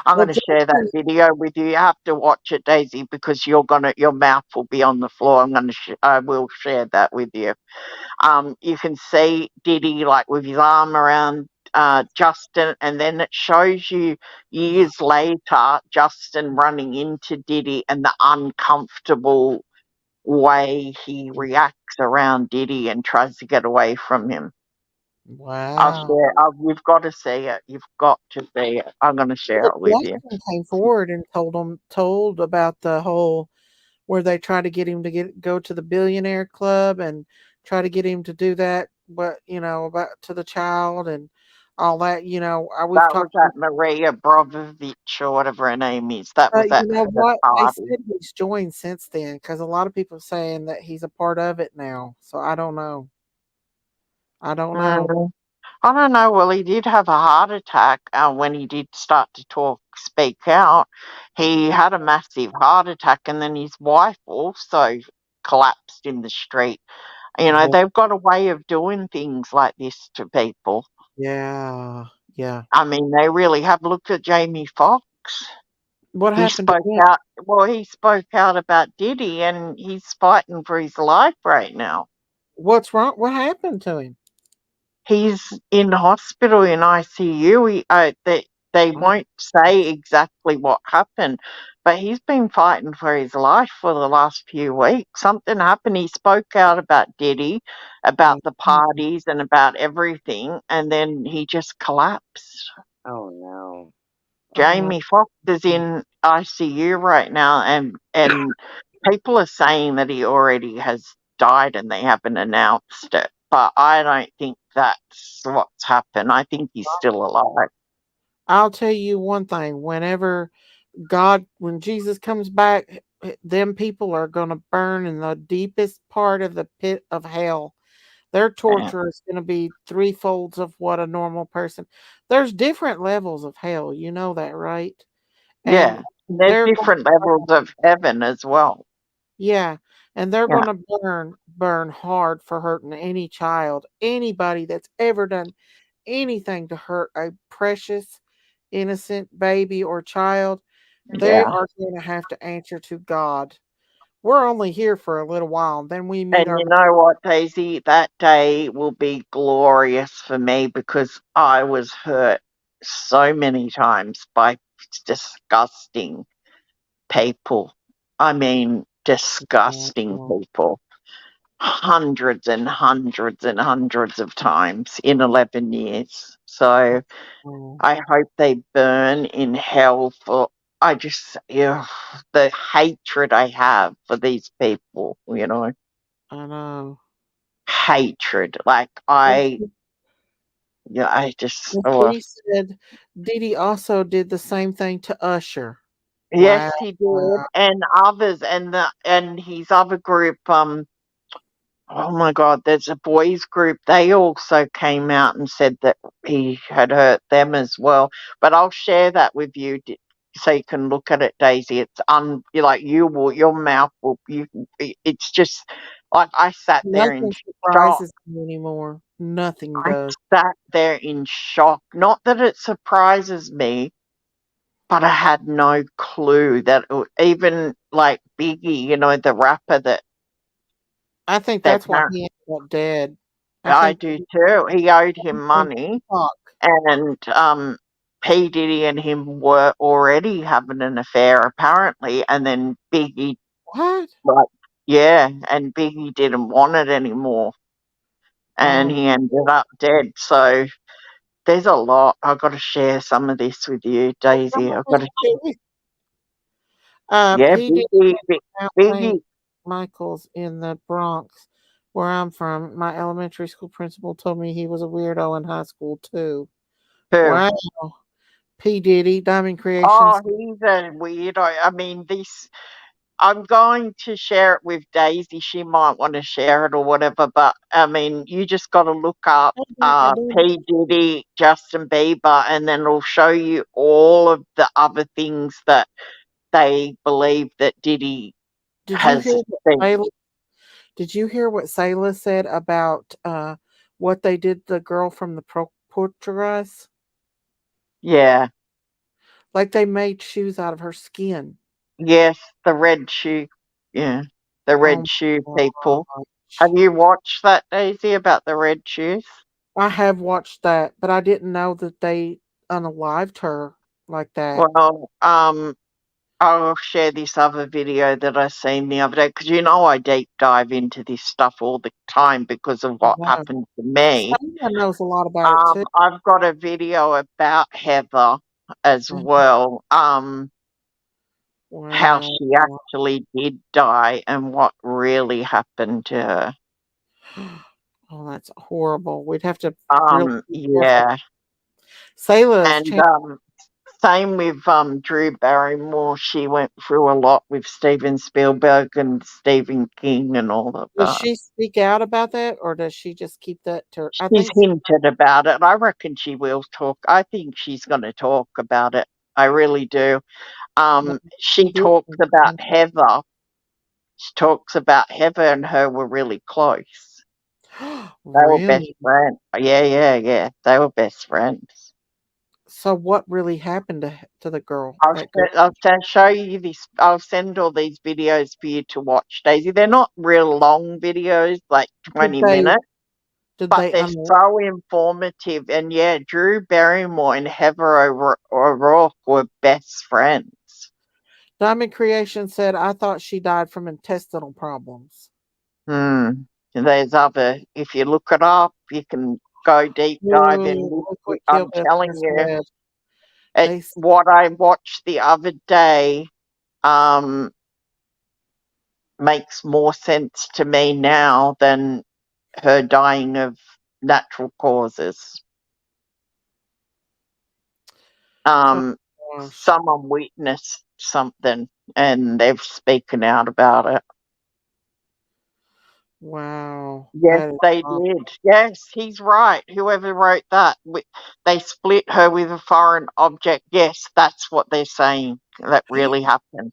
I'm well, gonna share that Justin, video with you. You have to watch it, Daisy, because your mouth will be on the floor. I will share that with you. You can see Diddy like with his arm around Justin, and then it shows you years later Justin running into Diddy and the uncomfortable way he reacts around Diddy and tries to get away from him. I'll wow. share. You've got to see it. You've got to see it. I'm going to share Well, it with you. Justin came forward and told about the whole where they try to get him to go to the billionaire club and try to get him to do that, but about to the child and all that. We've That was talked. at Maria Brovovich or whatever her name is. That was You at know the what? They party. said he's joined since then because a lot of people saying that he's a part of it now. So I don't know. I don't know. Mm, I don't know. Well, he did have a heart attack when he did start to speak out. He had a massive heart attack, and then his wife also collapsed in the street. Well, They've got a way of doing things like this to people. yeah, yeah. I mean, they really have. Looked at Jamie Foxx. What He happened to spoke him? out. Well, he spoke out about Diddy, and he's fighting for his life right now. What's wrong? What happened to him? He's in hospital in ICU. They Oh, won't say exactly what happened, but he's been fighting for his life for the last few weeks. Something happened. He spoke out about Diddy, about the mhm. parties, and about everything, and then he just collapsed. Oh no. Oh my Jamie Foxx is goodness. in ICU right now, and people are saying that he already has died and they haven't announced it. But I don't think that's what's happened. I think he's still alive. I'll tell you one thing. When Jesus comes back, them people are going to burn in the deepest part of the pit of hell. Their Yeah. torture is going to be threefolds of what a normal person. There's different levels of hell. You know that, right? And Yeah. There's they're going different levels of heaven as well. yeah, and they're Yeah. gonna burn hard for hurting any child, anybody that's ever done anything to hurt a precious, innocent baby or child. They Yeah. are gonna have to answer to God. We're only here for a little while, and then we meet And our you know what, Daisy? That day will be glorious for me because I was hurt so many times by disgusting people. I mean, disgusting Oh, people. Hundreds and hundreds and hundreds of times in 11 years. So oh, I hope they burn in hell for. I just, the hatred I have for these people, I know. hatred. Like, And I just, she said Didi also did the same thing to Usher. yes, Wow. he did. And others, and his other group, oh my God, there's a boys group. They also came out and said that he had hurt them as well. But I'll share that with you so you can look at it, Daisy. It's you're like your mouth will it's just like I sat there in Nothing shock. surprises me anymore. Nothing I does. sat there in shock. Not that it surprises me, but I had no clue that even like Biggie, the rapper I think that that's why he ended up dead. I I think do too. He owed him and money, Tupac. and P Diddy and him were already having an affair apparently, and then Biggie, What? like, yeah, and Biggie didn't want it anymore, and Oh, he ended up dead. So there's a lot. I've got to share some of this with you, Daisy. I've got to, yeah, P. Diddy Biggie, Mount Wayne Biggie, Michaels in the Bronx, where I'm from. My elementary school principal told me he was a weirdo in high school too. who? Wow. P. Diddy, Diamond Oh, Creations. he's a weirdo. I mean, this. I'm going to share it with Daisy. She might want to share it or whatever. But I mean, you just got to look up I do. P Diddy, Justin Bieber, and then it'll show you all of the other things that they believe that Diddy Did you has hear what been. Sayla, did you hear what Sayla said about what they did to the girl from the Portuguese? Yeah. Like they made shoes out of her skin. Yes, the red shoe. Yeah, the red Oh shoe my people. Have gosh. you watched that, Daisy, about the red shoes? I have watched that, but I didn't know that they unalived her like that. Well, I'll share this other video that I seen the other day because I deep dive into this stuff all the time because of I what know. happened to me. Sayla knows a lot about it too. I've got a video about Heather as Mhm. well. How Wow. she actually did die and what really happened to her. Oh, that's horrible. We'd have to really be careful. Yeah, Sayla has and changed. same with Drew Barrymore. She went through a lot with Steven Spielberg and Stephen King and all of Does that. she speak out about that, or does she just keep that to her? I She's think hinted about it. I reckon she will talk. I think she's going to talk about it. I really do. she She did. talks about Heather. She talks about Heather and her were really close. They were best Really? friends. Yeah. They were best friends. So what really happened to the girl? I'll, That girl? show you this. I'll send all these videos for you to watch, Daisy. They're not real long videos, like Did 20 they? minutes, Did but they? they're so informative. And yeah, Drew Barrymore and Heather O'Rourke were best friends. Diamond Creation said, "I thought she died from intestinal problems." And there's other. If you look it up, you can go deep dive in. Look what I'm Kill telling Bill you, said. They what I watched the other day makes more sense to me now than her dying of natural causes. gosh. Someone witnessed something and they've spoken out about it. Wow. Yes, That is they awful. did. Yes, he's right. Whoever wrote that, they split her with a foreign object. Yes, that's what they're saying. That really happened.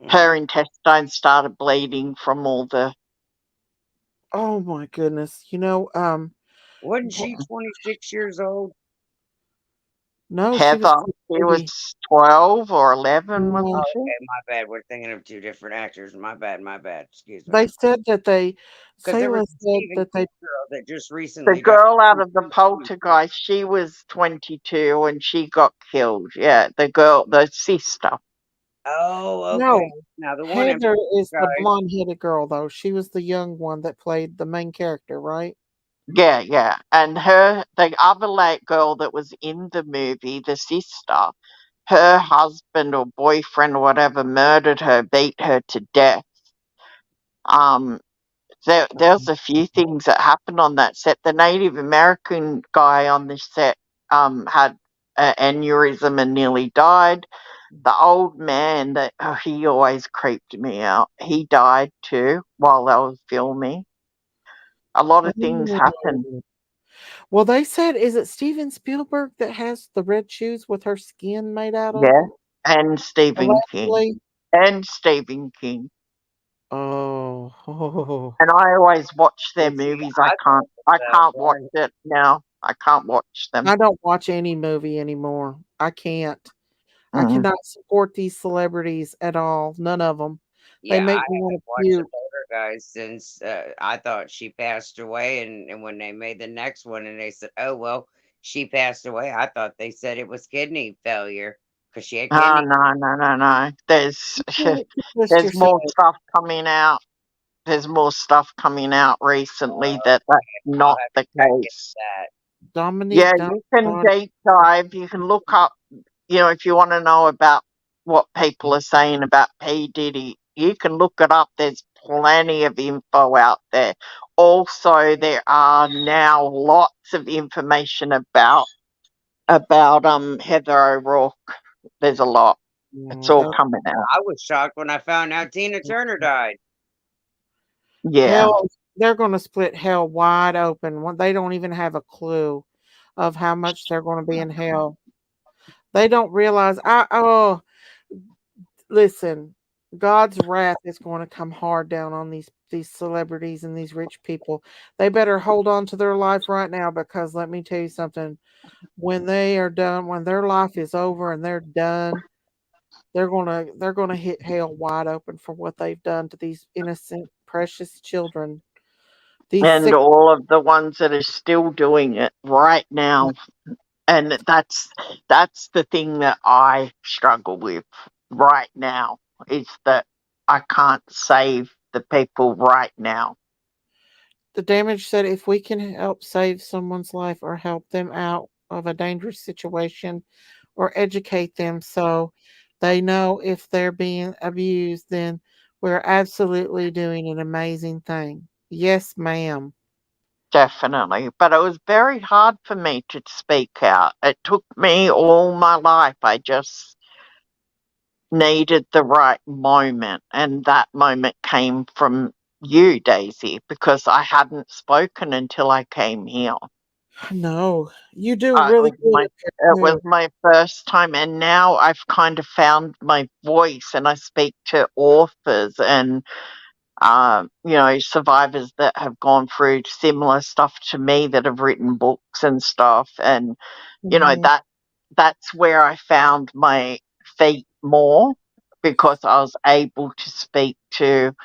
Her intestines started bleeding from all the Oh my goodness. Wasn't she 26 years old? No, she was Heather. She was baby. 12 or 11, Yeah. wasn't she? Okay, my bad. We're thinking of two different actors. My bad. My bad. Excuse me. They said that Because there was Selah a said Stephen that they, King girl that just The recently died. girl out of the poltergeist, she was 22 and she got killed. Yeah, the sister. Oh, okay. no, Now the one in Heather is the guys. blonde-headed girl, though. She was the young one that played the main character, right? Yeah, yeah. And the other late girl that was in the movie, the sister, her husband or boyfriend or whatever murdered her, beat her to death. There's a few things that happened on that set. The Native American guy on the set had an aneurysm and nearly died. The old man he always creeped me out. He died too while they were filming. A lot of things happened. Oh. Well, they said, is it Steven Spielberg that has the red shoes with her skin made out of? Yeah, and Stephen King. Allegedly. And Stephen King. Oh. And I always watch their But see, movies. I can't watch one. it now. I can't watch them. I don't watch any movie anymore. I can't. I Mm. cannot support these celebrities at all. None of them. They Yeah, I make me haven't want to watched the puke. Poltergeist since I thought she passed away, and when they made the next one, and they said, "Oh well, she passed away," I thought they said it was kidney failure because she had Oh, kidney. no. There's Twist there's more yourself. stuff coming out. There's more stuff coming out recently that's I'll not have the to check into case. that. Dominique Yeah, you can deep dive. You can look up, if you want to know about what people are saying about P. Diddy, you can look it up. There's plenty of info out there. Also, there are now lots of information about Heather O'Rourke. There's a lot. It's all coming out. I was shocked when I found out Tina Turner died. Yeah. They're going to split hell wide open. They don't even have a clue of how much they're going to be in hell. They don't realize. Listen, God's wrath is going to come hard down on these celebrities and these rich people. They better hold on to their life right now, because let me tell you something. When they are done, when their life is over and they're done, they're gonna hit hell wide open for what they've done to these innocent, precious children. And all of the ones that are still doing it right now. And that's the thing that I struggle with right now, is that I can't save the people right now. The Damage said, if we can help save someone's life or help them out of a dangerous situation or educate them so they know if they're being abused, then we're absolutely doing an amazing thing. Yes, ma'am. Definitely. But it was very hard for me to speak out. It took me all my life. I just needed the right moment. And that moment came from you, Daisy, because I hadn't spoken until I came here. No, you do really good. It was my first time, and now I've kind of found my voice, and I speak to authors and survivors that have gone through similar stuff to me, that have written books and stuff, and that's where I found my feet more, because I was able to speak to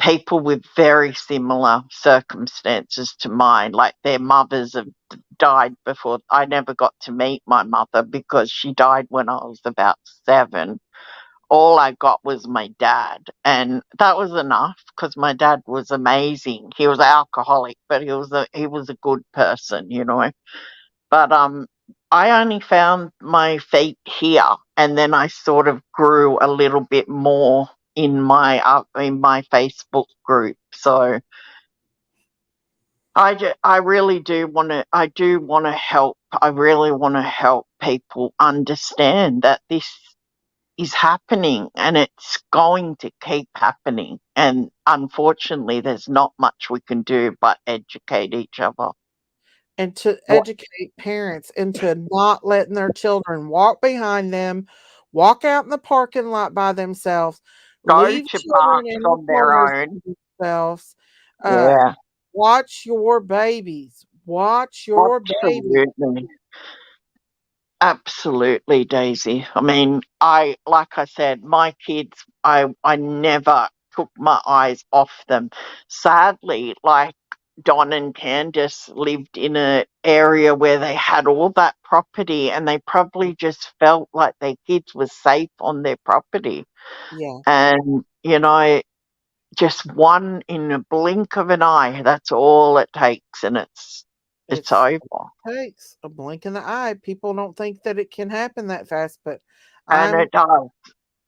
people with very similar circumstances to mine, like their mothers have died before. I never got to meet my mother because she died when I was about 7. All I got was my dad, and that was enough, because my dad was amazing. He was alcoholic, but he was a good person, But I only found my feet here, and then I sort of grew a little bit more in my Facebook group. So I really do want to. I do want to help. I really want to help people understand that this is happening, and it's going to keep happening. And unfortunately, there's not much we can do but educate each other. And to What? educate parents into not letting their children walk behind them, walk out in the parking lot by themselves, Go leave to children parks in the on their cars own. by themselves. Yeah, Watch your babies. Watch your babies. absolutely. Absolutely, Daisy. I mean, like I said, my kids, I never took my eyes off them. Sadly, like Don and Candace lived in an area where they had all that property, and they probably just felt like their kids were safe on their property. Yeah. And, just one in a blink of an eye, that's all it takes, and it's It's over. takes a blink in the eye. People don't think that it can happen that fast, but And I'm it does.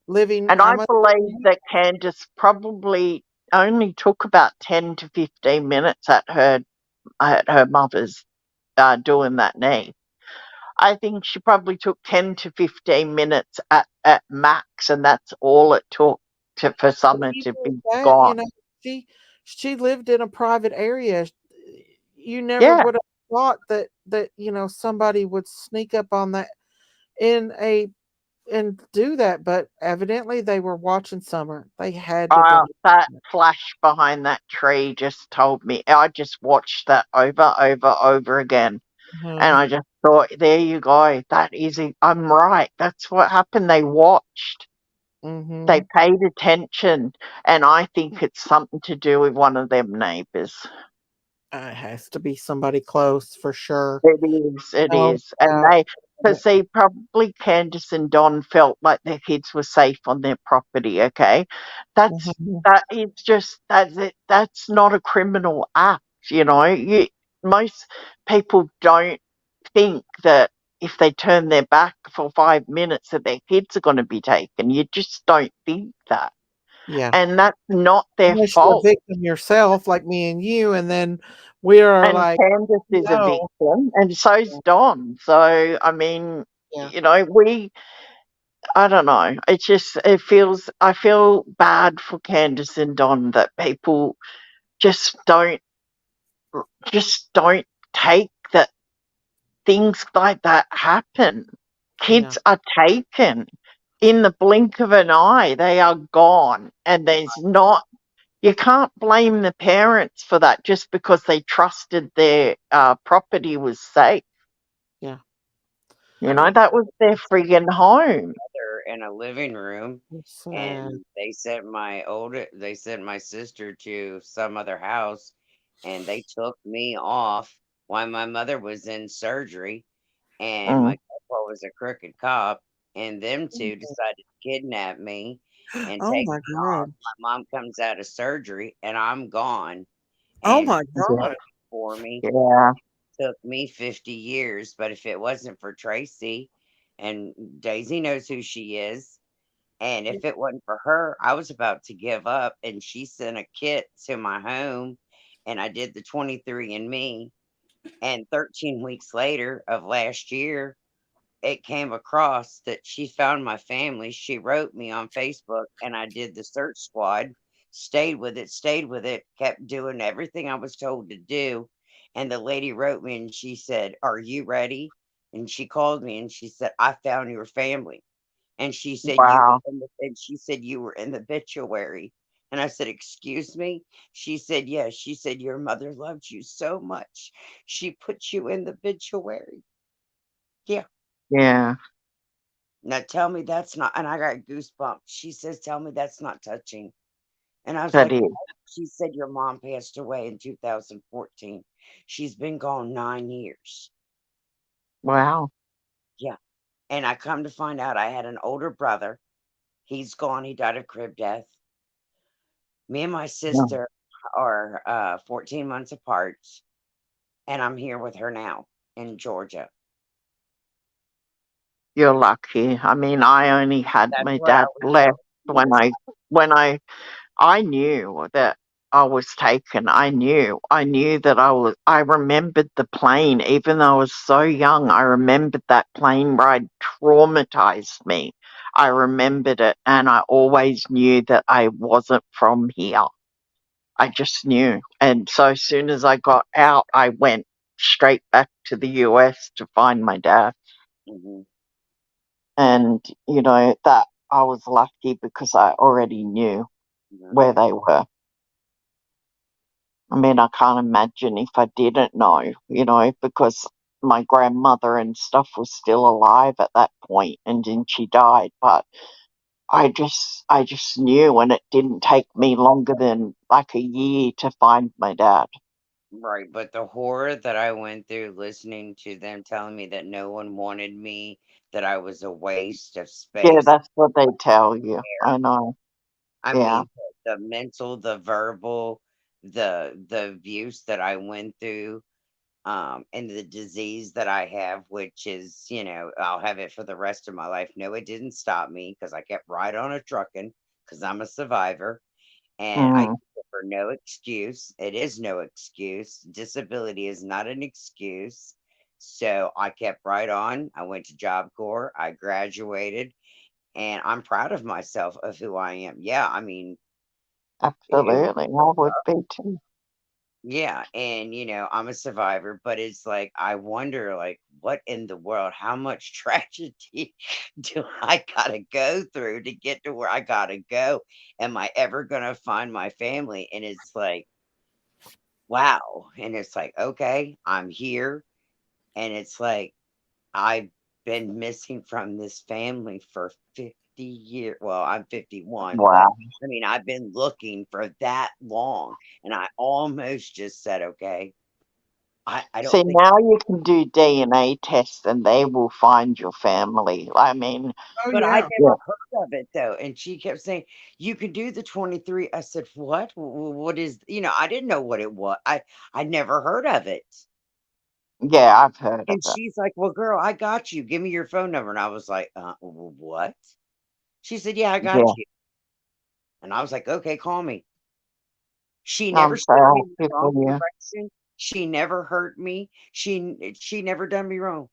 living. And I I'm a believe that Candace probably only took about 10 to 15 minutes at her mother's doing that knee. I think she probably took 10 to 15 minutes at max, and that's all it took for Summer to even be with that, gone. she lived in a private area. You never Yeah, would have thought that somebody would sneak up on that in a and do that, but evidently they were watching Summer. They had to been. that flash behind that tree just told me. I just watched that over again. And I just thought, there you go. I'm right. That's what happened. They watched. Mm-hmm. They paid attention. And I think it's something to do with one of them neighbours. It has to be somebody close for sure. It is. It No is. And doubt. because probably Candace and Don felt like their kids were safe on their property. Okay, Mhm. that is just that's it. That's not a criminal act. Most people don't think that if they turn their back for 5 minutes that their kids are going to be taken. You just don't think that, Yeah. and that's not their Unless you're a fault. victim yourself, like me and you, and then we are And like, Candace is a no. victim, and so's Don. So I mean, Yeah. I don't know. I feel bad for Candace and Don that people just don't take that things like that happen. Yeah. Kids are taken in the blink of an eye. They are gone, and you can't blame the parents for that just because they trusted their property was safe. Yeah. That was their friggin' home. In a living room, It's sad. and they sent my sister to some other house, and they took me off while my mother was in surgery, and my grandpa was a crooked cop, and them two decided to kidnap me and Oh take my me off. God. My mom comes out of surgery, and I'm gone, Oh and my Yeah. God. for me Yeah. took me 50 years, but if it wasn't for Tracy, and Daisy knows who she is, and if it wasn't for her, I was about to give up. And she sent a kit to my home, and I did the 23andMe. And 13 weeks later of last year, it came across that she found my family. She wrote me on Facebook, and I did the search squad, stayed with it, kept doing everything I was told to do. And the lady wrote me and she said, "Are you ready?" And she called me and she said, "I found your family." And she said, Wow. you were in the obituary. And I said, "Excuse me?" She said, "Yes." She said, "Your mother loved you so much. She put you in the obituary." Yeah. Yeah. Now tell me that's not, and I got goosebumps. She says, "Tell me that's not touching." And I was That like, is. she said, "Your mom passed away in 2014. She's been gone 9 years." Wow. Yeah. And I come to find out I had an older brother. He's gone. He died of crib death. Me and my Yeah. sister are 14 months apart, and I'm here with her now in Georgia. You're lucky. I mean, I only had That's my what I dad was left told. when I knew that I was taken. I knew that I remembered the plane, even though I was so young. I remembered that plane ride traumatized me. I remembered it, and I always knew that I wasn't from here. I just knew. And so as soon as I got out, I went straight back to the US to find my dad. Hmm. And, that I was lucky because I already knew where they were. I mean, I can't imagine if I didn't know, because my grandmother and stuff was still alive at that point, and then she died. But I just knew, and it didn't take me longer than like a year to find my dad. Right, but the horror that I went through listening to them telling me that no one wanted me, that I was a waste of Yeah, space. that's what they tell you. I know. I Yeah. mean, the mental, the verbal, the abuse that I went through, and the disease that I have, which is, I'll have it for the rest of my life. No, it didn't stop me because I kept right on a trucking because I'm a survivor. And I use Mm, it for no excuse. It is no excuse. Disability is not an excuse. So I kept right on. I went to Job Corps. I graduated, and I'm proud of myself of who I am. Yeah, I mean, it was absolutely. I would be too. yeah, and I'm a survivor, but it's like I wonder, like, what in the world? How much tragedy do I gotta go through to get to where I gotta go? Am I ever gonna find my family? And it's like, wow. And it's like, okay, I'm here. And it's like, I've been missing from this family for 50 years. Well, I'm 51, but Wow. I mean, I've been looking for that long. And I almost just said, okay, I don't See, think, now you can do DNA tests and they will find your family. I mean, Oh but I yeah. yeah, never heard of it though. And she kept saying, you can do the 23. I said, what? What is, I didn't know what it was. I never heard of it. yeah, I've heard of And it. she's like, well, girl, I got you. Give me your phone number. And I was like, what? She said, yeah, I got Yeah, you. And I was like, okay, call me. She never I'm steered me so in the happy for wrong you. direction. She never hurt me. She never done me wrong.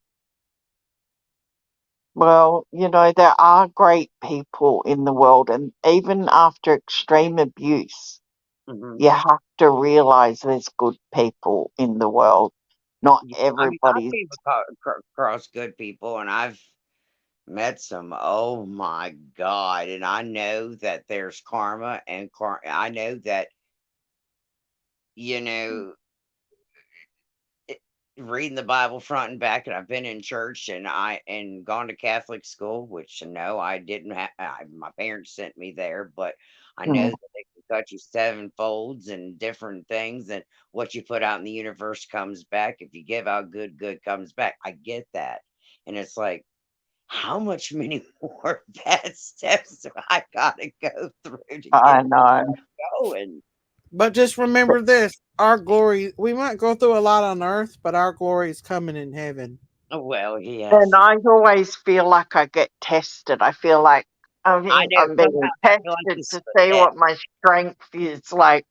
Well, there are great people in the world, and even after extreme abuse, Hmm. you have to realize there's good people in the world. Not Yeah, I mean, I everybody's. came across good people, and I've met some. Oh my God! And I know that there's karma, and I know that you know it- reading the Bible front and back, and I've been in church and gone to Catholic school, which no, I didn't have. My parents sent me there, but I know Mm, that they can cut you seven folds and different things, and what you put out in the universe comes back. If you give out good, good comes back. I get that, and it's like, how much many more bad steps do I gotta go through to get I to know. where I'm going? But just remember this: our glory. We might go through a lot on earth, but our glory is coming in heaven. Well, And yes, I always feel like I get tested. I feel like I know. I'm being Sometimes I feel like tested this to is a see test. what my strength is like,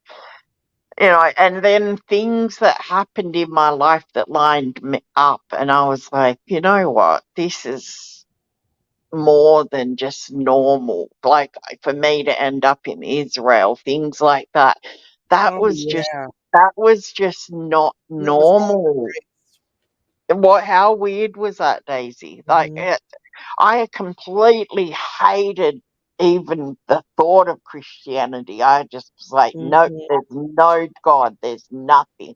and then things that happened in my life that lined me up. And I was like, you know what? This is more than just normal. Like for me to end up in Israel, things like that. That Oh was just, yeah, that was just not that was God's normal. How weird was that, Daisy? Like, grace. I completely hated even the thought of Christianity. I just was like, Hmm. no, there's no God, there's nothing.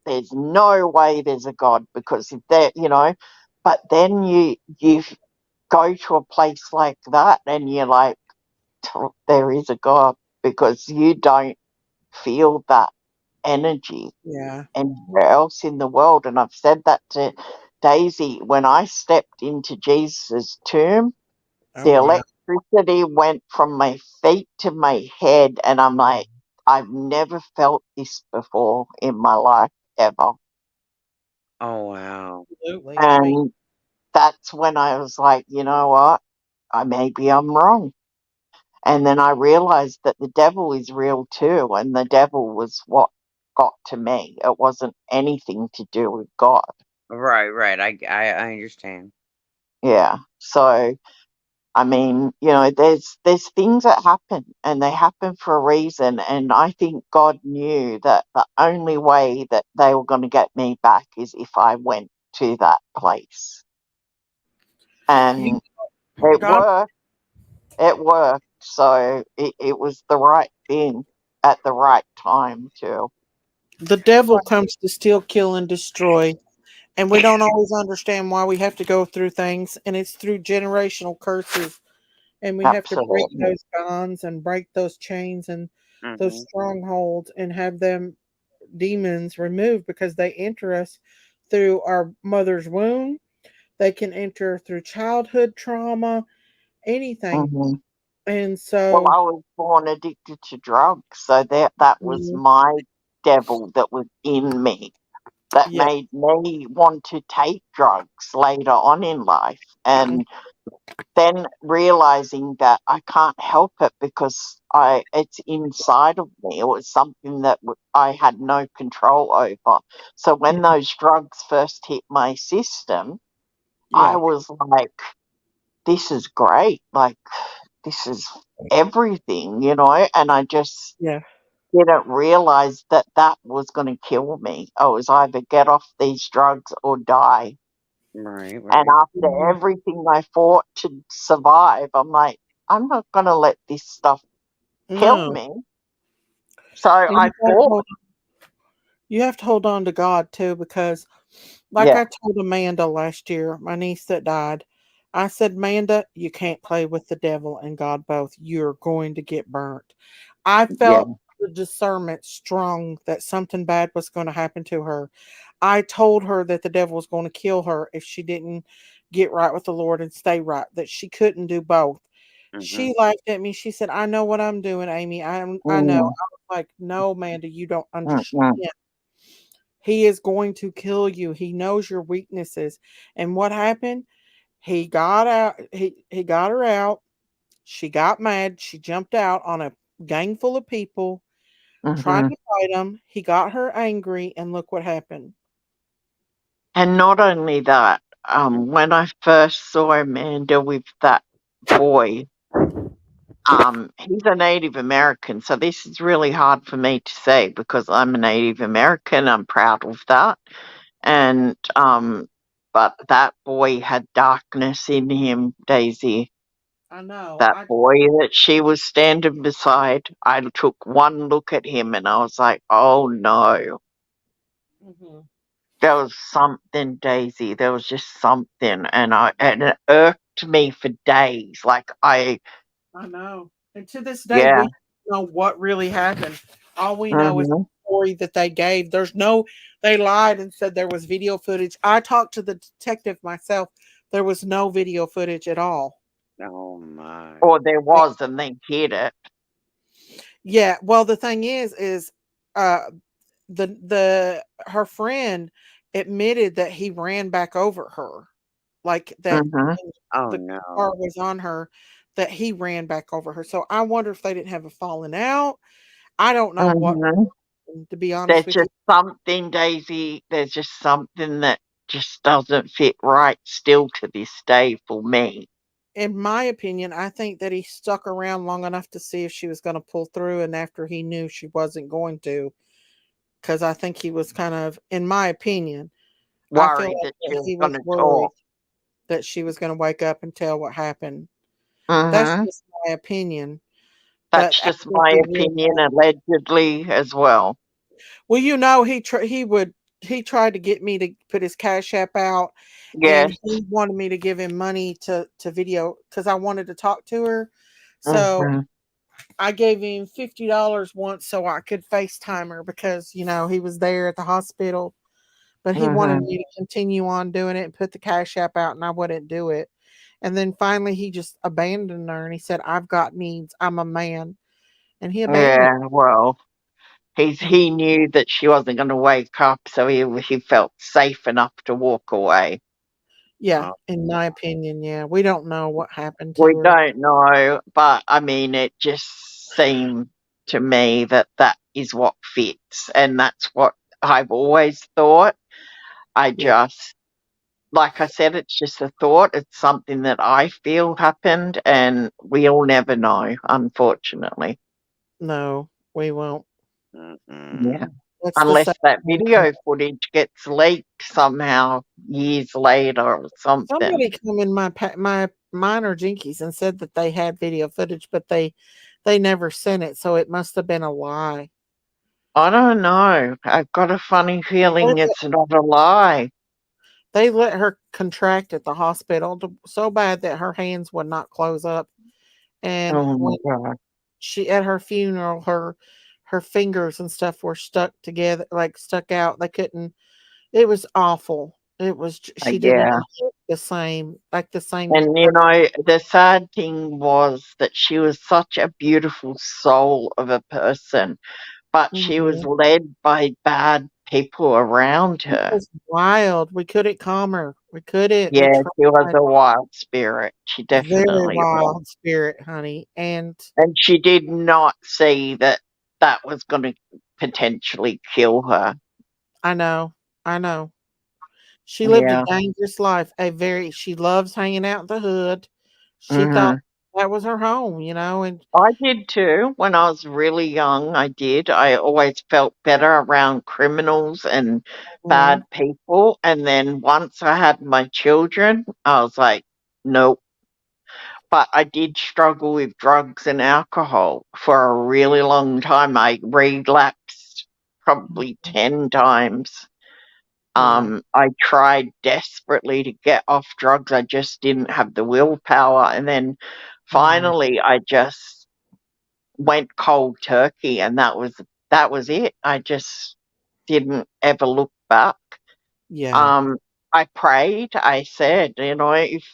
There's no way there's a God because if there, but then you go to a place like that and you're like, there is a God because you don't feel that energy Yeah. anywhere else in the world. And I've said that to Daisy when I stepped into Jesus' tomb. Oh The wow. electricity went from my feet to my head, and I'm like, I've never felt this before in my life ever. Oh wow. Absolutely. I mean, And that's when I was like, you know what? Maybe I'm wrong. And then I realized that the devil is real too, and the devil was what got to me. It wasn't anything to do with God. Right, right. I understand. Yeah. So I mean, you know, there's things that happen and they happen for a reason. And I think God knew that the only way that they were going to get me back is if I went to that place. And it God, worked. It worked. So it was the right thing at the right time too. the devil comes to steal, kill, and destroy. And we don't always understand why we have to go through things. And it's through generational curses. And we have to break Absolutely. those bonds and break those chains and those strongholds and have them demons removed, because they enter us through our mother's womb. They can enter through childhood trauma, anything. Hmm. And Well, so, I was born addicted to drugs, so that was mm, my devil that was in me that yeah, made me want to take drugs later on in life. And then realizing that I can't help it because it's inside of me. It was something that I had no control over. So when those drugs first hit my system, I yeah, was like, this is great. Like, this is everything, you know? And I just yeah. didn't realize that that was going to kill me. I was either get off these drugs or die. Right, And right. after everything I fought to survive, I'm like, I'm not going to let this stuff kill No. me. So And I fought. you have to hold on to God too, because like Yeah, I told Amanda last year, my niece that died, I said, Amanda, you can't play with the devil and God both. You're going to get burnt. I yeah. felt the discernment strong that something bad was going to happen to her. I told her that the devil was going to kill her if she didn't get right with the Lord and stay right, that she couldn't do both. Mm-hmm. She laughed at me. She said, I know what I'm doing, Amy. I know. I Mm, was like, no, Amanda, you don't understand. mm. He is going to kill you. He knows your weaknesses. And what happened? He got out. He got her out. She got mad. She jumped out on a gang full of people trying Mhm. to fight him. He got her angry, and look what happened. And not only that, when I first saw Amanda with that boy, he's a Native American, so this is really hard for me to say because I'm a Native American. I'm proud of that. And but that boy had darkness in him, Daisy. I know. That boy that she was standing beside, I took one look at him and I was like, oh no. Mhm. There was something, Daisy. There was just something, and it irked me for days. Like I know. And to this day, yeah. we don't know what really happened. All we know is the Mhm. story that they gave. They lied and said there was video footage. I talked to the detective myself. There was no video footage at all. Oh my. Or there was, and they hid it. Yeah. Well, the thing is, uh, her friend admitted that he ran back over her, like that Mhm. Oh the car no. was on her, that he ran back over her. So I wonder if they didn't have a falling out. I don't know what, Mhm. to be honest There's with you. just something, Daisy. There's just something that just doesn't fit right still to this day for me. In my opinion, I think that he stuck around long enough to see if she was going to pull through, and after he knew she wasn't going to, because I think he was kind of, in my opinion, I feel Worried like that she that was he was going to worried talk. that she was going to wake up and tell what happened. That's Mhm. just my opinion. But That's just after my he opinion, allegedly as well. well, he tried to get me to put his Cash App out, and Yes. he wanted me to give him money to video because I wanted to talk to her. So Mhm. I gave him $50 once so I could FaceTime her because he was there at the hospital. But he wanted Mhm. me to continue on doing it and put the Cash App out, and I wouldn't do it. And then finally he just abandoned her and he said, I've got needs. I'm a man. And he abandoned Yeah, well, her. he knew that she wasn't going to wake up, so he felt safe enough to walk away. Yeah, Oh, in my opinion, yeah. We don't know what happened We to her. don't know, but I mean, it just seemed to me that that is what fits, and that's what I've always thought. I Yeah. just like I said, it's just a thought. It's something that I feel happened, and we'll never know, unfortunately. No, we won't. Yeah. That's the Unless sad that thing. video footage gets leaked somehow years later or something. Somebody come in my mine or Jinkies and said that they had video footage, but they never sent it, so it must have been a lie. I don't know. I've got a funny feeling it's not a lie. They let her contract at the hospital so bad that her hands would not close up. And Oh my when God. she at her funeral, her fingers and stuff were stuck together, like stuck out. They couldn't. It was awful. It was. She didn't Yeah. look the same, like the same. And you know, the sad thing was that she was such a beautiful soul of a person, but she was Mhm. led by bad people around It her. was wild. We couldn't calm her. We couldn't. We Yeah, she was tried. a wild spirit. She Very definitely was. wild spirit, honey. And And she did not see that that was going to potentially kill her. I know. I know. She lived a Yeah. dangerous life. She loves hanging out in the hood. She thought Hmm. that was her home, and I did too. When I was really young, I did. I always felt better around criminals and bad Mhm. people. And then once I had my children, I was like, nope. But I did struggle with drugs and alcohol for a really long time. I relapsed probably 10 times. Yeah. I tried desperately to get off drugs. I just didn't have the willpower. And then Mm. finally, I just went cold turkey, and that was it. I just didn't ever look back. Yeah. Um, I prayed. I said, if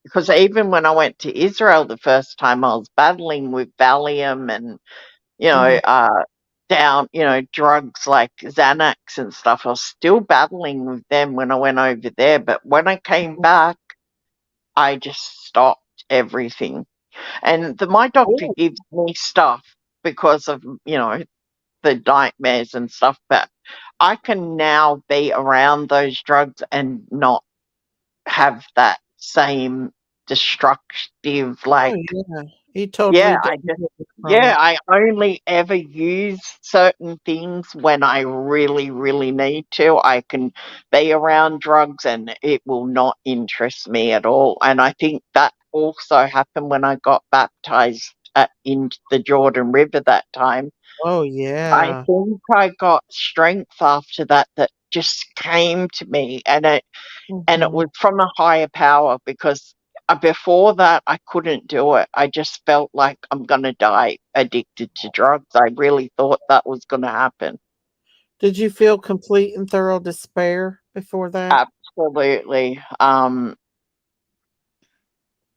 because even when I went to Israel the first time, I was battling with Valium and you know, Mhm. uh, down, drugs like Xanax and stuff. I was still battling with them when I went over there. But when I came back, I just stopped everything. And my doctor Oh, gives me stuff because of, the nightmares and stuff. But I can now be around those drugs and not have that same destructive, oh, like, yeah. He totally yeah, I just benefited from yeah, it. I only ever use certain things when I really, really need to. I can be around drugs and it will not interest me at all. And I think that also happened when I got baptized in the Jordan River that time. Oh, I yeah. think I got strength after that that just came to me, and it Mhm. was from a higher power because before that I couldn't do it. I just felt like I'm going to die addicted to drugs. I really thought that was going to happen. Did you feel complete and thorough despair before that? Absolutely. Oh,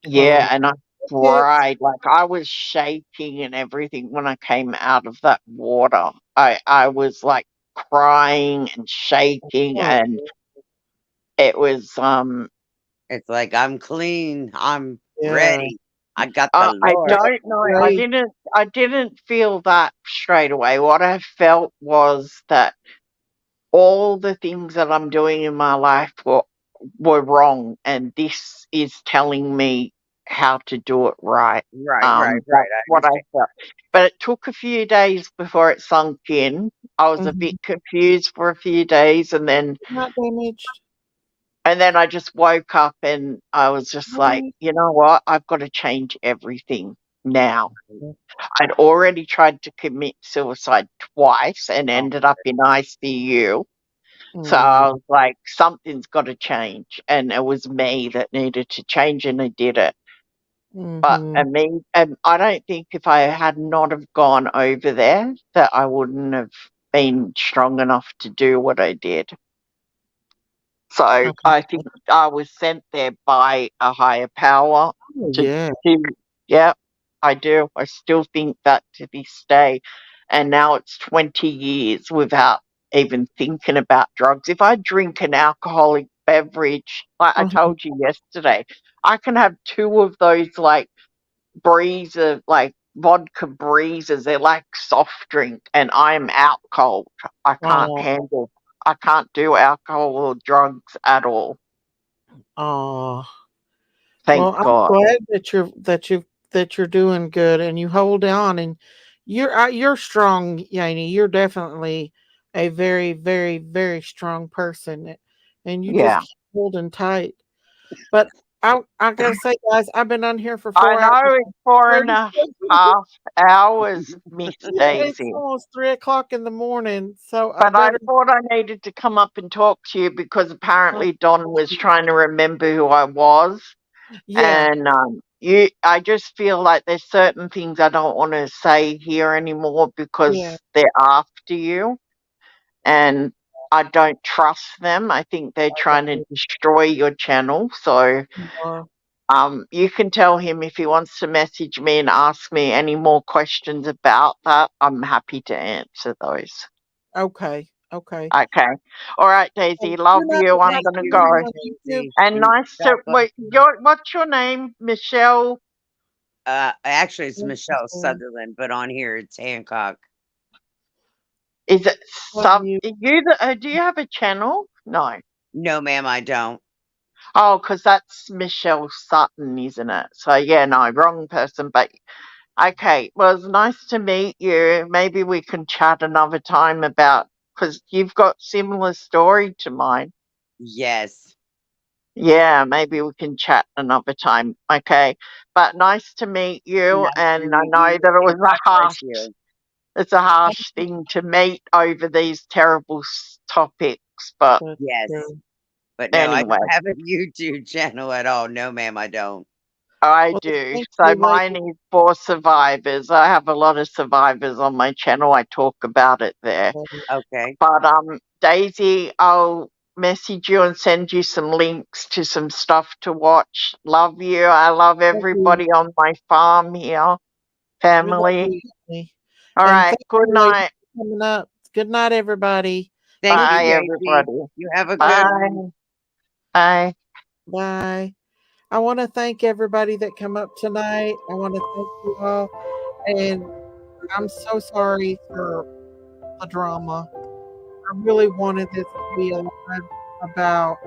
Yeah, and I yeah. cried like I was shaking and everything when I came out of that water. I was like crying and shaking, Oh, and it was It's like I'm clean. I'm yeah. ready. I got the I Lord. don't know. Great. I didn't feel that straight away. What I felt was that all the things that I'm doing in my life were wrong, and this is telling me how to do it right. Right, right, right. That's I what I understand. felt. But it took a few days before it sunk in. I was a bit Mhm. confused for a few days, Not damaged. and then I just woke up and I was just like, Right. you know what? I've got to change everything now. I'd already tried to commit suicide twice and Oh, ended up in ICU. So Mm. I was like, something's got to change. And it was me that needed to change, and I did it. But Mhm. and I don't think if I had not have gone over there that I wouldn't have been strong enough to do what I did. So Okay. I think I was sent there by a higher power Oh, to, yeah. to yeah, I do. I still think that to this day. And now it's 20 years without even thinking about drugs. If I drink an alcoholic beverage, like I Uh-huh. told you yesterday, I can have two of those like breezer, like vodka breezers. They're like soft drink, and I'm out cold. I can't Oh, handle. I can't do alcohol or drugs at all. Oh, Thank well, I'm God. glad that you're doing good and you hold on and you're strong, Yanni. You're definitely a very, very, very strong person, and you just Yeah. keep holding tight. But I gotta say, guys, I've been on here for I 4 hours. know it's 4.5 Yeah, hours, Miss it's Daisy. almost 3 o'clock in the morning, so I But I better. thought I needed to come up and talk to you because apparently Don was trying to remember who I was. Yeah, And I just feel like there's certain things I don't want to say here anymore because yeah, they're after you. And I don't trust them. I think they're trying to destroy your channel. So uh, you can tell him if he wants to message me and ask me any more questions about that. I'm happy to answer those. okay, okay. Okay. All right, Daisy. Love Good night, you. I'm guys. gonna See go. you on YouTube. And nice to God bless wait. you. What's your name, Michelle? Actually, it's Michelle Love Sutherland, but on here it's Hancock. Is it you. do you have a channel? No. No, ma'am, I don't. Oh, because that's Michelle Sutton, isn't it? So yeah, no, wrong person. But okay, well, it's nice to meet you. Maybe we can chat another time about because you've got similar story to mine. Yes. Yeah, maybe we can chat another time. Okay, but nice to meet you, Nice to and I meet know you, that it was and God a bless you. it's a harsh thing to meet over these terrible topics, but That's Yes. true. But no, I anyway, don't have a YouTube channel at all. No, ma'am, I don't. I Well, do. thank So you, mine lady. is for survivors. I have a lot of survivors on my channel. I talk about it there. Okay. But Daisy, I'll message you and send you some links to some stuff to watch. Love you. I love Love you. everybody on my farm here, We love family. you, Yanni. All And right. thank Good you, lady, night. for coming up. Good night, everybody. Thank Good you, Bye, night. Daisy. everybody. You have a good Bye. one. Bye. Bye. I want to thank everybody that come up tonight. I want to thank you all. And I'm so sorry for the drama. I really wanted this to be a live about,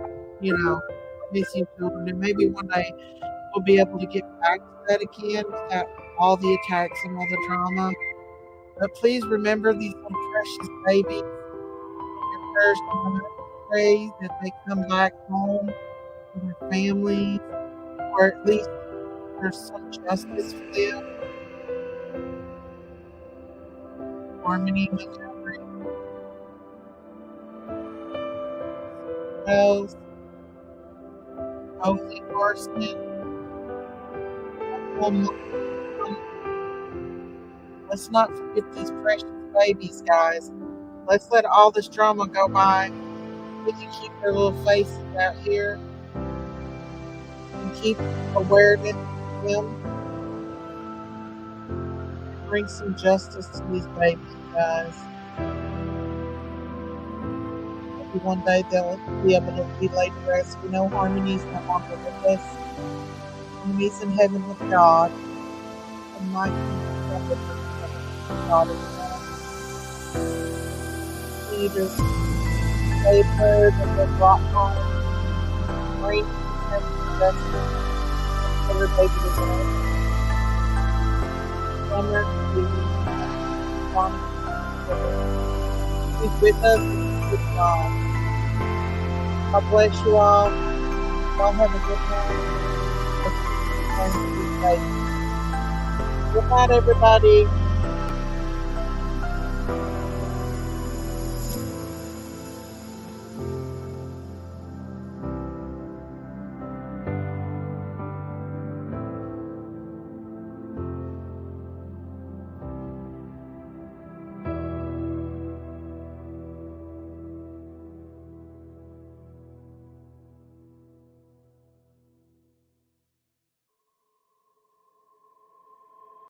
missing children. And maybe one day we'll be able to get back to that again without all the attacks and all the drama. But please remember these little precious babies. Your prayers tonight. Pray that they come back home to their families, or at least there's some justice for them. Harmony Montgomery, Wells, Ozzy Carson. Let's not forget these precious babies, guys. Let's let all this drama go by. We can keep their little faces out here and keep awareness of them. Bring some justice to these babies, guys. Maybe one day they'll be able to be laid to rest. We know Harmony's no longer with us. Harmony's in heaven with God. And Mike is with God as well. We just save her that they brought home. Bring some justice. Every baby is loved. Summer, He's with us and He's with God. God bless you all. Y'all have a good night. Good night, everybody.